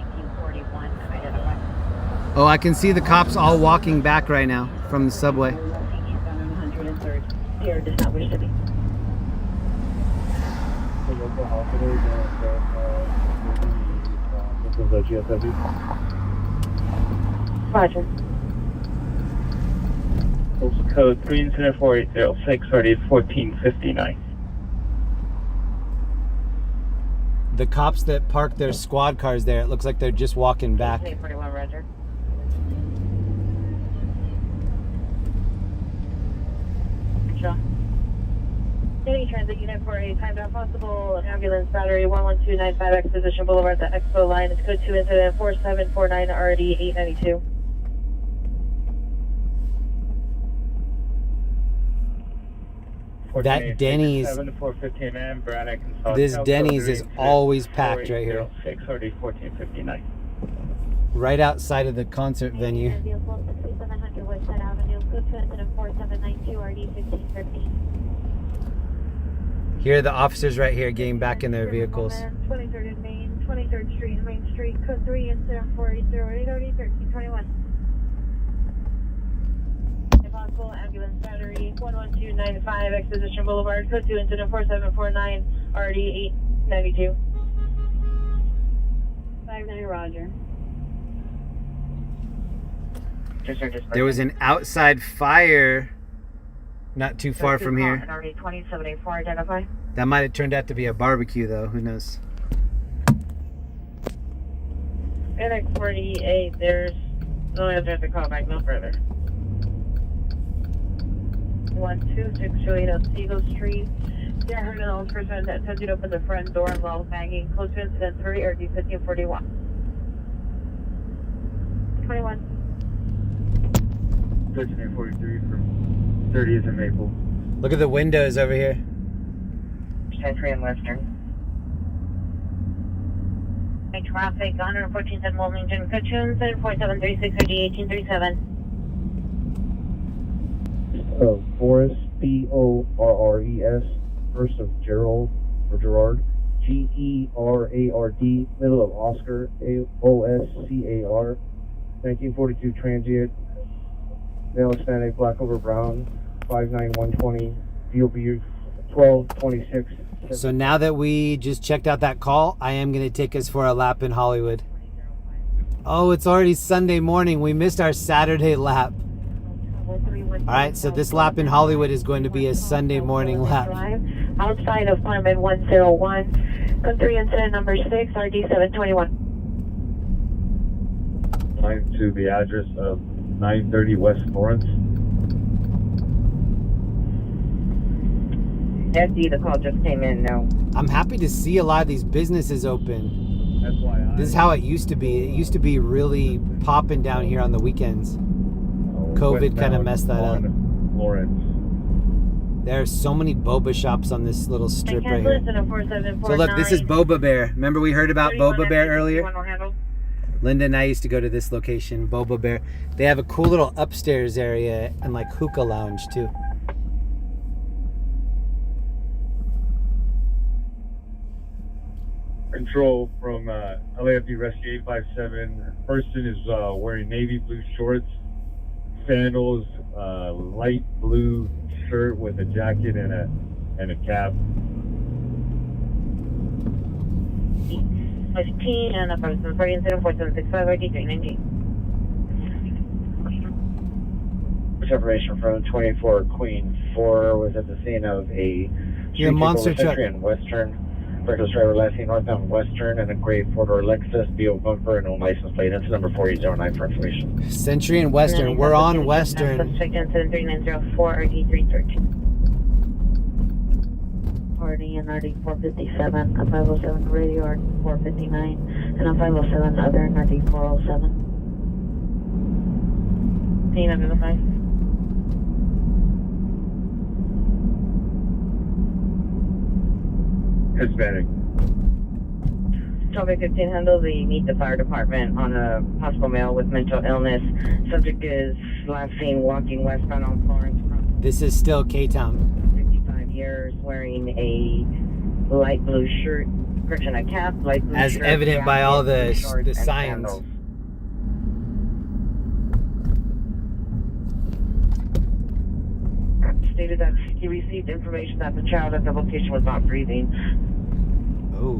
Oh, I can see the cops all walking back right now from the subway. Roger. Postal code 3-4806, RD 1459. The cops that parked their squad cars there, it looks like they're just walking back. 41, Roger. Sure. Any transit unit for a timed out possible ambulance battery 11295 Exposition Boulevard, the Expo line is code 2 incident 4749 RD 892. That Denny's, 415 AM, Braddock and South this Cal Denny's code is always packed right here. 6 RD 1459. Right outside of the concert venue. Vehicle 6700 West Side Avenue, code 2 incident 4792 RD 1513. Here are the officers right here getting back in their vehicles. 23rd and Main, 23rd Street and Main Street, code 3 incident 4808 RD 1321. Possible ambulance battery 11295 Exposition Boulevard, code 2 incident 4749 RD 892. 59 Roger. There was an outside fire not too far from here. RD 2074 identify. That might have turned out to be a barbecue though, who knows? NX 48, there's no answer to call back no further. 12628 Seagull Street. Yeah, I heard an old person that attempted to open the front door while banging. Close to incident 3 RD 1541. 21. 1343 from 30th and Maple. Look at the windows over here. Century and Western. Traffic 114th and Wilmington, code 2 incident 4736 RD 1837. Forrest, Forres, first of Gerald or Gerard, Gerard, middle of Oscar, Oscar, 1942 transient, male Hispanic, black over brown, 59120, VOB 1226. So now that we just checked out that call, I am going to take us for a lap in Hollywood. Oh, it's already Sunday morning. We missed our Saturday lap. Alright, so this lap in Hollywood is going to be a Sunday morning lap. Outside of Climate 101, code 3 incident number 6, RD 721. Line to the address of 930 West Lawrence. FD, the call just came in now. I'm happy to see a lot of these businesses open. That's why this is how it used to be. It used to be really popping down here on the weekends. COVID kind of messed that up. Lawrence. There are so many boba shops on this little strip right here. So look, this is Boba. Boba Bear. Remember we heard about Boba Bear earlier? Linda and I used to go to this location, Boba Bear. They have a cool little upstairs area and like hookah lounge too. Control from LAFD Rescue 857. Person is wearing navy blue shorts, sandals, light blue shirt with a jacket and a cap. 15 and a person 40 incident 4765 RD 319. Separation from 24 Queen 4 was at the scene of a monster truck. in Western. Reckless driver last seen northbound Western and a gray four-door Lexus, BO bumper, and no license plate. That's number 4809 for information. Century and Western. We're on Western. Suspect incident 3904 RD 313. RD and RD 457, a 507 radio RD 459, and a 507 other and RD 407. Scene identified. Hispanic. Topic 15 handle the meet the fire department on a possible male with mental illness. Subject is last seen walking westbound on Florence. This is still K-Town. 55 years, wearing a light blue shirt, correction, a cap, light blue As shirt, evident by all the shorts, and signs. sandals. Stated that he received information that the child at the location was not breathing. Oh.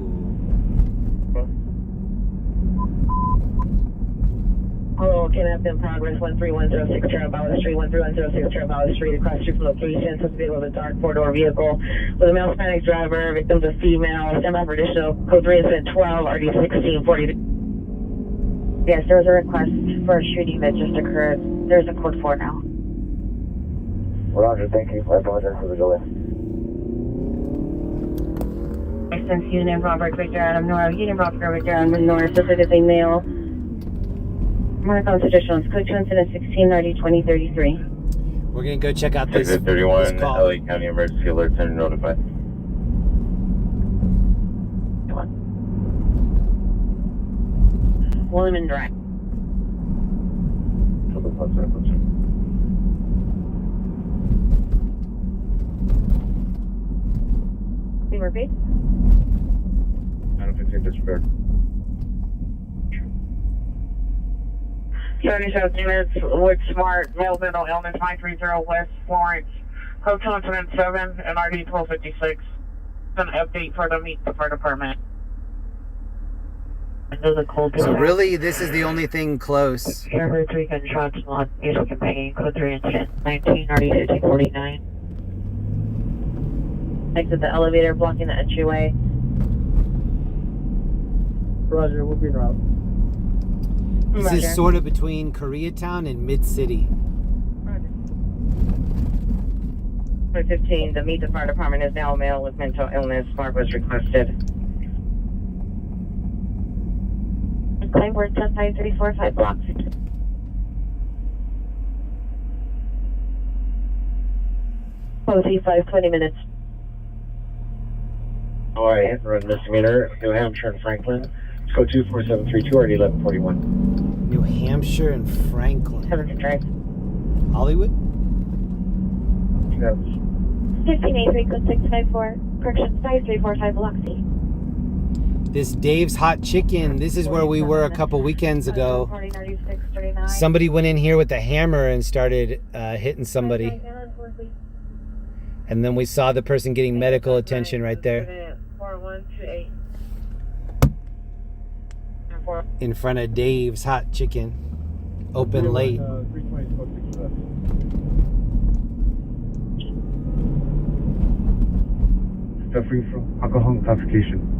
Oh, kidnapped in progress, 13106 Balboa Street, 13106 Balboa Street, across street from location. Suspect vehicle is a dark four-door vehicle with a male Hispanic driver. Victims a female. Stand by for additional code 3 incident 12, RD 1640. Yes, there was a request for a shooting that just occurred. There's a code 4 now. Roger, thank you. I apologize for the delay. Extends Unit Robert Victor Adam Nora, Unit Robert Victor Adam Nora, suspect is a male. Mark on traditional, code 2 incident 16, RD 2033. We're going to go check out this, 31, this call. LA County Emergency Alert Center notified. William Drive. Can you repeat? 915 disregard. 77 units with Smart, male mental illness, 930 West Florence, code 2 incident 7 and RD 1256. An update for the Meet the Fire Department. So really, this is the only thing close. Airport 3 gunshots, not music and banging, code 3 incident 19, RD 1549. Exit the elevator, blocking the entryway. Roger, we'll be en route. This is sort of between Koreatown and Mid-City. 15, the Meet the Fire Department is now a male with mental illness. Smart was requested. Claim word 15345 blocks. OC5, 20 minutes. Alright, hit and run misdemeanor, New Hampshire and Franklin. Let's go 24732 RD 1141. New Hampshire and Franklin. 7th Drive. Hollywood? 1583, code 654. Correction 5345 block C. This Dave's Hot Chicken, this is where we were a couple weekends ago. Somebody went in here with a hammer and started hitting somebody. And then we saw the person getting medical attention right there. 4128. In front of Dave's Hot Chicken. Open late. 320 spoke to that. Step free from alcohol intoxication.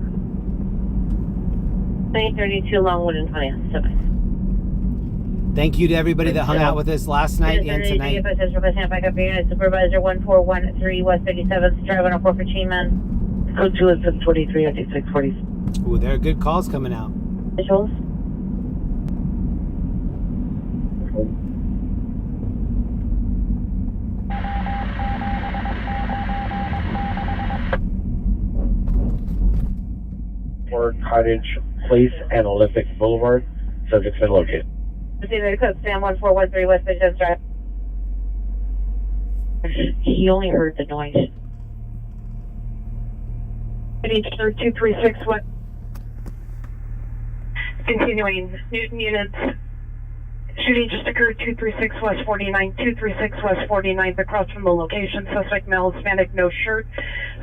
932 Longwood and 27. Thank you to everybody that hung out with us last night and tonight. Supervisor 1413 West 57th, driving on 4 for Chiman. Code 2 is 23, 8640. Ooh, there are good calls coming out. Visuals. Cottage Place and Olympic Boulevard. Subject's been located. Code Sam 1413 West 57th, drive. He only heard the noise. 236 West. Continuing, Newton units. Shooting just occurred 236 West 49, 236 West 49th across from the location. Suspect male, Hispanic, no shirt.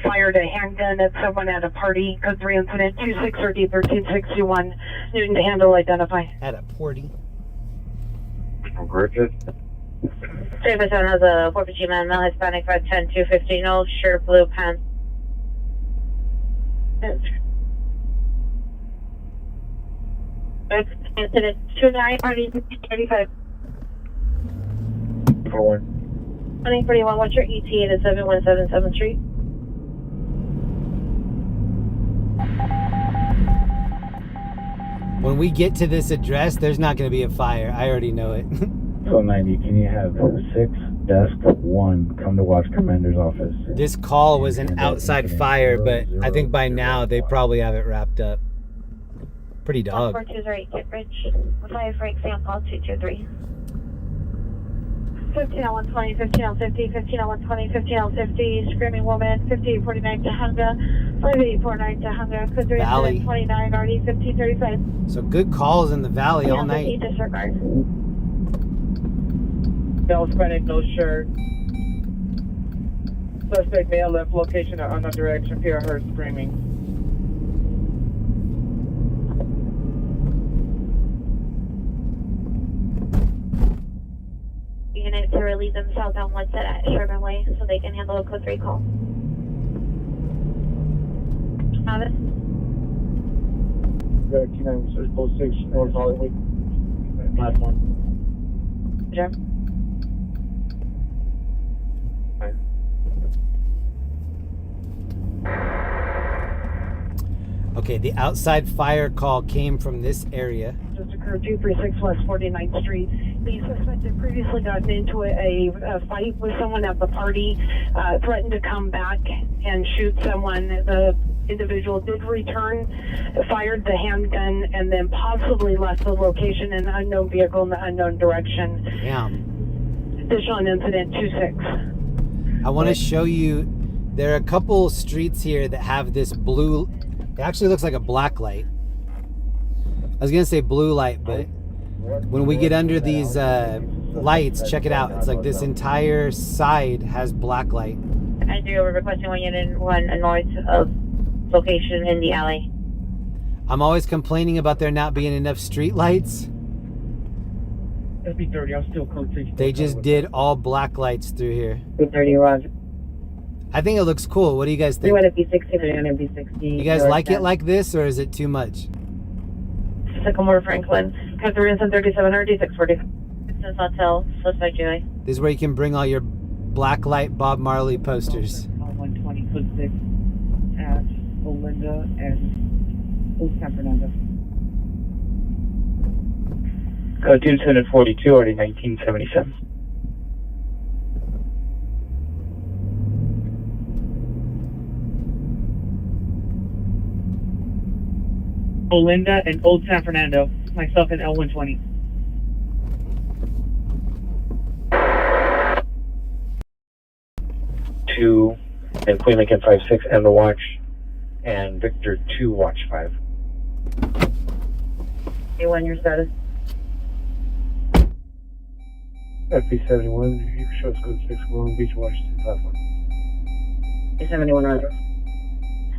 Fired a handgun at someone at a party. Code 3 incident 26 RD 1361. Newton to handle, identify. At a party. Griffith. Davis has a 4 for G-Man, male, Hispanic, 5'10", 250, no shirt, blue pants. Incident 29, RD 35. 2041, what's your ETA to 717 7th Street? When we get to this address, there's not going to be a fire. I already know it. 1290, can you have 6 desk 1 come to watch commander's office? This call was an outside fire, but I think by now they probably have it wrapped up. Pretty dog. 4208, get rich. 5 for example, 223. 15 on 120, 15 on 50, 15 on 120, 15 on 50, screaming woman, 5849 to Honda, 5849 to Honda, code 3 29, RD 1535. So good calls in the valley all night. Disregard. Male Hispanic, no shirt. Suspect male left location or unknown direction. Fear heard screaming. leave them southbound one set at Sherman Way so they can handle a code 3 call. Have it? T9 Circle 6 North Hollywood. Last one. Roger. Okay, the outside fire call came from this area. Just occurred 236 West 49th Street. The suspect had previously gotten into a fight with someone at the party, threatened to come back and shoot someone. The individual did return, fired the handgun, and then possibly left the location in an unknown vehicle in the unknown direction. Damn. Additional incident 26. I want to show you, there are a couple streets here that have this blue, it actually looks like a black light. I was going to say blue light, but when we get under these lights, check it out. It's like this entire side has black light. I do over requesting 1 unit 1 north of location in the alley. I'm always complaining about there not being enough street lights. SB30, I'm still code 3. They just did all black lights through here. 230, Roger. I think it looks cool. What do you guys think? You want to be 60, you want to be 60. You guys like it like this, or is it too much? Sycamore Franklin. Code 3 and 37 RD 640. Distance Hotel, suspect Julie. This is where you can bring all your black light Bob Marley posters. 120 foot 6 at Belinda and Old San Fernando. Code 242, already 1977. Belinda and Old San Fernando. Myself and L120. Two and Queen Lincoln 56 and the watch, and Victor 2 watch 5. A1, your status? FB71, you can show us code 6, Long Beach, Washington, platform. A71, Roger.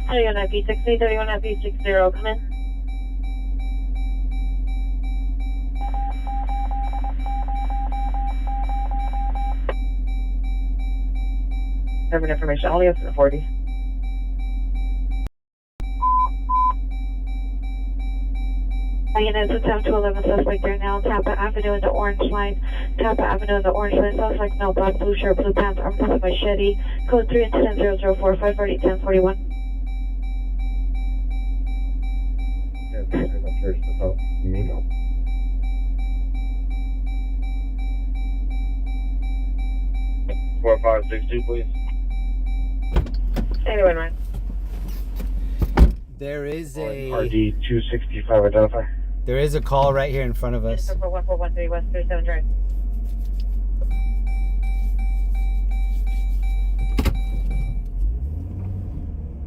31 FB60, 31 FB60, come in. Having information, only up to 40. Units attempt to 11 suspect there now. Tampa Avenue in the orange line. Tampa Avenue in the orange line. Suspect now black, blue shirt, blue pants, armed with a machete. Code 3 incident 004 540 1041. Yeah, pretty much here's the top. Me. 4562, please. Anyone, right? There is a RD 265 identify. There is a call right here in front of us. 1413 West 37 Drive.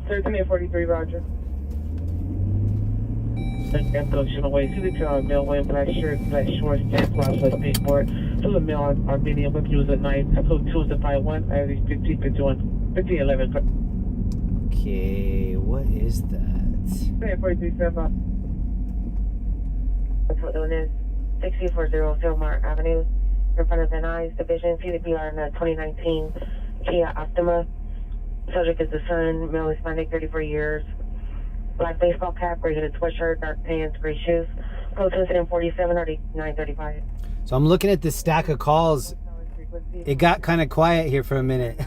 Thirteen 43, Roger. Echo away. See the car, male wearing black shirt, black shorts, pants, plus baseboard. To the male Armenian with news at night. Echo 2 is the 51, IRD 15 51, 1511. Okay, what is that? 43 7. That's what it is. 6040 Fillmore Avenue. In front of the Nice Division. CDPR in the 2019 Kia Optima. Subject is the son, male Hispanic, 34 years. Black baseball cap, gray hooded sweatshirt, dark pants, gray shoes. Code to incident 47 or 935. So I'm looking at this stack of calls. It got kind of quiet here for a minute.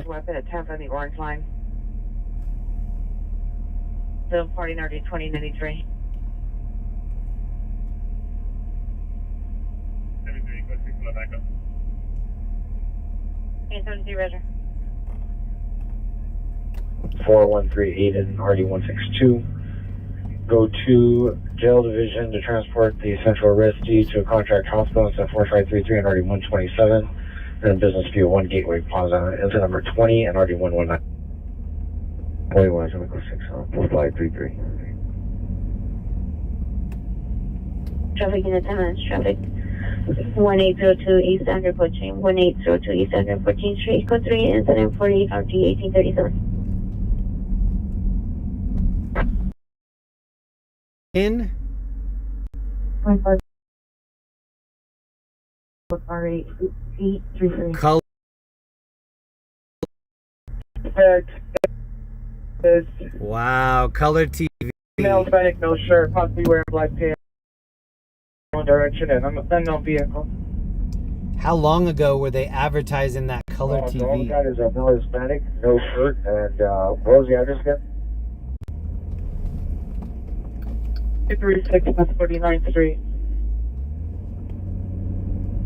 Weapon at Tampa in the orange line. The party RD 2093. 73, go 6, back up. 873, Roger. 4138 and RD 162. Go to jail division to transport the central arrestee to a contract hospital. It's at 4533 and RD 127. And business view 1 Gateway Plaza. It's number 20 and RD 119. 21, so we go 6 on 4533. Traffic unit 10 minutes. Traffic 1802 East Underwood Chain. 1802 East Underwood Chain Street. Code 3 incident 48 RG 1837. In R833. Color. Wow, color TV. Male Hispanic, no shirt, possibly wearing black pants. One direction and unknown vehicle. How long ago were they advertising that color All we TV? got is a male Hispanic, no shirt, and what was the address again? 236 West 49th Street.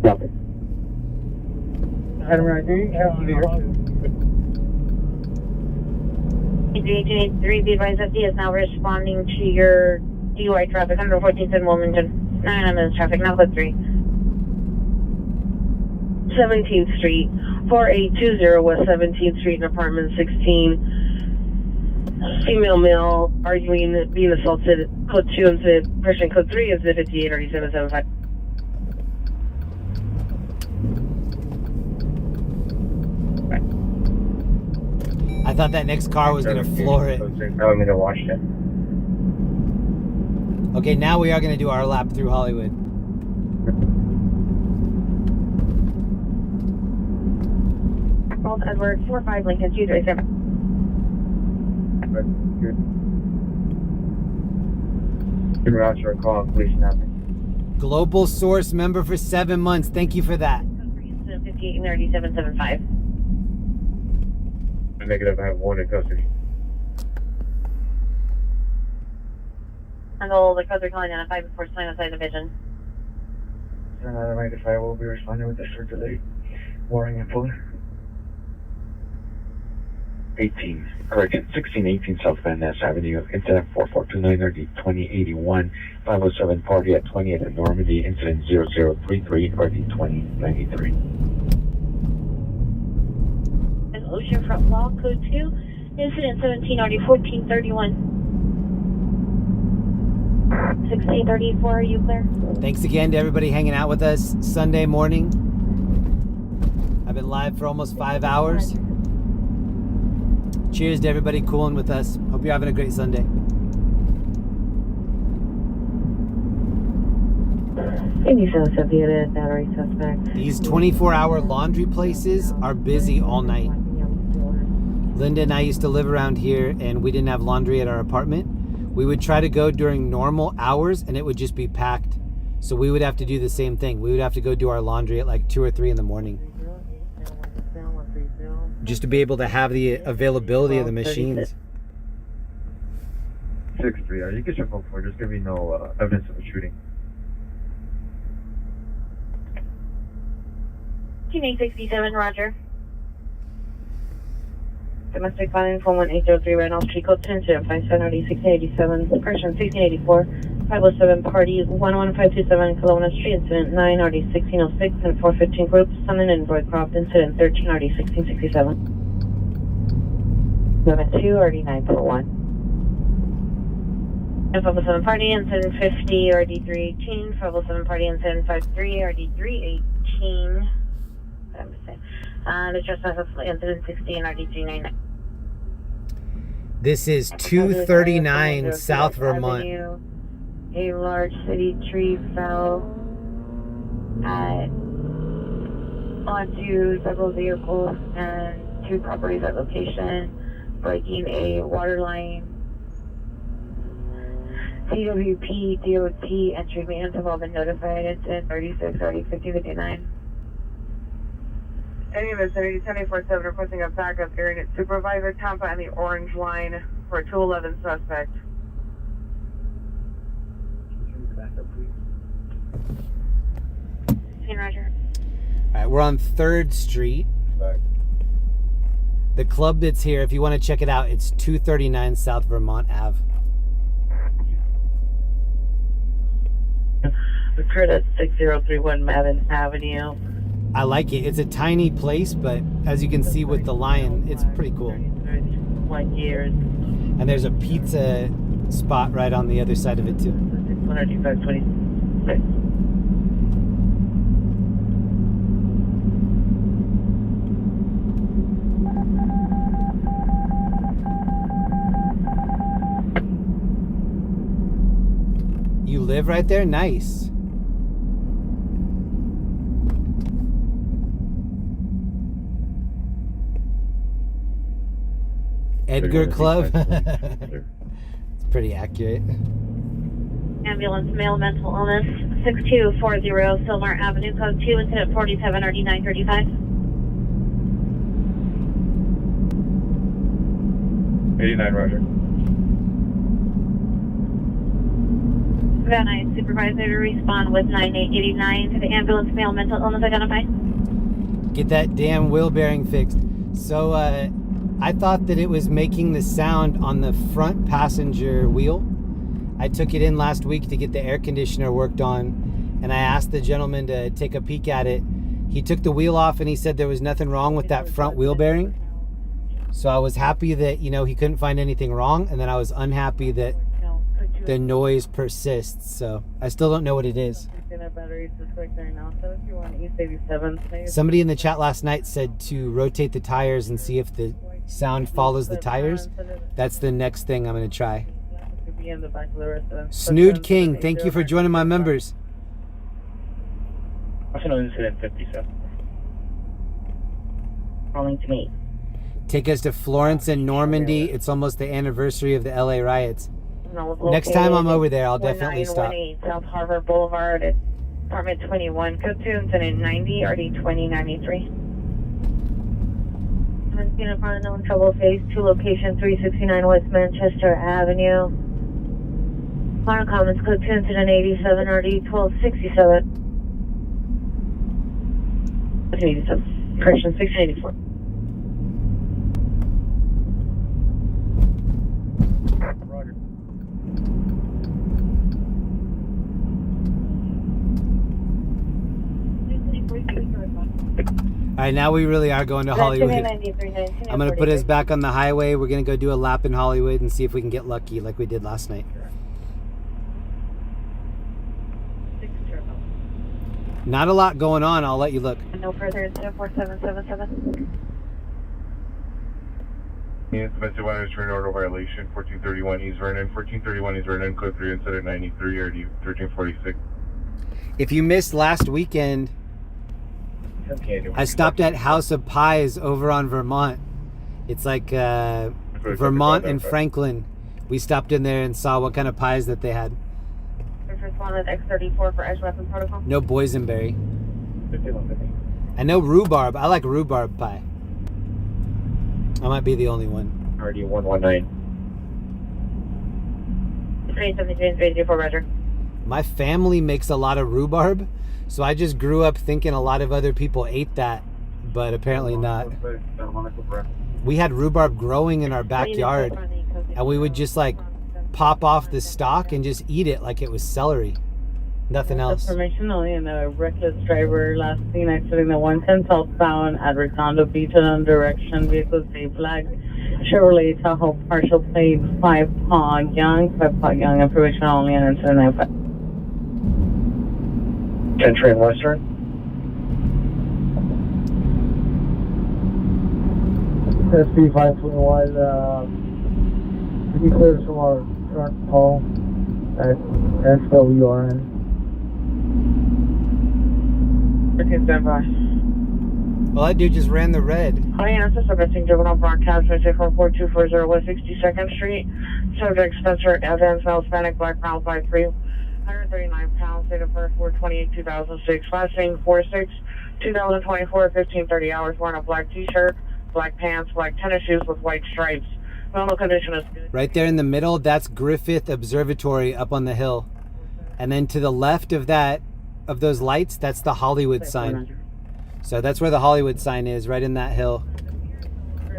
Nothing. Item ID, DTLA, be advised that he is now responding to your DUI traffic under 14th and Wilmington. 9 minutes traffic, now code 3. 17th Street, 4820 West 17th Street in apartment 16. Female male arguing being assaulted. Code 2 incident, person code 3 is 583775. I thought that next car was going to floor it. Telling me to watch it. Okay, now we are going to do our lap through Hollywood. False Edward 45 Lincoln 237. In route to a call, please nothing. Global Source member for 7 months. Thank you for that. 583775. Negative, I have one in custody. Handle the code 3 calling identified before sign outside division. Another 95 will be responding with the search delay. Warring and Fuller. 1618 South Van Ness Avenue, incident 4429 RD 2081, 507 party at 20th and Normandy, incident 0033 RD 2093. Oceanfront Mall, code 2, incident 17 RD 1431. 1634, are you clear? Thanks again to everybody hanging out with us Sunday morning. I've been live for almost 5 hours. Cheers to everybody cooling with us. Hope you're having a great Sunday. Battery suspect. These 24-hour laundry places are busy all night. Linda and I used to live around here and we didn't have laundry at our apartment. We would try to go during normal hours and it would just be packed. So we would have to do the same thing. We would have to go do our laundry at like 2 or 3 in the morning. Just to be able to have the availability of the machines. 6-3, you get your phone for. There's going to be no evidence of a shooting. 2867, roger. Domestic violence 11803 Randolph Street, code 10 57 1687. Person 1684, 507 party 11527 Kelowna Street, incident 9 RD 1606 and 415 groups, Sunland and Roycroft, incident 13 RD 1667. 72 RD 941. 507 party, incident 50 RD 318. 507 party, incident 53 RD 318. The trespass incident 16 RD 399. This is 239 South Vermont. Avenue. A large city tree fell onto several vehicles and 2 properties at location, breaking a water line. CWP, DOT, entry maintenance have all been notified. Incident 36 RD 5059. Any vicinity 1047 requesting a backup area at Supervisor Tampa and the Orange Line for a 211 suspect. Roger. All right, we're on 3rd Street. The club that's here, if you want to check it out, it's 239 South Vermont Ave. Occurred at 6031 Madden Avenue. I like it. It's a tiny place, but as you can see with the lion, it's pretty cool. 1 year. And there's a pizza spot right on the other side of it too. 12526. You live right there? Nice. Edgar Club. It's pretty accurate. Ambulance, male, mental illness, 6240 Silmar Avenue, code 2, incident 47, RD 935. 89, roger. Van Nuys supervisor to respond with 9889 to the ambulance, male, mental illness identified. Get that damn wheel bearing fixed. So I thought that it was making the sound on the front passenger wheel. I took it in last week to get the air conditioner worked on, and I asked the gentleman to take a peek at it. He took the wheel off and he said there was nothing wrong with that front wheel bearing. So I was happy that, you know, he couldn't find anything wrong, and then I was unhappy that the noise persists. So I still don't know what it is. Somebody in the chat last night said to rotate the tires and see if sound follows the tires. That's the next thing I'm going to try. Snood King, thank you for joining my members. National Incident 57. Calling to me. Take us to Florence and Normandy. It's almost the anniversary of the LA riots. Next time I'm over there, I'll definitely stop. South Harbor Boulevard at apartment 21, code 2, incident 90, RD 2093. Unknown trouble phase 2, location 369 West Manchester Avenue. Fire Commons, code 2, incident 87, RD 1267. 87. Correction 684. Roger. All right, now we really are going to Hollywood. I'm going to put us back on the highway. We're going to go do a lap in Hollywood and see if we can get lucky like we did last night. Not a lot going on. I'll let you look. No further incident 4777. Domestic violence turn order violation 1431 East Vernon. 1431 East Vernon, code 3, incident 93, RD 1346. If you missed last weekend, I stopped at House of Pies over on Vermont. It's like Vermont and Franklin. We stopped in there and saw what kind of pies that they had. Responded X34 for edge weapon protocol. No boysenberry. I know rhubarb. I like rhubarb pie. I might be the only one. RD 119. 373 Roger. My family makes a lot of rhubarb, so I just grew up thinking a lot of other people ate that, but apparently not. We had rhubarb growing in our backyard, and we would just like pop off the stalk and just eat it like it was celery. Nothing else. Information only in a reckless driver last seen exiting the 110 southbound at Redondo Beach in a direction. Vehicles A flag. Chevrolet Tahoe partial plate 5 Paw Young. Information only in incident 95. 10 train Western. SP 521, can you clear from our current call at SWRN? Well, that dude just ran the red. Hi, answer submitting juvenile broadcast, 44240 West 62nd Street. Subject Spencer Evans, male, Hispanic, black, brown, 5'3", 139 pounds, date of birth 4/28/2006. Last name 4/6/2024, 15:30 hours. Wearing a black T-shirt, black pants, black tennis shoes with white stripes. Normal condition is good. Right there in the middle, that's Griffith Observatory up on the hill. And then to the left of that, of those lights, that's the Hollywood sign. So that's where the Hollywood sign is, right in that hill.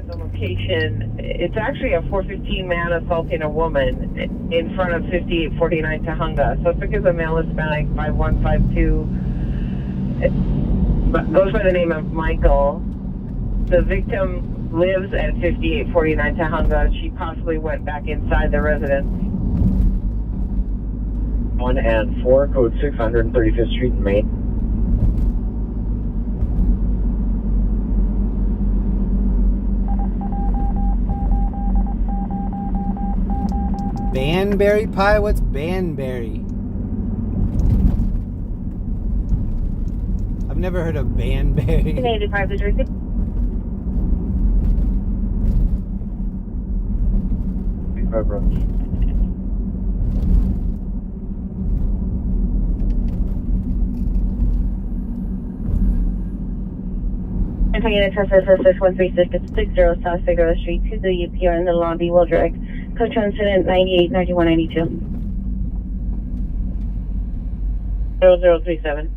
The location, it's actually a 415 man assaulting a woman in front of 5849 Tahunga. Suspect is a male Hispanic, 5152. Goes by the name of Michael. The victim lives at 5849 Tahunga. She possibly went back inside the residence. 1 and 4, code 635th Street in Maine. Banberry pie? What's Banberry? I've never heard of Banberry. 85 to Jersey. 5 roger. Unit Tesla 613660 South Figueroa Street to the UPR in the lobby will direct. Code to incident 989192. 0037.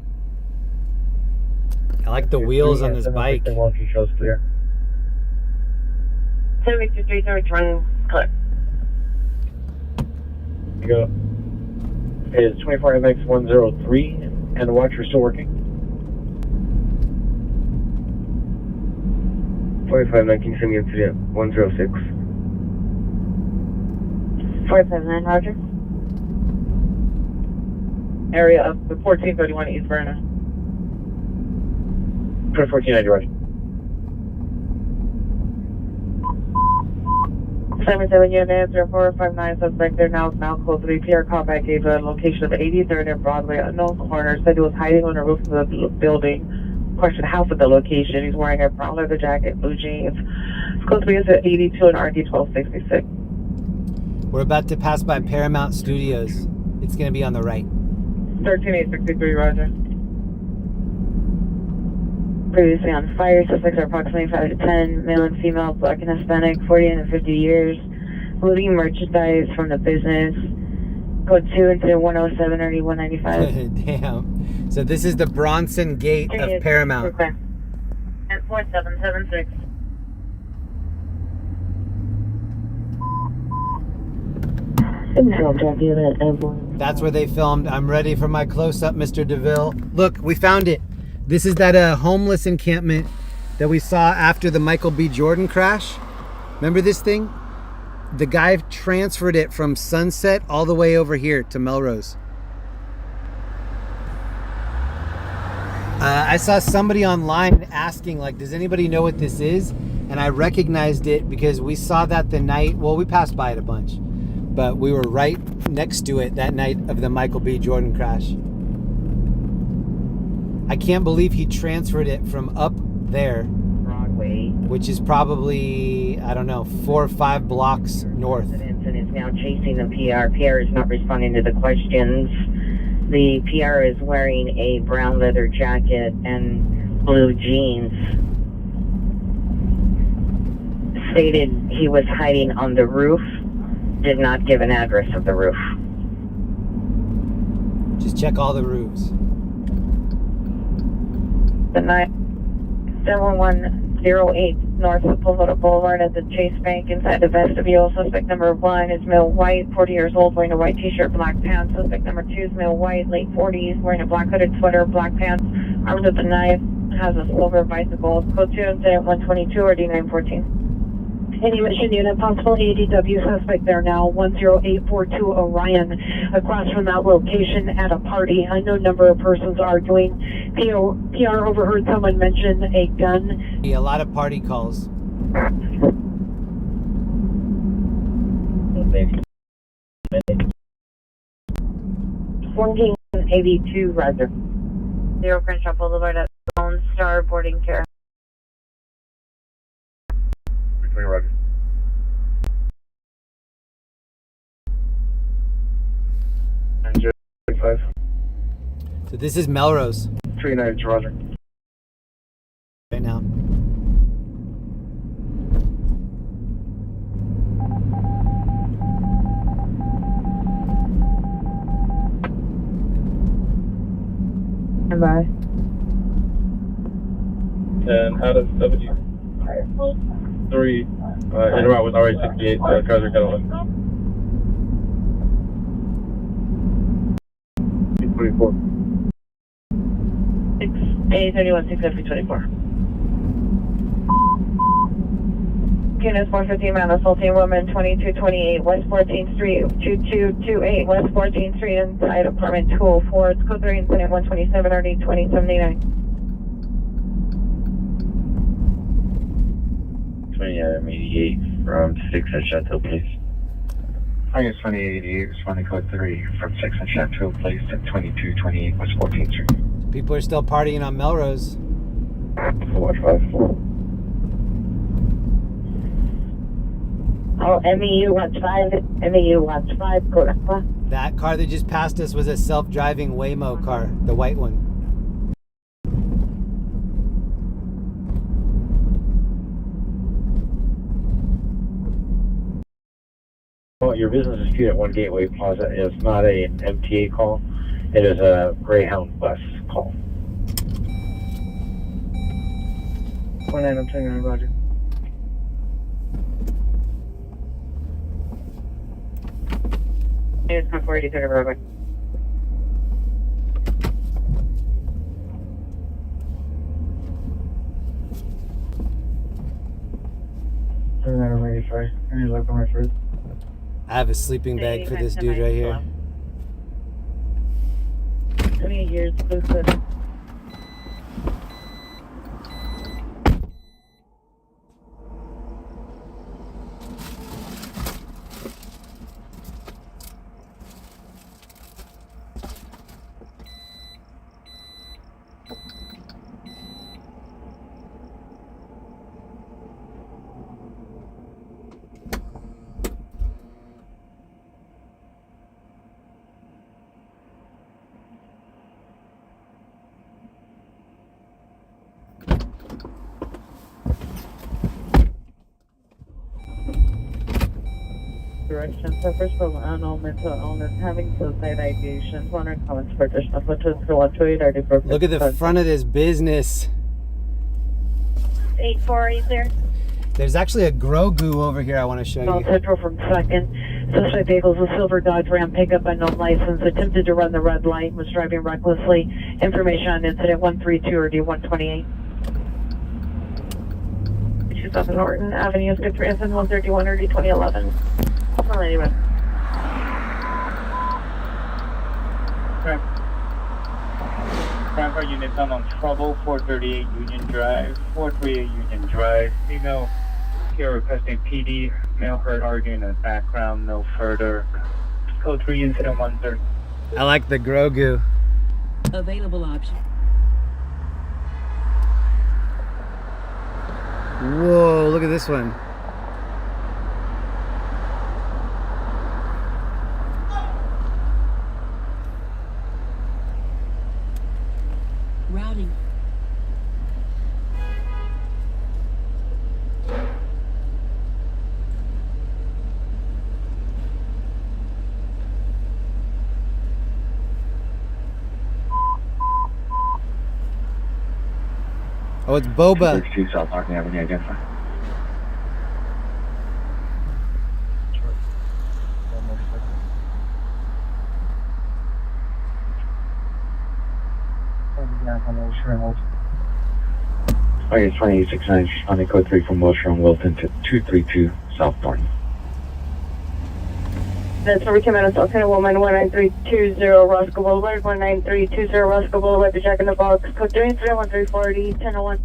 I like the wheels on this bike. The walkie shows clear. 7233 return clear. You go. It's 24MX103 and the watcher still working. 4519 semi incident 106. 459 Roger. Area of the 1431 East Verna. 1490 roger. 77 unit 0459 suspect there now code 3 PR callback gave a location of 83rd and Broadway unknown corner. Said he was hiding on the roof of the building. Question house at the location. He's wearing a brown leather jacket, blue jeans. Code 3 is at 82 and RD 1266. We're about to pass by Paramount Studios. It's going to be on the right. 13863 roger. Previously on fire, suspects are approximately 5 to 10, male and female, black and Hispanic, 40 and 50 years, looting merchandise from the business. Code 2 into 107 RD 195. Damn. So this is the Bronson Gate of Paramount. And 4776. That's where they filmed. I'm ready for my close-up, Mr. DeVille. Look, we found it. This is that homeless encampment that we saw after the Michael B. Jordan crash. Remember this thing? The guy transferred it from Sunset all the way over here to Melrose. I saw somebody online asking, like, does anybody know what this is? And I recognized it because we saw that the night, well, we passed by it a bunch, but we were right next to it that night of the Michael B. Jordan crash. I can't believe he transferred it from up there, Broadway, which is probably, I don't know, 4 or 5 blocks north. And is now chasing the PR. PR is not responding to the questions. The PR is wearing a brown leather jacket and blue jeans. Stated he was hiding on the roof. Did not give an address of the roof. Just check all the roofs. The 7108 North Pagoda Boulevard at the Chase Bank inside the vestibule. Suspect number 1 is male white, 40 years old, wearing a white t-shirt, black pants. Suspect number 2 is male white, late 40s, wearing a black hooded sweater, black pants, armed with a knife, has a silver bicycle. Code 2 incident 122 or D914. Any mission unit, possible ADW suspect there now, 10842 Orion, across from that location at a party. Unknown number of persons arguing. PR overheard someone mention a gun. A lot of party calls. 1482 Roger. 0 Crenshaw Boulevard at Lone Star Boarding Care. Between roger. And 065. So this is Melrose. 390 roger. Right now. Stand by. And out of 73, in route with RA68, cars are Cadillac. 24. 6A31 6F24. Units 115 man assaulting woman 2228 West 14th Street 2228 West 14th Street inside apartment 204. It's code 3 incident 127 RD 2079. 88 from 6 at Chateau Place. Hi, it's 2088, responding code 3 from 6 and Chateau Place at 2228 West 14th Street. People are still partying on Melrose. Watch 5. Oh, MEU Watch 5, MEU Watch 5, go to That car that just passed us was a self-driving Waymo car, the white one. Well, your business dispute at One Gateway Plaza is not an MTA call. It is a Greyhound bus call. 19, I'm turning on, Roger. It's my 483 Robert. Turn that over 85. I need to look on my first. I have a sleeping bag for this dude right here. How many years closer? Direction suffers from unknown mental illness, having suicide ideation. One comments for additional photos for 128 Look at the front of this business. 848 there. There's actually a Grogu over here I want to show you. Central from 2nd. Suspect vehicles a silver Dodge Ram pickup, unknown license, attempted to run the red light, was driving recklessly. Information on incident 132 or D128. 2000 Norton Avenue, Skid for incident 131 or D2011. Hold on, anyway. Crime car units on trouble, 438 Union Drive, 438 Union Drive. Female here requesting PD, male heard arguing in the background, no further. Code 3 incident 130. I like the Grogu. Available option. Whoa, look at this one. Routing. Oh, it's Boba. 32 South Martin Avenue, identify. Okay, it's 2869, responding code 3 from Wiltern and Wilton to 232 South Thornton. That's where we came out of South Carolina, woman 19320 Roscoe Boulevard, 19320 Roscoe Boulevard, the Jack in the Box, code 3 incident 134 1001.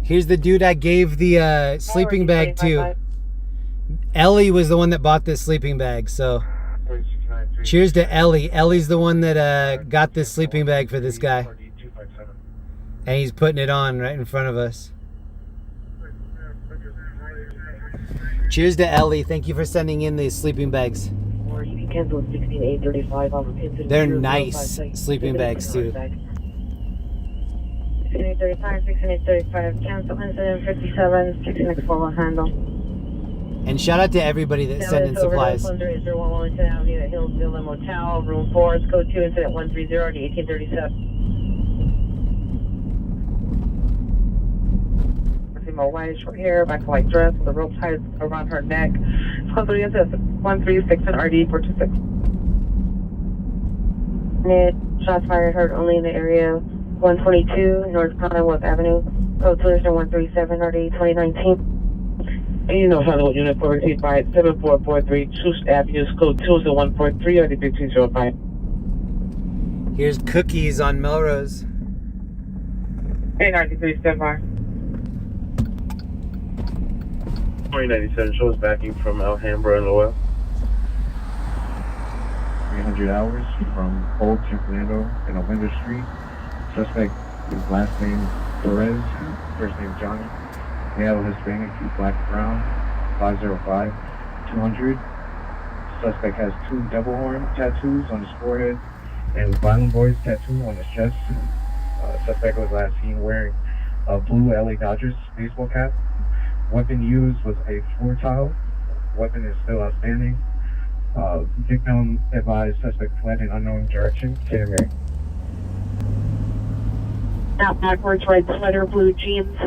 Here's the dude I gave the sleeping bag to. Ellie was the one that bought this sleeping bag, so cheers to Ellie. Ellie's the one that got this sleeping bag for this guy. And he's putting it on right in front of us. Cheers to Ellie. Thank you for sending in these sleeping bags. They're nice sleeping bags too. 1635, 1635, cancel incident 57, 16x4 handle. And shout out to everybody that sent in supplies. 101 Wellington Avenue, the Hillsville Motel, room 4, it's code 2, incident 130 to 1837. Female white, short hair, black and white dress with a rope tied around her neck. It's code 3, incident 136 and RD 426. Shots fired heard only in the area 122 North Commonwealth Avenue, code 137 RD 2019. And you know Hollywood Unit 485 7443 Chus Avenue, code 20143 RD 1505. Here's Cookies on Melrose. Hey, 93, stand by. 2097 shows backing from Alhambra and Lowell. 300 hours from Old San Fernando and Alvenda Street. Suspect, his last name Perez, first name Johnny. Male Hispanic, black brown, 505. 200. Suspect has 2 double horn tattoos on his forehead and Violent Boys tattoo on his chest. Suspect was last seen wearing a blue LA Dodgers baseball cap. Weapon used was a floor tile. Weapon is still outstanding. Victim advised suspect fled in unknown direction. Out backwards, red sweater, blue jeans.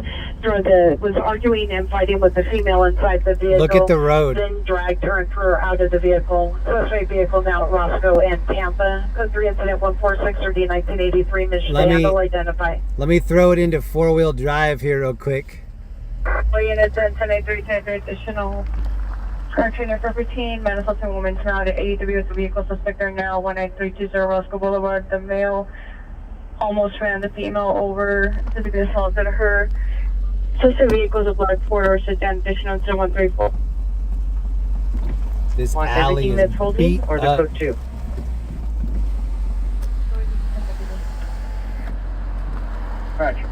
Was arguing and fighting with the female inside the vehicle. Look at the road. Then dragged her and threw her out of the vehicle. Suspect vehicle now at Roscoe and Tampa. Code 3 incident 146 or D1983. Mission handle identify. Let me throw it into 4-wheel drive here real quick. All units in 1083 additional. Car trainer for 15. Man assaulting woman surrounded at 80W with the vehicle. Suspect are now 19320 Roscoe Boulevard. The male almost ran the female over. Physically assaulted her. Suspect vehicle is a black 4-door sedan. Additional to 134. This Want alley everything is that's holding beat or the up. code 2? Roger.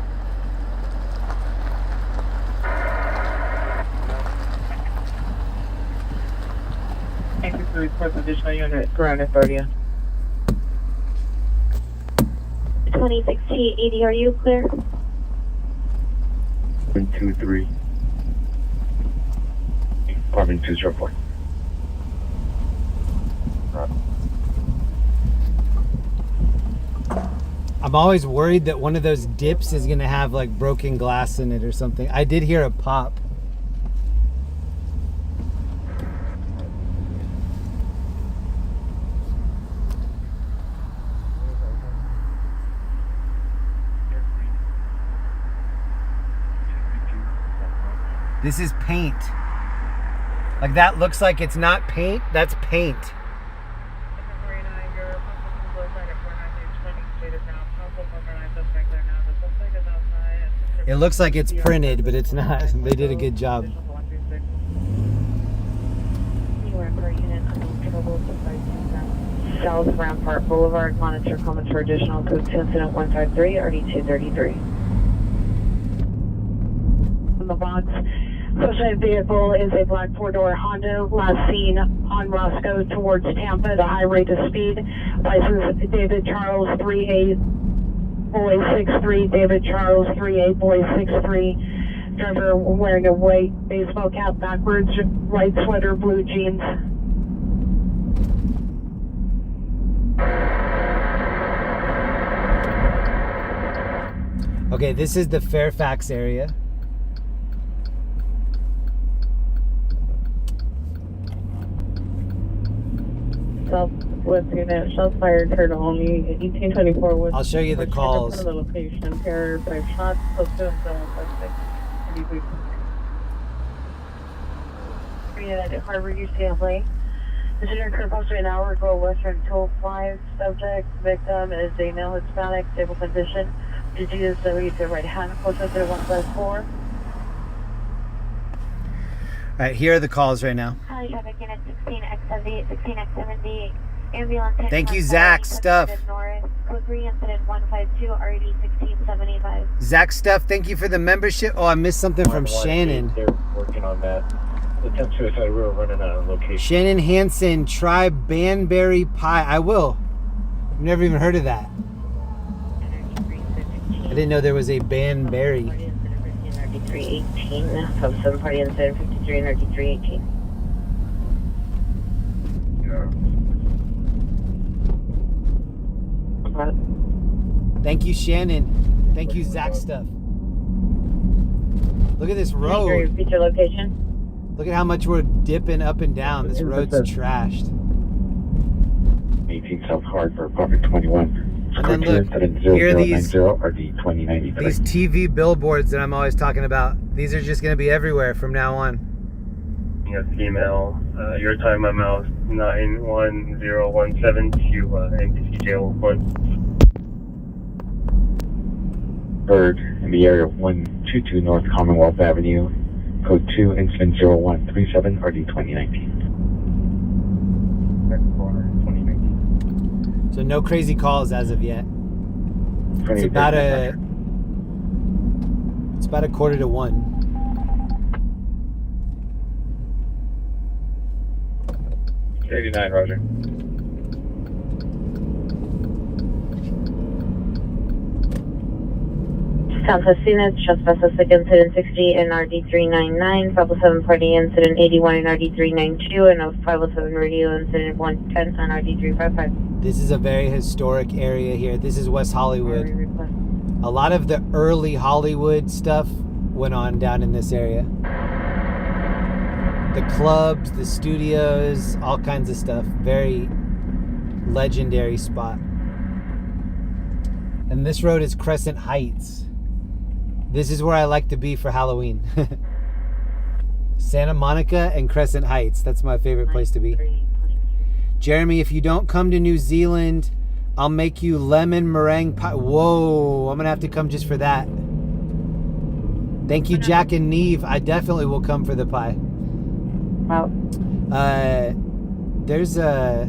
Thank you for the report. Additional unit ground authority. 26T80, are you clear? 123. Apartment 204. I'm always worried that one of those dips is gonna have like broken glass in it or something. I did hear a pop. This is paint. Like that looks like it's not paint, that's paint. It looks like it's printed, but it's not. They did a good job. South Rampart Boulevard, monitor comments for additional code 2 incident 153 RD233. In the box. Suspect vehicle is a black 4-door Honda, last seen on Roscoe towards Tampa at a high rate of speed. License David Charles 38 Boy 63, David Charles 38 Boy 63. Driver wearing a white baseball cap backwards, white sweater, blue jeans. Okay, this is the Fairfax area. Southwest unit, shots fired, heard only 1824 West. I'll show you the calls. The location, pair 5 shots, close to suspect. At Harvard UCLA. This is occurred approximately an hour ago, Western 205. Subject, victim is a male Hispanic, stable condition. Disease is the right hand, closer to 154. All right, here are the calls right now. Hi, traffic unit 16X78, 16X70, ambulance. Thank you, Zach Stuff. North, code 3 incident 152, RD 1675. Zach Stuff, thank you for the membership. Oh, I missed something from Shannon. They're working on that. Attempt suicide, we were running out of location. Shannon Hansen, try Banbury Pie. I will. I've never even heard of that. I didn't know there was a Banbury. 318, from 7 party incident 53 and RD 318. Thank you, Shannon. Thank you, Zach Stuff. Look at this road. Repeat your location. Look at how much we're dipping up and down. This road's trashed. 18 South Hartford, apartment 21. And then look, here are these TV billboards that I'm always talking about. These are just going to be everywhere from now on. A female, your time, my mouse 91017 to NPC jail 1. Bird in the area of 122 North Commonwealth Avenue, code 2, incident 0137, RD 2019. So no crazy calls as of yet. It's about a 1:15. 89, roger. Southwest Phoenix, trespass suspect incident 60 in RD399, 507 party incident 81 in RD392, and a 507 radio incident 110 on RD355. This is a very historic area here. This is West Hollywood. A lot of the early Hollywood stuff went on down in this area. The clubs, the studios, all kinds of stuff. Very legendary spot. And this road is Crescent Heights. This is where I like to be for Halloween. Santa Monica and Crescent Heights. That's my favorite place to be. Jeremy, if you don't come to New Zealand, I'll make you lemon meringue pie. Whoa, I'm going to have to come just for that. Thank you, Jack and Neve. I definitely will come for the pie. Wow. There's a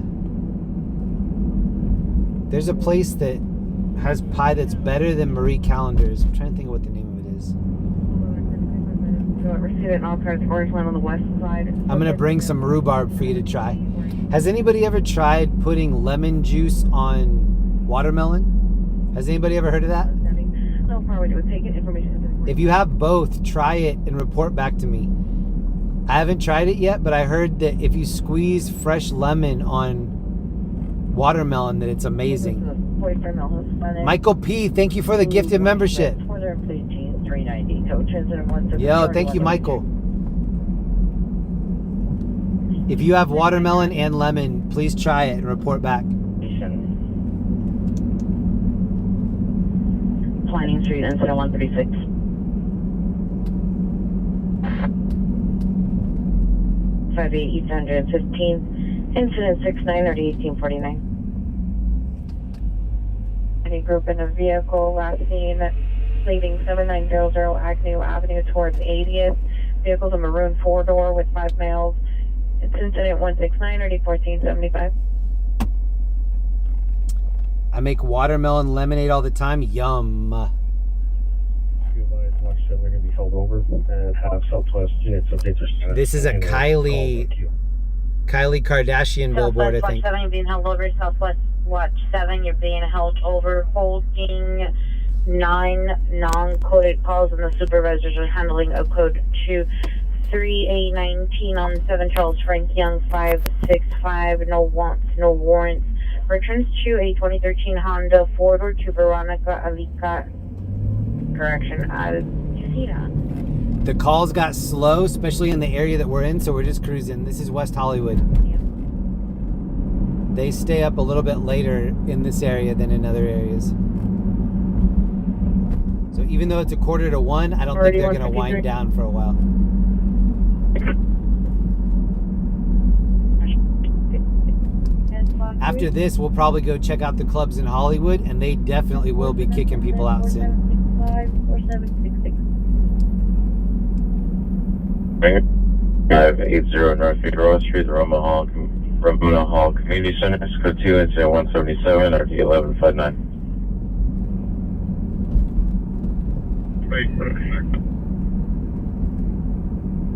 place that has pie that's better than Marie Callender's. I'm trying to think of what the name of it is. Receive it in all cars, Orangeland on the west side. I'm going to bring some rhubarb for you to try. Has anybody ever tried putting lemon juice on watermelon? Has anybody ever heard of that? No problem. It would take it information. If you have both, try it and report back to me. I haven't tried it yet, but I heard that if you squeeze fresh lemon on watermelon, that it's amazing. Michael P., thank you for the gifted membership. Yo, thank you, Michael. If you have watermelon and lemon, please try it and report back. Planning Street, incident 136. East 115, incident 69 or 1849. Any group in a vehicle last seen leaving 7900 Agnew Avenue towards 80th. Vehicle's a maroon 4-door with 5 males. It's incident 169 or 1475. I make watermelon lemonade all the time. Yum. They're going to be held over and have Southwest units update their status. This is a Kylie Kardashian billboard, I think. Southwest 7, you're being held over. Southwest Watch 7, you're being held over. Holding 9 non-coded calls, and the supervisors are handling a code 23819 on 7 Charles Frank Young 565. No wants, no warrants. Returns to a 2013 Honda four-door to Veronica Alika. Correction, the calls got slow, especially in the area that we're in, so we're just cruising. This is West Hollywood. Yeah. They stay up a little bit later in this area than in other areas. So even though it's 1:45, I don't think they're going to wind down for a while. After this, we'll probably go check out the clubs in Hollywood, and they definitely will be kicking people out soon. 580 North Figueroa Street, Ramona Hall Community Center, code 2, incident 177, RT 1159.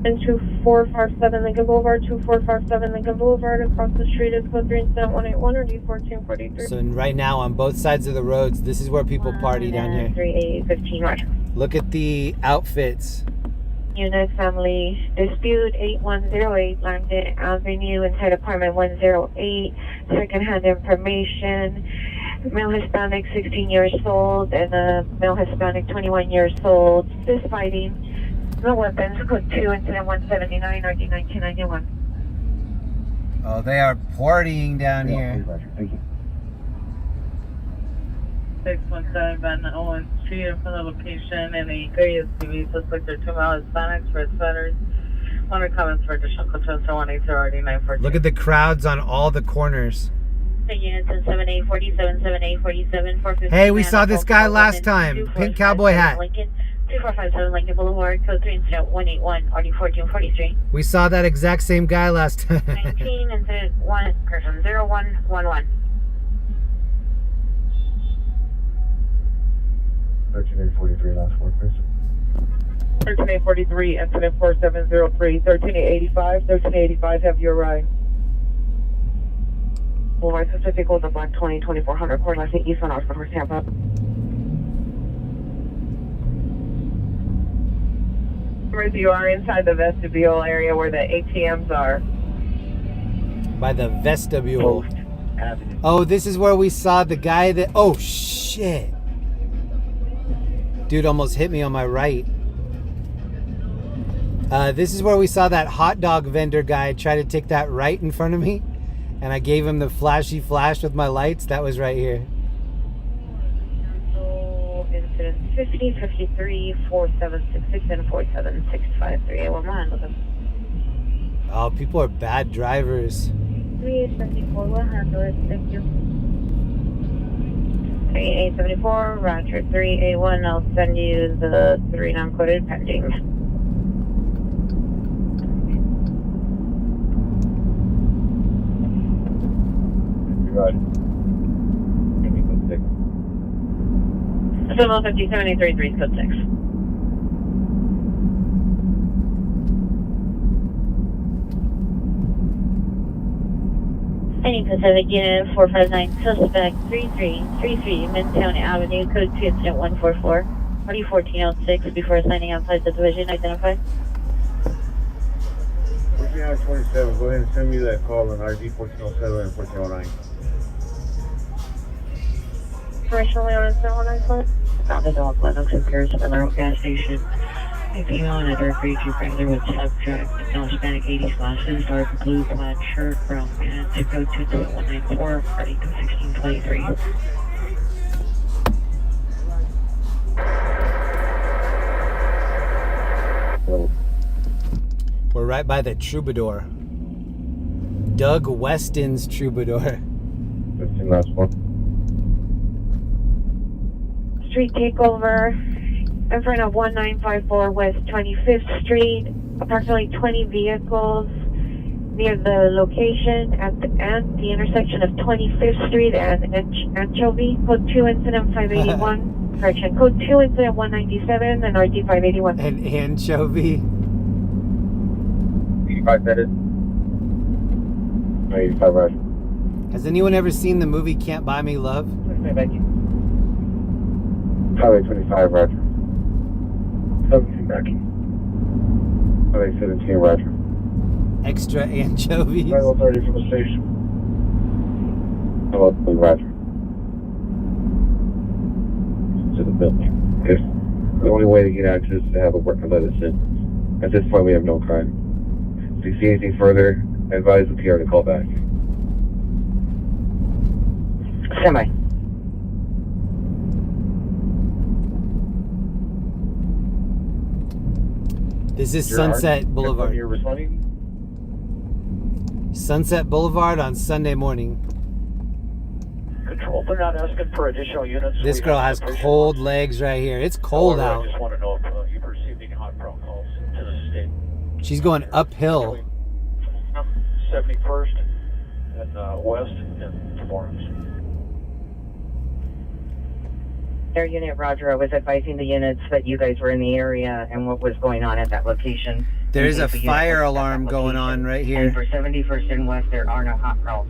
And 2457 Lincoln Boulevard, 2457 Lincoln Boulevard. Across the street is code 3 incident 181 or D1443. So right now, on both sides of the roads, this is where people party down here. 3815 right. Look at the outfits. Unit family dispute 8108 Langdon Avenue inside apartment 108. Secondhand information. Male Hispanic 16 years old and a male Hispanic 21 years old. Fist fighting. No weapons. Code 2 incident 179 RD 1991. Oh, they are partying down here. Thank you. 617 Van Owen Street in front of the location in a gray SUV. Suspect are 2 male Hispanics, red sweaters. One comments for additional control, so 180 RD 942. Look at the crowds on all the corners. Units in 7847, 7847, 450. Hey, we saw this guy last time. Pink cowboy hat. Lincoln, 2457 Lincoln Boulevard, code 3 incident 181 RD 1443. We saw that exact same guy last time. 19 incident 1 person 0111. 13843 last 4 person. 13843 incident 4703 13885 13885 have your ride. Boulevard, specific with a black 2400 cord last east on Oscar Horse Tampa. You are inside the vestibule area where the ATMs are. By the vestibule. Oh, this is where we saw the guy that... Oh, shit. Dude almost hit me on my right. This is where we saw that hot dog vendor guy try to take that right in front of me. And I gave him the flashy flash with my lights. That was right here. So, incident 50, 53, 4766, and 47653. I will mind with them. Oh, people are bad drivers. 3874, we'll handle it. Thank you. 3874, Roger 381. I'll send you the 3 non-coded pending. Right. Civil 50733, code 6. Any Pacific Unit 459, suspect 3333, Midtown Avenue, code 2, incident 144, 1406, before signing outside the division, identify. 1427, go ahead and send me that call on RD 1407 and 1409. Commercially on 7194. Found a dog Lennox in Paris at the Melrose gas station. A female in a dark beige friendly with subject, no Hispanic 80s glasses, dark blue plaid shirt, brown pants, zip code 22194, party to 1623. We're right by the Troubadour. Doug Weston's Troubadour. That's the last one. Street takeover in front of 1954 West 25th Street. Approximately 20 vehicles near the location at the intersection of 25th Street and Anchovy. Code 2 incident 581. Correction. Code 2 incident 197 and RD 581. And Anchovy. 85 minutes. 85 right. Has anyone ever seen the movie Can't Buy Me Love? Highway 25, Roger. 17 backing. Highway 17, Roger. Extra anchovies. Arrival 30 from the station. Hello, Roger. To the building. If the only way to get access is to have a worker let us in. At this point, we have no crime. If you see anything further, advise the PR to call back. Semi. This is Sunset Boulevard. You're responding? Sunset Boulevard on Sunday morning. Control, they're not asking for additional units. This girl has cold legs right here. It's cold out. I just want to know if you perceived any hot prone calls to the state. She's going uphill. 71st and West and Florence. Air Unit Roger, I was advising the units that you guys were in the area and what was going on at that location. There is a fire alarm going on right here. And for 71st and West, there are no hot rolls.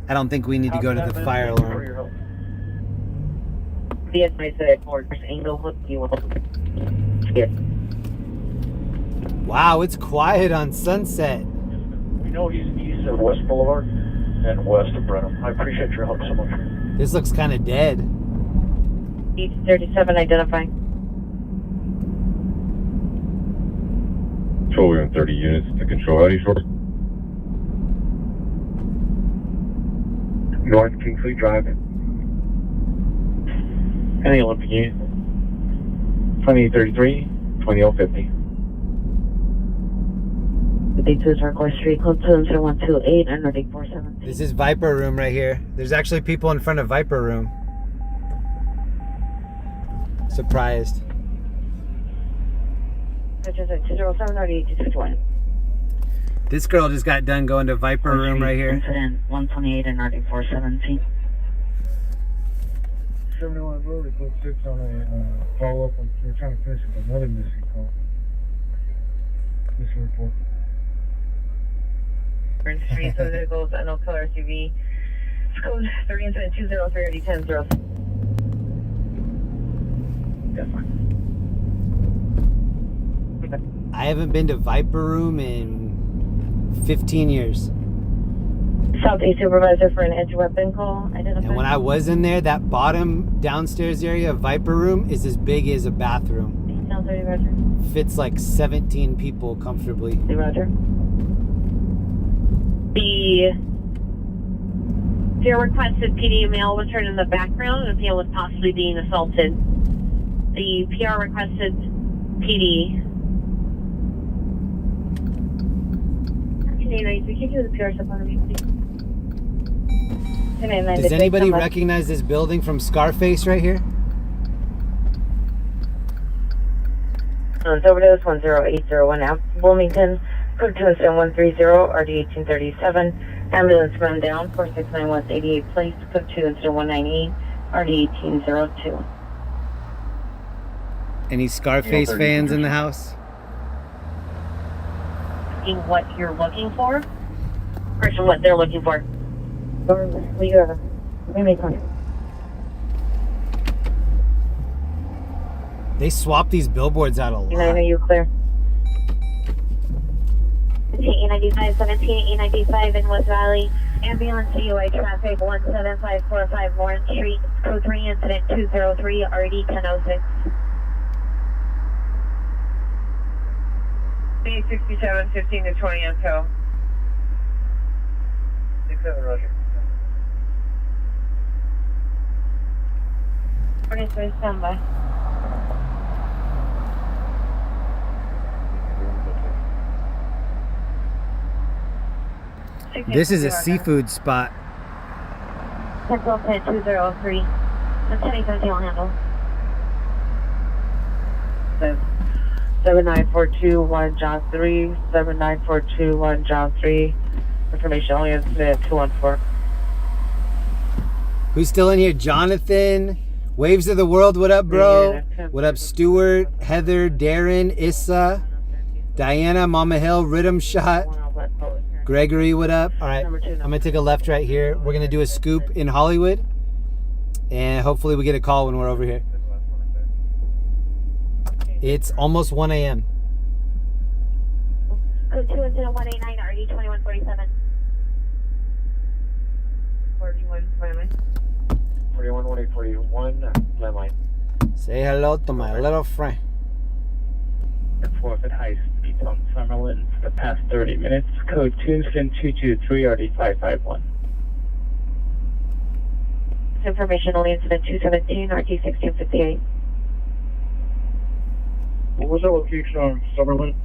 I don't think we need to go to the fire alarm. The advice that for Englewood, you will skip. Wow, it's quiet on Sunset. We know he's east of West Boulevard and west of Brenham. I appreciate your help so much. This looks kind of dead. East 37 identifying. Control, we're in 30 units to control. How do you short? North Kingsley Drive. Any Olympic unit. 2833, 20050. The D2 Turquoise Street, code 20128 and 417. This is Viper Room right here. There's actually people in front of Viper Room. Surprised. This girl just got done going to Viper Room right here. Incident 128 and 417. 71 Road, code 6 on a follow-up. We're trying to finish another missing call. Missing report. Street, so vehicles, no color SUV. Code 3 incident 203 RD 10-0. That's fine. I haven't been to Viper Room in 15 years. Southeast supervisor for an edge weapon call. And when I was in there, that bottom downstairs area of Viper Room is as big as a bathroom. 30, Roger. Fits like 17 people comfortably. Roger. The peer requested PD male was heard in the background and appeal was possibly being assaulted. The PR requested PD. Can you do the PR stuff on me, please? Does anybody recognize this building from Scarface right here? Overdose 10801 out Wilmington, code 2 incident 130, RD 1837, ambulance run down 469 West 88 Place, code 2 incident 198, RD 1802. Any Scarface fans in the house? What you're looking for? Person, what they're looking for. We make contact. They swap these billboards out a lot. I know you clear. 895, 17, 895 in West Valley. Ambulance DUI traffic 17545 Lawrence Street. Code 3 incident 203 RD 1006. 867, 15 to 20 on tow. 67, Roger. 43, standby. This is a seafood spot. Central Pit 203. I'm 1017 will handle. 79421 John 3, 79421 John 3. Information only incident 214. Who's still in here? Jonathan, Waves of the World, what up, bro? What up, Stuart, Heather, Darren, Issa, Diana, Mama Hill, Rhythm Shot, Gregory, what up? All right, I'm gonna take a left right here. We're gonna do a scoop in Hollywood, and hopefully we get a call when we're over here. It's almost 1 a.m. Code 2 incident 189 RD 2147. 41, landline. 41, 1841, landline. Say hello to my little friend. The 4th at high speeds on Summerlin for the past 30 minutes. Code 2 incident 223 RD 551. Information only incident 217 RD 1658. What was the location on Summerlin?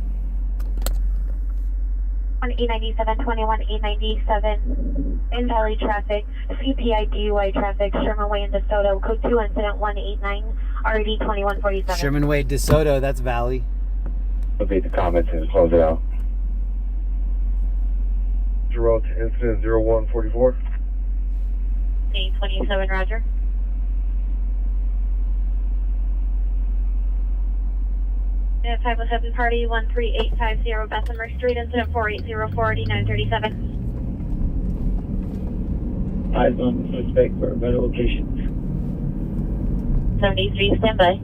897, 21, 897. In Valley traffic. CPI DUI traffic. Sherman Way in DeSoto. Code 2 incident 189 RD 2147. Sherman Way, DeSoto, that's Valley. Update the comments and close it out. Road to incident 0144. 827, Roger. Yeah, 507 party 13850 Bessemer Street, incident 4804 RD 937. Eyes on the suspect for better locations. 73, standby.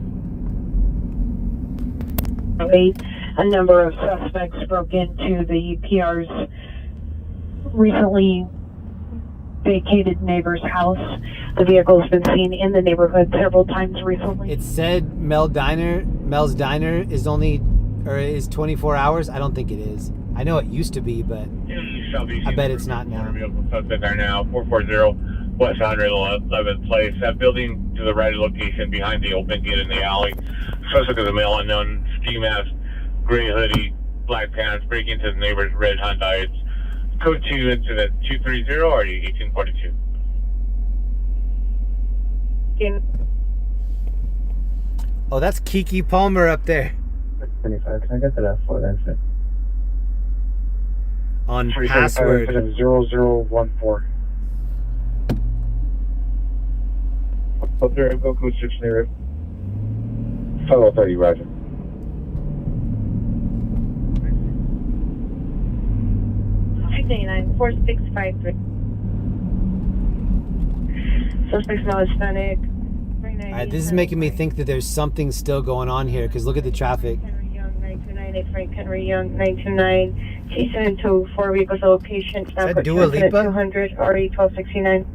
A number of suspects broke into the PR's recently vacated neighbor's house. The vehicle has been seen in the neighborhood several times recently. It said Mel's Diner is only, or is 24 hours. I don't think it is. I know it used to be, but I bet it's not now. Suspect are now 440 West 111th Place. That building to the right of location behind the open gate in the alley. Suspect is a male unknown, ski mask, gray hoodie, black pants, breaking into the neighbor's red Hyundai. It's code 2 incident 230 or 1842. Oh, that's Kiki Palmer up there. 25, can I get to that for that incident? On password. 0014. Up there, go code 6 near 530, Roger. Suspects male Hispanic. Alright, this is making me think that there's something still going on here, because look at the traffic. Henry Young, 9298 Frank Henry Young, 929. Chasing into 4 vehicles location. Is that Dua Lipa? 200, RE 1269.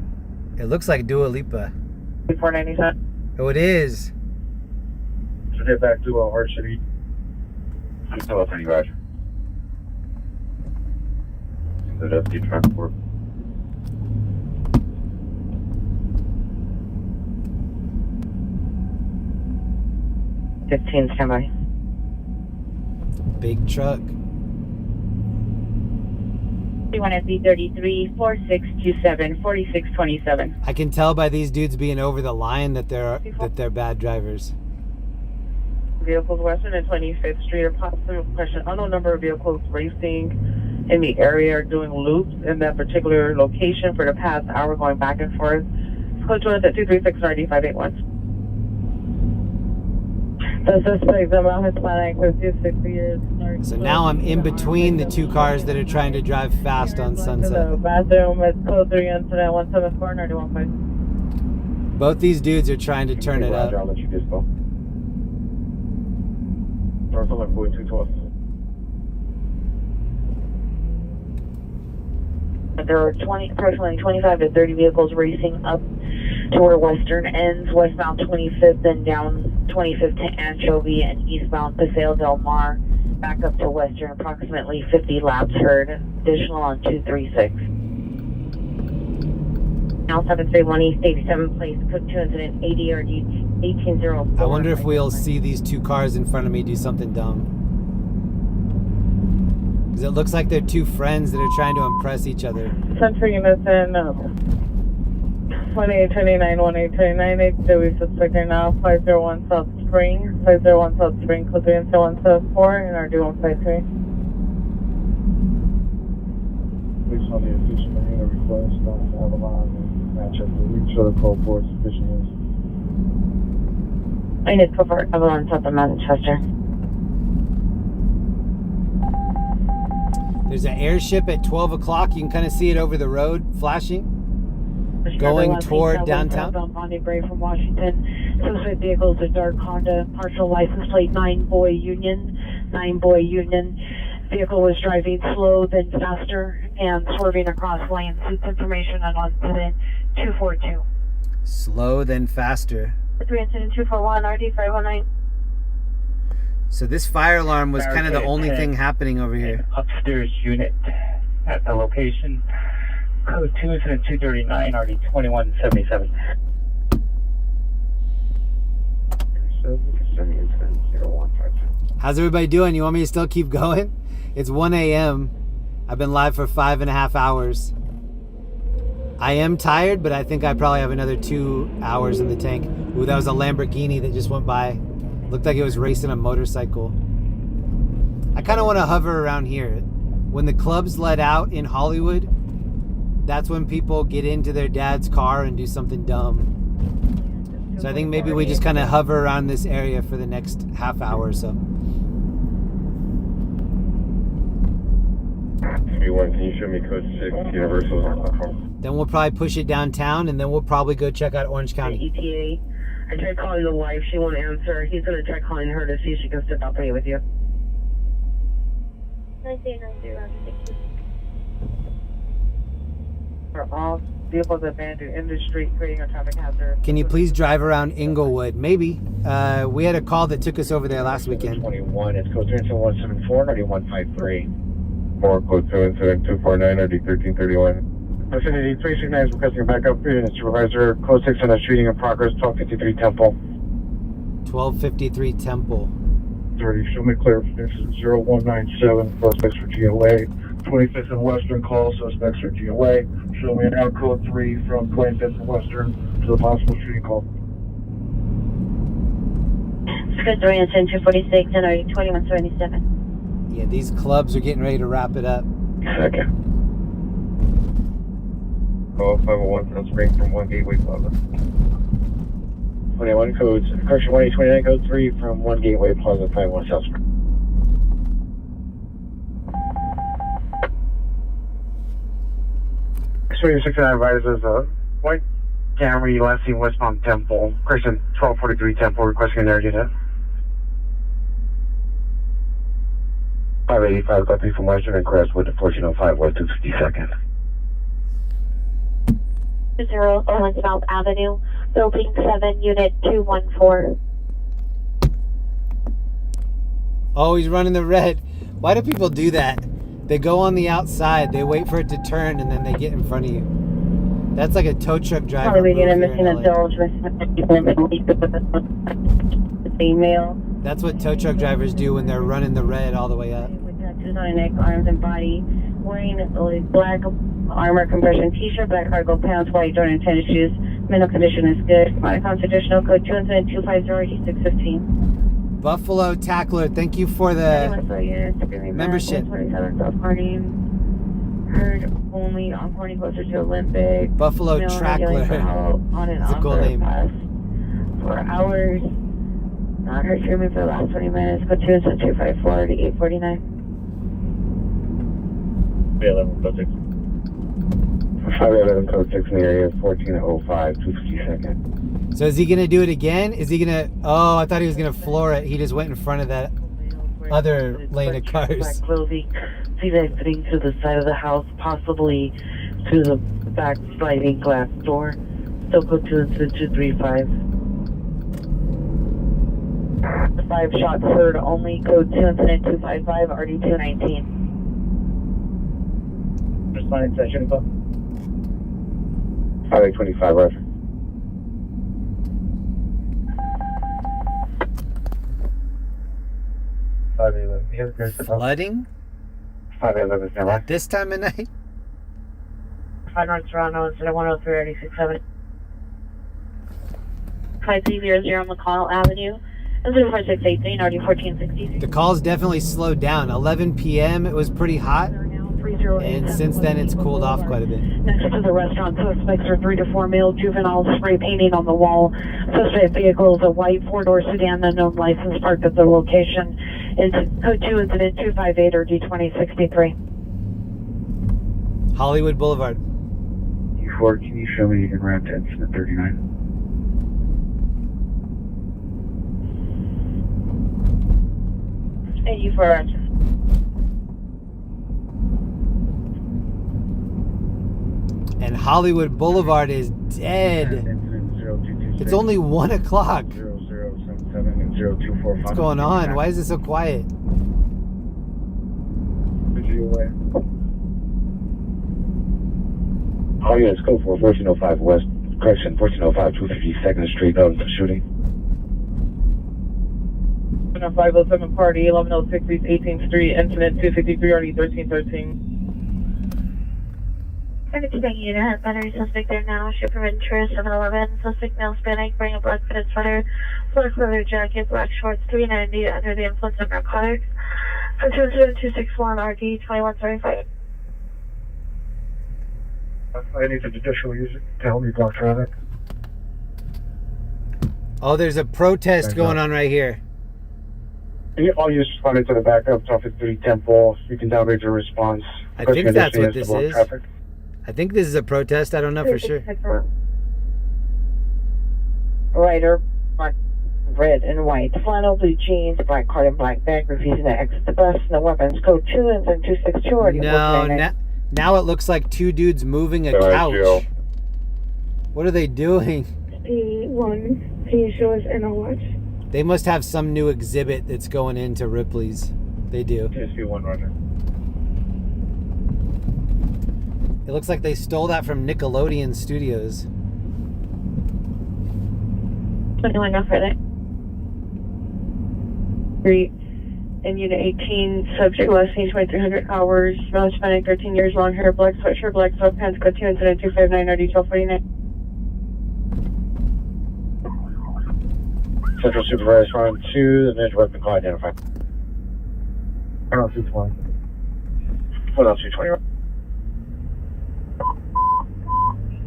It looks like Dua Lipa. 497. Oh, it is. Should head back to Hart City. Still up any Roger. The LAFD transport. Standby. Big truck. 31SB33 4627 4627. I can tell by these dudes being over the line that they're bad drivers. Vehicles Western and 25th Street are possible question. Unknown number of vehicles racing in the area are doing loops in that particular location for the past hour, going back and forth. Code join us at 236 RD 581. The suspect is male Hispanic, 56 years. So now I'm in between the two cars that are trying to drive fast on Sunset. The bathroom is code 3 incident 174 91. Both these dudes are trying to turn it up. I'll let you dispo. North on 212. There are approximately 25 to 30 vehicles racing up to where Western ends, westbound 25th, then down 25th to Anchovy and eastbound Paseo Del Mar, back up to Western, approximately 50 laps heard, additional on 236. Now 731 East 87 Place, code 2 incident, ADRD 1804. I wonder if we'll see these two cars in front of me do something dumb. Because it looks like they're two friends that are trying to impress each other. Central Unison, 1829, 1829, we suspect are now 501 South Spring, 501 South Spring, code 3 incident 174, and our D153. Based on the official unit request, don't have a line and match up the reach of the code for sufficient use. I need to cover Avalon South of Manchester. There's an airship at 12 o'clock. You can kind of see it over the road flashing, going toward downtown. Bonnie Bray from Washington. Suspect vehicle is a dark Honda, partial license plate 9 Boy Union. Vehicle was driving slow, then faster, and swerving across lanes. It's information on incident 242. Slow, then faster. 3 incident 241 RD 519. So this fire alarm was kind of the only thing happening over here. Upstairs unit at the location. Code 2 incident 239 RD 2177. How's everybody doing? You want me to still keep going? It's 1 a.m. I've been live for 5.5 hours. I am tired, but I think I probably have another 2 hours in the tank. Ooh, that was a Lamborghini that just went by. Looked like it was racing a motorcycle. I kind of want to hover around here. When the clubs let out in Hollywood, that's when people get into their dad's car and do something dumb. So I think maybe we just kind of hover around this area for the next half hour or so. Can you show me code 6 Universal on platform? Then we'll probably push it downtown, and then we'll probably go check out Orange County. ETA. I tried calling the wife. She won't answer. He's going to try calling her to see if she can step out with you. 9890, For all vehicles abandoned in the street, creating a traffic hazard. Can you please drive around Inglewood? Maybe. We had a call that took us over there last weekend. 21, it's code 3174, 9153. More code 2 incident 249 RD 1331. Vicinity 369 is requesting backup. Unit supervisor, code 6 on a shooting in progress, 1253 Temple. 1253 Temple. 30, show me clear. This is 0197, suspects for GLA. 25th and Western call, suspects for GLA. Show me now code 3 from 25th and Western to the possible shooting call. Code 3 incident 246 and RD 2177. Yeah, these clubs are getting ready to wrap it up. Second. Call 501 South Spring from 1 Gateway Plaza. 21 codes, correction 1829 code 3 from 1 Gateway Plaza 51 South Spring. X-ray 69 advises white Camry, last seen westbound Temple, correction 1243 Temple, requesting an air unit. 585, copy from Western and Crestwood to 1405 West 252nd. 001 South Avenue, Building 7, Unit 214. Oh, he's running the red. Why do people do that? They go on the outside, they wait for it to turn, and then they get in front of you. That's like a tow truck driver move here in LA. Female. That's what tow truck drivers do when they're running the red all the way up. With tattoos on her neck, arms, and body. Wearing a black armor compression t-shirt, black cargo pants, white Jordan tennis shoes. Mental condition is good. My constitutional code 250-250-615. Buffalo Tackler, thank you for the membership. Heard only on Corning closer to Olympic. Buffalo Trackler. It's a cool name. For hours. Not heard screaming for the last 20 minutes. Code 254 to 849. 11 code 6. 511 code 6 in the area, 1405, 252nd. So is he gonna do it again? Is he gonna? Oh, I thought he was gonna floor it. He just went in front of that other lane of cars. Black clothing, see that thing to the side of the house, possibly through the back sliding glass door. Still go to 235. 5 shots heard only. Code 2 incident 255 RD 219. Responding to Info. 525, Roger. Flooding? 511 is At this time of night? 5 North Toronto, incident 103 RD67. 5300 McCall Avenue, 04683 RD 1463. The calls definitely slowed down. 11 p.m. it was pretty hot, and since then it's cooled off quite a bit. Next to the restaurant, suspects are 3 to 4 male juveniles spray painting on the wall. Suspect vehicle is a white 4-door sedan, unknown license, parked at the location. It's code 2 incident 258 or D2063. Hollywood Boulevard. U4, can you show me en route to incident 39? And you for And Hollywood Boulevard is dead. It's only 1 o'clock. 0077 and 0245. What's going on? Why is it so quiet? All units go for 1405 West, correction, 1405, 252nd Street, out for shooting. 507 Party, 1106 East 18th Street, incident 253 RD 1313. Taking unit has battery suspect there now. Ship of interest 711. Suspect male Hispanic, wearing a black fitted sweater, black leather jacket, black shorts, 390 under the influence of narcotics. 26261 RD 2135. I need the judicial user to help me block traffic. Oh, there's a protest going on right here. All you responded to the backup, off at 3 Temple. You can downgrade your response. I think that's what this is. I think this is a protest. I don't know for sure. Rider, red and white, flannel, blue jeans, black card and black bag, refusing to exit the bus. No weapons. Code 2 and then 262. No, now it looks like 2 dudes moving a couch. What are they doing? P1, can you show us NL watch? They must have some new exhibit that's going into Ripley's. They do. TSP1, Roger. It looks like they stole that from Nickelodeon Studios. 21 now further. Street in Unit 18, subject last seen 2300 hours, male Hispanic, 13 years, long hair, black sweatshirt, black sweatpants, code 2 incident 259 RD 1249. Central Supervisor on 2, the next weapon call identified. 220. 220.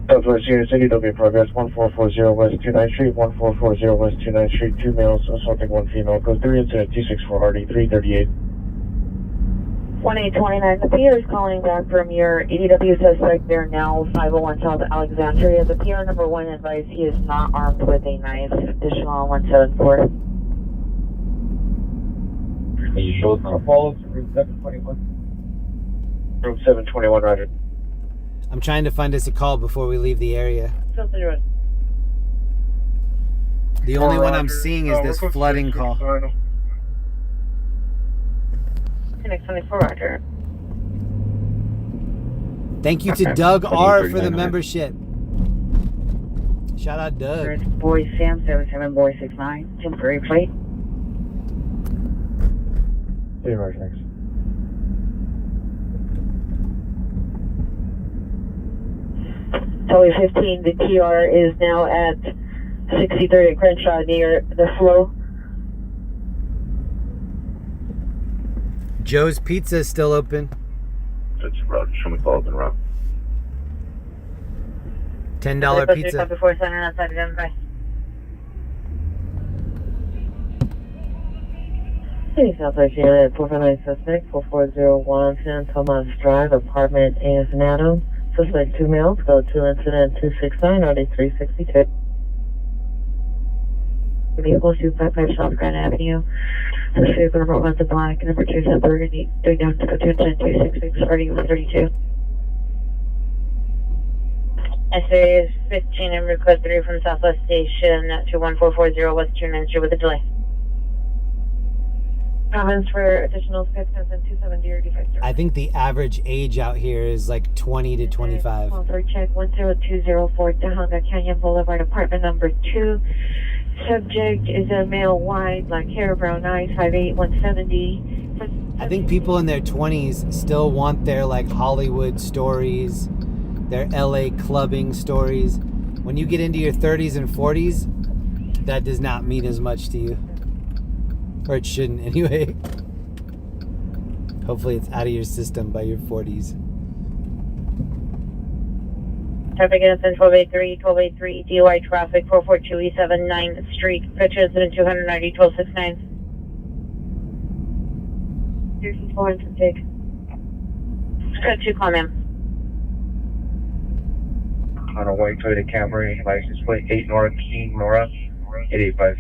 Southwest Unit City, W progress 1440 West 29th Street, 1440 West 29th Street, 2 males assaulting 1 female, code 3 incident 264 RD 338. 1829, the PR is calling back from your EDW suspect there now, 501 South Alexandria. The PR number 1 advised he is not armed with a knife. Additional 174. Are you sure it's not a follow to route 721? Route 721, roger. I'm trying to find us a call before we leave the area. The only one I'm seeing is this flooding call. Next 24, roger. Thank you to Doug R for the membership. Shout out Doug. Boy Sam 77 Boy 69 temporary plate. Hey, roger, thanks. Tollway 15, the TR is now at 6030 Crenshaw near the flow. Joe's Pizza is still open. That's route. Show me follow up and route. $10 pizza. Before center outside of Denver. Hey, Southwest Unit 459 suspect 4401 San Tomas Drive, apartment A as an Adam. Suspect 2 males, go to incident 269, RD 362. Vehicle 255 South Grand Avenue. This vehicle number 1's in black, number 2 is at Burgundy, going down to go to incident 266, RD 132. SA is 15 and request 3 from Southwest Station to 1440 Western Entry with a delay. Comments for additional Skype and 270 or device. I think the average age out here is like 20 to 25. For check 10204 Tahunga Canyon Boulevard, apartment number 2. Subject is a male, white, black hair, brown eyes, 5'8", 170. I think people in their 20s still want their like Hollywood stories, their LA clubbing stories. When you get into your 30s and 40s, that does not mean as much to you. Or it shouldn't anyway. Hopefully it's out of your system by your 40s. Traffic incident 1283, DUI traffic 442 East 79th Street. Picture incident 290, 1269. Here's 4 and take. Code 2, call ma'am. On a white Toyota Camry, license plate 8 Nora King, Nora 885.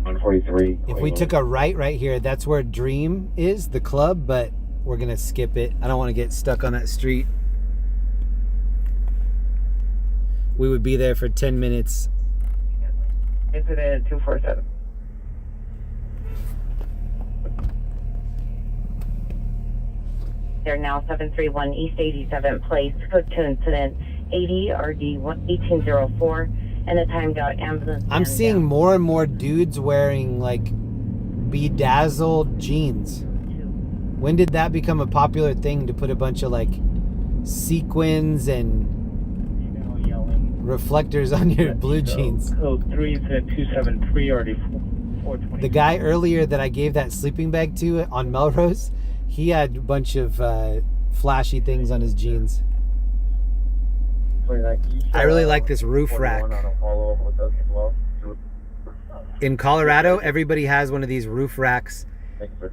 143. If we took a right here, that's where Dream is, the club, but we're gonna skip it. I don't want to get stuck on that street. We would be there for 10 minutes. Incident 247. They're now 731 East 87th Place. Code to incident 80 RD 1804. And the timed out ambulance. I'm seeing more and more dudes wearing like bedazzled jeans. When did that become a popular thing to put a bunch of like sequins and reflectors on your blue jeans? Code 3 is at 273 RD 420. The guy earlier that I gave that sleeping bag to on Melrose, he had a bunch of flashy things on his jeans. I really like this roof rack. In Colorado, everybody has one of these roof racks,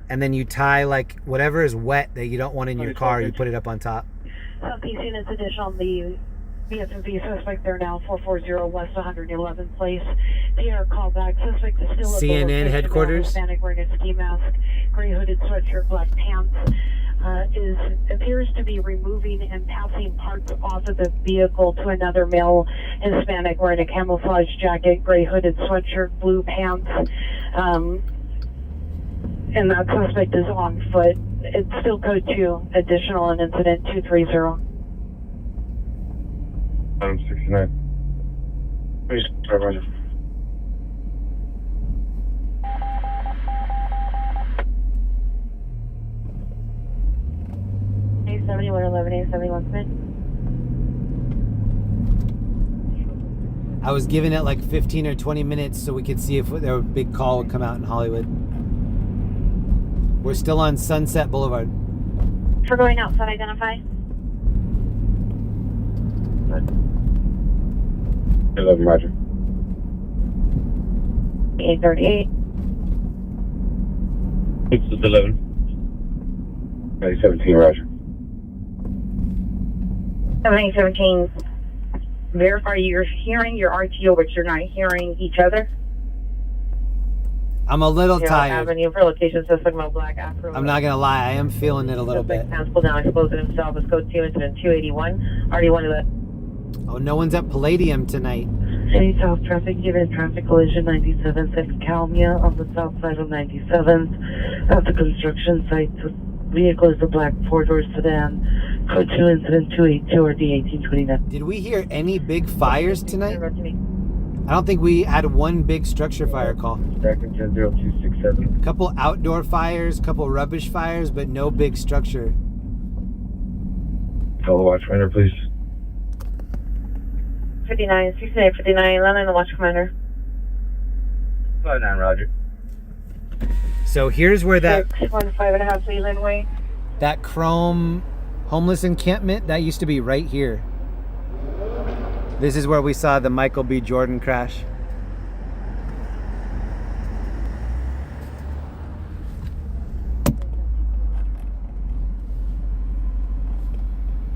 and then you tie like whatever is wet that you don't want in your car, you put it up on top. Southeast units additional, the BFMV suspect there now, 440 West 111th Place. PR callback, suspect is still at CNN headquarters. Hispanic wearing a ski mask, gray hooded sweatshirt, black pants. Appears to be removing and passing parts off of the vehicle to another male Hispanic wearing a camouflage jacket, gray hooded sweatshirt, blue pants. And that suspect is on foot. It's still code 2, additional and incident 230. 69. Please, roger. A7111, A71 Smith. I was giving it like 15 or 20 minutes so we could see if there a big call would come out in Hollywood. We're still on Sunset Boulevard. For going outside, identify. 11, roger. 838. This is 11. 17, roger. 17, verify you're hearing your RTO, but you're not hearing each other. I'm a little tired. Avenue for location suspect Mel Black Afro. I'm not gonna lie, I am feeling it a little bit. Suspect pulled down, exposing himself as code 2, incident 281. Already one of the. Oh, no one's at Palladium tonight. City South traffic, given traffic collision 97 6 Calmia on the south side of 97th at the construction site. The vehicle is a black four-door sedan. Code 2, incident 282 or D1829. Did we hear any big fires tonight? I don't think we had one big structure fire call. Back in 10-0267. A couple outdoor fires, couple rubbish fires, but no big structure. Call the watchfinder, please. 59, 6959, London, the watch commander. 59, roger. So here's where that 615.5 Leland Way. that chrome homeless encampment, that used to be right here. This is where we saw the Michael B. Jordan crash.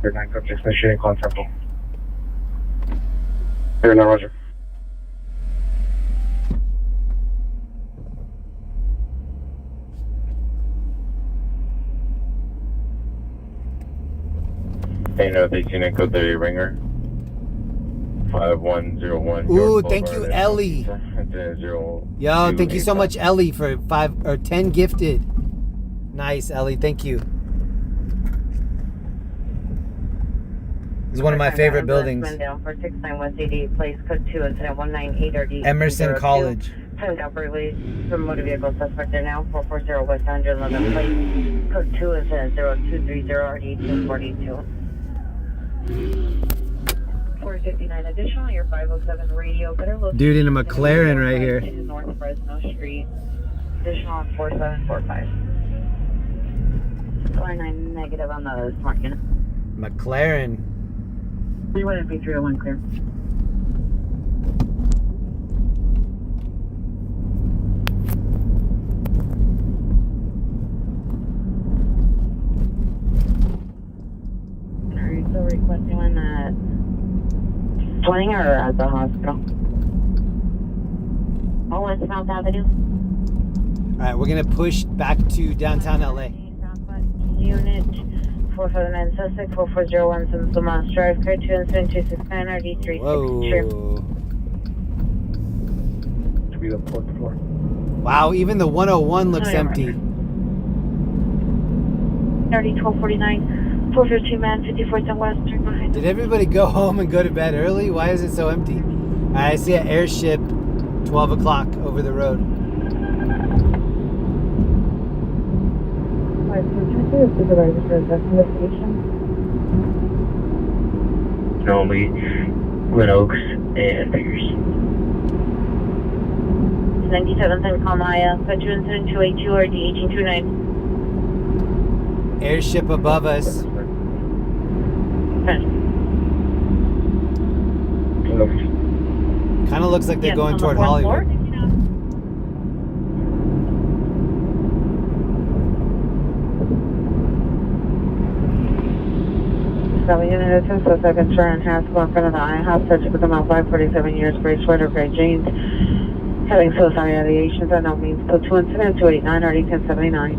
Air 9 Code 6, initiating contact. Air 9, roger. Hey, no, 18 and code 30 ringer. 5101. Ooh, thank you, Ellie. Yo, thank you so much, Ellie, for 5 or 10 gifted. Nice, Ellie, thank you. This is one of my favorite buildings. For 69188, place code 2, incident 198 or D. Emerson College. Timed out release from motor vehicle suspect there now, 440 West 111, place code 2, incident 0230 or D242. 459 additional, your 507 radio, better look. Dude in a McLaren right here. North Fresno Street, additional on 4745. 49 negative on the smart unit. McLaren. 301 clear. Are you still requesting one at Swing or at the hospital? Oh, it's South Avenue. Alright, we're gonna push back to downtown LA. Unit 459 suspect 4401 since the Moss Drive, code 2 incident 269 RD3. Whoa. To be the fourth floor. Wow, even the 101 looks empty. 1249, 452 man, 54th and Western behind. Did everybody go home and go to bed early? Why is it so empty? I see an airship 12 o'clock over the road. Normally, Glen Oaks and Figures. 97th and Kalmaya, code 2 incident 282 or D1829. Airship above us. Kind of looks like they're going toward Hollywood. Unit 2, suspect insurance Haskell in front of the IHOP, subject with about 547 years, gray sweater, gray jeans, having suicide ideations at no means. Code 2 incident 289 RD 1079.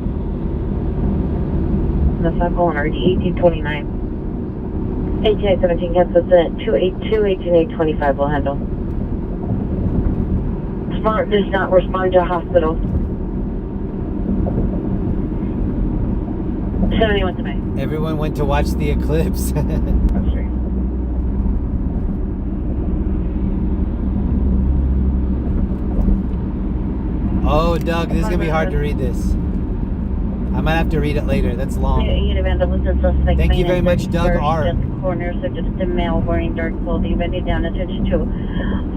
The cycle on RD 1829. 18817 cancel incident 282 18825 will handle. Smart does not respond to hospital. 71 to May. Everyone went to watch the eclipse. Oh, Doug, this is going to be hard to read this. I might have to read it later. That's long. Thank you very much, Doug R. Corner, so just a male wearing dark clothing, bending down, attention to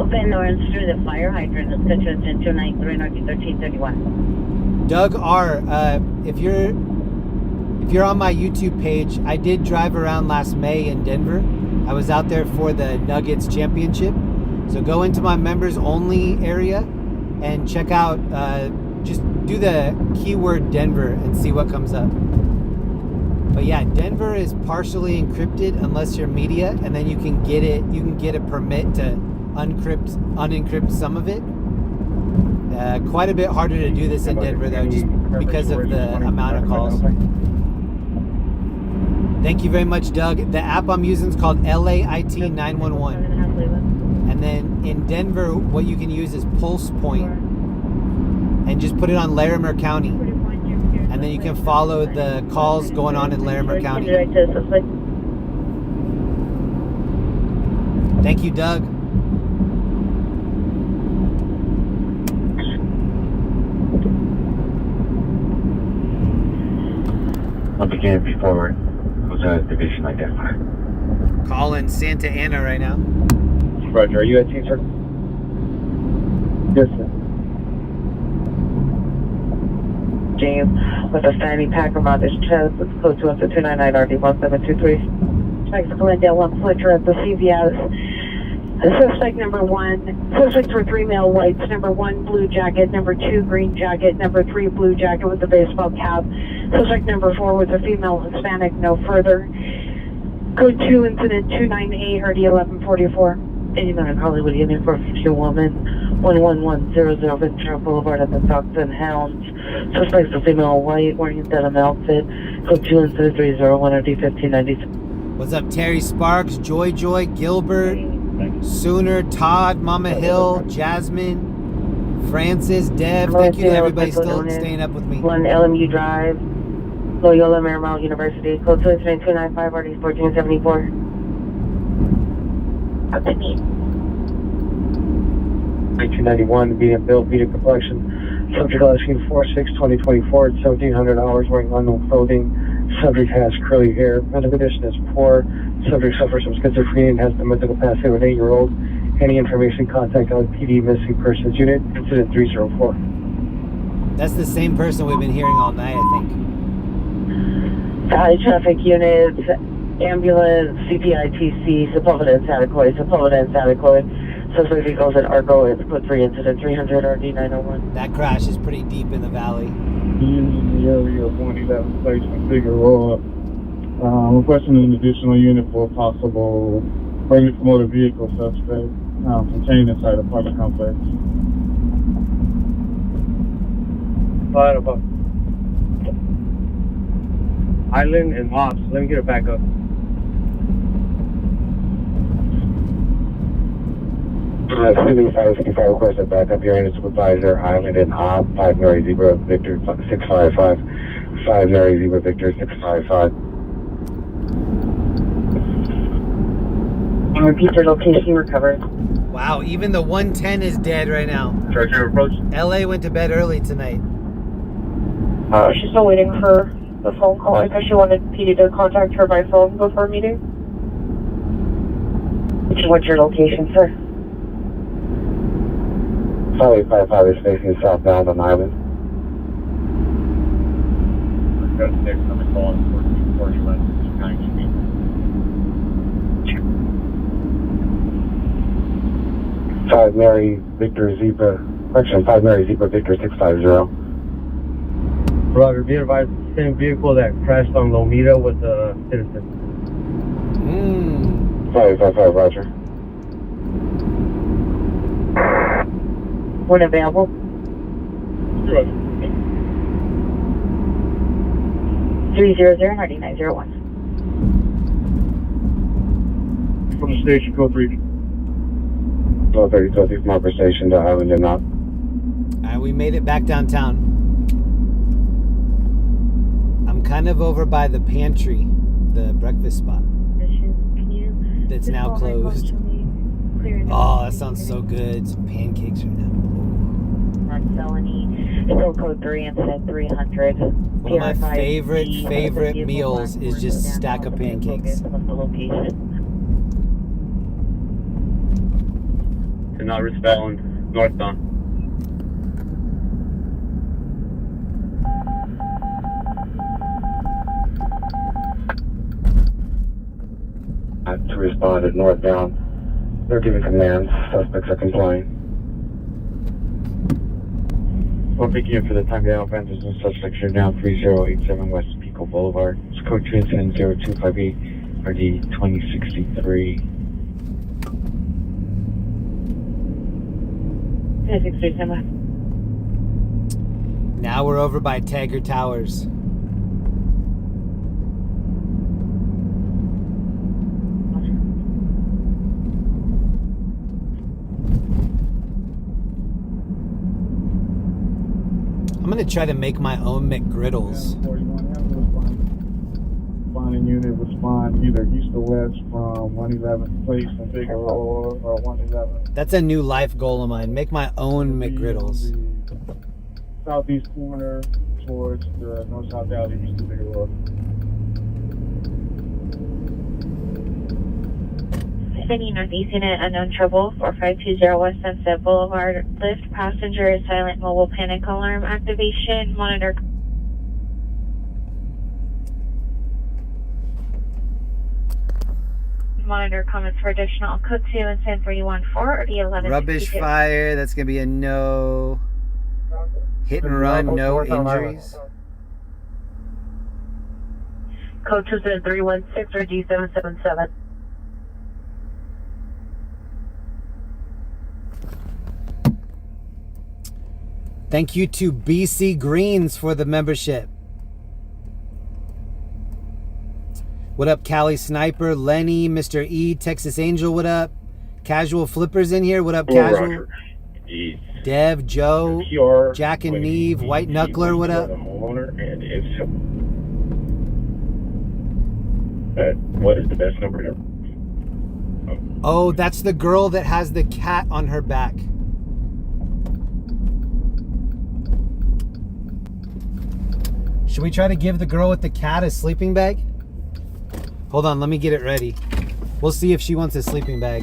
open doors through the fire hydrant. Let's go to attention 293 North 1331. Doug R. If you're on my YouTube page, I did drive around last May in Denver. I was out there for the Nuggets championship. So go into my members only area and check out, just do the keyword Denver and see what comes up. But yeah, Denver is partially encrypted unless you're media, and then you can get it. You can get a permit to unencrypt some of it. Quite a bit harder to do this in Denver though, just because of the amount of calls. Thank you very much, Doug. The app I'm using is called LAIT 911. And then in Denver, what you can use is Pulse Point, and just put it on Larimer County. And then you can follow the calls going on in Larimer County. Thank you, Doug. I'll begin before division identified. Calling Santa Ana right now. Roger, are you at team, sir? Yes, sir. James with a standing packer mount is chest. It's code 21299RD1723. Thanks, Glendale 1 Fletcher at the CVS. Suspect number 1, suspects were 3 male whites, number 1 blue jacket, number 2 green jacket, number 3 blue jacket with a baseball cap. Suspect number 4 was a female Hispanic, no further. Code 2 incident 298 RD1144. 89 Hollywood Union for a female woman, 11100 Ventura Boulevard at the Fox and Hounds. Suspects a female white wearing a denim outfit. Code 2 incident 301 RD1596. What's up, Terry Sparks, Joy, Gilbert, Sooner, Todd, Mama Hill, Jasmine, Francis, Deb. Thank you to everybody still staying up with me. 1 LMU Drive, Loyola Marymount University. Code 29295 RD1474. Up to me. 1991, being built, beating complexion. Subject last seen 4/6/2024 at 1700 hours, wearing unknown clothing. Subject has curly hair. Medical condition is poor. Subject suffers from schizophrenia and has the mental capacity of an 8-year-old. Any information, contact LAPD Missing Persons Unit, incident 304. That's the same person we've been hearing all night, I think. High traffic units, ambulance, CPITC, Sepulveda adequate. Suspect vehicles at Argo, it's code 3 incident 300 RD901. That crash is pretty deep in the valley. In the area of 111 Station Figueroa. Requesting an additional unit for a possible burglary motor vehicle suspect contained inside apartment complex. Fire above. Island and Hobbs. Let me get it back up. City 565 requested backup here in Supervisor Island and Hobbs, 5 Mary Zebra Victor 655. 5 Mary Zebra Victor 655. And repeat your location recovered. Wow, even the 110 is dead right now. Charger approach. LA went to bed early tonight. She's still waiting for the phone call. I guess she wanted PD to contact her by phone before meeting. What's your location, sir? 5855 is facing southbound on Island. Got 6 on the call on 1441 9 Street. 5 Mary Victor Zebra, correction, 5 Mary Zebra Victor 650. Roger, be advised, same vehicle that crashed on Lomita with the citizen. 555, roger. When available. 300 RD901. From the station, code 3. 1230 from Upper Station to Island and up. Alright, we made it back downtown. I'm kind of over by the pantry, the breakfast spot. That's now closed. Oh, that sounds so good. Some pancakes right now. On felony. Still code 3 incident 300. One of my favorite meals is just a stack of pancakes. Do not respond northbound. To respond at northbound. They're giving commands. Suspects are complying. Well, thank you for the time down. Offenders and suspects are now 3087 West Pico Boulevard. code 2 incident 0258 RD 2063. 637. Now we're over by Tiger Towers. I'm gonna try to make my own McGriddles. 41, responding unit respond either east or west from 111 Place and Figueroa or 111. That's a new life goal of mine. Make my own McGriddles. Southeast corner towards the north-south alley east of Figueroa. Sending Northeast Unit, unknown trouble, 4520 West Sunset Boulevard. Lift passenger, silent mobile panic alarm activation. Monitor comments for additional code 2 and 10314 or the 11. Rubbish fire, that's gonna be a no. Hit and run, no injuries. Code 27316 or G777. Thank you to BC Greens for the membership. What up, Cali Sniper, Lenny, Mr. E, Texas Angel, what up? Casual Flippers in here, what up, Casual? Dev, Joe, Jack and Neve, White Knuckler, what up? And if so, what is the best number to? Oh, that's the girl that has the cat on her back. Should we try to give the girl with the cat a sleeping bag? Hold on, let me get it ready. We'll see if she wants a sleeping bag.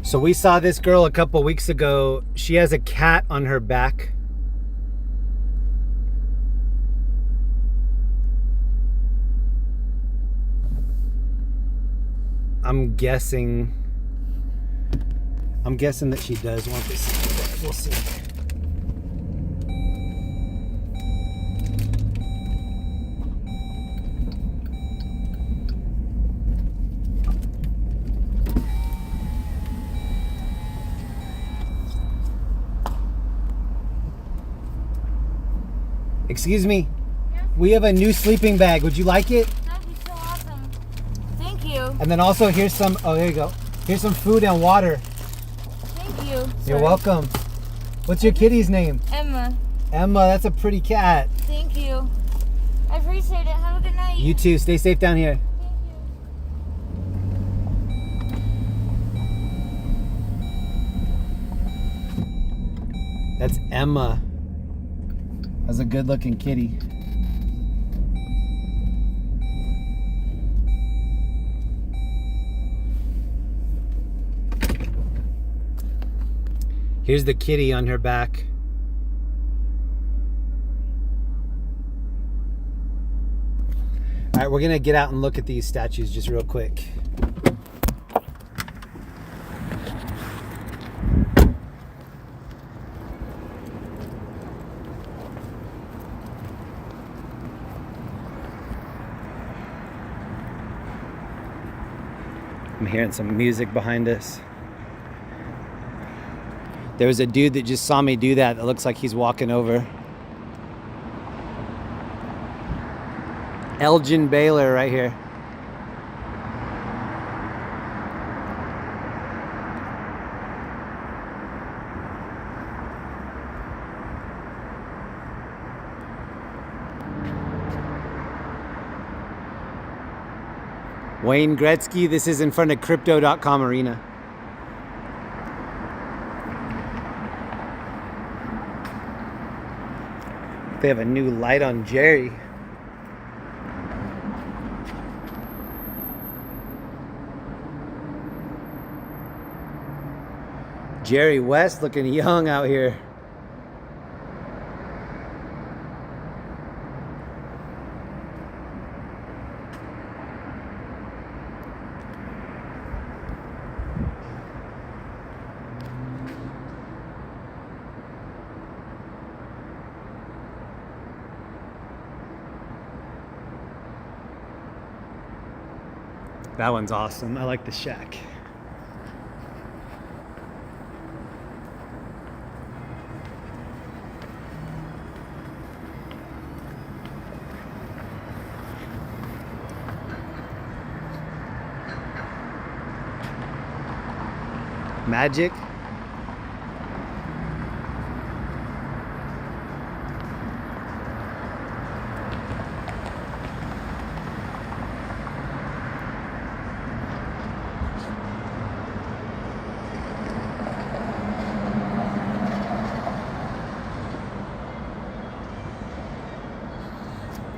So we saw this girl a couple weeks ago. She has a cat on her back. I'm guessing that she does want this. We'll see. Excuse me. Yeah? We have a new sleeping bag. Would you like it? That'd be so awesome. Thank you. And then also here's some, oh, there you go. Here's some food and water. Thank you. You're welcome. What's your kitty's name? Emma. Emma, that's a pretty cat. Thank you. I appreciate it. Have a good night. You too. Stay safe down here. That's Emma. That's a good looking kitty. Here's the kitty on her back. All right, we're gonna get out and look at these statues just real quick. I'm hearing some music behind us. There was a dude that just saw me do that. It looks like he's walking over. Elgin Baylor right here. Wayne Gretzky, this is in front of Crypto.com Arena. They have a new light on Jerry. Jerry West looking young out here. That one's awesome. I like the shack. Magic.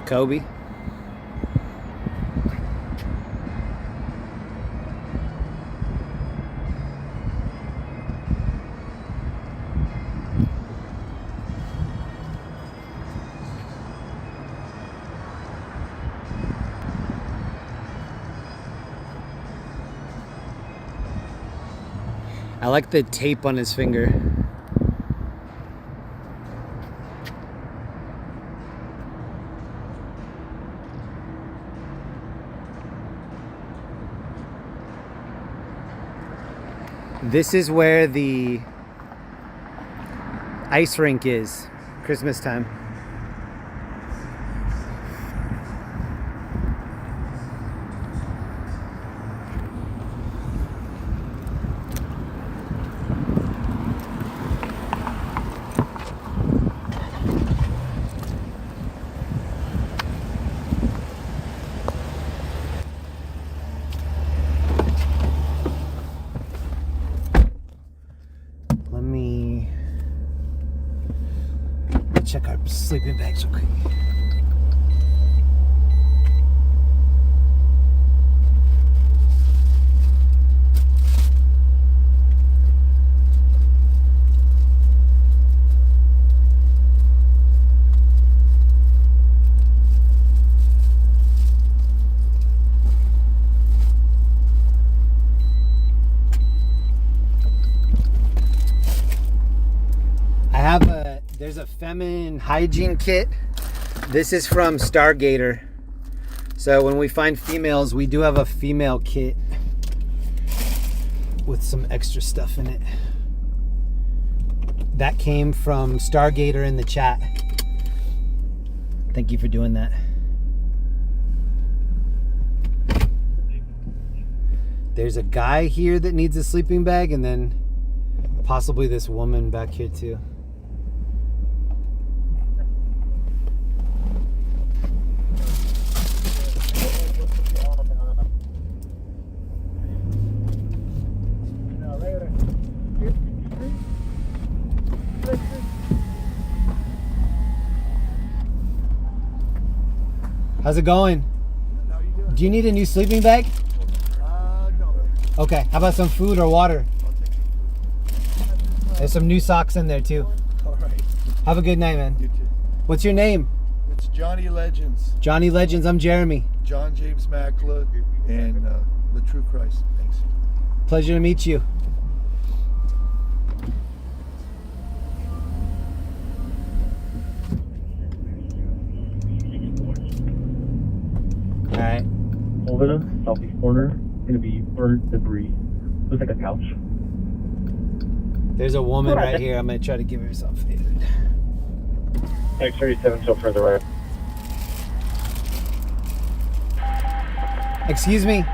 Kobe. I like the tape on his finger. This is where the ice rink is, Christmas time. Check our sleeping bags real quick. There's a feminine hygiene kit. This is from Stargator. So when we find females, we do have a female kit with some extra stuff in it. That came from Stargator in the chat. Thank you for doing that. There's a guy here that needs a sleeping bag, and then possibly this woman back here too. How's it going? How you doing? Do you need a new sleeping bag? No. Okay, how about some food or water? There's some new socks in there too. All right. Have a good night, man. You too. What's your name? It's Johnny Legends. Johnny Legends, I'm Jeremy. John James Mackla and the True Christ. Thanks. Pleasure to meet you. Alright. Over the southeast corner, gonna be burnt debris. Looks like a couch. There's a woman right here. I'm gonna try to give her some food. X37 so further right. Excuse me.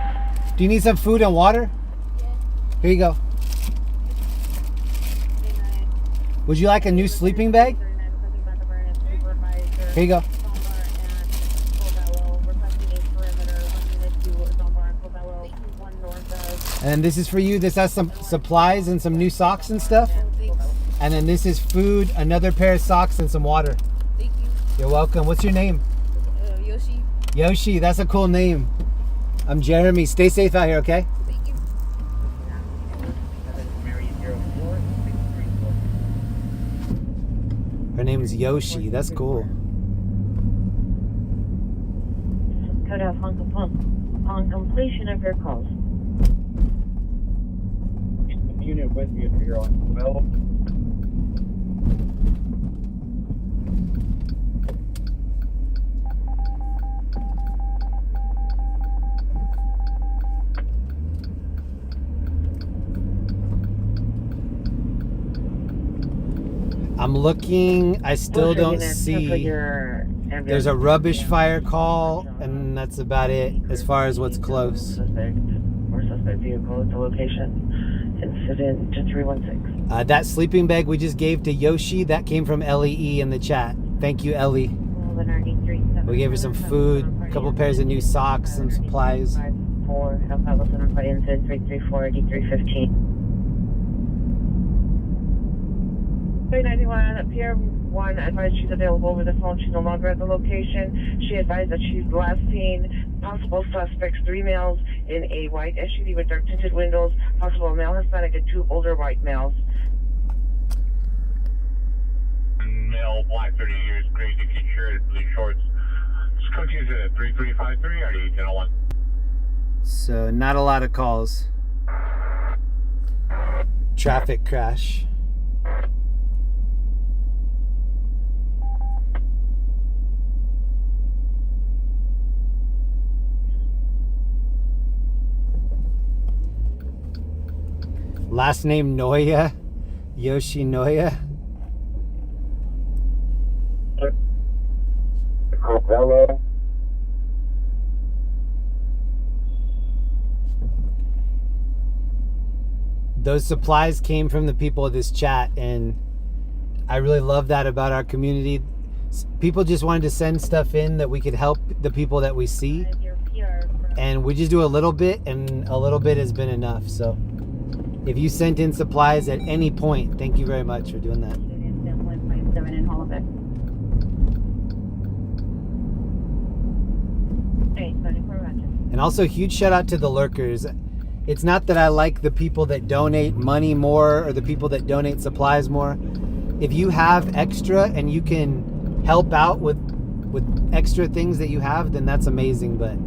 Do you need some food and water? Here you go. Would you like a new sleeping bag? Here you go. And this is for you. This has some supplies and some new socks and stuff. And then this is food, another pair of socks, and some water. Thank you. You're welcome. What's your name? Yoshi. Yoshi, that's a cool name. I'm Jeremy. Stay safe out here, okay? Thank you. name's Yoshi. That's cool. Cut off on completion of your calls. Unit Westmoreland, you're on 12. I'm looking. I still don't see. There's a rubbish fire call, and that's about it as far as what's close. Or suspect vehicle at the location. Incident to 316. That sleeping bag we just gave to Yoshi, that came from LEE in the chat. Thank you, Ellie. We gave her some food, a couple pairs of new socks, some supplies. 4, Health Level Center by Incident 334 D315. 391, Pier 1 advised she's available over the phone. She's no longer at the location. She advised that she's last seen possible suspects, 3 males in a white SUV with dark tinted windows, possible male Hispanic and 2 older white males. Male, black, 30 years, gray Dickie shirt, blue shorts. Coaches at 3353 or 1001. So not a lot of calls. Traffic crash. Last name Noya, Yoshi Noya. Hello. Those supplies came from the people of this chat, and I really love that about our community. People just wanted to send stuff in that we could help the people that we see, and we just do a little bit, and a little bit has been enough. So if you sent in supplies at any point, thank you very much for doing that. And also huge shout out to the lurkers. It's not that I like the people that donate money more or the people that donate supplies more. If you have extra and you can help out with extra things that you have, then that's amazing. But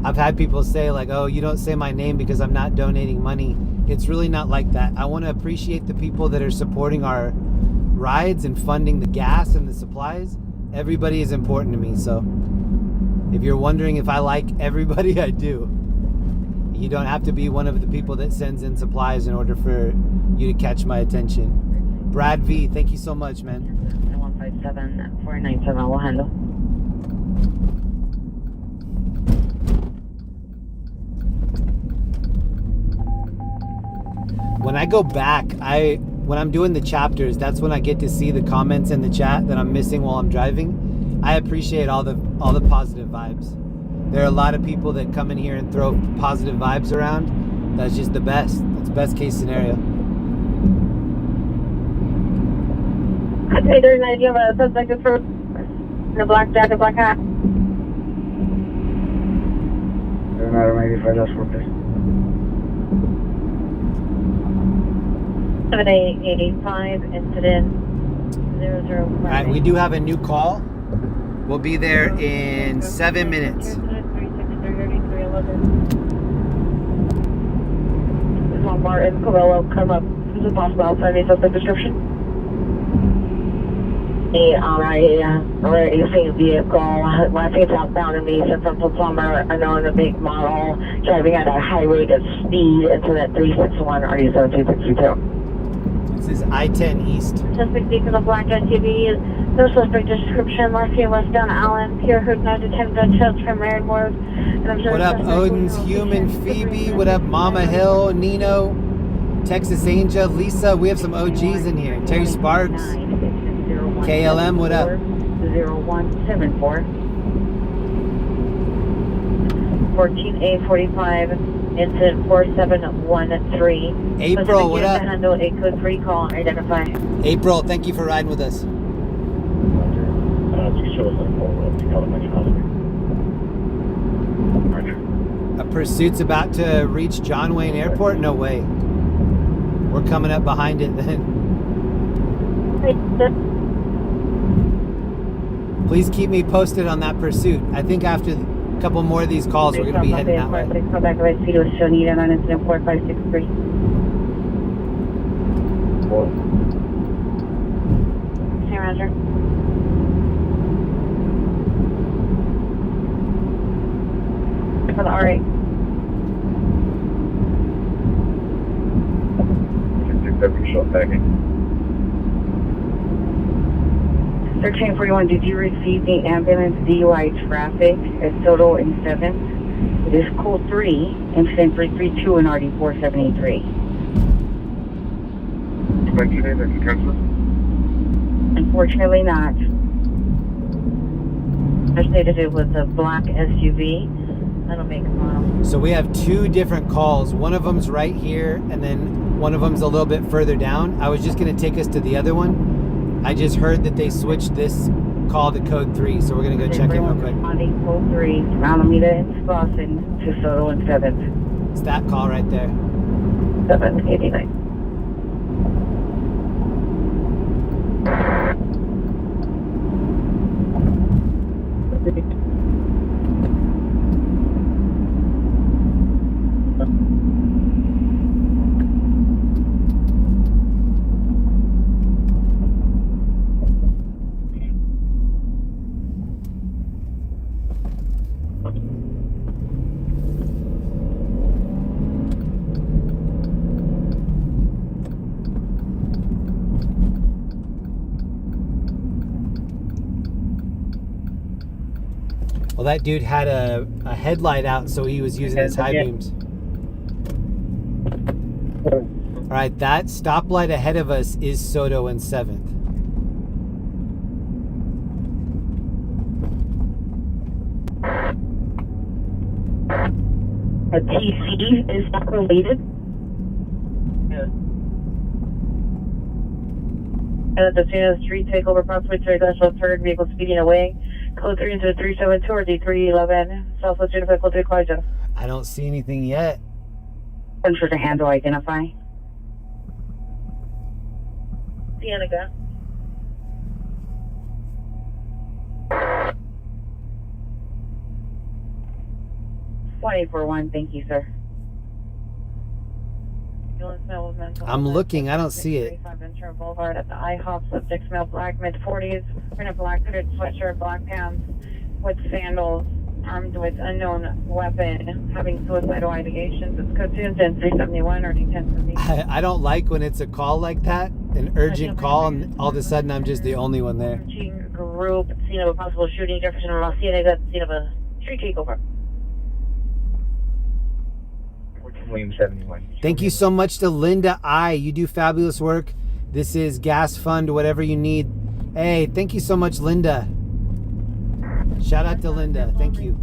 I've had people say like, oh, you don't say my name because I'm not donating money. It's really not like that. I want to appreciate the people that are supporting our rides and funding the gas and the supplies. Everybody is important to me. So if you're wondering if I like everybody, I do. You don't have to be one of the people that sends in supplies in order for you to catch my attention. Brad V, thank you so much, man. 157-497, we'll handle. When I go back, when I'm doing the chapters, that's when I get to see the comments in the chat that I'm missing while I'm driving. I appreciate all the positive vibes. There are a lot of people that come in here and throw positive vibes around. That's just the best. That's the best case scenario. Hey, there's an idea of a suspect is for the black jacket, black hat. They're not a 95, that's for this. 7885, incident 005. All right, we do have a new call. We'll be there in 7 minutes. Martin Covello, come up. Is it possible outside the suspect description? Already seen vehicle. I think it's outbound in Mason from Plumber, unknown, a big model, driving at a high rate of speed into that 361 RD-1762. This is I-10 East. Suspect vehicle, black SUV. No suspect description. Last name westbound Allen. Pure Hood 9 to 10 gunshots from Marion Ward. What up, Odin's Human, Phoebe? What up, Mama Hill, Nino, Texas Angel, Lisa? We have some OGs in here. Terry Sparks, KLM. What up? 0174. 14A45. Incident 4713. April, what up? Handle a code 3 call. Identify. April, thank you for riding with us. A pursuit's about to reach John Wayne Airport? No way. We're coming up behind it then. Please keep me posted on that pursuit. I think after a couple more of these calls, we're going to be heading that way. Come back to City with Shonita on incident 4563. Hey, Roger. For the R8. 667 shot tagging. 1341, did you receive the ambulance DUI traffic at Soto and 7th? It is code 3, incident 332 and RD 473. Unfortunately not. I stated it was a black SUV. I don't make a model. So we have two different calls. One of them's right here, and then one of them's a little bit further down. I was just going to take us to the other one. I just heard that they switched this call to code 3, so we're going to go check it real quick. Responding code 3, Alameda and Sclosson to Soto and 7th. It's that call right there. 789. Well, that dude had a headlight out, so he was using his high beams. All right, that stoplight ahead of us is Soto and 7th. A TC is not related. And at the scene of the street, take over approximately 3 third vehicle speeding away. Code 3 into 372 or D311. Southwest Unified Code 3 Quaja. I don't see anything yet. Sensor to handle identify. Cienega. $1,841, thank you, sir. I'm looking, I don't see it. Ventura Boulevard at the IHOP, subject male, black, mid-40s, wearing a black hooded sweatshirt, black pants, with sandals, armed with unknown weapon, having suicidal ideations. It's code 2 and 371 or D1070. I don't like when it's a call like that, an urgent call, and all of a sudden I'm just the only one there. Group, scene of a possible shooting, Jefferson and La Cienega, scene of a street takeover. William 71. Thank you so much to Linda I. You do fabulous work. This is gas fund, whatever you need. Hey, thank you so much, Linda. Shout out to Linda. Thank you.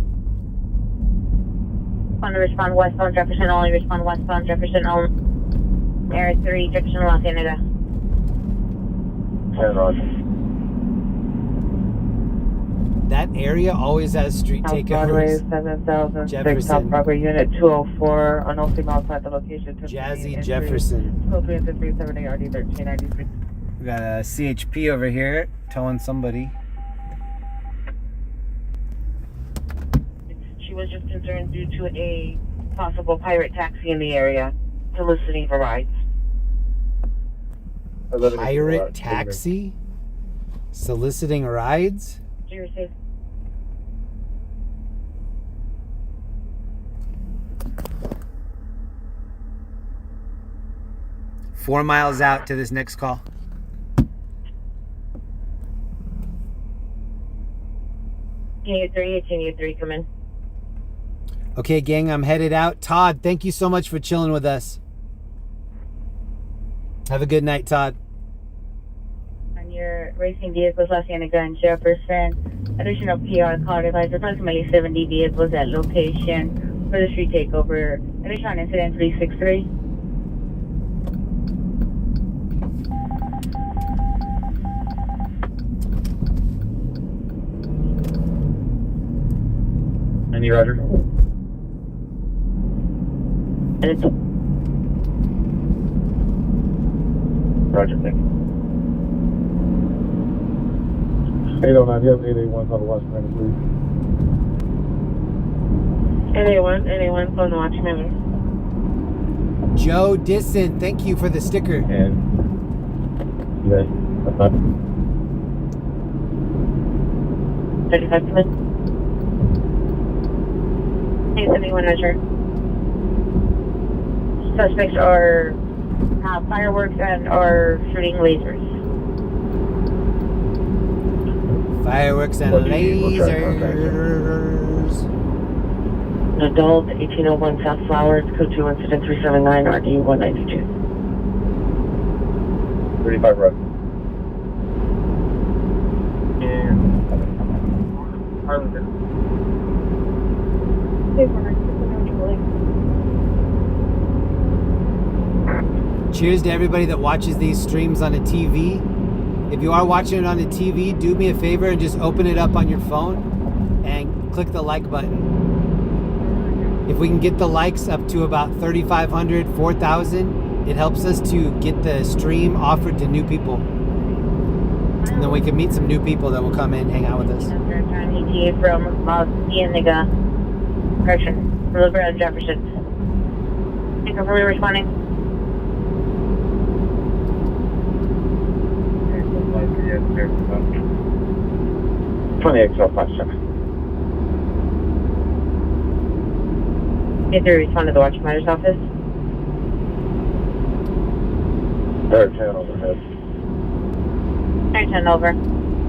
On to respond westbound Jefferson only, respond westbound Jefferson only. Area 3, Jefferson La Cienega. 10 Roger. That area always has street Broadway, takeovers. 7006, Jefferson. South Broadway, Unit 204, unknown signal outside the location. Jazzy Jefferson. Code 3 into 370 RD 1393. We got a CHP over here towing somebody. She was just concerned due to a possible pirate taxi in the area, soliciting for rides. Pirate taxi? Soliciting rides? You're safe. Four miles out to this next call. Unit 3, come in. Okay, gang, I'm headed out. Todd, thank you so much for chilling with us. Have a good night, Todd. On your racing vehicles, La Cienega and Jefferson. Additional PR call advised approximately 70 vehicles at location for the street takeover. Additional incident 363. Any Roger? Roger, thank you. 809, you have 881 on the Westmoreland, please. 881 on the Watchman. Joe Disson, thank you for the sticker. And yes, 35 minutes. 871 measure. Suspects are fireworks and are shooting lasers. Fireworks and lasers. An adult, 1801 South Flowers, code 2 incident 379, RD 192. 35 road. And Arlington. Cheers to everybody that watches these streams on a TV. If you are watching it on a TV, do me a favor and just open it up on your phone and click the like button. If we can get the likes up to about 3,500, 4,000, it helps us to get the stream offered to new people. And then we can meet some new people that will come in and hang out with us. ETA from Cienega. Correction. Rollover and Jefferson. Thank you for responding. Yes, sir. 20XL57. If you respond to the Watchman's office. Third channel overhead. 10 over.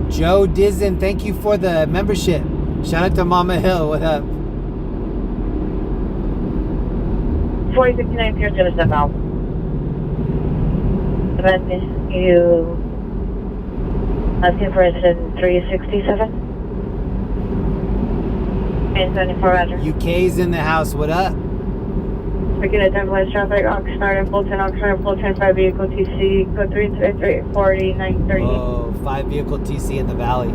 Joe Dizen, thank you for the membership. Shout out to Mama Hill. What up? 4059 Pierce gonna step out. Then you asking for incident 367. And 74 Roger. UK's in the house. What up? Speaking at 10 West traffic, Oxnard and Fulton 5 vehicle TC, code 333 40 930. Oh, 5 vehicle TC in the valley.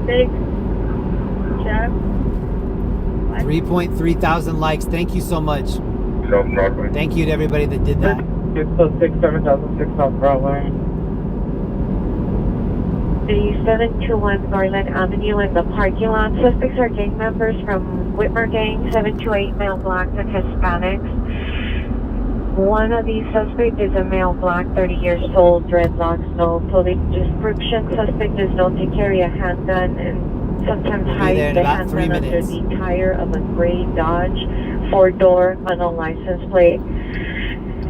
Big. Jeff. 3.3 thousand likes. Thank you so much. South Broadway. Thank you to everybody that did that. It's still 67006 South Broadway. The 721 Garland Avenue in the parking lot. Suspects are gang members from Whitmer Gang, 728 male blacks and Hispanics. One of these suspects is a male black, 30 years old, dreadlocks, no police description. Suspect is known to carry a handgun and sometimes hide the handgun under the tire of a gray Dodge 4-door unknown license plate.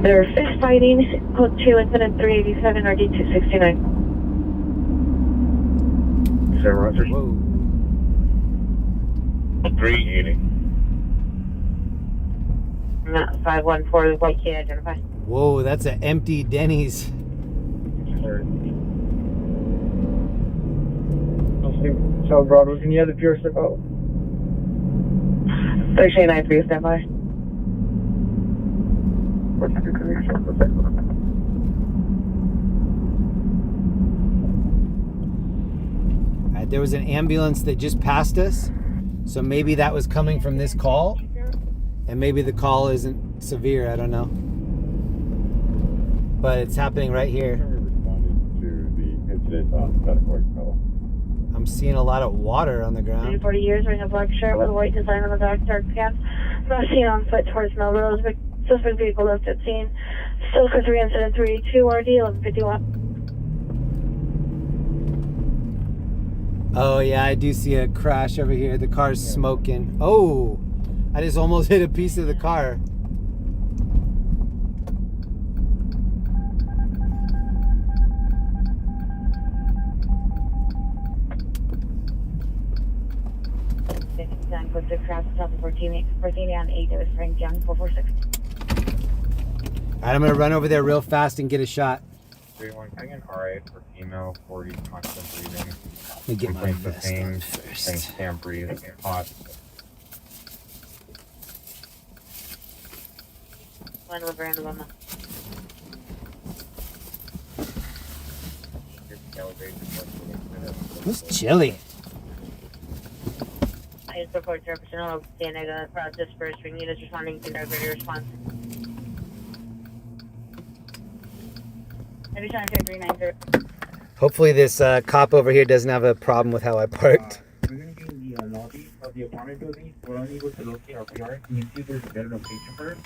They're fist fighting. Code 2 incident 387 RD 269. Roger. Whoa. 380. 514 white kid identified. Whoa, that's an empty Denny's. South Broadway, any other Pierce to go? 3893 standby. There was an ambulance that just passed us, so maybe that was coming from this call, and maybe the call isn't severe, I don't know. But it's happening right here. I'm seeing a lot of water on the ground. 40 years, wearing a black shirt with a white design on the back, dark pants. Not seen on foot towards Melrose. Suspect vehicle left at scene. Still for 3 incident 382 RD 1151. Oh yeah, I do see a crash over here. The car's smoking. Oh, I just almost hit a piece of the car. With the crash south of 14 on 8, it was Frank Young 446. All right, I'm gonna run over there real fast and get a shot. 31, can I get an RA for female 40 constant breathing? Let me get my vest on first. Can't breathe, hot. One over and Loma. It's chilly. I just report to personnel of Cienega process first ring units responding to their ready response. Pedestrian 390. Hopefully this cop over here doesn't have a problem with how I parked. We're going to be in the lobby of the apartment building. We're unable to locate our PR. Can you see if there's a better location for us?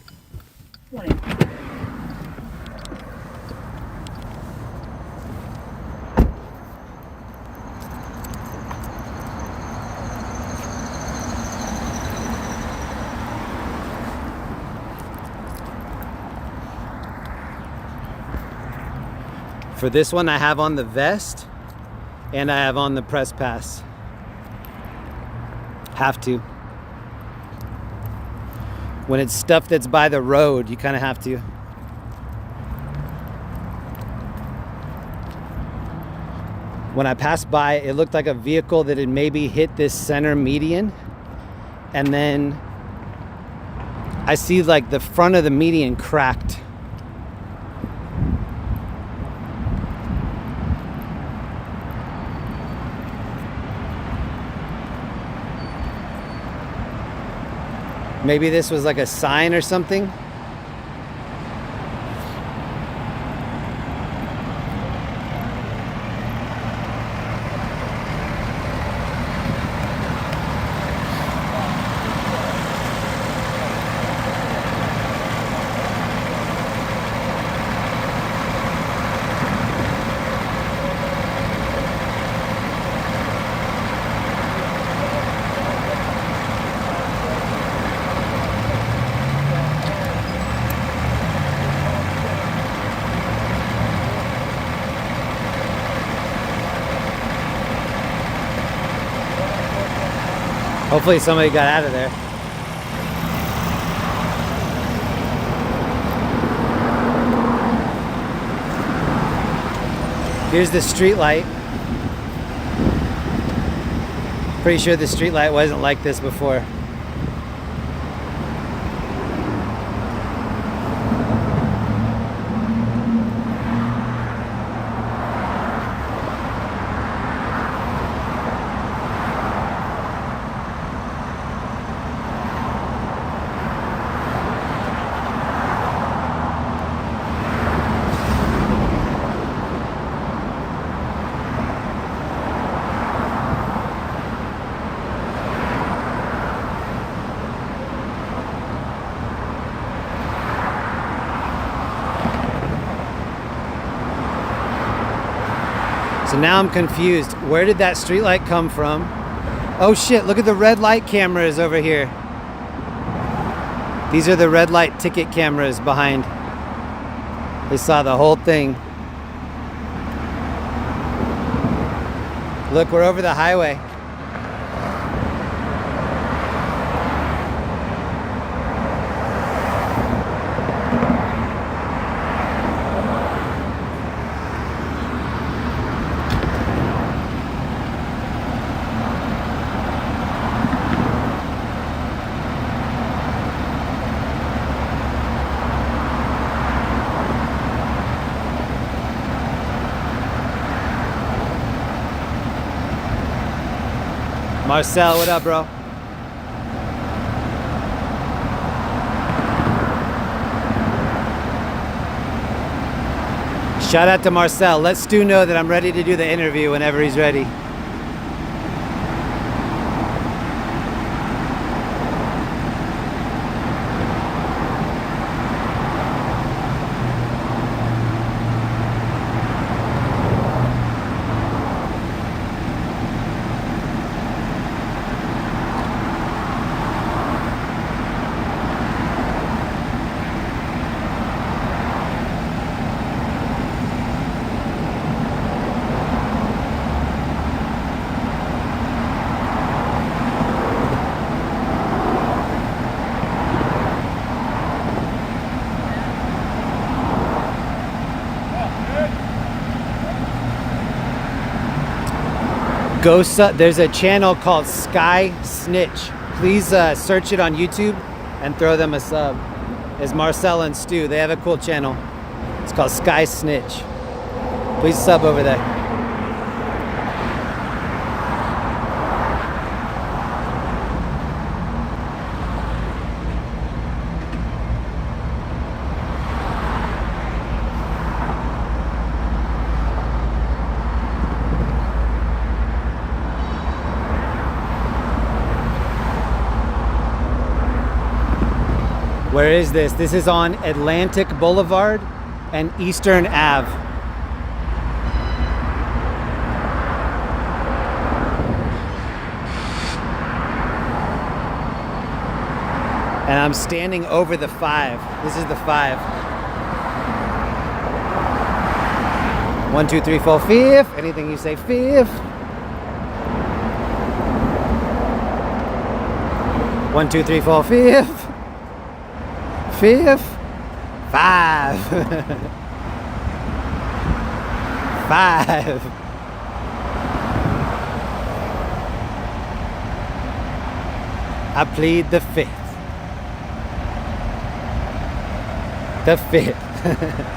For this one, I have on the vest and I have on the press pass. Have to. When it's stuff that's by the road, you kind of have to. When I passed by, it looked like a vehicle that had maybe hit this center median, and then I see like the front of the median cracked. Maybe this was like a sign or something. Hopefully somebody got out of there. Here's the street light. Pretty sure the street light wasn't like this before. So now I'm confused. Where did that street light come from? Oh shit, look at the red light cameras over here. These are the red light ticket cameras behind. They saw the whole thing. Look, we're over the highway. Marcel, what up, bro? Shout out to Marcel. Let Stu know that I'm ready to do the interview whenever he's ready. There's a channel called Sky Snitch. Please search it on YouTube and throw them a sub. It's Marcel and Stu. They have a cool channel. It's called Sky Snitch. Please sub over there. Where is this? This is on Atlantic Boulevard and Eastern Ave. And I'm standing over the 5. This is the 5. 1, 2, 3, 4, 5th. Anything you say, 5th. 1, 2, 3, 4, 5th. 5th. 5. 5. I plead the 5th. The 5th.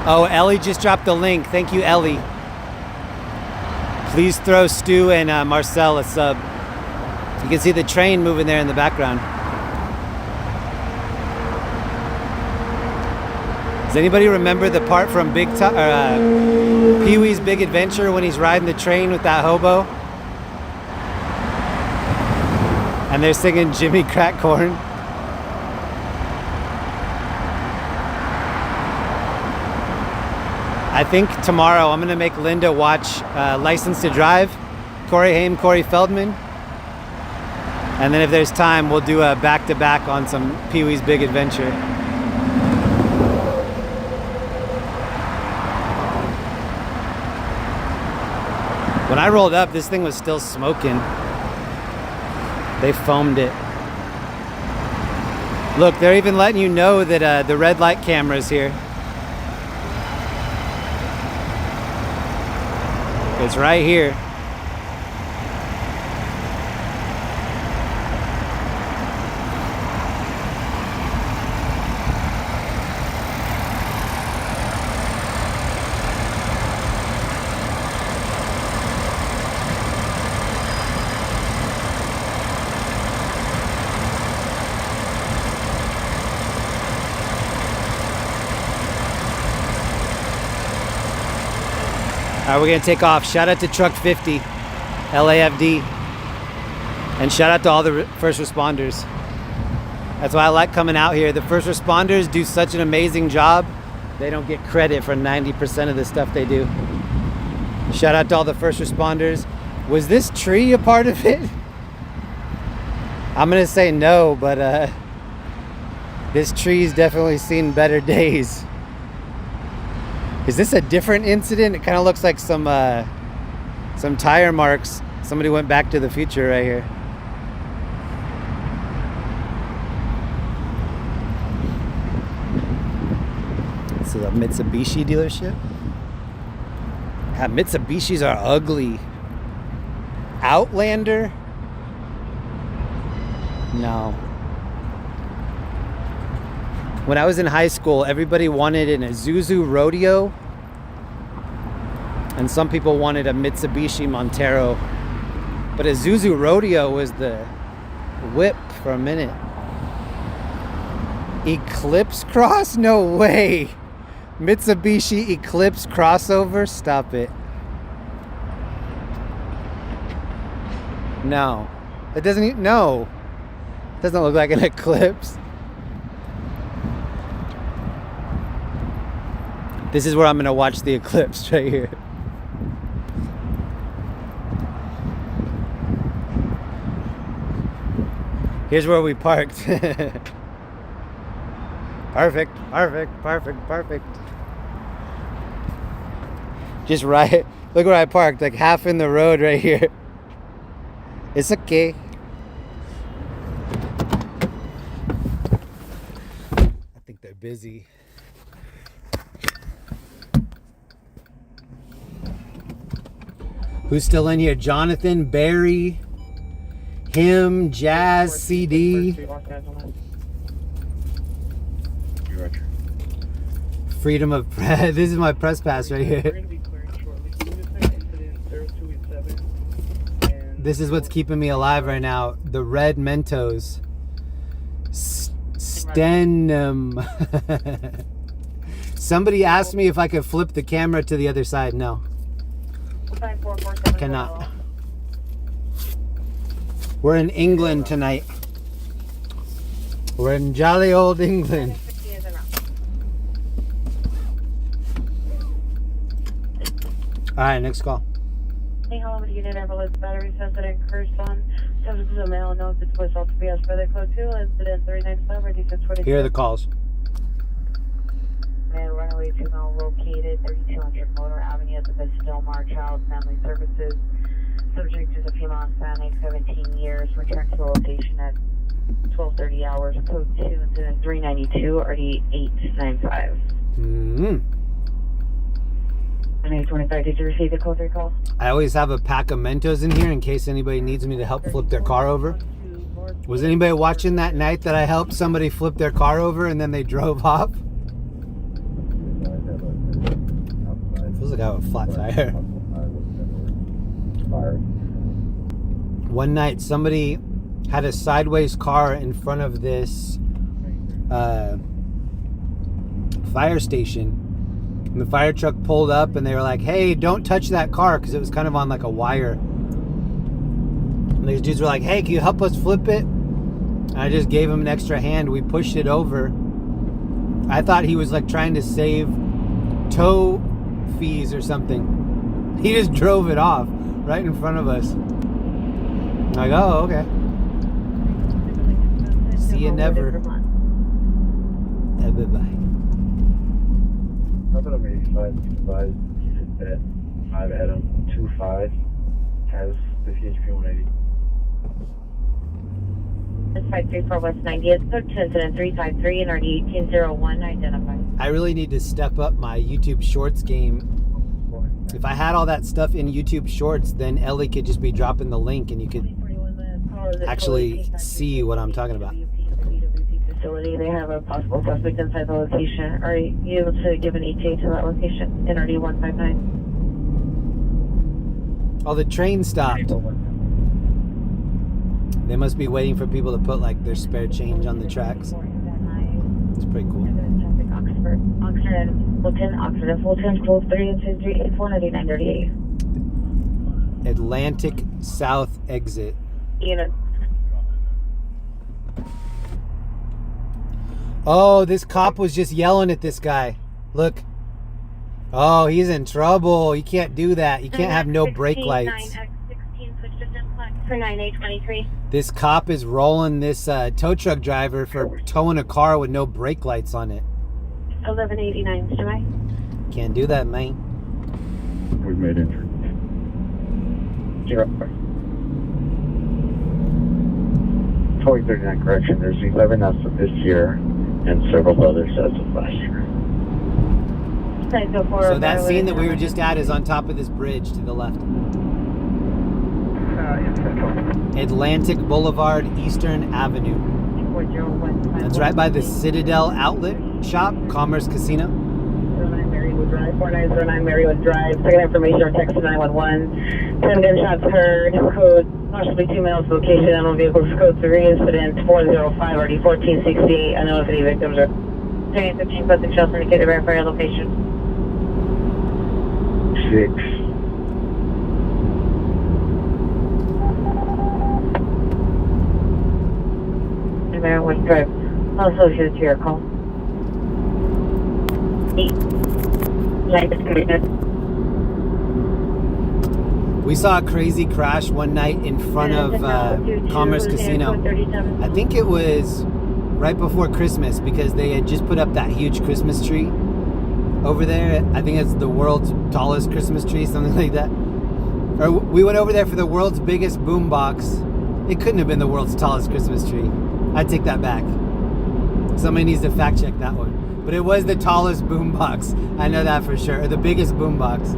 Oh, Ellie just dropped the link. Thank you, Ellie. Please throw Stu and Marcel a sub. You can see the train moving there in the background. Does anybody remember the part from Pee-wee's Big Adventure when he's riding the train with that hobo? And they're singing Jimmy Crack Corn. I think tomorrow I'm gonna make Linda watch License to Drive, Corey Haim, Corey Feldman. And then if there's time, we'll do a back-to-back on some Pee-wee's Big Adventure. When I rolled up, this thing was still smoking. They foamed it. Look, they're even letting you know that the red light camera's here. It's right here. All right, we're gonna take off. Shout out to Truck 50, LAFD, and shout out to all the first responders. That's why I like coming out here. The first responders do such an amazing job. They don't get credit for 90% of the stuff they do. Shout out to all the first responders. Was this tree a part of it? I'm gonna say no, but this tree's definitely seen better days. Is this a different incident? It kind of looks like some tire marks. Somebody went back to the future right here. This is a Mitsubishi dealership. God, Mitsubishis are ugly. Outlander? No. When I was in high school, everybody wanted an Isuzu Rodeo, and some people wanted a Mitsubishi Montero. But Isuzu Rodeo was the whip for a minute. Eclipse Cross? No way! Mitsubishi Eclipse crossover? Stop it. No. It doesn't even, no. It doesn't look like an Eclipse. This is where I'm gonna watch the eclipse right here. Here's where we parked. Perfect, perfect, perfect, perfect. Just right, look where I parked, like half in the road right here. It's okay. I think they're busy. Who's still in here? Jonathan, Barry, him, Jazz, CD. Freedom of press. This is my press pass right here. This is what's keeping me alive right now. The red Mentos. Stenum. Somebody asked me if I could flip the camera to the other side. No. Cannot. We're in England tonight. We're in jolly old England. Alright, next call. Hey, hello, unit ambulance battery sensitive Kirsten. Subject is a male, known to voice all to be as further code 2, incident 395, ready to 20. Here are the calls. And runaway female located 3200 Motor Avenue at the Vista Del Mar Child Family Services. Subject is a female Hispanic, 17 years, returned to the location at 12:30 hours, code 2, incident 392, RD 895. Mm-hmm. 2825, did you receive the code 3 call? I always have a pack of Mentos in here in case anybody needs me to help flip their car over. Was anybody watching that night that I helped somebody flip their car over and then they drove off? It feels like I have a flat tire. One night somebody had a sideways car in front of this fire station. And the fire truck pulled up and they were like, hey, don't touch that car, because it was kind of on like a wire. And these dudes were like, hey, can you help us flip it? And I just gave him an extra hand. We pushed it over. I thought he was like trying to save tow fees or something. He just drove it off right in front of us. I'm like, oh, okay. See you never. Bye-bye. Up at 85, advised, he's at bed, 5 Adam, 25, has the PHP 180. It's 534 West 90th, code 2, incident 353 and RD 1801, identified. I really need to step up my YouTube Shorts game. If I had all that stuff in YouTube Shorts, then Ellie could just be dropping the link and you could actually see what I'm talking about. Facility. They have a possible suspect inside the location. Are you able to give an ETA to that location? NRD 159. Oh, the train stopped. They must be waiting for people to put like their spare change on the tracks. It's pretty cool. Oxford and Wiltern, close 3 and 238 9938. Atlantic South exit. Unit. Oh, this cop was just yelling at this guy. Look. Oh, he's in trouble. You can't do that. You can't have no brake lights. For 9823. This cop is rolling this tow truck driver for towing a car with no brake lights on it. 1189, Jimmy. Can't do that, man. We've made entry. 2039 correction, there's 11 as of this year and several others as of last year. So that scene that we were just at is on top of this bridge to the left. Atlantic Boulevard, Eastern Avenue. That's right by the Citadel Outlet Shop, Commerce Casino. 09 Marywood Drive, 4909 Marywood Drive. Second information or text to 911. 10 gunshots heard. Code possibly 2 males. Location animal vehicles. Code 3 incident 405 RD 1468. Unknown if any victims are. 15 plus the shelter indicated verify your location. 6. Marywood Drive. Also shoot to your call. 8. We saw a crazy crash one night in front of Commerce Casino. I think it was right before Christmas because they had just put up that huge Christmas tree over there. I think it's the world's tallest Christmas tree, something like that. Or we went over there for the world's biggest boombox. It couldn't have been the world's tallest Christmas tree. I take that back. Somebody needs to fact check that one. But it was the tallest boombox. I know that for sure. Or the biggest boombox.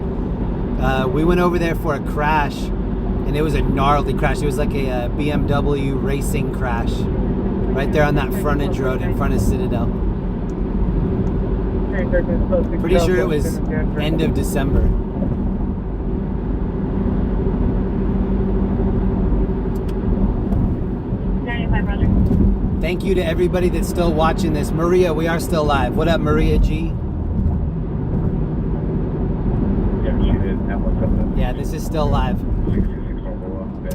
We went over there for a crash, and it was a gnarly crash. It was like a BMW racing crash, right there on that frontage road in front of Citadel. Pretty sure it was end of December. Thank you to everybody that's still watching this. Maria, we are still live. What up, Maria G? still live.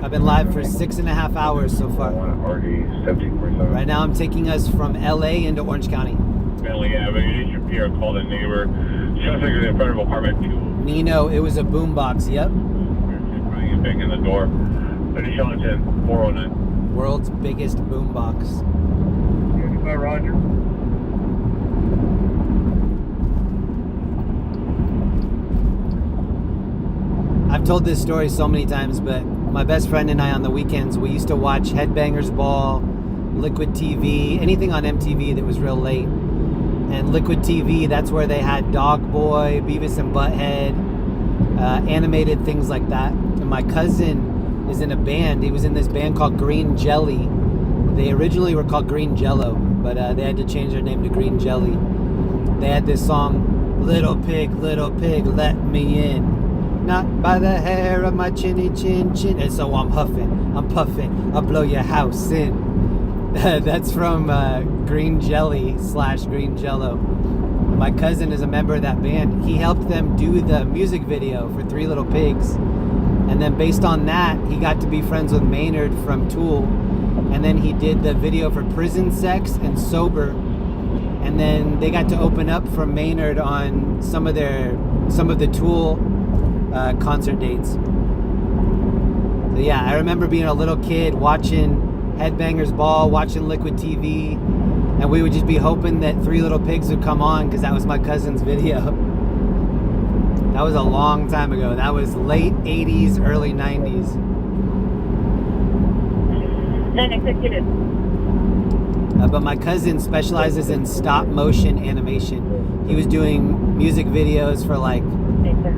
I've been live for 6.5 hours so far. Right now I'm taking us from LA into Orange County. Bentley Avenue, you should PR called a neighbor. Suspect is in front of apartment 2. Nino, it was a boombox, yep. He's back in the door. Additional 10, 409. World's biggest boombox. Roger. I've told this story so many times, but my best friend and I on the weekends, we used to watch Headbangers Ball, Liquid TV, anything on MTV that was real late. And Liquid TV, that's where they had Dog Boy, Beavis and Butthead, animated things like that. And my cousin is in a band. He was in this band called Green Jelly. They originally were called Green Jello, but they had to change their name to Green Jelly. They had this song, Little Pig, let me in. Not by the hair of my chinny chin chin. And so I'm huffing, I'm puffing, I'll blow your house in. That's from Green Jelly / Green Jello. My cousin is a member of that band. He helped them do the music video for Three Little Pigs. And then based on that, he got to be friends with Maynard from Tool. And then he did the video for Prison Sex and Sober. And then they got to open up for Maynard on some of the Tool concert dates. So yeah, I remember being a little kid watching Headbangers Ball, watching Liquid TV, and we would just be hoping that Three Little Pigs would come on because that was my cousin's video. That was a long time ago. That was late 80s, early 90s. But my cousin specializes in stop motion animation. He was doing music videos for like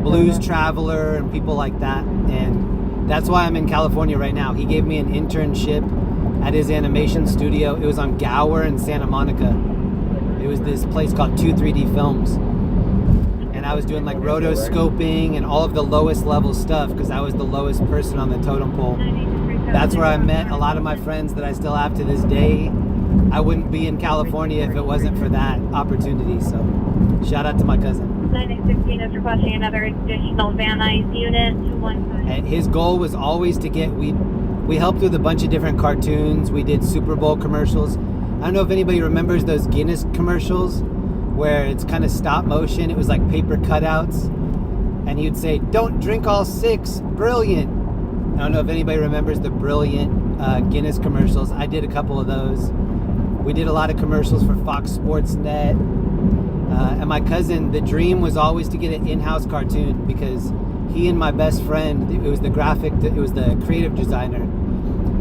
Blues Traveler and people like that, and that's why I'm in California right now. He gave me an internship at his animation studio. It was on Gower in Santa Monica. It was this place called 2-3D Films, and I was doing like rotoscoping and all of the lowest level stuff because I was the lowest person on the totem pole. That's where I met a lot of my friends that I still have to this day. I wouldn't be in California if it wasn't for that opportunity, so shout out to my cousin. 9816 is requesting another additional Van Nuys unit, 215. And his goal was always to get, we helped with a bunch of different cartoons. We did Super Bowl commercials. I don't know if anybody remembers those Guinness commercials where it's kind of stop motion. It was like paper cutouts. And he would say, don't drink all 6, brilliant. I don't know if anybody remembers the Brilliant Guinness commercials. I did a couple of those. We did a lot of commercials for Fox Sports Net. And my cousin, the dream was always to get an in-house cartoon because he and my best friend, it was the creative designer.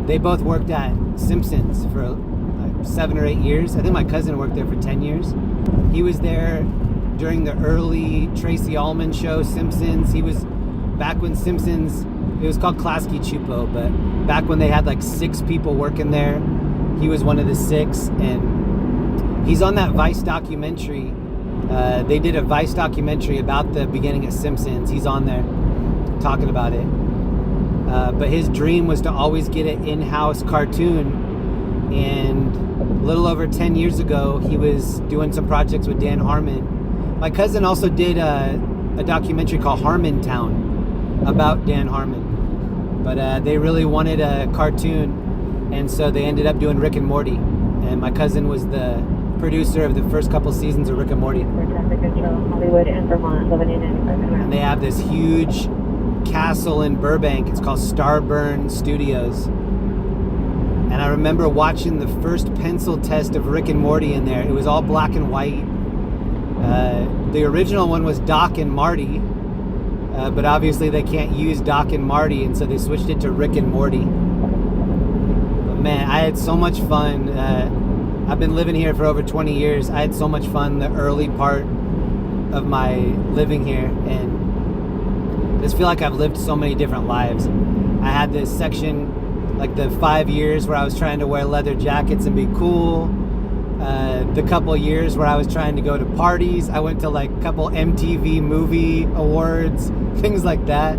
They both worked at Simpsons for like 7 or 8 years. I think my cousin worked there for 10 years. He was there during the early Tracy Ullman show, Simpsons. He was back when Simpsons, it was called Klasky Chupo, but back when they had like 6 people working there, he was one of the 6, and he's on that Vice documentary. They did a Vice documentary about the beginning of Simpsons. He's on there talking about it. But his dream was to always get an in-house cartoon. And a little over 10 years ago, he was doing some projects with Dan Harmon. My cousin also did a documentary called Harmontown about Dan Harmon. But they really wanted a cartoon, and so they ended up doing Rick and Morty. And my cousin was the producer of the first couple seasons of Rick and Morty. Hollywood and Vermont, 7895. And they have this huge castle in Burbank. It's called Starburn Studios. And I remember watching the first pencil test of Rick and Morty in there. It was all black and white. The original one was Doc and Marty, but obviously they can't use Doc and Marty, and so they switched it to Rick and Morty. But man, I had so much fun. I've been living here for over 20 years. I had so much fun the early part of my living here, and I just feel like I've lived so many different lives. I had this section, like the 5 years where I was trying to wear leather jackets and be cool. The couple years where I was trying to go to parties. I went to like a couple MTV movie awards, things like that.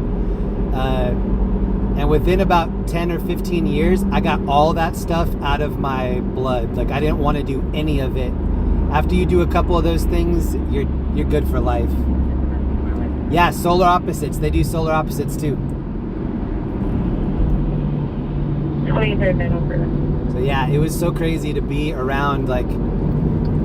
And within about 10 or 15 years, I got all that stuff out of my blood. Like I didn't want to do any of it. After you do a couple of those things, you're good for life. Yeah, solar opposites. They do solar opposites too. 23rd minute over. So yeah, it was so crazy to be around. Like,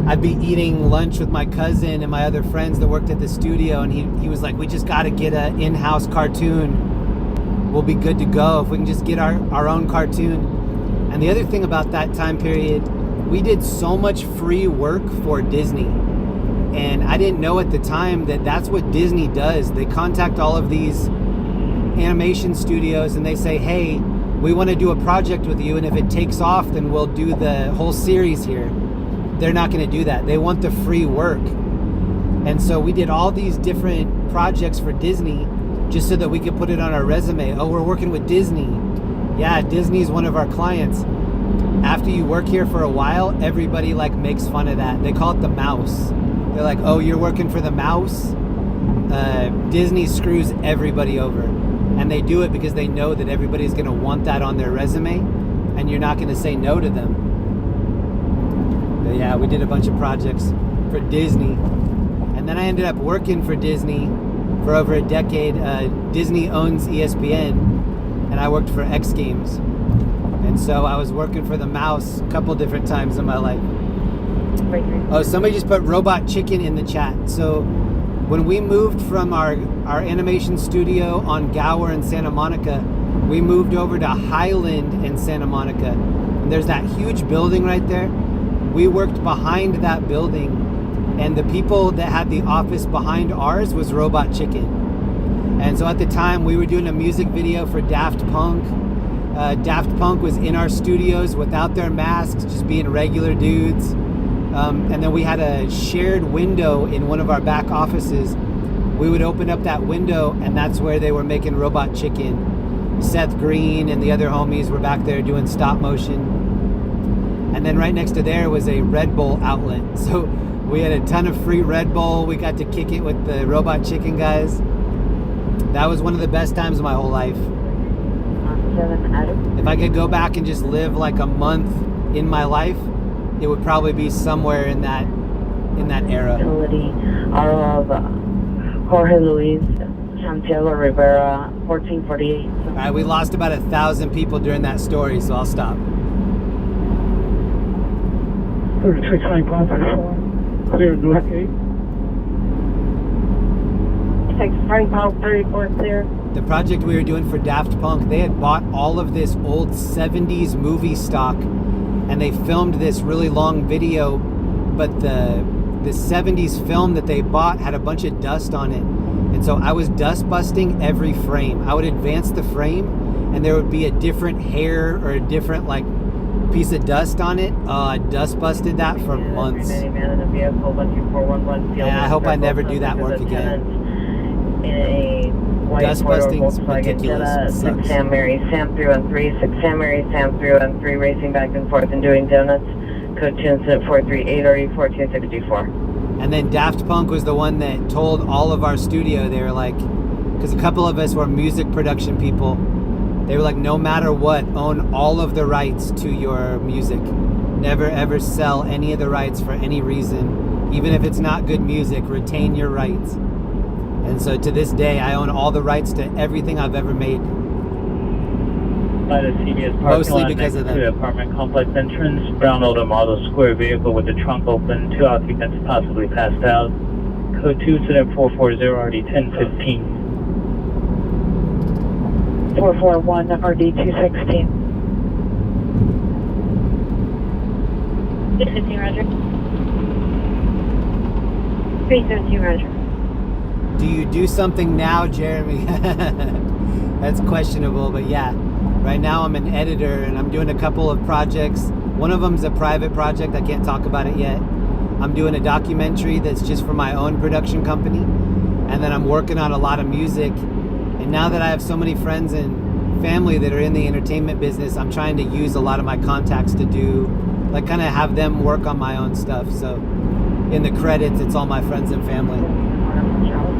I'd be eating lunch with my cousin and my other friends that worked at the studio, and he was like, we just got to get an in-house cartoon. We'll be good to go if we can just get our own cartoon. And the other thing about that time period, we did so much free work for Disney. And I didn't know at the time that that's what Disney does. They contact all of these animation studios and they say, hey, we want to do a project with you, and if it takes off, then we'll do the whole series here. They're not going to do that. They want the free work. And so we did all these different projects for Disney just so that we could put it on our resume. Oh, we're working with Disney. Yeah, Disney's one of our clients. After you work here for a while, everybody like makes fun of that. They call it the mouse. They're like, oh, you're working for the mouse? Disney screws everybody over. And they do it because they know that everybody's going to want that on their resume, and you're not going to say no to them. But yeah, we did a bunch of projects for Disney. And then I ended up working for Disney for over a decade. Disney owns ESPN, and I worked for X Games. And so I was working for the mouse a couple different times in my life. Oh, somebody just put Robot Chicken in the chat. So when we moved from our animation studio on Gower in Santa Monica, we moved over to Highland in Santa Monica. And there's that huge building right there. We worked behind that building, and the people that had the office behind ours was Robot Chicken. And so at the time, we were doing a music video for Daft Punk. Daft Punk was in our studios without their masks, just being regular dudes. And then we had a shared window in one of our back offices. We would open up that window, and that's where they were making Robot Chicken. Seth Green and the other homies were back there doing stop motion. And then right next to there was a Red Bull outlet. So we had a ton of free Red Bull. We got to kick it with the Robot Chicken guys. That was one of the best times of my whole life. If I could go back and just live like a month in my life, it would probably be somewhere in that era. Are of Jorge Luis Santiago Rivera, 1448. All right, we lost about 1,000 people during that story, so I'll stop. 369534. Clear North Gate. 634 clear. The project we were doing for Daft Punk, they had bought all of this old 70s movie stock, and they filmed this really long video, but the 70s film that they bought had a bunch of dust on it. And so I was dust busting every frame. I would advance the frame, and there would be a different hair or a different like piece of dust on it. I dust busted that for months. Yeah, I hope I never do that work again. Dust busting's ridiculous. 6 Sam Mary, Sam through and 3, 6 Sam Mary, Sam through and 3, racing back and forth and doing donuts. Code 2 incident 438 RE 1464. And then Daft Punk was the one that told all of our studio, they were like, because a couple of us were music production people, they were like, no matter what, own all of the rights to your music. Never ever sell any of the rights for any reason. Even if it's not good music, retain your rights. And so to this day, I own all the rights to everything I've ever made. By the CBS parking Mostly lot because next of to them. the apartment complex entrance. Brown older model square vehicle with the trunk open. 2 occupants possibly passed out. Code 2 incident 440 RD 1015. 441 RD 216. 315 Roger. 317 Roger. Do you do something now, Jeremy? That's questionable, but yeah. Right now I'm an editor and I'm doing a couple of projects. One of them's a private project, I can't talk about it yet. I'm doing a documentary that's just for my own production company. And then I'm working on a lot of music. And now that I have so many friends and family that are in the entertainment business, I'm trying to use a lot of my contacts to do, like kind of have them work on my own stuff. So in the credits, it's all my friends and family.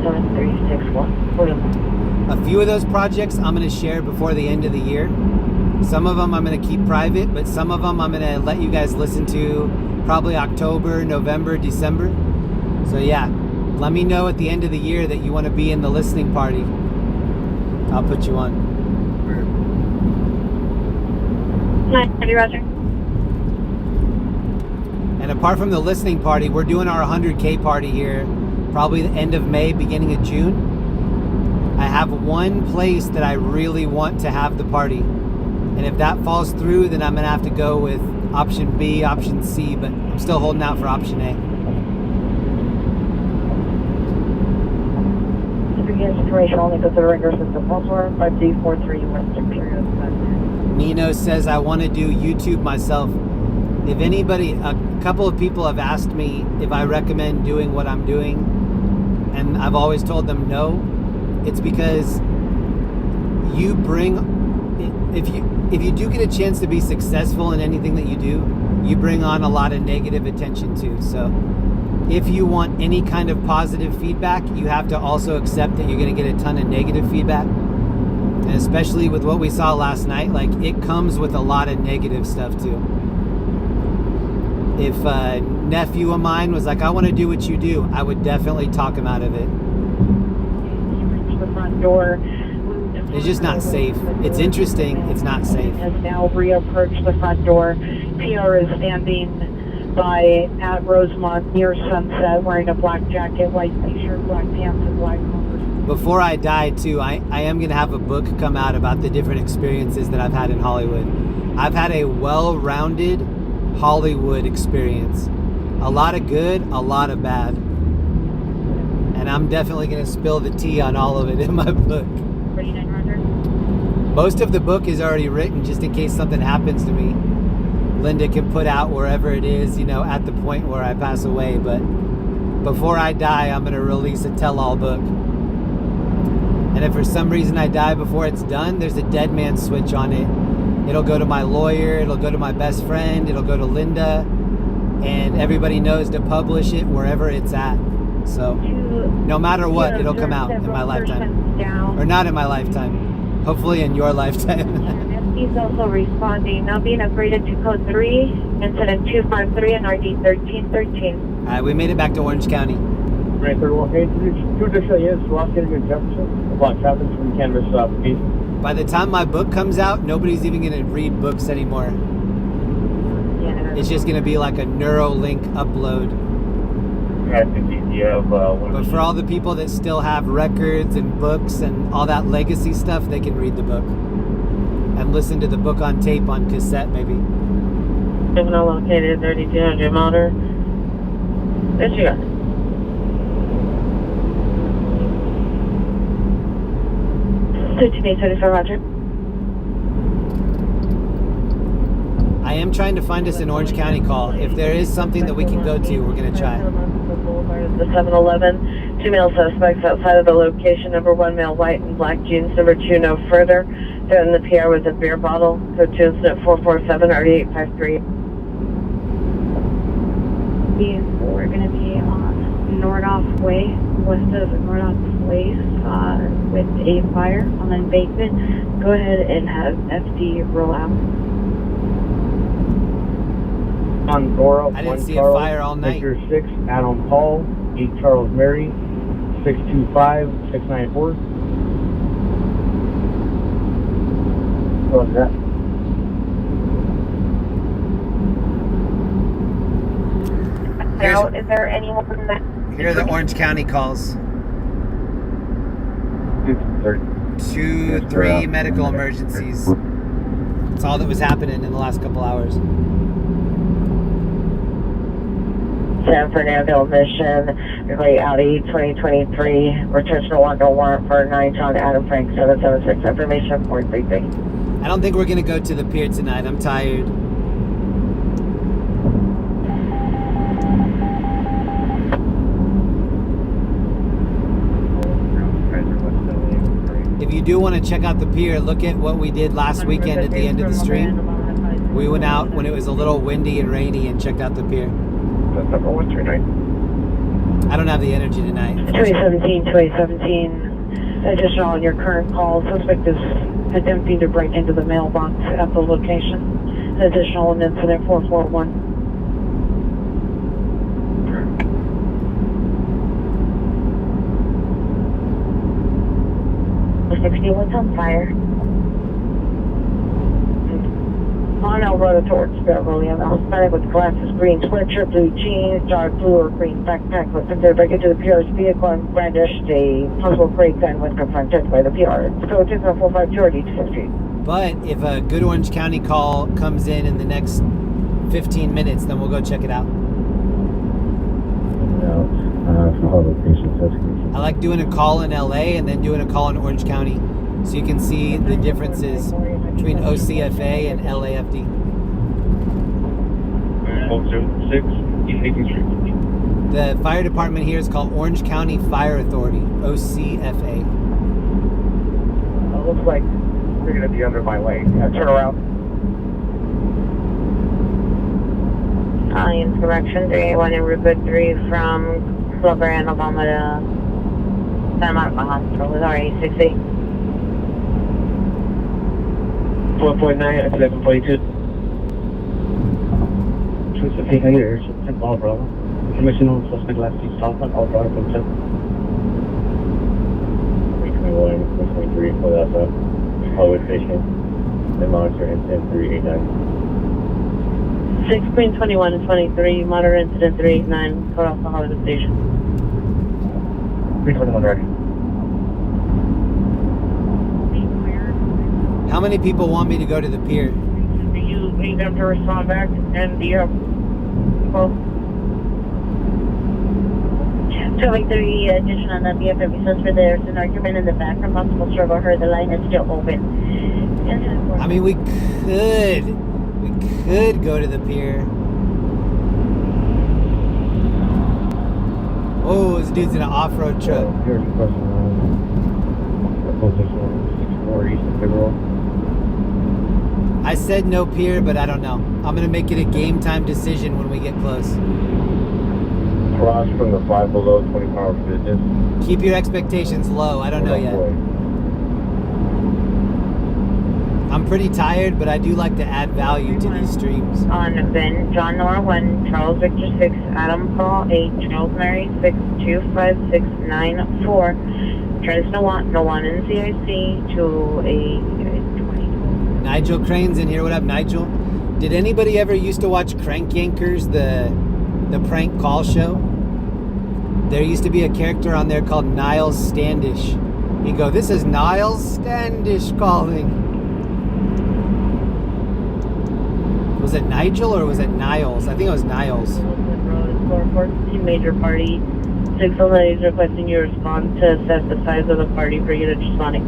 7361. A few of those projects I'm going to share before the end of the year. Some of them I'm going to keep private, but some of them I'm going to let you guys listen to probably October, November, December. So yeah, let me know at the end of the year that you want to be in the listening party. I'll put you on. Roger. And apart from the listening party, we're doing our 100K party here, probably the end of May, beginning of June. I have one place that I really want to have the party. And if that falls through, then I'm gonna have to go with option B, option C, but I'm still holding out for option A. Information only considering system Balboa 5D43 Western period. Nino says I want to do YouTube myself. If anybody, a couple of people have asked me if I recommend doing what I'm doing, and I've always told them no. It's because you bring, if you do get a chance to be successful in anything that you do, you bring on a lot of negative attention too. So if you want any kind of positive feedback, you have to also accept that you're going to get a ton of negative feedback. And especially with what we saw last night, like it comes with a lot of negative stuff too. If a nephew of mine was like, I want to do what you do, I would definitely talk him out of it. The front door. It's just not safe. It's interesting, it's not safe. Has now reapproached the front door. PR is standing by at Rosemont near Sunset, wearing a black jacket, white t-shirt, black pants, and black Converse. Before I die too, I am going to have a book come out about the different experiences that I've had in Hollywood. I've had a well-rounded Hollywood experience. A lot of good, a lot of bad. And I'm definitely going to spill the tea on all of it in my book. 49 Roger. Most of the book is already written just in case something happens to me. Linda can put out wherever it is, you know, at the point where I pass away. But before I die, I'm going to release a tell-all book. And if for some reason I die before it's done, there's a dead man switch on it. It'll go to my lawyer, it'll go to my best friend, it'll go to Linda, and everybody knows to publish it wherever it's at. So no matter what, it'll come out in my lifetime. Or not in my lifetime. Hopefully in your lifetime. He's also responding, now being upgraded to code 3, incident 253 and RD 1313. Alright, we made it back to Orange County. Right, 2 additional units, Los Angeles Jefferson, block traffic from Canvas Southeast. By the time my book comes out, nobody's even going to read books anymore. Yeah. It's just going to be like a Neuralink upload. But for all the people that still have records and books and all that legacy stuff, they can read the book. And listen to the book on tape on cassette, maybe. Criminal located 3200 motor. There you go. Roger. I am trying to find us an Orange County call. If there is something that we can go to, we're going to try. The 7-Eleven. 2 male suspects outside of the location. Number 1 male, white and black jeans. Number 2 no further. Threatened the PR with a beer bottle. Code 2 incident 447 RD853. We're going to be on Nordoff Way, west of Nordoff Place, with a fire on an embankment. Go ahead and have FD roll out. On Dora, I didn't 1 see Charles, a fire all night. Victor 6, Adam Paul, 8 Charles Mary, 625, 694. What's that? Now, is there anyone that... Here are the Orange County calls. 2, 3 medical emergencies. That's all that was happening in the last couple hours. San Fernando Mission, everybody Audi 2023, returns to Wanda warrant for 9 John Adam Frank 776, information 433. I don't think we're going to go to the pier tonight. I'm tired. If you do want to check out the pier, look at what we did last weekend at the end of the stream. We went out when it was a little windy and rainy and checked out the pier. That's number 139. I don't have the energy tonight. 2017, additional on your current call. Suspect is attempting to break into the mailbox at the location. Additional on incident 441. 60, what's on fire? on Alvarado towards Beverly. I'm a Hispanic with glasses, green sweatshirt, blue jeans, dark blue or green backpack. Was considered breaking into the PR's vehicle and brandished a possible break gun when confronted by the PR. So it's 452 or D250. But if a Good Orange County call comes in the next 15 minutes, then we'll go check it out. I like doing a call in LA and then doing a call in Orange County, so you can see the differences between OCFA and LAFD. 06 East 18th Street. The fire department here is called Orange County Fire Authority, OCFA. Looks like they're going to be under my lane. Yeah, turn around. In correction, 381 in Route 3 from Glover and Obama to Santa Monica Hospital with RA68. 4.9 at 11.42. Truth of taking here, 10 ball, brother. Information on suspect last seat Falcon, all drive from 10. 321, 323 for that Hollywood Station. Then monitor incident 389. 6 Queen 21 and 23, monitor incident 389, cut off the Hollywood Station. 321 ready. How many people want me to go to the pier? Do you need them to respond back? And do you have... Well, 283 addition on the BFW says for there's an argument in the back from possible struggle heard. The line is still open. I mean, we could go to the pier. Oh, this dude's in an off-road truck. I said no pier, but I don't know. I'm gonna make it a game time decision when we get close. Cross from the 5 below 24 hour business. Keep your expectations low. I don't know yet. I'm pretty tired, but I do like to add value to these streams. On Ben, John Nora 1, Charles Victor 6, Adam Paul 8, Charles Mary 6, 25694. Trans no one in CIC to a 20. Nigel Crane's in here. What up, Nigel? Did anybody ever used to watch Crank Yankers, the prank call show? There used to be a character on there called Niles Standish. He'd go, "This is Niles Standish calling." Was it Nigel or was it Niles? I think it was Niles. Team major party. 609 is requesting you respond to assess the size of the party for unit responding.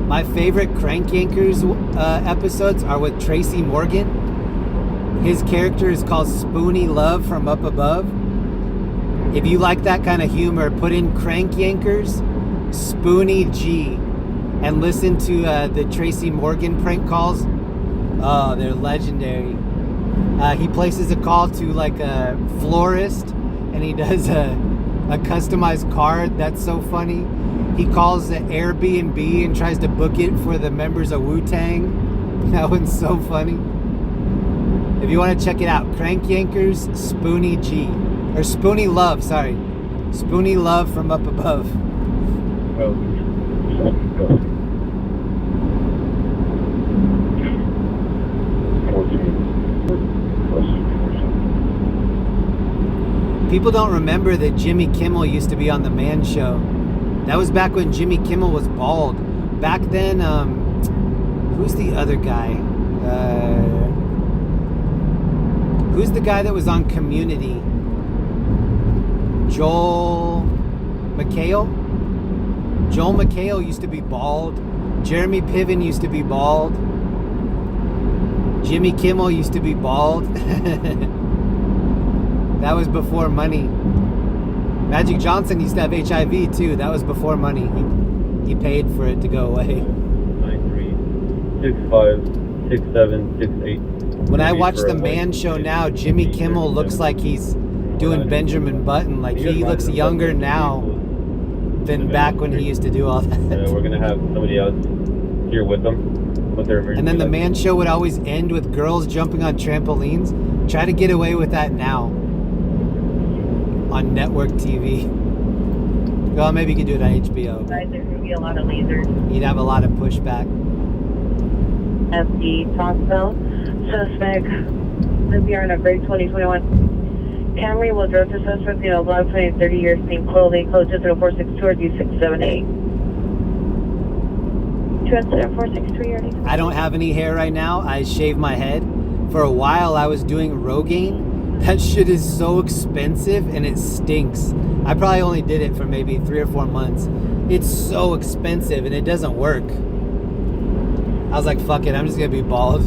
My favorite Crank Yankers episodes are with Tracy Morgan. His character is called Spoony Love from Up Above. If you like that kind of humor, put in Crank Yankers, Spoony G, and listen to the Tracy Morgan prank calls. Oh, they're legendary. He places a call to like a florist, and he does a customized card. That's so funny. He calls the Airbnb and tries to book it for the members of Wu-Tang. That one's so funny. If you want to check it out, Crank Yankers, Spoony G. Or Spoony Love, sorry. Spoony Love from Up Above. People don't remember that Jimmy Kimmel used to be on The Man Show. That was back when Jimmy Kimmel was bald. Back then, who's the other guy? Who's the guy that was on Community? Joel McHale? Joel McHale used to be bald. Jeremy Piven used to be bald. Jimmy Kimmel used to be bald. That was before money. Magic Johnson used to have HIV too. That was before money. He paid for it to go away. 93656768. When I watch The Man Show now, Jimmy Kimmel looks like he's doing Benjamin Button. Like he looks younger now than back when he used to do all that. We're gonna have somebody else here with them. And then The Man Show would always end with girls jumping on trampolines. Try to get away with that now on network TV. Well, maybe you could do it on HBO. There's going to be a lot of lasers. You'd have a lot of pushback. FD Tosco, Suspect, the PR number 2021. Camry will drove the suspect, block 20 30 years, same clothing, code 20462 or D678. 20462 I don't have any hair right now. I shave my head. For a while, I was doing Rogaine. That shit is so expensive and it stinks. I probably only did it for maybe 3 or 4 months. It's so expensive and it doesn't work. I was like, fuck it, I'm just gonna be bald.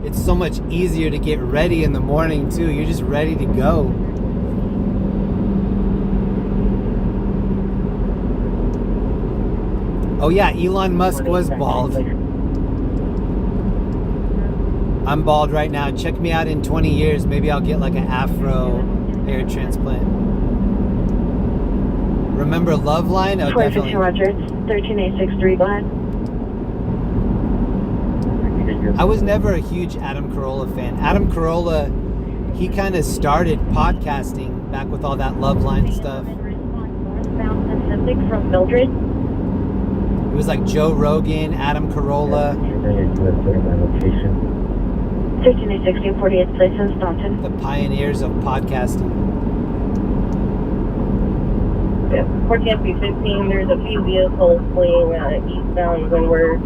It's so much easier to get ready in the morning too. You're just ready to go. Oh yeah, Elon Musk was bald. I'm bald right now. Check me out in 20 years. Maybe I'll get like an afro hair transplant. Remember Loveline? Oh, definitely. Roger, 13863 Glen. I was never a huge Adam Carolla fan. Adam Carolla, he kind of started podcasting back with all that Loveline stuff. Northbound Pacific from Mildred. It was like Joe Rogan, Adam Carolla. 13816 48th place in Staunton. The pioneers of podcasting. Yeah, 14B15, there's a few vehicles fleeing eastbound windward.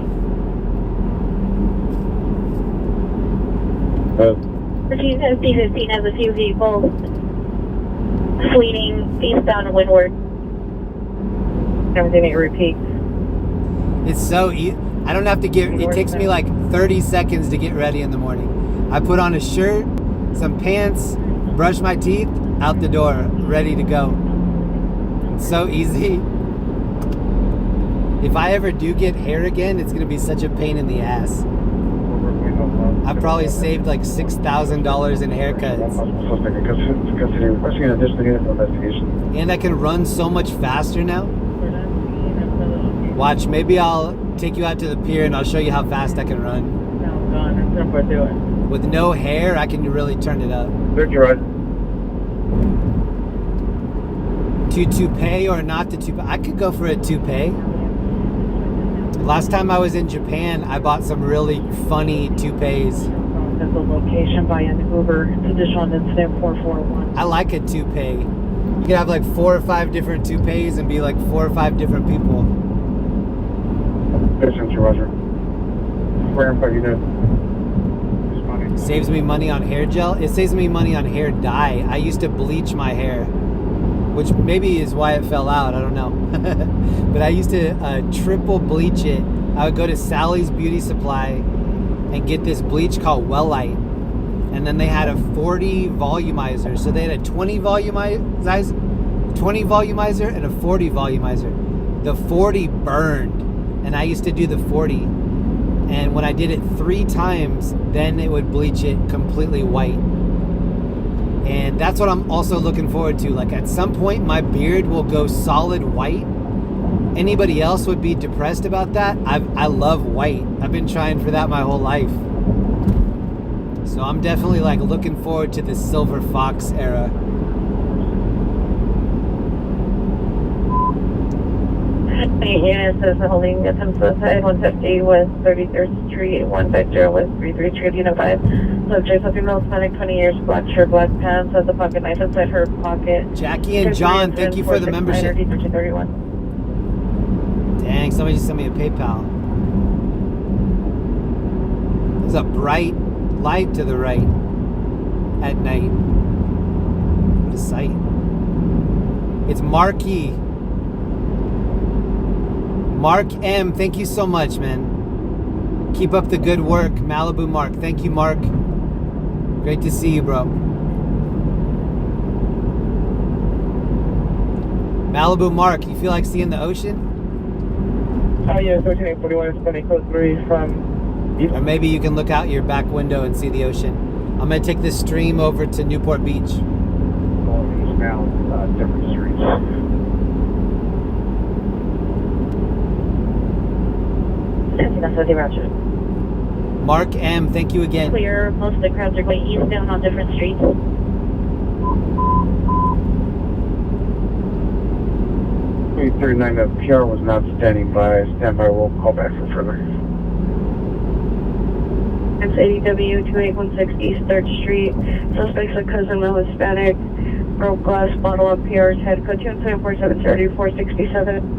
14B15 has a few vehicles fleeing eastbound windward. Everything repeats. It's so easy. I don't have to get, it takes me like 30 seconds to get ready in the morning. I put on a shirt, some pants, brush my teeth, out the door, ready to go. It's so easy. If I ever do get hair again, it's going to be such a pain in the ass. I've probably saved like $6,000 in haircuts. And I can run so much faster now. Watch, maybe I'll take you out to the pier and I'll show you how fast I can run. With no hair, I can really turn it up. To toupee or not to toupee? I could go for a toupee. Last time I was in Japan, I bought some really funny toupees. That's the location by an Uber. Additional incident 441. I like a toupee. You can have like 4 or 5 different toupees and be like 4 or 5 different people. Roger. Where are you doing? Saves me money on hair gel. It saves me money on hair dye. I used to bleach my hair, which maybe is why it fell out. I don't know. But I used to triple bleach it. I would go to Sally's Beauty Supply and get this bleach called Wellite. And then they had a 40 volumizer. So they had a 20 volumizer and a 40 volumizer. The 40 burned. And I used to do the 40. And when I did it 3 times, then it would bleach it completely white. And that's what I'm also looking forward to. Like at some point, my beard will go solid white. Anybody else would be depressed about that? I love white. I've been trying for that my whole life. So I'm definitely like looking forward to the Silver Fox era. Units is holding some suicide 150 West 33rd Street, 150 West 33 Street, Unit 5. Subject of female Hispanic, 20 years, black shirt, black pants, has a pocket knife inside her pocket. Jackie and John, thank you for the membership. Dang, somebody just sent me a PayPal. There's a bright light to the right at night. What a sight. It's Marquee. Mark M, thank you so much, man. Keep up the good work, Malibu Mark. Thank you, Mark. Great to see you, bro. Malibu Mark, you feel like seeing the ocean? Oh yeah, 1341 Hispanic code 3 from... Or maybe you can look out your back window and see the ocean. I'm gonna take this stream over to Newport Beach. Going eastbound, different streets. Mark M, thank you again. Clear, most of the crowds are going eastbound on different streets. 39, the PR was not standing by. Stand by, we'll call back for further. Max 80W 2816 East 3rd Street. Suspect's a cousin male Hispanic. Broke glass bottle up PR's head. Code 247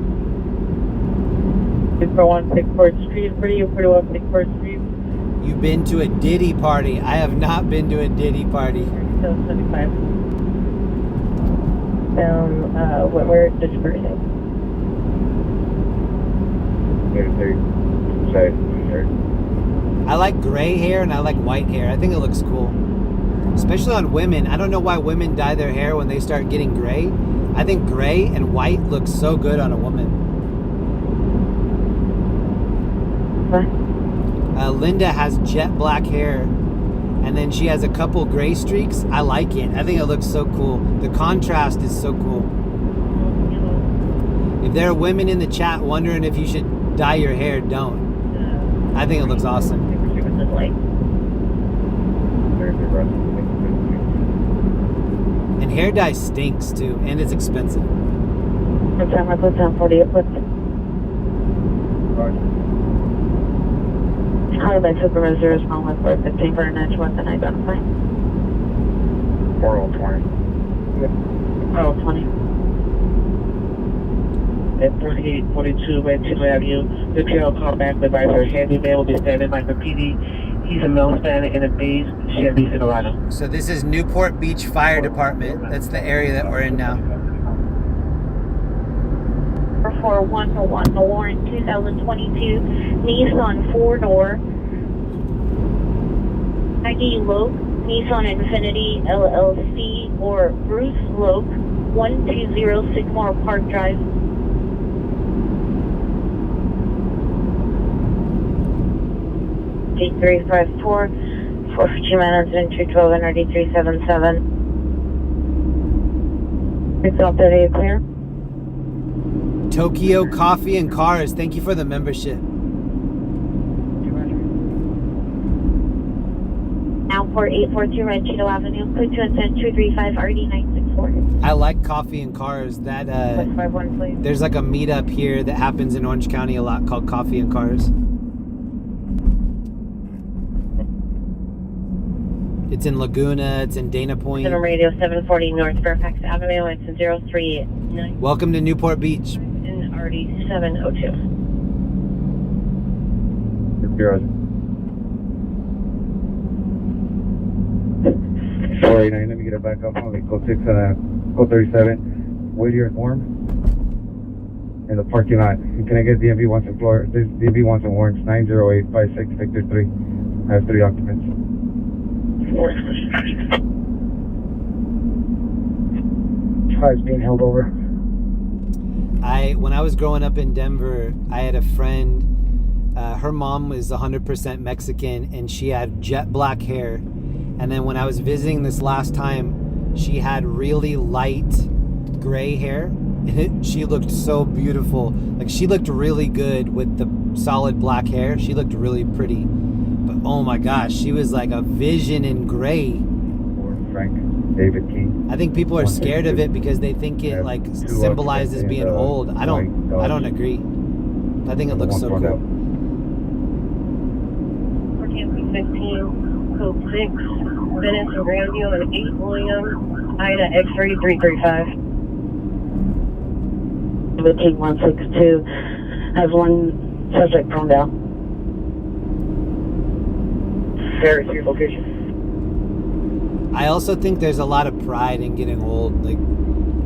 For 164th Street, pretty 164th Street. You've been to a Diddy party. I have not been to a Diddy party. Still 75. We're dispersing. I like gray hair and I like white hair. I think it looks cool. Especially on women. I don't know why women dye their hair when they start getting gray. I think gray and white looks so good on a woman. What? Linda has jet black hair and then she has a couple gray streaks. I like it. I think it looks so cool. The contrast is so cool. If there are women in the chat wondering if you should dye your hair, don't. I think it looks awesome. And hair dye stinks too, and it's expensive. What's time 48, Highway Supervisor is on with 415 for an inch with an identify. 4020. 4020. At 3842 Redfield Avenue, the PO call back the advisor. Handyman will be standing by for PD. He's a male Hispanic in a beige Chevy Silverado. So this is Newport Beach Fire Department. That's the area that we're in now. 4101 Warren 2022 Nissan 4-door ID Loke Nissan Infinity LLC or Bruce Loke 120 Sycamore Park Drive. D354 for Chimano incident 212 and RD377. It's all 38 clear. Tokyo Coffee and Cars, thank you for the membership. Newport 842 Ranchito Avenue, code 235 RD964. I like Coffee and Cars. That there's like a meetup here that happens in Orange County a lot called Coffee and Cars. It's in Laguna, it's in Dana Point. Center radio 740 North Fairfax Avenue, it's 039. Welcome to Newport Beach. In RD 702. Roger. 489, let me get it back up. Only code 6 and code 37. Whittier and warm. In the parking lot. Can I get DMV once in Florida? This DMV once in Warrants 90856 Victor 3. I have 3 occupants. Car is being held over. When I was growing up in Denver, I had a friend. Her mom was 100% Mexican, and she had jet black hair. And then when I was visiting this last time, she had really light gray hair, and she looked so beautiful. Like, she looked really good with the solid black hair. She looked really pretty. But oh my gosh, she was like a vision in gray. Frank David King. I think people are scared of it because they think it like symbolizes being old. I don't agree. I think it looks so cool. 1415, code 6, Venice and Grandview and 8 William, Ida X3335. 15162 has one subject prone down. Very your location. I also think there's a lot of pride in getting old. Like,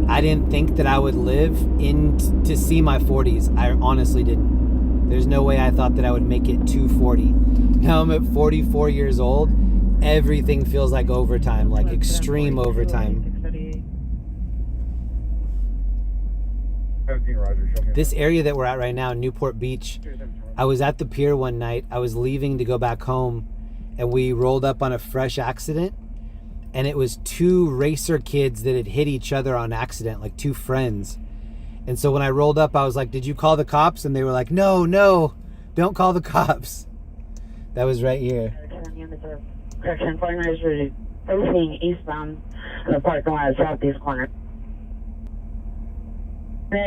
I didn't think that I would live to see my 40s. I honestly didn't. There's no way I thought that I would make it to 40. Now I'm at 44 years old. Everything feels like overtime, like extreme overtime. This area that we're at right now, Newport Beach, I was at the pier one night. I was leaving to go back home, and we rolled up on a fresh accident. And it was 2 racer kids that had hit each other on accident, like 2 friends. And so when I rolled up, I was like, did you call the cops? And they were like, no, don't call the cops. That was right here. Correction, foreigners are facing eastbound in the parking lot, southeast corner.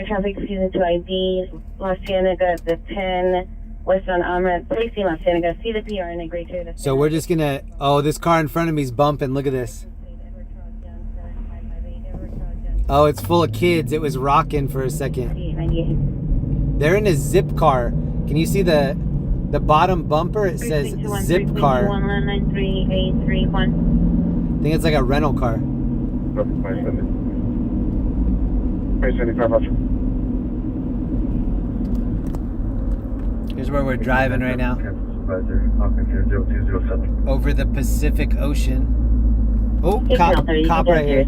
Traffic season to ID, Los Cienega, the 10, Western Ahmed, please see my Senegal, see the PR and agree to the. So we're just gonna, oh, this car in front of me is bumping. Look at this. Oh, it's full of kids. It was rocking for a second. They're in a zip car. Can you see the bottom bumper? It says zip car. I think it's like a rental car. Here's where we're driving right now. Over the Pacific Ocean. Oh, cop right here.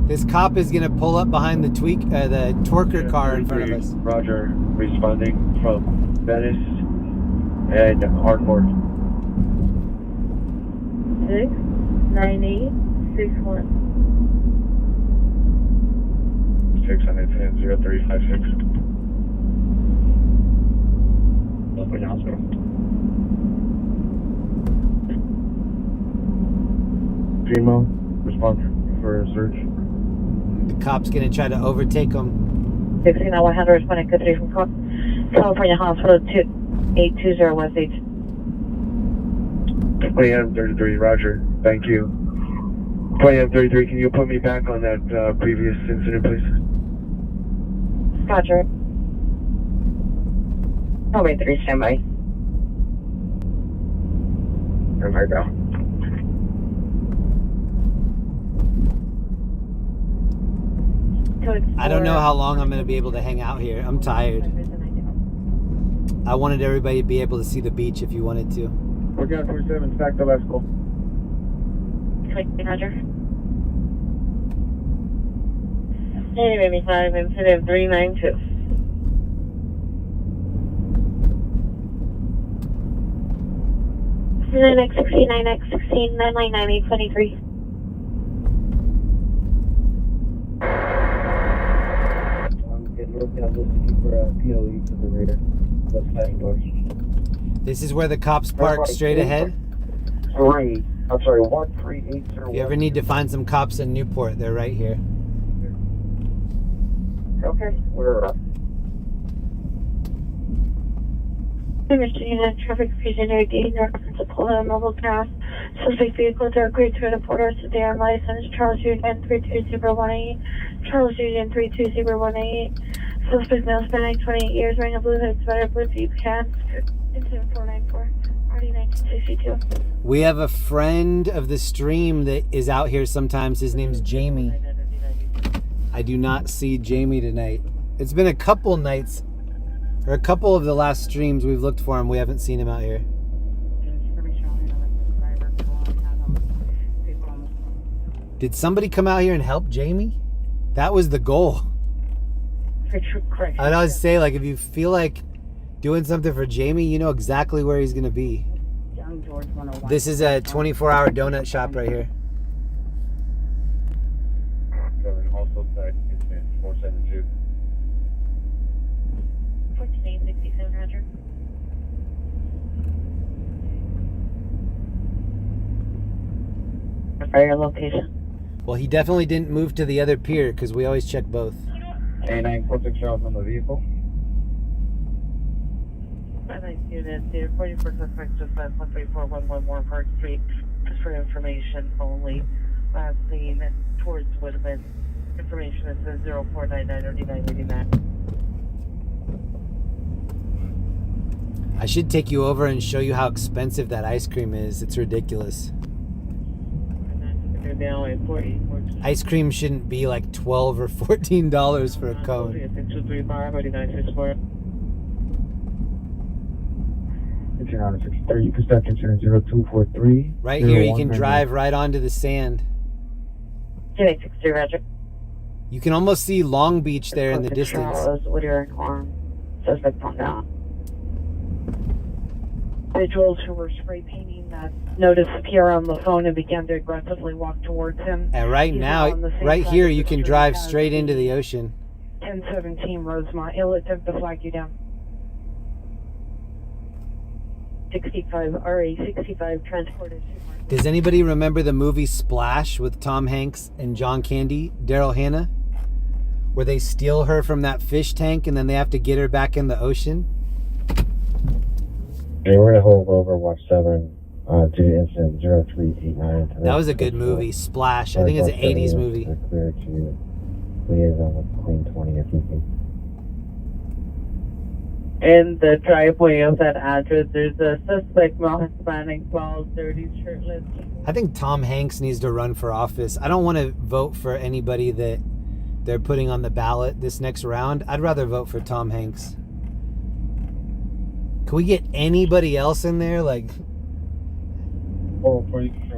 This cop is gonna pull up behind the the twerker car in front of us. Roger, responding from Venice and Ardmore. 69861. 610-0356. Open hospital. Primo, response for a search. The cop's gonna try to overtake him. 16100 responding code 3 from California Hospital 2820 West 8. 20M33, Roger. Thank you. 20M33, can you put me back on that previous incident, please? Roger. Oh, wait, 3 standby. There we go. I don't know how long I'm going to be able to hang out here. I'm tired. I wanted everybody to be able to see the beach if you wanted to. We're down 27, back to last call. Roger. Hey, baby 5, incident 392. X16, 9X16, 999-823. This is where the cops park straight ahead. 1380. If you ever need to find some cops in Newport, they're right here. Okay, we're up. Mr. Unit, traffic fusion ID, reference Apollo mobile gas. Suspect vehicle dark gray to the Porter sedan license, Charles Union 32018, Charles Union 32018. Suspect male spanning 28 years, wearing a blue hood sweater, blue deep pants, incident 494, RD 1962. We have a friend of the stream that is out here sometimes. His name's Jamie. I do not see Jamie tonight. It's been a couple nights, or a couple of the last streams we've looked for him. We haven't seen him out here. Did somebody come out here and help Jamie? That was the goal. I'd always say, like, if you feel like doing something for Jamie, you know exactly where he's going to be. This is a 24-hour donut shop right here. Also side incident 472. 1467, Roger. Fire location. Well, he definitely didn't move to the other pier because we always check both. A946 shots on the vehicle. Unit, 44 suspects just left 13411 Warren Park Street, just for information only. Last seen towards Woodman. Information that says 0499 or D989. I should take you over and show you how expensive that ice cream is. It's ridiculous. Ice cream shouldn't be like $12 or $14 for a cone. Right here, you can drive right onto the sand. 263, Roger. You can almost see Long Beach there in the distance. Whittier and Warren. Suspect on down. Individuals who were spray painting that noticed the PR on the phone and began to aggressively walk towards him. And right now, right here, you can drive straight into the ocean. 1017 Rosemont. He'll attempt to flag you down. 65 RA 65 transported. Does anybody remember the movie Splash with Tom Hanks and John Candy, Daryl Hannah? where they steal her from that fish tank and then they have to get her back in the ocean? Yeah, we're gonna hold over watch 7 to the incident 0389. That was a good movie, Splash. I think it's an 80s movie. Clear to liaison with Queen 20 if you can. In the driveway of that address, there's a suspect, male Hispanic, bald, dirty, shirtless. I think Tom Hanks needs to run for office. I don't want to vote for anybody that they're putting on the ballot this next round. I'd rather vote for Tom Hanks. Can we get anybody else in there? Like,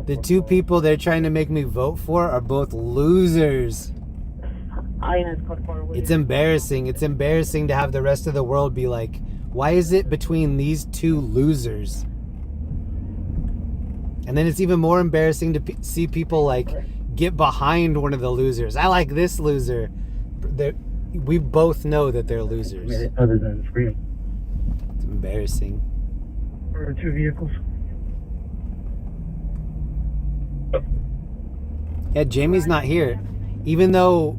the two people they're trying to make me vote for are both losers. It's embarrassing. It's embarrassing to have the rest of the world be like, why is it between these two losers? And then it's even more embarrassing to see people like get behind one of the losers. I like this loser. We both know that they're losers. Other than screaming. It's embarrassing. There are 2 vehicles. Yeah, Jamie's not here. Even though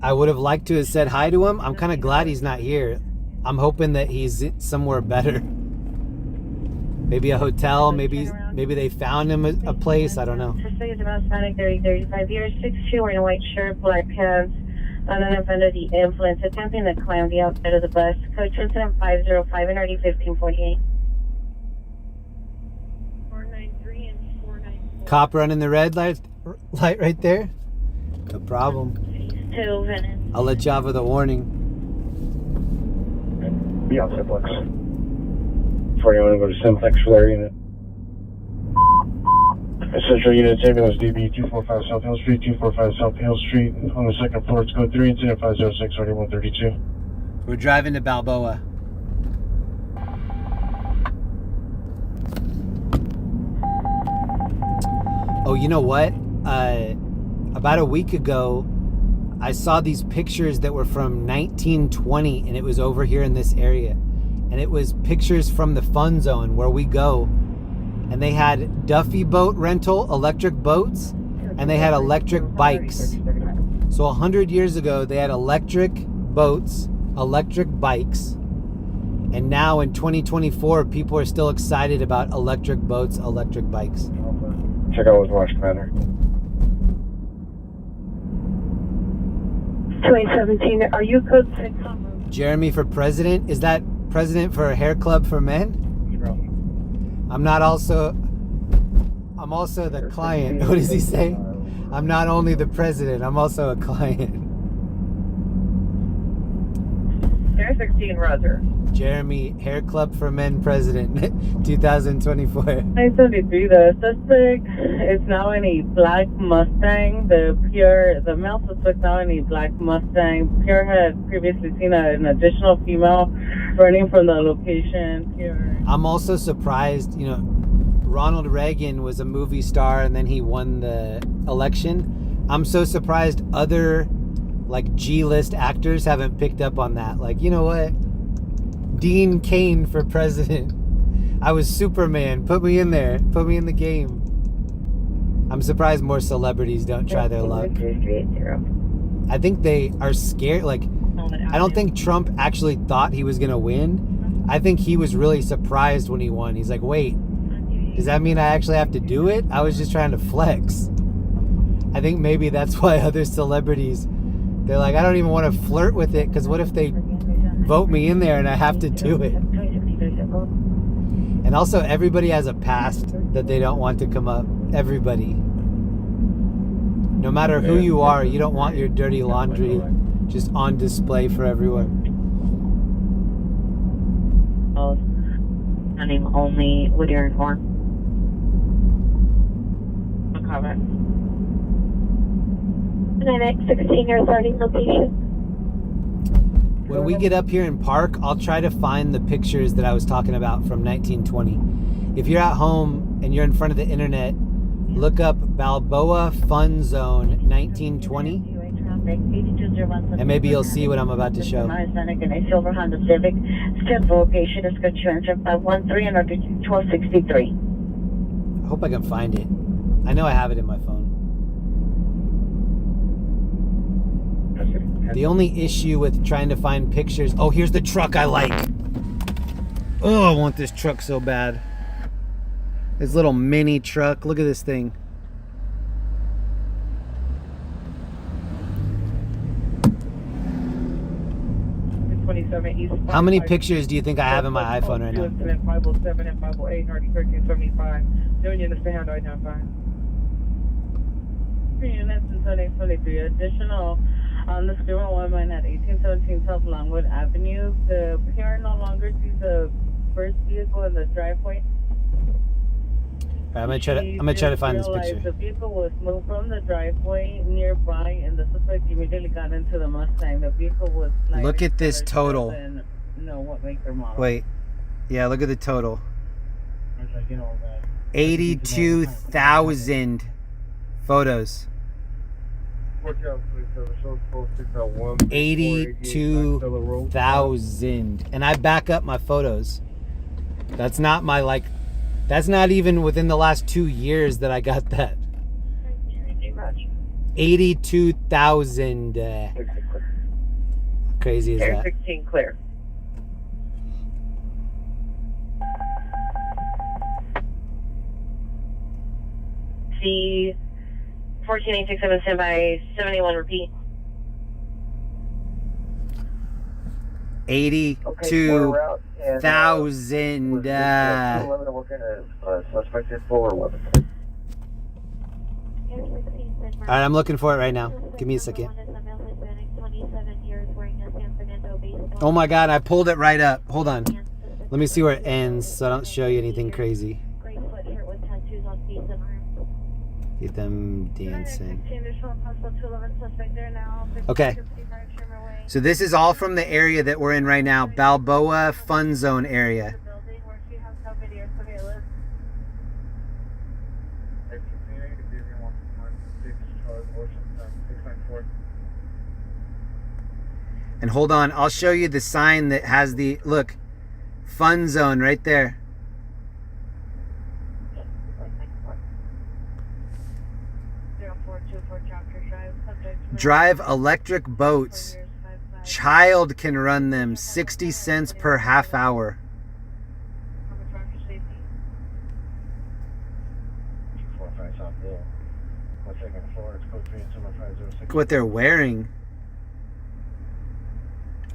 I would have liked to have said hi to him, I'm kind of glad he's not here. I'm hoping that he's somewhere better. Maybe a hotel, maybe they found him a place, I don't know. Suspect is about Hispanic, 35 years, 6'2", wearing a white shirt, black pants, under the influence, attempting to climb the outside of the bus. Code 27505 and RD 1548. 493 and 494. Cop running the red light right there? No problem. I'll let you off with a warning. Be on Simplex. Before you want to go to Simplex for their unit. Essential units, ambulance DB 245 South Hill Street, 245 South Hill Street. On the second floor, it's code 3, incident 506, 4132. We're driving to Balboa. Oh, you know what? About a week ago, I saw these pictures that were from 1920, and it was over here in this area. And it was pictures from the fun zone where we go. And they had Duffy boat rental, electric boats, and they had electric bikes. So 100 years ago, they had electric boats, electric bikes. And now in 2024, people are still excited about electric boats, electric bikes. Check out with Watch Commander. 2817, are you code 6? Jeremy for president? Is that president for a hair club for men? I'm also the client. What does he say? I'm not only the president, I'm also a client. There's 16, Roger. Jeremy, hair club for men president, 2024. 973, the suspect is now in a black Mustang. The male suspect now in a black Mustang. Pierre had previously seen an additional female running from the location. Pierre. I'm also surprised, Ronald Reagan was a movie star and then he won the election. I'm so surprised other G-list actors haven't picked up on that. You know what? Dean Cain for president. I was Superman. Put me in there. Put me in the game. I'm surprised more celebrities don't try their luck. I think they are scared. I don't think Trump actually thought he was going to win. I think he was really surprised when he won. He's like, wait, does that mean I actually have to do it? I was just trying to flex. I think maybe that's why other celebrities, they're like, I don't even want to flirt with it because what if they vote me in there and I have to do it? And also everybody has a past that they don't want to come up. Everybody. No matter who you are, you don't want your dirty laundry just on display for everyone. Running only with your inform. No comment. 9X16, your starting location. When we get up here in Park, I'll try to find the pictures that I was talking about from 1920. If you're at home and you're in front of the internet, look up Balboa Fun Zone 1920. And maybe you'll see what I'm about to show. Silver Honda Civic. Step location is good to enter 513 and 1263. I hope I can find it. I know I have it in my phone. The only issue with trying to find pictures... Oh, here's the truck I like. Oh, I want this truck so bad. This little mini truck. Look at this thing. How many pictures do you think I have in my iPhone right now? 507 and 508, 1375. Doing units to handle identify. 3 units in 7823. Additional on the Speedway 1 mine at 1817 South Longwood Avenue. The PR no longer sees the first vehicle in the driveway. All right, I'm gonna try to find this picture. The vehicle was moved from the driveway nearby, and the suspect immediately got into the Mustang. The vehicle was. Look at this total. No, what make or model? Wait, yeah, look at the total. 82,000 photos. 82,000, and I back up my photos. That's not my like. That's not even within the last 2 years that I got that. 82,000. Crazy is that? 16 clear. C 14867 standby 71 repeat. 82,000. Suspect info or weapon. Alright, I'm looking for it right now. Give me a second. Oh my god, I pulled it right up. Hold on. Let me see where it ends so I don't show you anything crazy. Get them dancing. Okay. So this is all from the area that we're in right now. Balboa Fun Zone area. And hold on, I'll show you the sign that has the, look, Fun Zone right there. Drive electric boats. Child can run them. 60 cents per half hour. Look what they're wearing.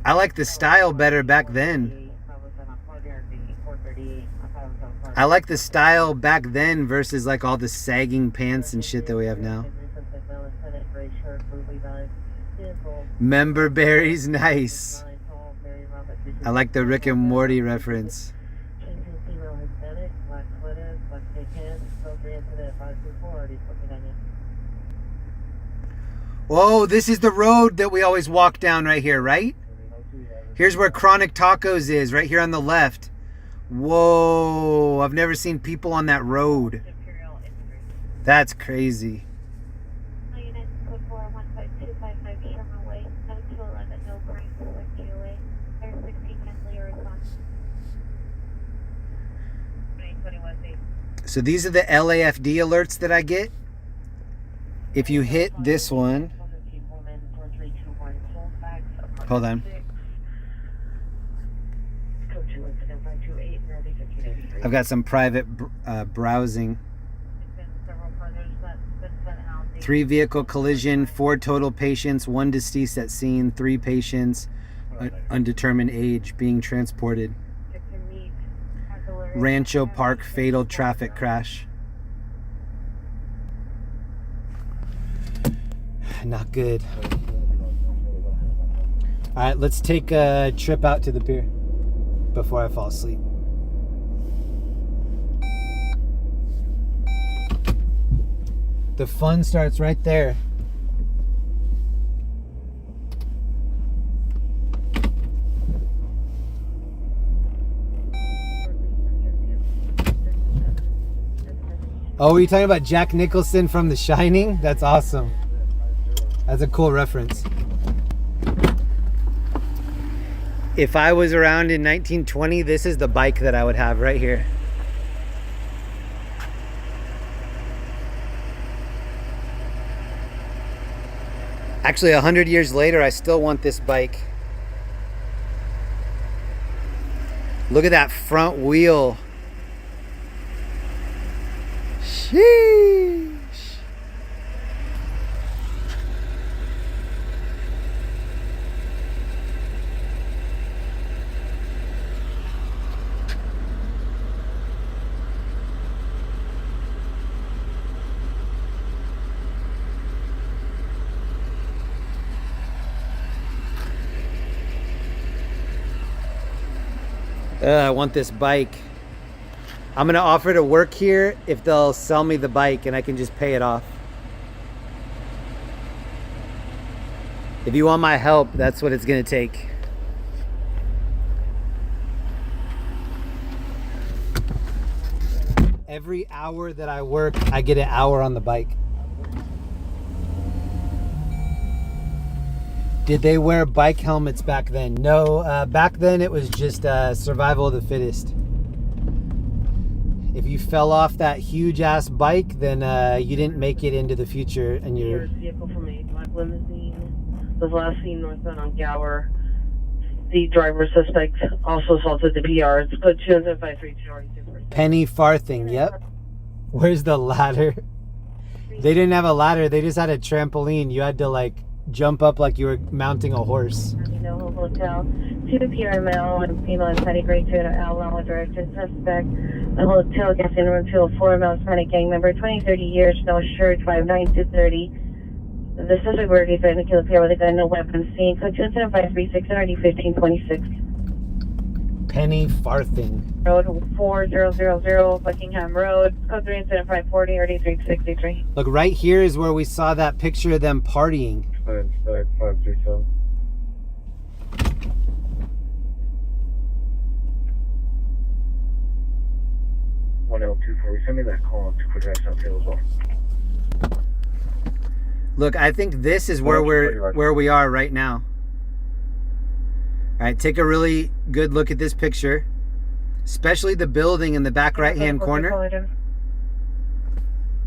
I like the style better back then. I like the style back then versus like all the sagging pants and shit that we have now. Member berries, nice. I like the Rick and Morty reference. Whoa, this is the road that we always walk down right here, right? Here's where Chronic Tacos is, right here on the left. Whoa, I've never seen people on that road. That's crazy. So these are the LAFD alerts that I get. If you hit this one, hold on. I've got some private browsing. 3 vehicle collision, 4 total patients, 1 deceased at scene, 3 patients, undetermined age being transported. Rancho Park fatal traffic crash. Not good. All right, let's take a trip out to the pier before I fall asleep. The fun starts right there. Oh, were you talking about Jack Nicholson from The Shining? That's awesome. That's a cool reference. If I was around in 1920, this is the bike that I would have right here. Actually, 100 years later, I still want this bike. Look at that front wheel. Sheesh. I want this bike. I'm gonna offer to work here if they'll sell me the bike and I can just pay it off. If you want my help, that's what it's gonna take. Every hour that I work, I get an hour on the bike. Did they wear bike helmets back then? No, back then it was just survival of the fittest. If you fell off that huge ass bike, then you didn't make it into the future. And you're vehicle from a black limousine was last seen northbound on Gower. The driver suspect also assaulted the PR. It's code 20532. Penny Farthing. Yep. Where's the ladder? They didn't have a ladder. They just had a trampoline. You had to like jump up like you were mounting a horse. Hotel, 2 PR male and female Hispanic grade 2 along with directed suspect. A hotel gas in room 204, male Hispanic gang member, 20-30 years, no shirt, 5'9" 230. The suspect were defended to kill PR with a gun, no weapons seen. Code 27536 and RD 1526. Penny Farthing. Road 4000 Buckingham Road, code 37540 RD 363. Look, right here is where we saw that picture of them partying. 537. Send me that call to put that stuff here as well. Look, I think this is where we are right now. All right, take a really good look at this picture, especially the building in the back right-hand corner.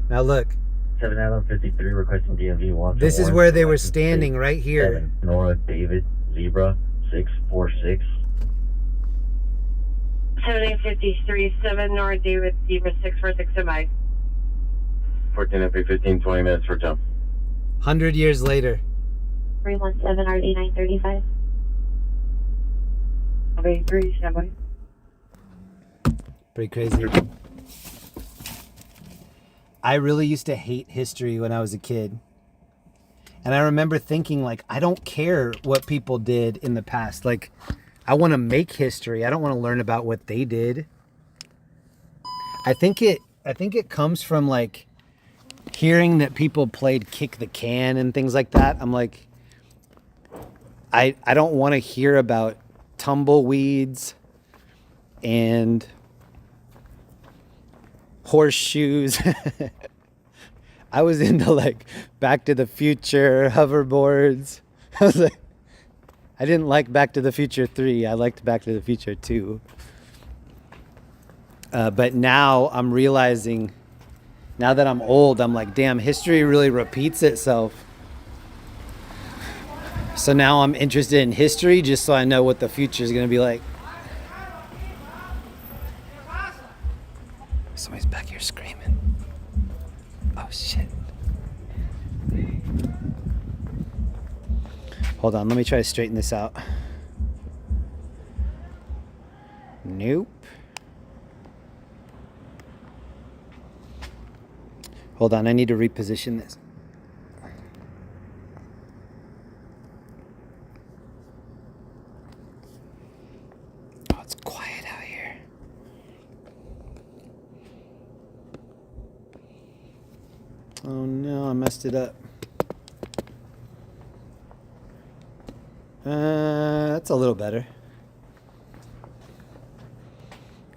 Now look. 7 Adam 53 requesting DMV 1. This is where they were standing right here. 7 Nora David Zebra 646. 7853, 7 Nora David Zebra 646 goodbye. 14 FA 15, 20 minutes for jump. 100 years later. 317 RD 935. Okay, 3 standby. Pretty crazy. I really used to hate history when I was a kid. And I remember thinking, like, I don't care what people did in the past. Like, I want to make history. I don't want to learn about what they did. I think it comes from like hearing that people played kick the can and things like that. I'm like, I don't want to hear about tumbleweeds and horseshoes. I was into like Back to the Future, hoverboards. I was like, I didn't like Back to the Future 3. I liked Back to the Future 2. But now I'm realizing, now that I'm old, I'm like, damn, history really repeats itself. So now I'm interested in history just so I know what the future is going to be like. Somebody's back here screaming. Oh, shit. Hold on, let me try to straighten this out. Nope. Hold on, I need to reposition this. Oh, it's quiet out here. Oh no, I messed it up. That's a little better.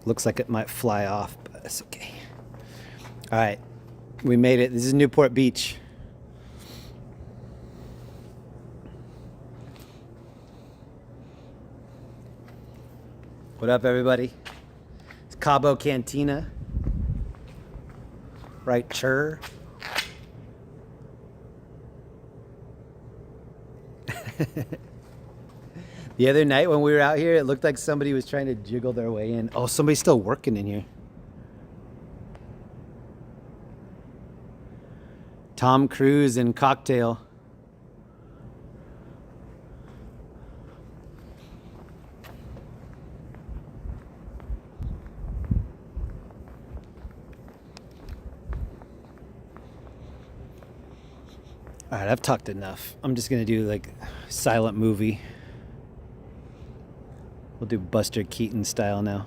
Looks like it might fly off, but it's okay. All right, we made it. This is Newport Beach. What up, everybody? It's Cabo Cantina. Right, chur. The other night when we were out here, it looked like somebody was trying to jiggle their way in. Oh, somebody's still working in here. Tom Cruise and Cocktail. All right, I've talked enough. I'm just gonna do like silent movie. We'll do Buster Keaton style now.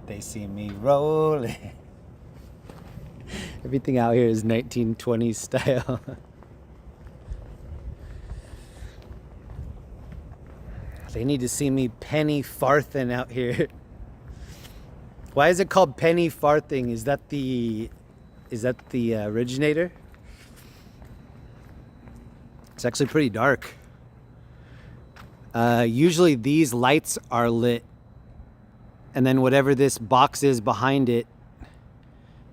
They see me rolling. Everything out here is 1920s style. They need to see me penny farthing out here. Why is it called penny farthing? Is that the originator? It's actually pretty dark. Usually these lights are lit, and then whatever this box is behind it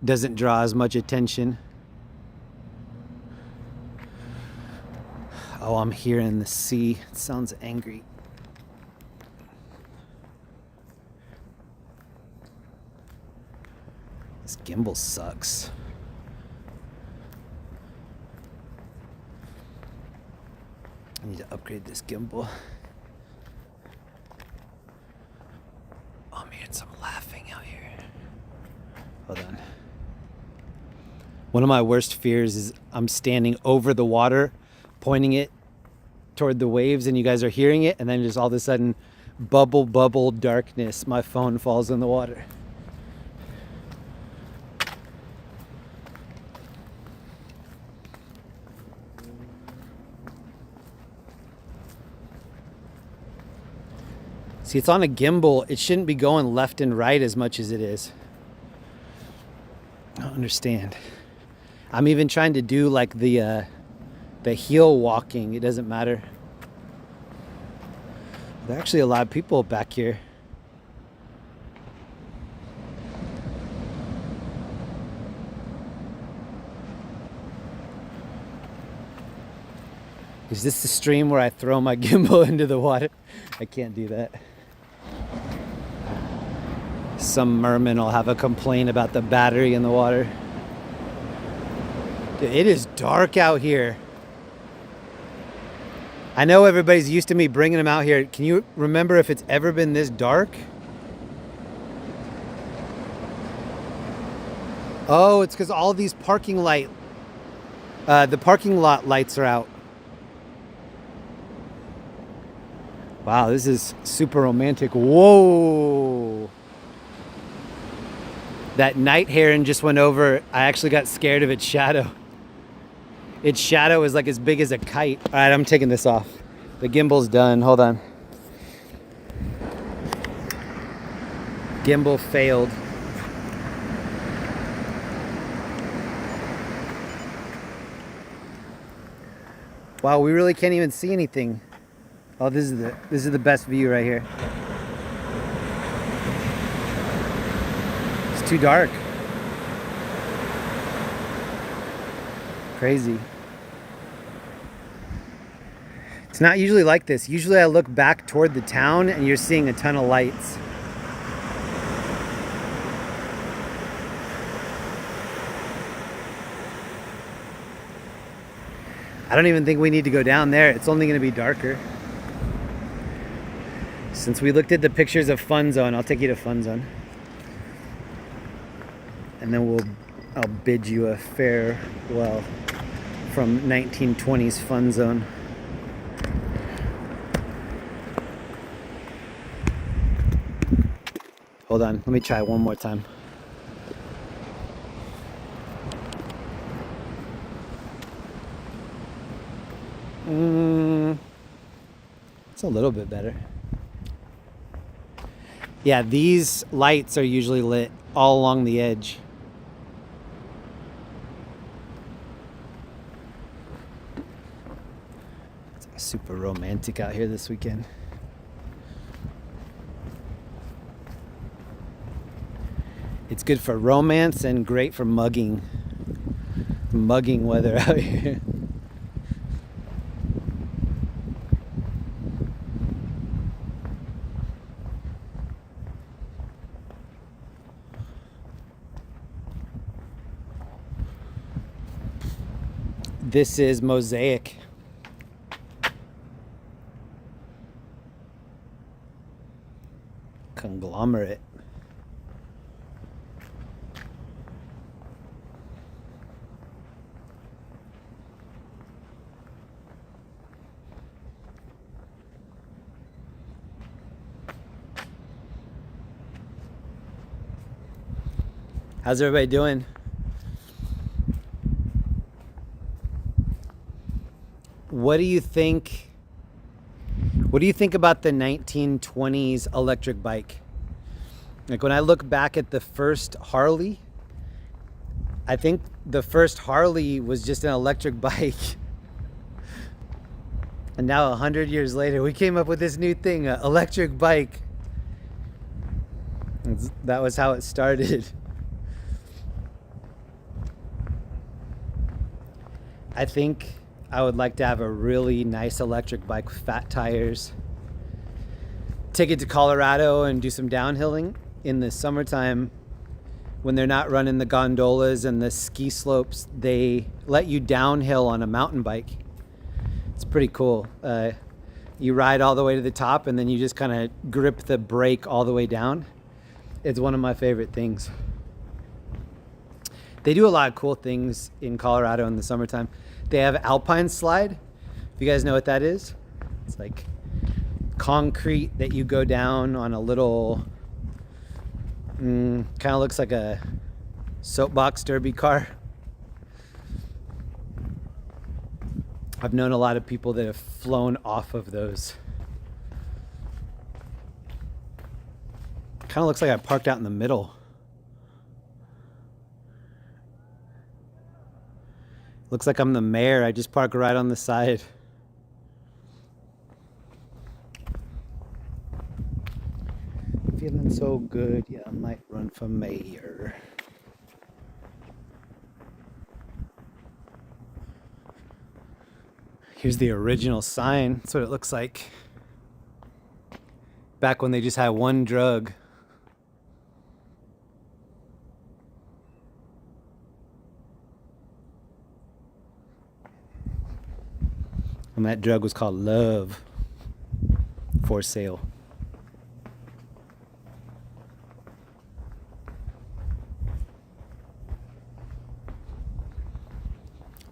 doesn't draw as much attention. Oh, I'm hearing the sea. It sounds angry. This gimbal sucks. I need to upgrade this gimbal. Oh, I'm hearing some laughing out here. Hold on. One of my worst fears is I'm standing over the water, pointing it toward the waves, and you guys are hearing it, and then just all of a sudden, bubble darkness, my phone falls in the water. See, it's on a gimbal. It shouldn't be going left and right as much as it is. I don't understand. I'm even trying to do like the heel walking. It doesn't matter. There are actually a lot of people back here. Is this the stream where I throw my gimbal into the water? I can't do that. Some merman will have a complaint about the battery in the water. Dude, it is dark out here. I know everybody's used to me bringing them out here. Can you remember if it's ever been this dark? Oh, it's because all these the parking lot lights are out. Wow, this is super romantic. Whoa. That night heron just went over. I actually got scared of its shadow. Its shadow is like as big as a kite. All right, I'm taking this off. The gimbal's done. Hold on. Gimbal failed. Wow, we really can't even see anything. Oh, this is the best view right here. It's too dark. Crazy. It's not usually like this. Usually I look back toward the town and you're seeing a ton of lights. I don't even think we need to go down there. It's only going to be darker. Since we looked at the pictures of Fun Zone, I'll take you to Fun Zone. And then I'll bid you a farewell from 1920s Fun Zone. Hold on, let me try one more time. It's a little bit better. Yeah, these lights are usually lit all along the edge. It's super romantic out here this weekend. It's good for romance and great for mugging. Mugging weather out here. This is Mosaic. Conglomerate. How's everybody doing? What do you think? What do you think about the 1920s electric bike? Like when I look back at the first Harley, I think the first Harley was just an electric bike. And now 100 years later, we came up with this new thing, an electric bike. That was how it started. I think I would like to have a really nice electric bike with fat tires. Take it to Colorado and do some downhilling in the summertime. When they're not running the gondolas and the ski slopes, they let you downhill on a mountain bike. It's pretty cool. You ride all the way to the top and then you just kind of grip the brake all the way down. It's one of my favorite things. They do a lot of cool things in Colorado in the summertime. They have Alpine Slide. If you guys know what that is, it's like concrete that you go down on a little, kind of looks like a soapbox derby car. I've known a lot of people that have flown off of those. Kind of looks like I parked out in the middle. Looks like I'm the mayor. I just park right on the side. Feeling so good. Yeah, I might run for mayor. Here's the original sign. That's what it looks like. Back when they just had one drug. And that drug was called love. For sale.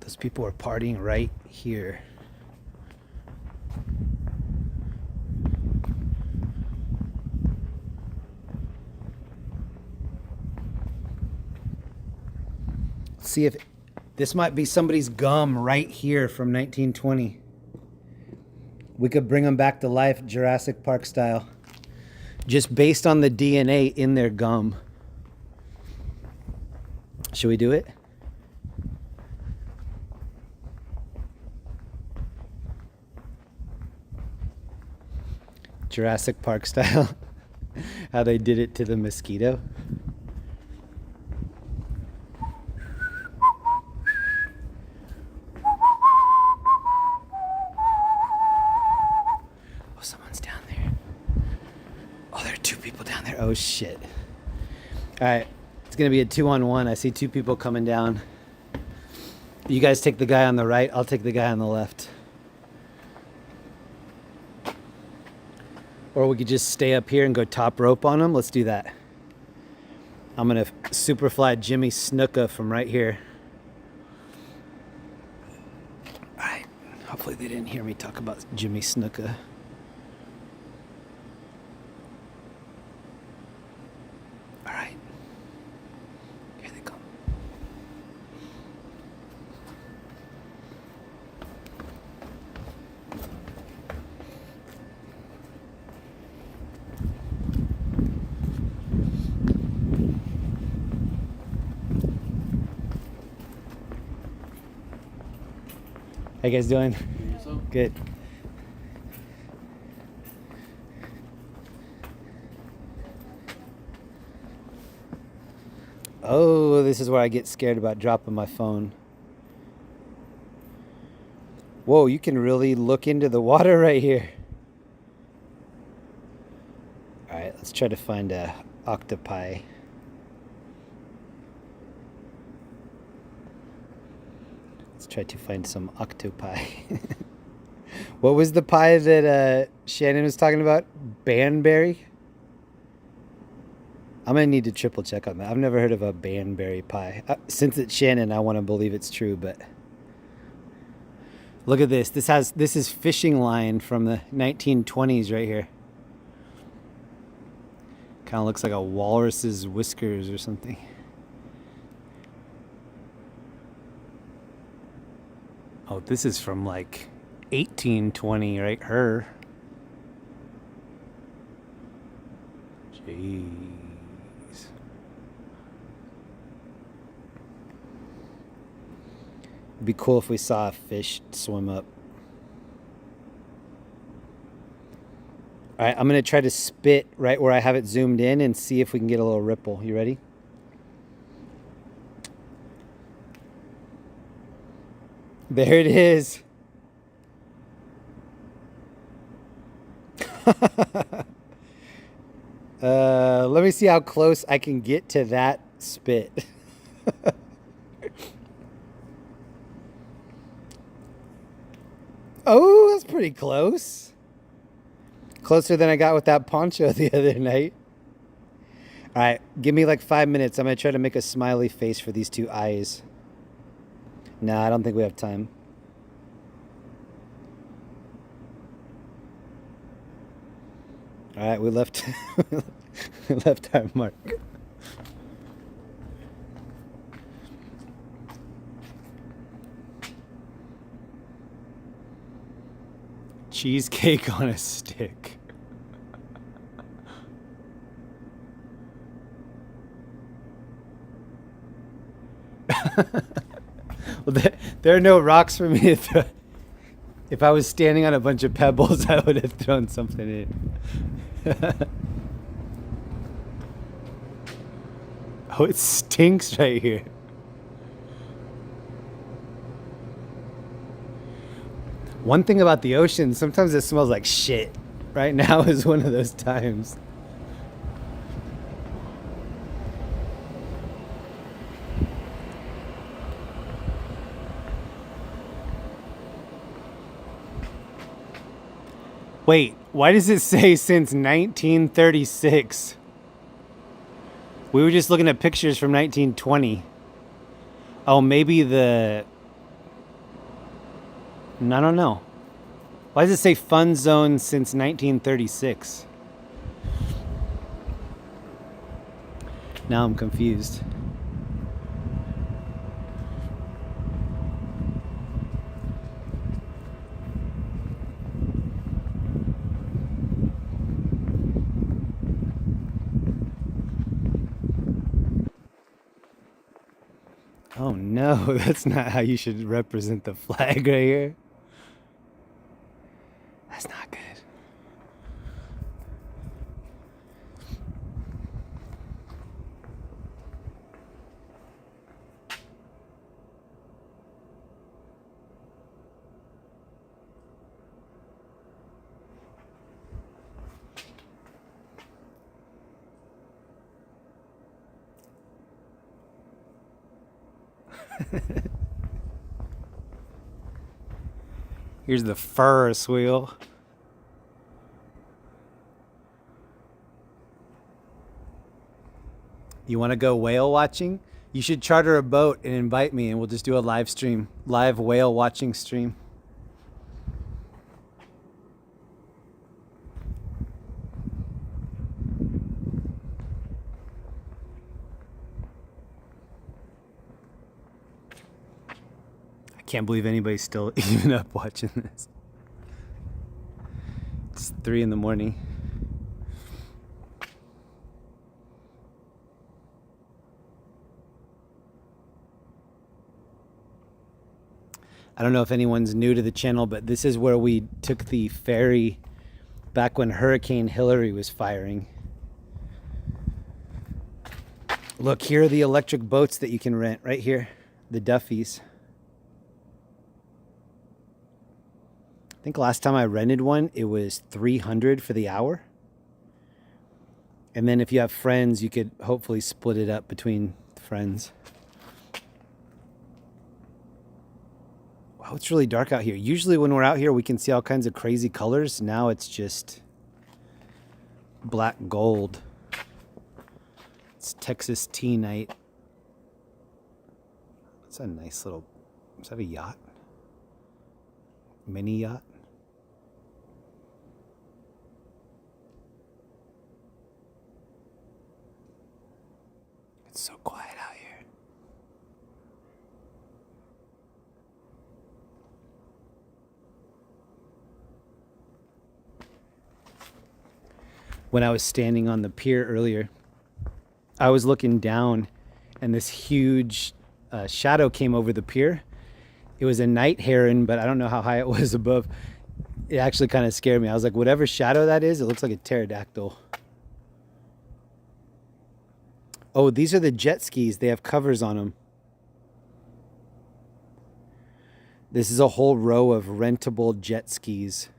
Those people are partying right here. Let's see if this might be somebody's gum right here from 1920. We could bring them back to life, Jurassic Park style. Just based on the DNA in their gum. Should we do it? Jurassic Park style. How they did it to the mosquito. Oh shit. Alright, it's gonna be a 2-on-1. I see two people coming down. You guys take the guy on the right, I'll take the guy on the left. Or we could just stay up here and go top rope on him. Let's do that. I'm gonna super fly Jimmy Snuka from right here. Alright, hopefully they didn't hear me talk about Jimmy Snuka. How you guys doing? Good. Oh, this is where I get scared about dropping my phone. Whoa, you can really look into the water right here. All right, let's try to find a octopi. Let's try to find some octopi. What was the pie that Shannon was talking about? Banberry? I'm going to need to triple check on that. I've never heard of a banberry pie. Since it's Shannon, I want to believe it's true, but look at this. This is fishing line from the 1920s right here. Kind of looks like a walrus's whiskers or something. Oh, this is from like 1820 right here. Jeez. It'd be cool if we saw a fish swim up. All right, I'm going to try to spit right where I have it zoomed in and see if we can get a little ripple. You ready? There it is. Let me see how close I can get to that spit. Oh, that's pretty close. Closer than I got with that poncho the other night. All right, give me like 5 minutes. I'm going to try to make a smiley face for these two eyes. Nah, I don't think we have time. All right, we left we left our mark. Cheesecake on a stick. Well, there are no rocks for me to throw. If I was standing on a bunch of pebbles, I would have thrown something in. Oh, it stinks right here. One thing about the ocean, sometimes it smells like shit. Right now is one of those times. Wait, why does it say since 1936? We were just looking at pictures from 1920. Oh, maybe I don't know. Why does it say fun zone since 1936? Now I'm confused. Oh no, that's not how you should represent the flag right here. That's not good. Here's the Ferris wheel. You want to go whale watching? You should charter a boat and invite me and we'll just do a live stream. Live whale watching stream. I can't believe anybody's still even up watching this. It's 3 in the morning. I don't know if anyone's new to the channel, but this is where we took the ferry back when Hurricane Hillary was firing. Look, here are the electric boats that you can rent right here. The Duffies. I think last time I rented one, it was $300 for the hour. And then if you have friends, you could hopefully split it up between friends. Wow, it's really dark out here. Usually when we're out here, we can see all kinds of crazy colors. Now it's just black gold. It's Texas tea night. It's a nice little, is that a yacht? Mini yacht? It's so quiet out here. When I was standing on the pier earlier, I was looking down and this huge shadow came over the pier. It was a night heron, but I don't know how high it was above. It actually kind of scared me. I was like, whatever shadow that is, it looks like a pterodactyl. Oh, these are the jet skis. They have covers on them. This is a whole row of rentable jet skis.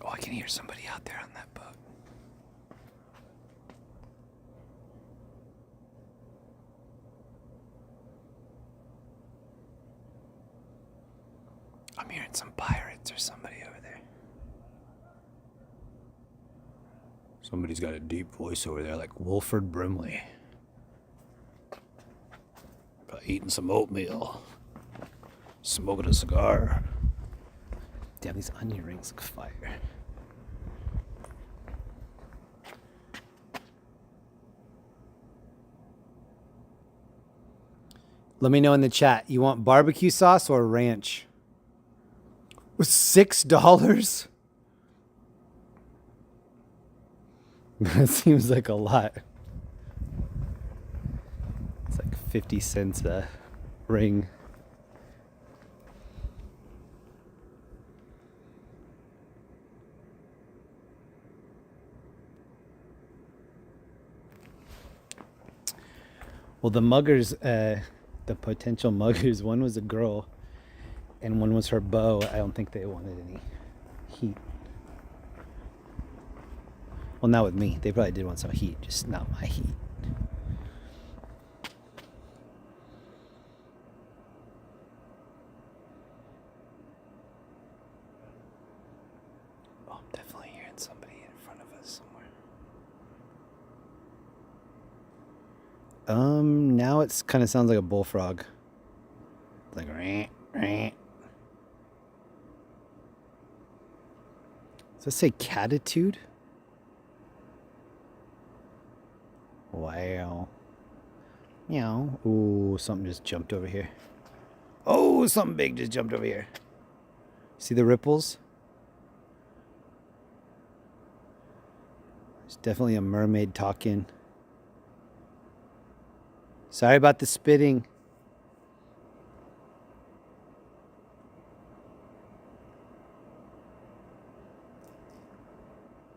Oh, I can hear somebody out there on that boat. I'm hearing some pirates or somebody over there. Somebody's got a deep voice over there, like Wilford Brimley. About eating some oatmeal, smoking a cigar. Damn, these onion rings look fire. Let me know in the chat, you want barbecue sauce or ranch? With $6? That seems like a lot. It's like 50 cents a ring. Well, the muggers, the potential muggers, one was a girl and one was her beau. I don't think they wanted any heat. Well, not with me. They probably did want some heat, just not my heat. Oh, I'm definitely hearing somebody in front of us somewhere. Now it's kind of sounds like a bullfrog. Like rant, rant. Does that say catitude? Wow. Meow. Ooh, something just jumped over here. Oh, something big just jumped over here. See the ripples? There's definitely a mermaid talking. Sorry about the spitting.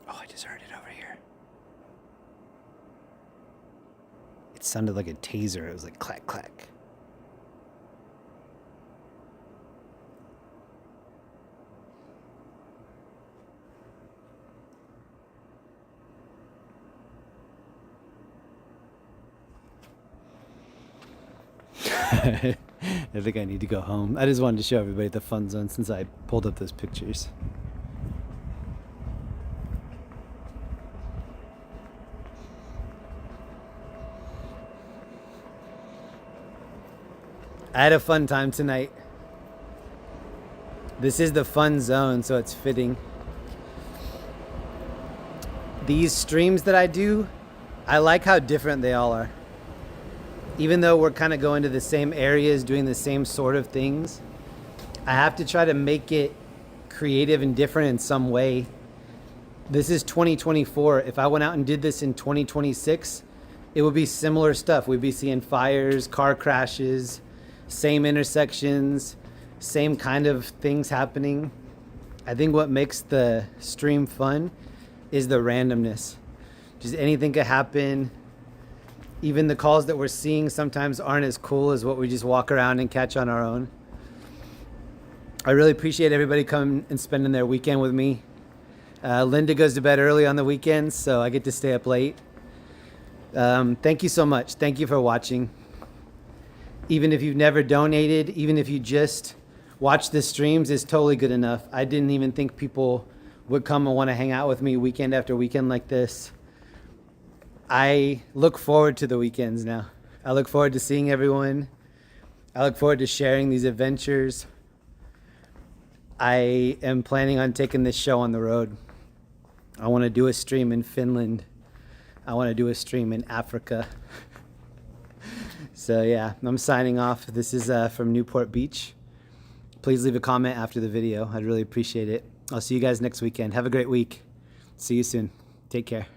Oh, I just heard it over here. It sounded like a taser. It was like clack, clack. I think I need to go home. I just wanted to show everybody the fun zone since I pulled up those pictures. I had a fun time tonight. This is the fun zone, so it's fitting. These streams that I do, I like how different they all are. Even though we're kind of going to the same areas, doing the same sort of things, I have to try to make it creative and different in some way. This is 2024. If I went out and did this in 2026, it would be similar stuff. We'd be seeing fires, car crashes, same intersections, same kind of things happening. I think what makes the stream fun is the randomness. Just anything could happen. Even the calls that we're seeing sometimes aren't as cool as what we just walk around and catch on our own. I really appreciate everybody coming and spending their weekend with me. Linda goes to bed early on the weekends, so I get to stay up late. Thank you so much. Thank you for watching. Even if you've never donated, even if you just watch the streams, is totally good enough. I didn't even think people would come and want to hang out with me weekend after weekend like this. I look forward to the weekends now. I look forward to seeing everyone. I look forward to sharing these adventures. I am planning on taking this show on the road. I want to do a stream in Finland. I want to do a stream in Africa. So yeah, I'm signing off. This is from Newport Beach. Please leave a comment after the video. I'd really appreciate it. I'll see you guys next weekend. Have a great week. See you soon. Take care.